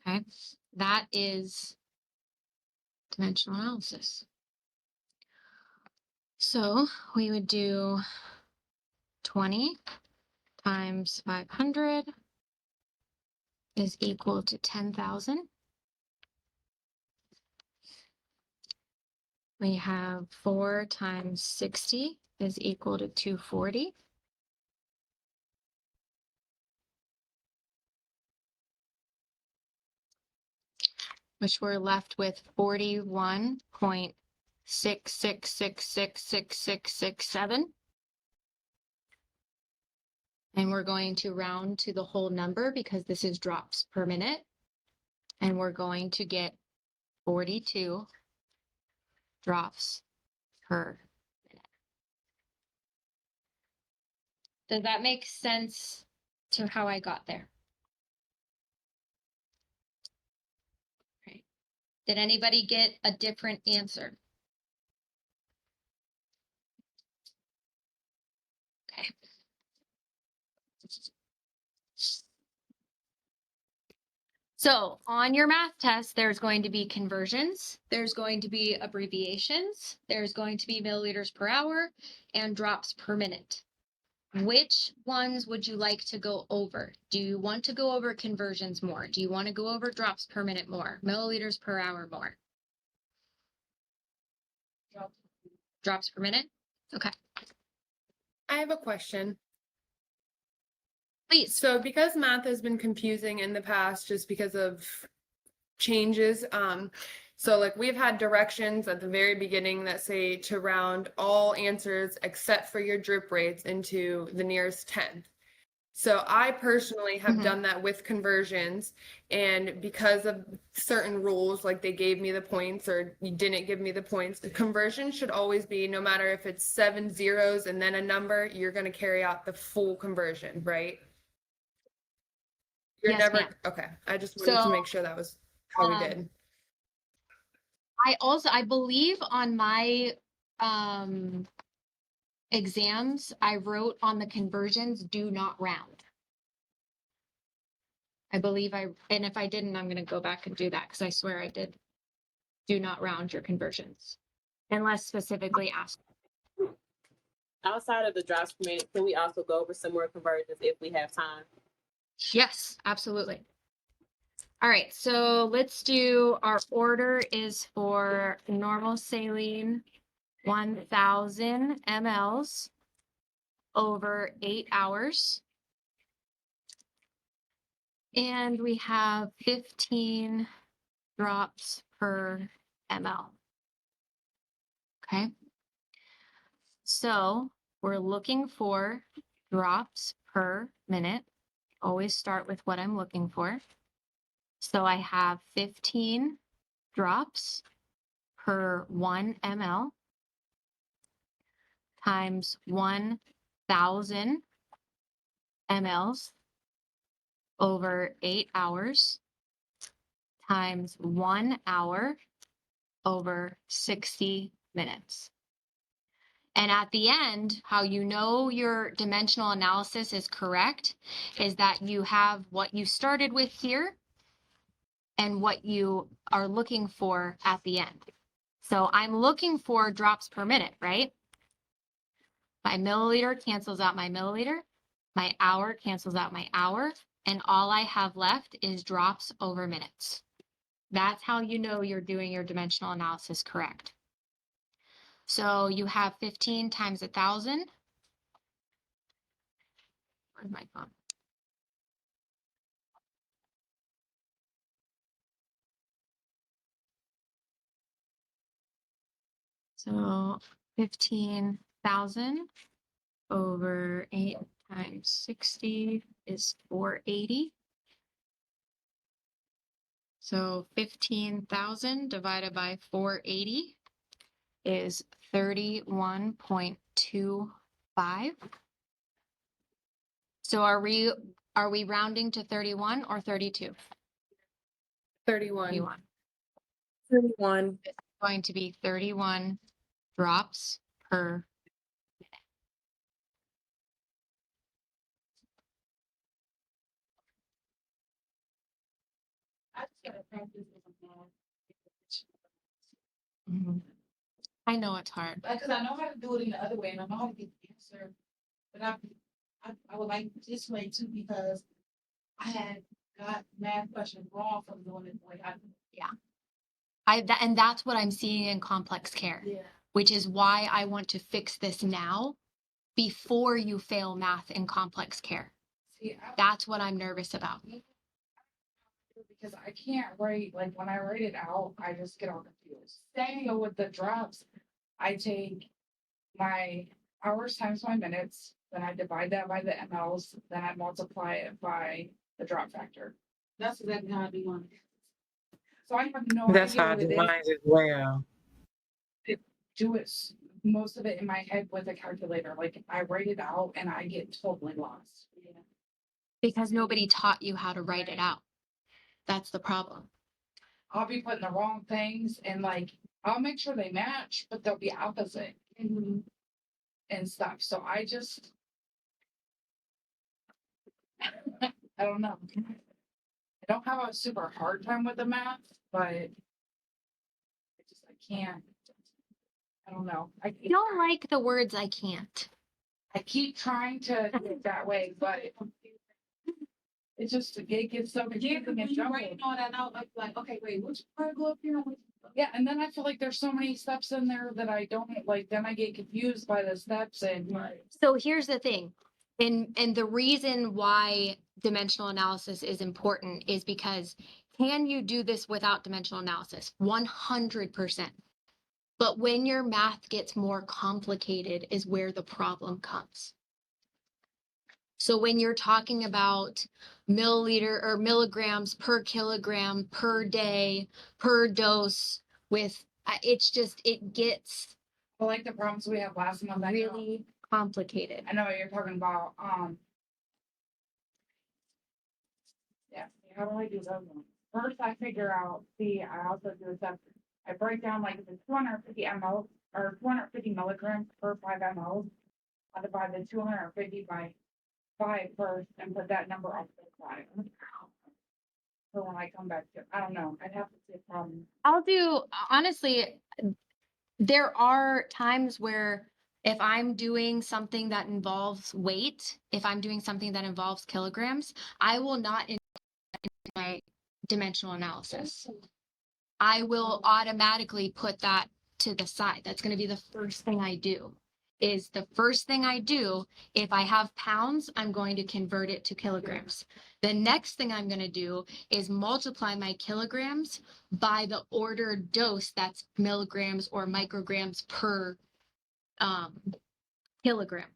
Speaker 1: Okay, that is dimensional analysis. So we would do 20 times 500 is equal to 10,000. We have 4 times 60 is equal to 240. Which we're left with 41.66666667. And we're going to round to the whole number because this is drops per minute. And we're going to get 42 drops per minute. Does that make sense to how I got there? Did anybody get a different answer? Okay. So on your math test, there's going to be conversions, there's going to be abbreviations, there's going to be milliliters per hour, and drops per minute. Which ones would you like to go over? Do you want to go over conversions more? Do you want to go over drops per minute more? Milliliters per hour more? Drops per minute? Okay.
Speaker 10: I have a question.
Speaker 1: Please.
Speaker 10: So because math has been confusing in the past just because of changes, so like we've had directions at the very beginning that say to round all answers except for your drip rates into the nearest tenth. So I personally have done that with conversions, and because of certain rules, like they gave me the points or you didn't give me the points, the conversion should always be, no matter if it's 7 zeros and then a number, you're going to carry out the full conversion, right? You're
Speaker 1: Yes,
Speaker 10: never,
Speaker 1: ma'am.
Speaker 10: okay. I just wanted to make sure that was how we did.
Speaker 1: I believe on my exams, I wrote on the conversions, do not round. I believe and if I didn't, I'm going to go back and do that because I swear I did. Do not round your conversions unless specifically asked.
Speaker 9: Outside of the drops per minute, can we also go over some more conversions if we have time?
Speaker 1: Yes, absolutely. All right, so let's do, our order is for normal saline, 1,000 mLs over 8 hours. And we have 15 drops per ml. Okay. So we're looking for drops per minute. Always start with what I'm looking for. So I have 15 drops per 1 ml times 1,000 mLs over 8 hours times 1 hour over 60 minutes. And at the end, how you know your dimensional analysis is correct is that you have what you started with here and what you are looking for at the end. So I'm looking for drops per minute, right? My milliliter cancels out my milliliter, my hour cancels out my hour, and all I have left is drops over minutes. That's how you know you're doing your dimensional analysis correct. So you have 15 times 1,000. Where's my phone? So 15,000 over 8 times 60 is 480. So 15,000 divided by 480 is 31.25. So are we rounding to 31 or 32?
Speaker 10: 31.
Speaker 1: 31. It's going to be 31 drops per minute.
Speaker 6: I just gotta practice with a math.
Speaker 1: I know it's hard.
Speaker 6: Like, cause I know how to do it in the other way and I know how to get the answer. But I would like this way too, because I had got math questions wrong from doing it the way I.
Speaker 1: Yeah. And that's what I'm seeing in complex care,
Speaker 6: Yeah.
Speaker 1: which is why I want to fix this now before you fail math in complex care.
Speaker 6: See,
Speaker 1: That's what I'm nervous about.
Speaker 6: because I can't write, like, when I write it out, I just get all confused. Same with the drops. I take my hours times my minutes, then I divide that by the mLs, then I multiply it by the drop factor. That's exactly how I do mine. So I have no
Speaker 21: That's
Speaker 6: idea
Speaker 21: how I
Speaker 6: what
Speaker 21: do
Speaker 6: it
Speaker 21: mine
Speaker 6: is.
Speaker 21: as well.
Speaker 6: Do it, most of it in my head with a calculator, like I write it out and I get totally lost.
Speaker 1: Because nobody taught you how to write it out. That's the problem.
Speaker 6: I'll be putting the wrong things and like, I'll make sure they match, but they'll be opposite. And stuff, so I just. I don't know. I don't have a super hard time with the math, but. I can't. I don't know. I
Speaker 1: don't like the words I can't.
Speaker 6: I keep trying to do it that way, but. It's just, it gets so confusing and jumbled. All that out, like, okay, wait, which part go up here? Yeah, and then I feel like there's so many steps in there that I don't like, then I get confused by the steps and.
Speaker 1: So here's the thing. And the reason why dimensional analysis is important is because can you do this without dimensional analysis? 100%. But when your math gets more complicated is where the problem comes. So when you're talking about milliliter or milligrams per kilogram per day per dose with it's just it gets
Speaker 6: I like the problems we had last month.
Speaker 1: Really complicated.
Speaker 6: I know what you're talking about. Yeah, how do I do those ones? First, I figure out. I also do a I break down like if it's 250 ml or 250 milligrams per 5 ml. I divide the 250 by 5 first and put that number on the side. So when I come back to, I don't know. I'd have to see a problem.
Speaker 1: I'll do honestly. There are times where if I'm doing something that involves weight, if I'm doing something that involves kilograms, I will not in my dimensional analysis. I will automatically put that to the side. That's going to be the first thing I do. is the first thing I do. If I have pounds, I'm going to convert it to kilograms. The next thing I'm going to do is multiply my kilograms by the ordered dose, that's milligrams or micrograms per kilogram,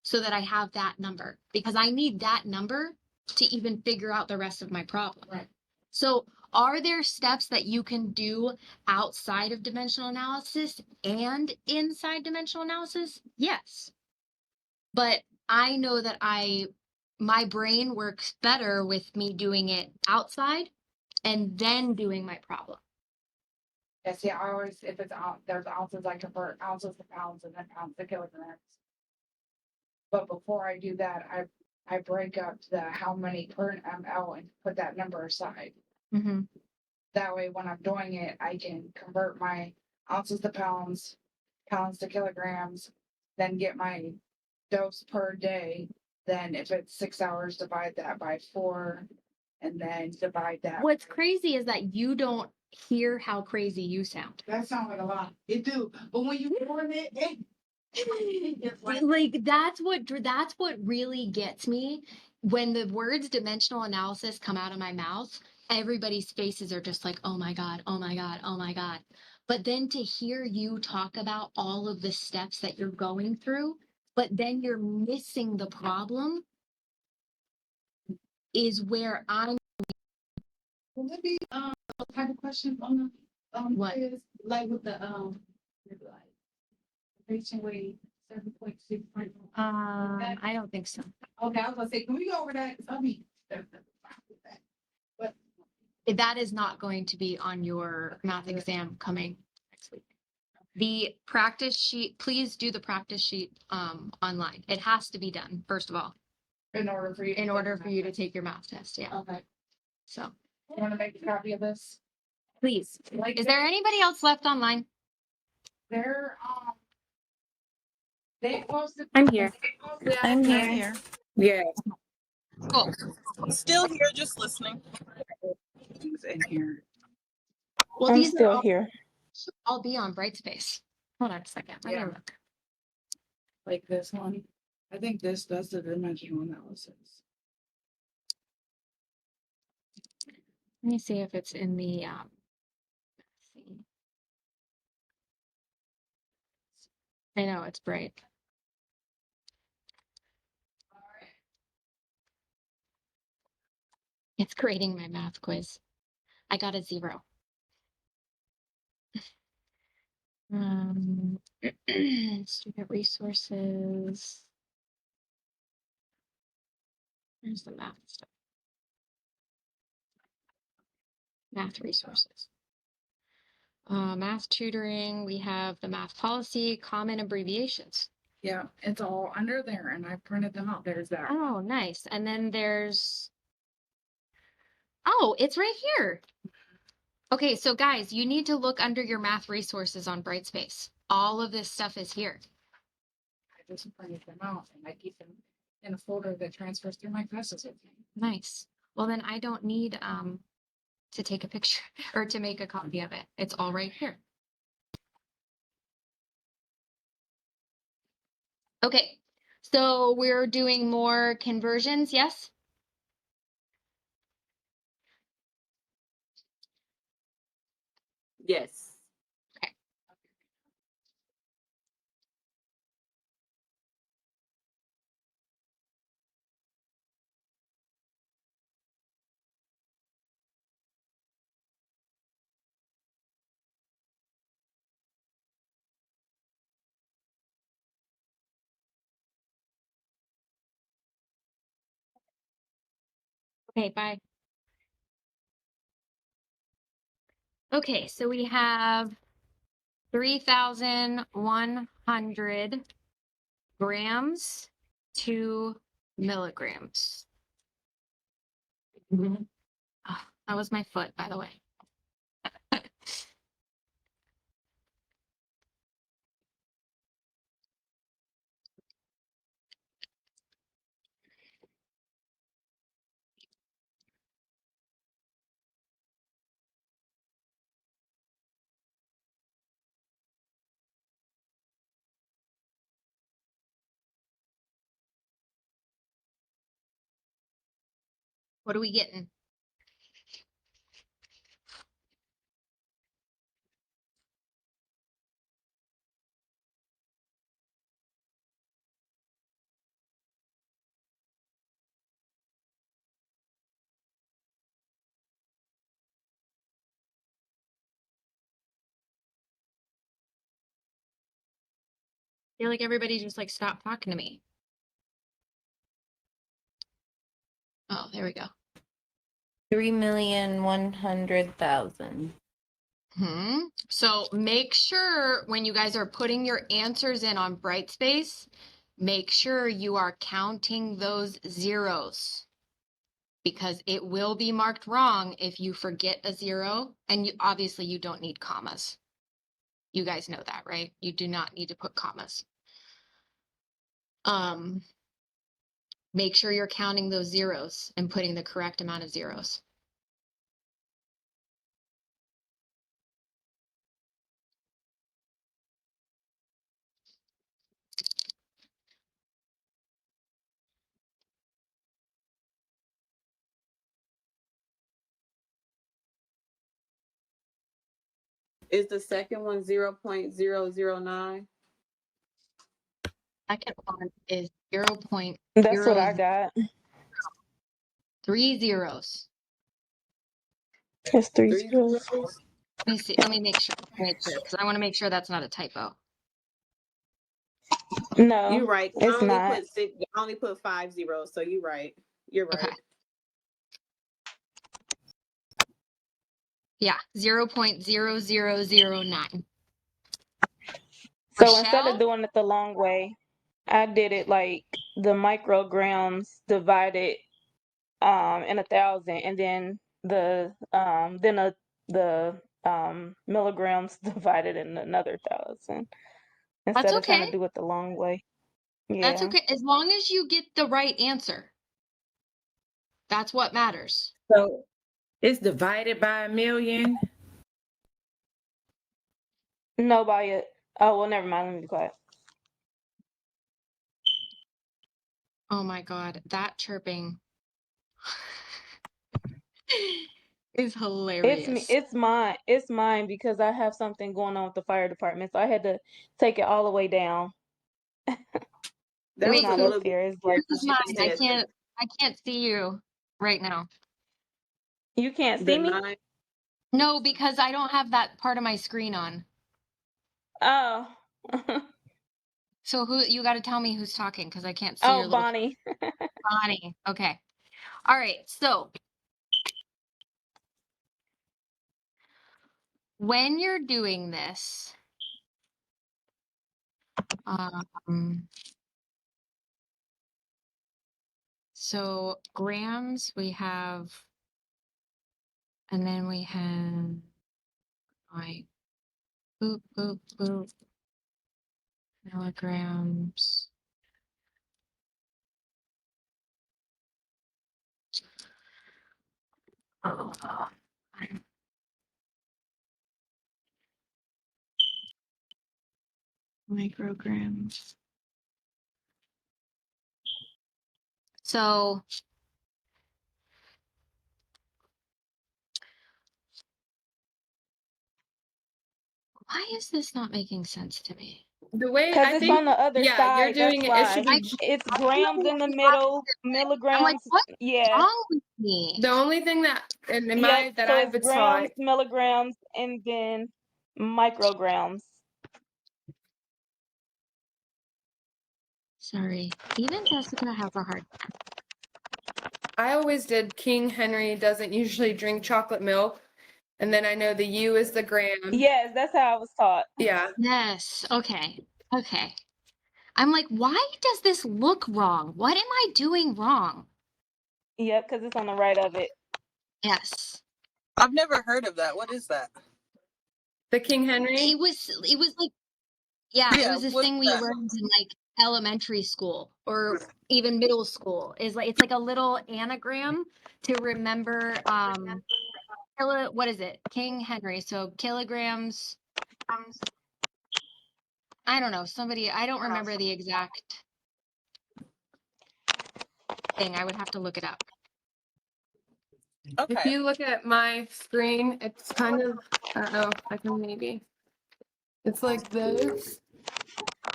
Speaker 1: so that I have that number, because I need that number to even figure out the rest of my problem.
Speaker 6: Right.
Speaker 1: So are there steps that you can do outside of dimensional analysis and inside dimensional analysis? Yes. But I know that my brain works better with me doing it outside and then doing my problem.
Speaker 6: Yeah, see, I always, if it's out, there's ounces, I convert ounces to pounds and then pounds to kilograms. But before I do that, I break up the how many per ml and put that number aside.
Speaker 1: Mm-hmm.
Speaker 6: That way, when I'm doing it, I can convert my ounces to pounds, pounds to kilograms, then get my dose per day. Then if it's 6 hours, divide that by 4, and then divide that.
Speaker 1: What's crazy is that you don't hear how crazy you sound.
Speaker 6: That sounds like a lot. It do, but when you doing it, it's
Speaker 1: Like that's what really gets me when the words dimensional analysis come out of my mouth. Everybody's faces are just like, oh my God, oh my God, oh my God. But then to hear you talk about all of the steps that you're going through, but then you're missing the problem, is where I'm.
Speaker 6: Will there be type of questions on the
Speaker 1: What?
Speaker 6: quiz, like with the patient weight 7.6?
Speaker 1: I don't think so.
Speaker 6: Okay, I was gonna say, can we go over that? 'Cause I mean, but
Speaker 1: That is not going to be on your math exam coming next week. The practice sheet, please do the practice sheet online. It has to be done, first of all,
Speaker 6: in order for you,
Speaker 1: to take your math test. Yeah.
Speaker 6: Okay,
Speaker 1: So
Speaker 6: you want to make a copy of this?
Speaker 1: please.
Speaker 6: Like
Speaker 1: Is there anybody else left online?
Speaker 6: They're they posted.
Speaker 1: I'm here.
Speaker 5: I'm here.
Speaker 21: Yeah.
Speaker 1: Cool.
Speaker 5: Still here, just listening.
Speaker 6: Things in here.
Speaker 1: Well,
Speaker 5: I'm
Speaker 1: these
Speaker 5: still
Speaker 1: are all,
Speaker 5: here.
Speaker 1: I'll be on Brightspace. Hold on a second. Let me
Speaker 6: Yeah.
Speaker 1: look.
Speaker 6: Like this one. I think this does the dimensional analysis.
Speaker 1: Let me see if it's in the let's see. I know it's bright. It's grading my math quiz. I got a 0. Student resources. Where's the math stuff? Math resources. Math tutoring, we have the math policy, common abbreviations.
Speaker 6: Yeah, it's all under there and I printed them out. There's that.
Speaker 1: Oh, nice. And then there's, oh, it's right here. Okay, so guys, you need to look under your math resources on Brightspace. All of this stuff is here.
Speaker 6: I just printed them out and I keep them in a folder that transfers through my classes with me.
Speaker 1: Nice. Well, then I don't need to take a picture or to make a copy of it. It's all right here. Okay, so we're doing more conversions, yes?
Speaker 9: Yes.
Speaker 1: Okay. Okay, bye. Okay, so we have 3,100 grams to milligrams. Oh, that was my foot, by the way. What are we getting? I feel like everybody just like stopped talking to me. Oh, there we go.
Speaker 7: 3,100,000.
Speaker 1: So make sure when you guys are putting your answers in on Brightspace, make sure you are counting those zeros because it will be marked wrong if you forget a zero, and you obviously you don't need commas. You guys know that, right? You do not need to put commas. Make sure you're counting those zeros and putting the correct amount of zeros.
Speaker 9: Is the second one 0.009?
Speaker 1: Second one is 0.0.
Speaker 2: That's what I got.
Speaker 1: 3 zeros.
Speaker 2: It's 3
Speaker 9: Three
Speaker 2: zeros.
Speaker 9: zeros?
Speaker 1: Let me see. Let me make sure. Because I want to make sure that's not a typo.
Speaker 2: No,
Speaker 9: You're right. I
Speaker 2: it's
Speaker 9: only
Speaker 2: not.
Speaker 9: put six. I only put 5 zeros. So you're right. You're right.
Speaker 1: Okay. Yeah, 0.0009.
Speaker 2: So instead
Speaker 1: Rochelle?
Speaker 2: of doing it the long way, I did it like the micrograms divided in 1,000, and then the milligrams divided in another 1,000
Speaker 1: That's
Speaker 2: instead of trying to
Speaker 1: okay.
Speaker 2: do it the long way.
Speaker 1: That's
Speaker 2: Yeah.
Speaker 1: okay. As long as you get the right answer. That's what matters.
Speaker 21: So it's divided by 1,000,000.
Speaker 2: No, by it. Oh well, never mind. Let me be quiet.
Speaker 1: Oh my God, that chirping is hilarious.
Speaker 2: It's mine. It's mine because I have something going on with the fire department, so I had to take it all the way down.
Speaker 9: That
Speaker 2: It's
Speaker 1: Wait,
Speaker 9: was a
Speaker 2: not
Speaker 1: who,
Speaker 2: up
Speaker 9: little bit.
Speaker 2: there. It's like
Speaker 1: who's
Speaker 9: She
Speaker 1: mine?
Speaker 9: just said
Speaker 1: I can't see you right now.
Speaker 2: you can't
Speaker 9: the
Speaker 2: see me.
Speaker 9: 9.
Speaker 1: No, because I don't have that part of my screen on.
Speaker 2: Oh.
Speaker 1: So who you got to tell me who's talking because I can't see your
Speaker 2: Oh,
Speaker 1: little
Speaker 2: Bonnie.
Speaker 1: Bonnie. Okay. All right. So when you're doing this, so grams we have, and then we have like boop boop boop milligrams. Micrograms. So why is this not making sense to me?
Speaker 10: The way
Speaker 2: Because
Speaker 10: I
Speaker 2: it's on
Speaker 10: think,
Speaker 2: the other
Speaker 10: yeah, you're
Speaker 2: side. That's
Speaker 10: doing it, it
Speaker 2: why.
Speaker 10: should be.
Speaker 2: It's
Speaker 1: I don't
Speaker 2: grams
Speaker 1: know
Speaker 2: in the
Speaker 1: what
Speaker 2: middle,
Speaker 1: happened. I'm like,
Speaker 2: milligrams.
Speaker 1: what's
Speaker 2: Yeah.
Speaker 1: wrong with me?
Speaker 10: The only thing that in
Speaker 2: Yep.
Speaker 10: my that
Speaker 2: So
Speaker 10: I've
Speaker 2: it's
Speaker 10: been taught.
Speaker 2: grams, milligrams, and then micrograms.
Speaker 1: Sorry. Even Jessica has a hard time.
Speaker 10: I always did King Henry doesn't usually drink chocolate milk. And then I know the U is the gram.
Speaker 2: Yes, that's how I was taught.
Speaker 10: Yeah.
Speaker 1: Yes. Okay. Okay. I'm like, why does this look wrong? What am I doing wrong?
Speaker 2: Yep, because it's on the right of it.
Speaker 1: Yes.
Speaker 5: I've never heard of that. What is that?
Speaker 10: The King Henry?
Speaker 1: It was like, yeah, it
Speaker 5: Yeah,
Speaker 1: was this
Speaker 5: what's
Speaker 1: thing we
Speaker 5: that?
Speaker 1: learned in like elementary school or even middle school. Is like it's like a little anagram to remember what is it? King Henry. So kilograms. I don't know. I don't remember the exact thing. I would have to look it up.
Speaker 10: If
Speaker 5: Okay.
Speaker 10: you look at my screen, it's kind of, I don't know, I can maybe, it's like this.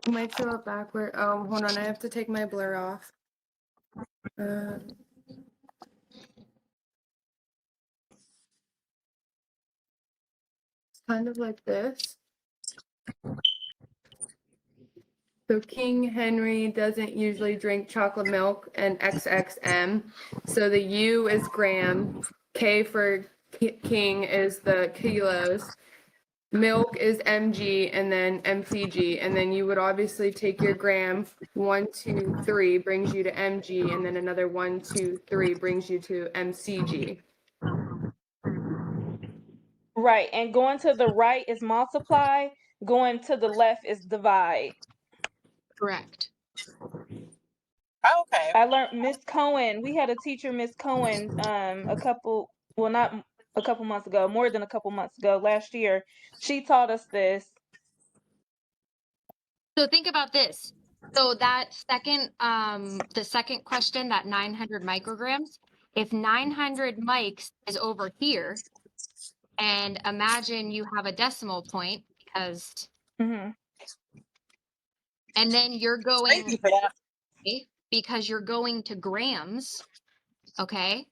Speaker 10: It might show up backward. Oh, hold on, I have to take my blur off. It's kind of like this. So King Henry doesn't usually drink chocolate milk and XXM. So the U is gram, K for King is the kilos, milk is mg, and then mcg. And then you would obviously take your gram, 1, 2, 3 brings you to mg, and then another 1, 2, 3 brings you to mcg.
Speaker 2: Right. And going to the right is multiply, going to the left is divide.
Speaker 1: Correct.
Speaker 5: Okay.
Speaker 2: I learned Miss Cohen. We had a teacher, Miss Cohen, not a couple months ago, more than a couple months ago, last year. She taught us this.
Speaker 1: So think about this. So that second, the second question, that 900 micrograms, if 900 mics is over here, and imagine you have a decimal point because,
Speaker 2: Mhm.
Speaker 1: and then you're
Speaker 5: Thank
Speaker 1: going,
Speaker 5: you for that.
Speaker 1: because you're going to grams, okay?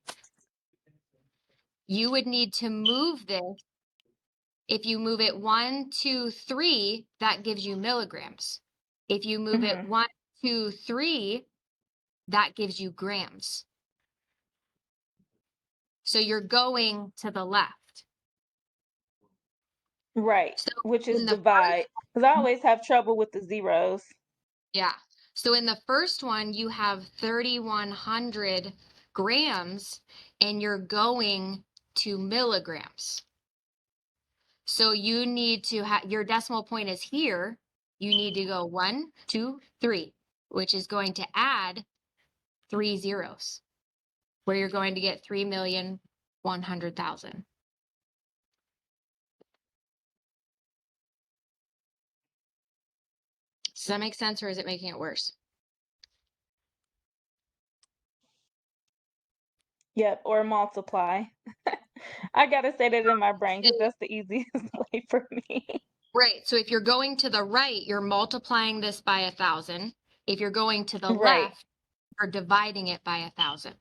Speaker 1: You would need to move this. If you move it 1, 2, 3, that gives you milligrams. If you move it
Speaker 2: Mhm.
Speaker 1: 1, 2, 3, that gives you grams. So you're going to the left.
Speaker 2: Right.
Speaker 1: So
Speaker 2: Which is
Speaker 1: in the
Speaker 2: divide. Because I always have trouble with the zeros.
Speaker 1: Yeah. So in the first one, you have 3,100 grams and you're going to milligrams. So you need to have your decimal point is here. You need to go 1, 2, 3, which is going to add 3 zeros, where you're going to get 3,100,000. Does that make sense, or is it making it worse?
Speaker 2: Yep. Or multiply. I got to say that in my brain because that's the easiest way for me.
Speaker 1: Right. So if you're going to the right, you're multiplying this by 1,000. If you're going to the
Speaker 2: Right.
Speaker 1: left, you're dividing it by 1,000.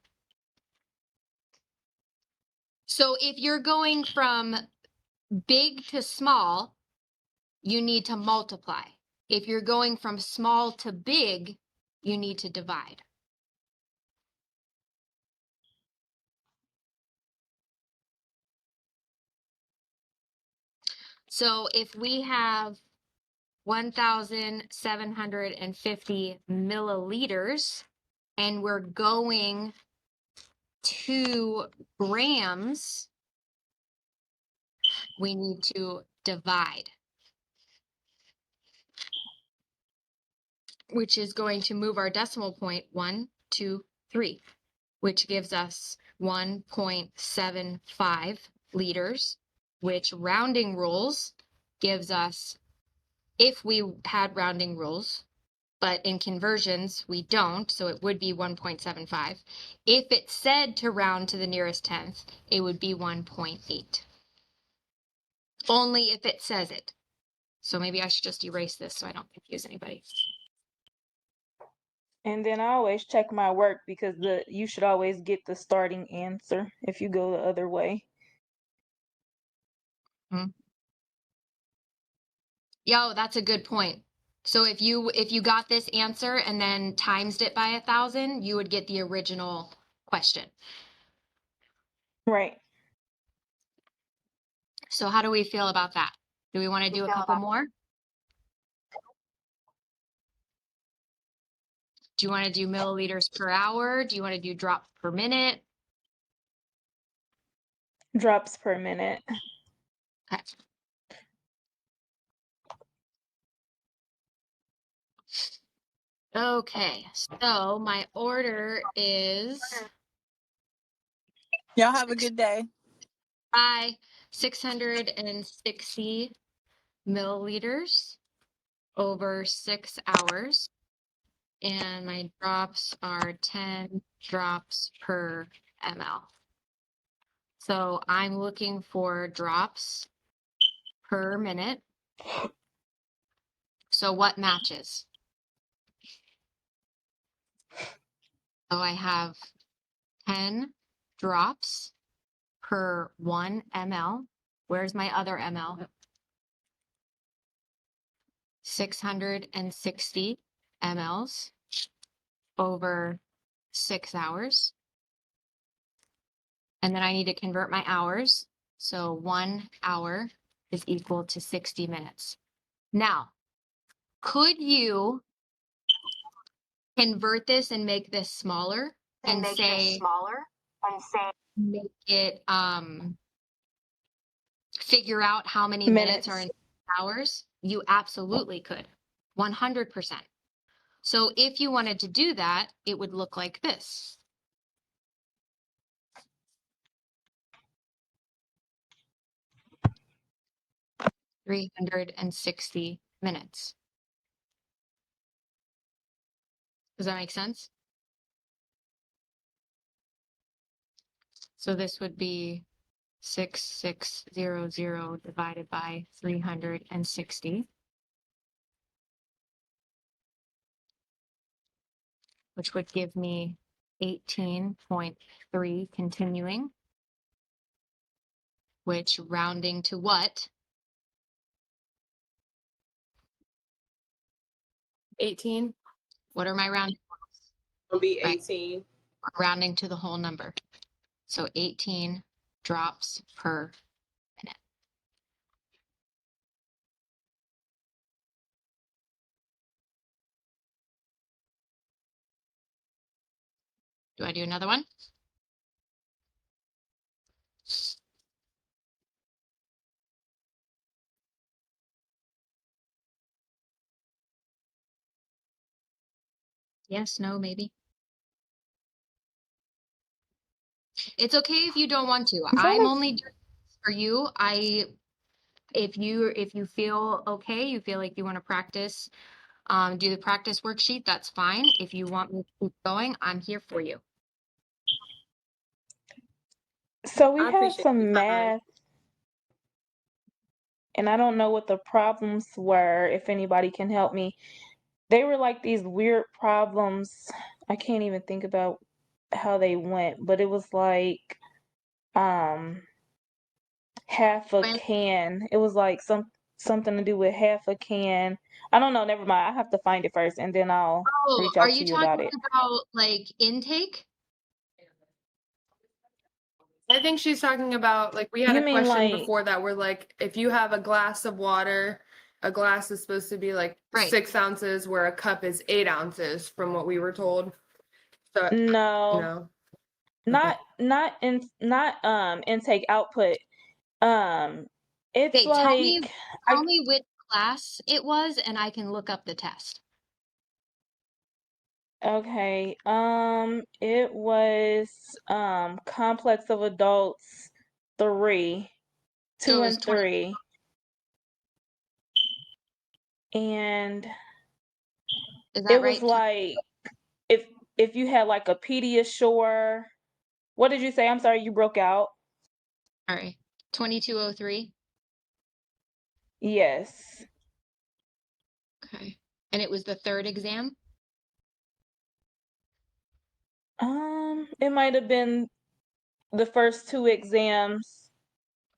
Speaker 1: So if you're going from big to small, you need to multiply. If you're going from small to big, you need to divide. So if we have 1,750 milliliters and we're going to grams, we need to divide, which is going to move our decimal point 1, 2, 3, which gives us 1.75 liters, which rounding rules gives us, if we had rounding rules, but in conversions we don't, so it would be 1.75. If it said to round to the nearest tenth, it would be 1.8. Only if it says it. So maybe I should just erase this so I don't confuse anybody.
Speaker 2: And then I always check my work because you should always get the starting answer if you go the other way.
Speaker 1: Yo, that's a good point. So if you got this answer and then timesed it by 1,000, you would get the original question.
Speaker 2: Right.
Speaker 1: So how do we feel about that? Do we want to do a couple more? Do you want to do milliliters per hour? Do you want to do drops per minute?
Speaker 2: Drops per minute.
Speaker 1: Okay. Okay, so my order is
Speaker 5: Y'all have a good day.
Speaker 1: 660 milliliters over 6 hours. And my drops are 10 drops per ml. So I'm looking for drops per minute. So what matches? So I have 10 drops per 1 ml. Where's my other ml? 660 mLs over 6 hours. And then I need to convert my hours. So 1 hour is equal to 60 minutes. Now, could you convert this and make this smaller and say make it figure out how many minutes are in hours? You absolutely could. 100%. So if you wanted to do that, it would look like this. $360 minutes. Does that make sense? So this would be 6600 divided by 360, which would give me 18.3 continuing, which rounding to what?
Speaker 10: 18.
Speaker 1: What are my rounding?
Speaker 9: It'll be
Speaker 1: Right.
Speaker 9: 18.
Speaker 1: Rounding to the whole number. So 18 drops per minute. Do I do another one? Yes, no, maybe. It's okay if you don't want to. I'm only doing this for you. If you feel okay, you feel like you want to practice, do the practice worksheet, that's fine. If you want me to keep going, I'm here for you.
Speaker 2: So we
Speaker 9: I
Speaker 2: had
Speaker 9: appreciate
Speaker 2: some
Speaker 9: your time.
Speaker 2: math, and I don't know what the problems were, if anybody can help me. They were like these weird problems. I can't even think about how they went, but it was like half a can. It was like something to do with half a can. I don't know, never mind. I have to find it first and then I'll
Speaker 1: Oh,
Speaker 2: reach
Speaker 1: are
Speaker 2: out to
Speaker 1: you
Speaker 2: you about
Speaker 1: talking
Speaker 2: it.
Speaker 1: about like intake?
Speaker 10: I think she's talking about, like, we had
Speaker 2: You
Speaker 10: a
Speaker 2: mean
Speaker 10: question
Speaker 2: like
Speaker 10: before that where, like, if you have a glass of water, a glass is supposed to be like
Speaker 1: Right.
Speaker 10: 6 ounces, where a cup is 8 ounces, from what we were told. So,
Speaker 2: no,
Speaker 10: no.
Speaker 2: not intake output. It's
Speaker 1: Okay,
Speaker 2: like
Speaker 1: tell me which class it was and I can look up the test.
Speaker 2: okay. It was Complex of Adults 3,
Speaker 1: So
Speaker 2: 2
Speaker 1: it was
Speaker 2: and
Speaker 1: 20.
Speaker 2: 3. And
Speaker 1: Is that
Speaker 2: it was
Speaker 1: right?
Speaker 2: like if you had like a Pediasure. What did you say? I'm sorry, you broke out.
Speaker 1: All right. 2203.
Speaker 2: Yes.
Speaker 1: Okay. And it was the third exam?
Speaker 2: It might have been the first 2 exams.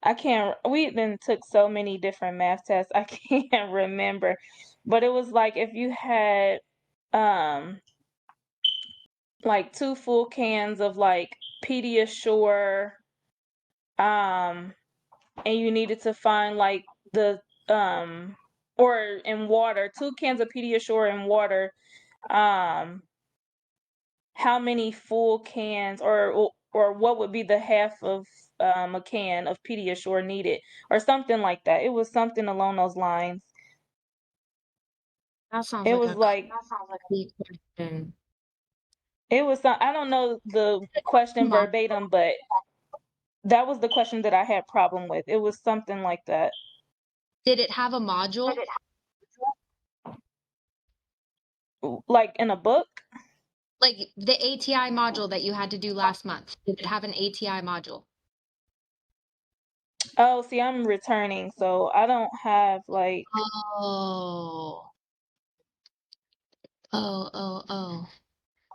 Speaker 2: I can't, we then took so many different math tests, I can't remember. But it was like if you had like 2 full cans of like Pediasure, and you needed to find like the or in water, 2 cans of Pediasure in water, how many full cans or what would be the half of a can of Pediasure needed or something like that. It was something along those lines.
Speaker 1: That sounds
Speaker 2: It
Speaker 1: like
Speaker 2: was
Speaker 1: a
Speaker 2: like
Speaker 1: deep question.
Speaker 2: it was some, I don't know the question
Speaker 1: Come on.
Speaker 2: verbatim, but that was the question that I had problem with. It was something like that.
Speaker 1: Did it have a module?
Speaker 2: Like in a book?
Speaker 1: Like the ATI module that you had to do last month. Did it have an ATI module?
Speaker 2: Oh, see, I'm returning, so I don't have like.
Speaker 1: Oh. Oh.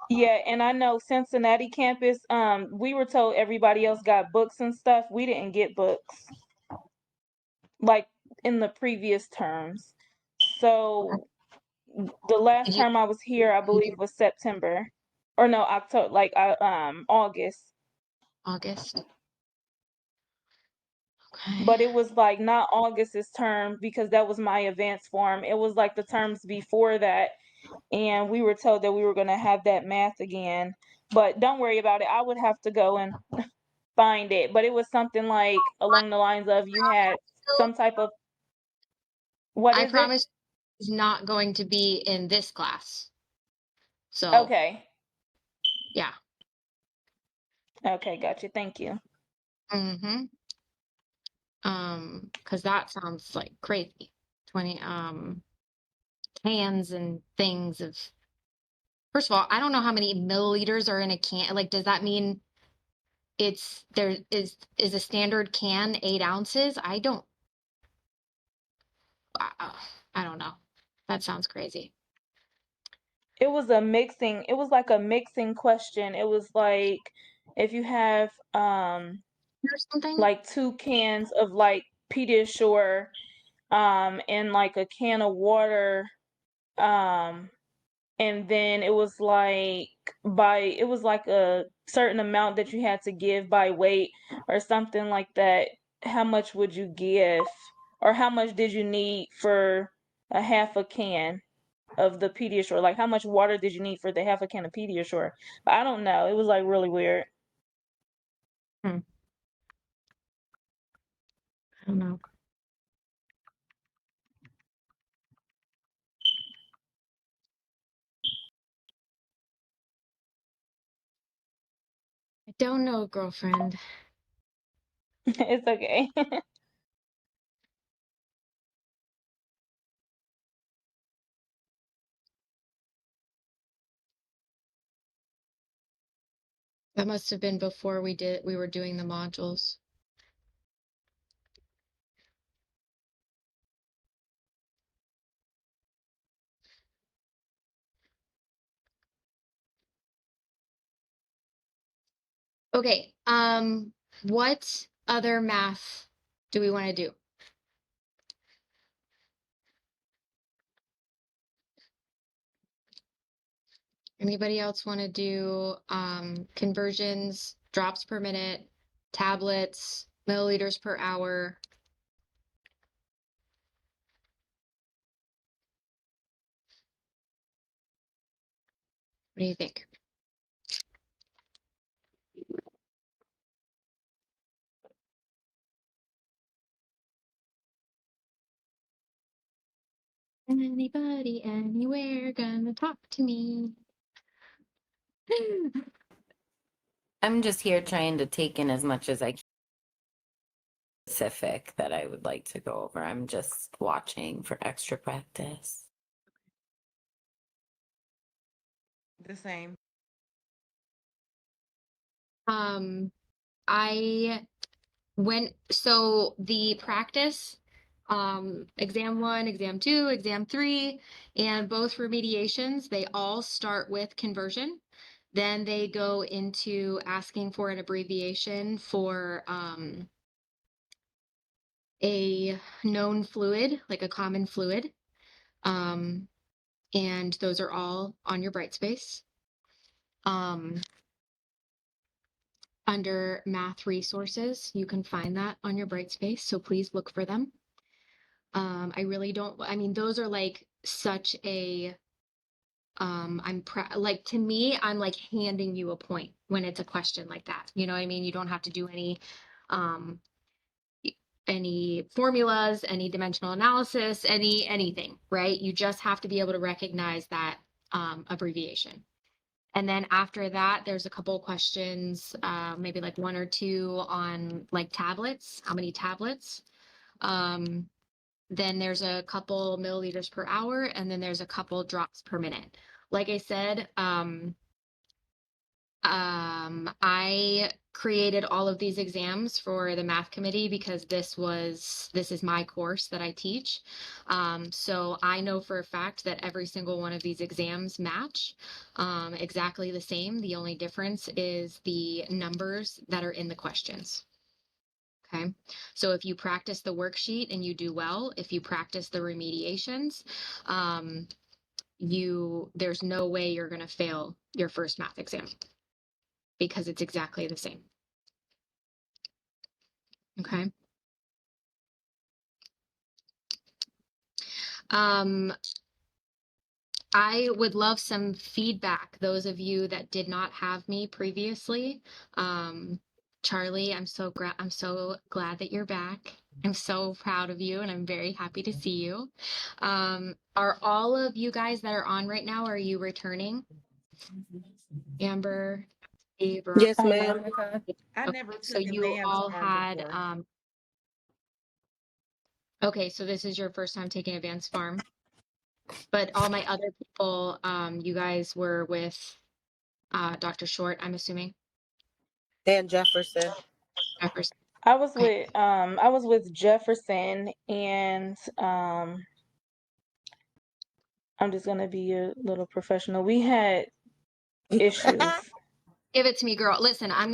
Speaker 2: Yeah, and I know Cincinnati campus, we were told everybody else got books and stuff. We didn't get books like in the previous terms. So the last
Speaker 1: Did you,
Speaker 2: term I was here, I believe was September. Or no, October, like August.
Speaker 1: August? Okay.
Speaker 2: But it was like not August's term because that was my advanced form. It was like the terms before that. And we were told that we were going to have that math again. But don't worry about it. I would have to go and find it. But it was something like along the lines of you had some type of, what
Speaker 1: I
Speaker 2: is it?
Speaker 1: promise it's not going to be in this class. So,
Speaker 2: Okay.
Speaker 1: yeah.
Speaker 2: Okay, gotcha. Thank you.
Speaker 1: Mm-hmm. Because that sounds like crazy. 20 cans and things of, first of all, I don't know how many milliliters are in a can. Like, does that mean there is a standard can 8 ounces? I don't know. That sounds crazy.
Speaker 2: It was like a mixing question. It was like if you have
Speaker 1: Or something?
Speaker 2: like 2 cans of like Pediasure and like a can of water, and then it was like a certain amount that you had to give by weight or something like that. How much would you give, or how much did you need for a half a can of the Pediasure? Like, how much water did you need for the half a can of Pediasure? But I don't know. It was like really weird.
Speaker 1: I don't know. I don't know, girlfriend.
Speaker 2: It's okay.
Speaker 1: That must have been before we were doing the modules. Okay, what other math do we want to do? Anybody else want to do conversions, drops per minute, tablets, milliliters per hour? What do you think? Anybody, anywhere, gonna talk to me?
Speaker 7: I'm just here trying to take in as much as I can. Specific that I would like to go over. I'm just watching for extra practice.
Speaker 18: The same.
Speaker 1: So the practice, exam 1, exam 2, exam 3, and both remediations, they all start with conversion. Then they go into asking for an abbreviation for a known fluid, like a common fluid. And those are all on your Brightspace. Under math resources, you can find that on your Brightspace, so please look for them. Those are like such a, to me, I'm like handing you a point when it's a question like that. You know what I mean? You don't have to do any formulas, any dimensional analysis, anything, right? You just have to be able to recognize that abbreviation. And then after that, there's a couple questions, maybe like 1 or 2 on like tablets, how many tablets. Then there's a couple milliliters per hour, and then there's a couple drops per minute. Like I said, I created all of these exams for the math committee because this is my course that I teach. So I know for a fact that every single one of these exams match exactly the same. The only difference is the numbers that are in the questions. Okay, so if you practice the worksheet and you do well, if you practice the remediations, there's no way you're going to fail your first math exam because it's exactly the same. Okay. I would love some feedback, those of you that did not have me previously. Charlie, I'm so glad that you're back. I'm so proud of you and I'm very happy to see you. Are all of you guys that are on right now, are you returning? Amber, Steve,
Speaker 9: Yes, ma'am.
Speaker 2: Veronica.
Speaker 18: I
Speaker 1: Okay,
Speaker 18: never
Speaker 1: so
Speaker 18: took
Speaker 1: you
Speaker 18: advanced
Speaker 1: all
Speaker 18: farm
Speaker 1: had,
Speaker 18: before.
Speaker 1: okay, so this is your first time taking advanced farm. But all my other people, you guys were with Dr. Short, I'm assuming.
Speaker 5: And Jefferson.
Speaker 1: Jefferson.
Speaker 2: I was
Speaker 1: Okay.
Speaker 2: with Jefferson and I'm just gonna be a little professional. We had issues.
Speaker 1: Give it to me, girl. Listen, I'm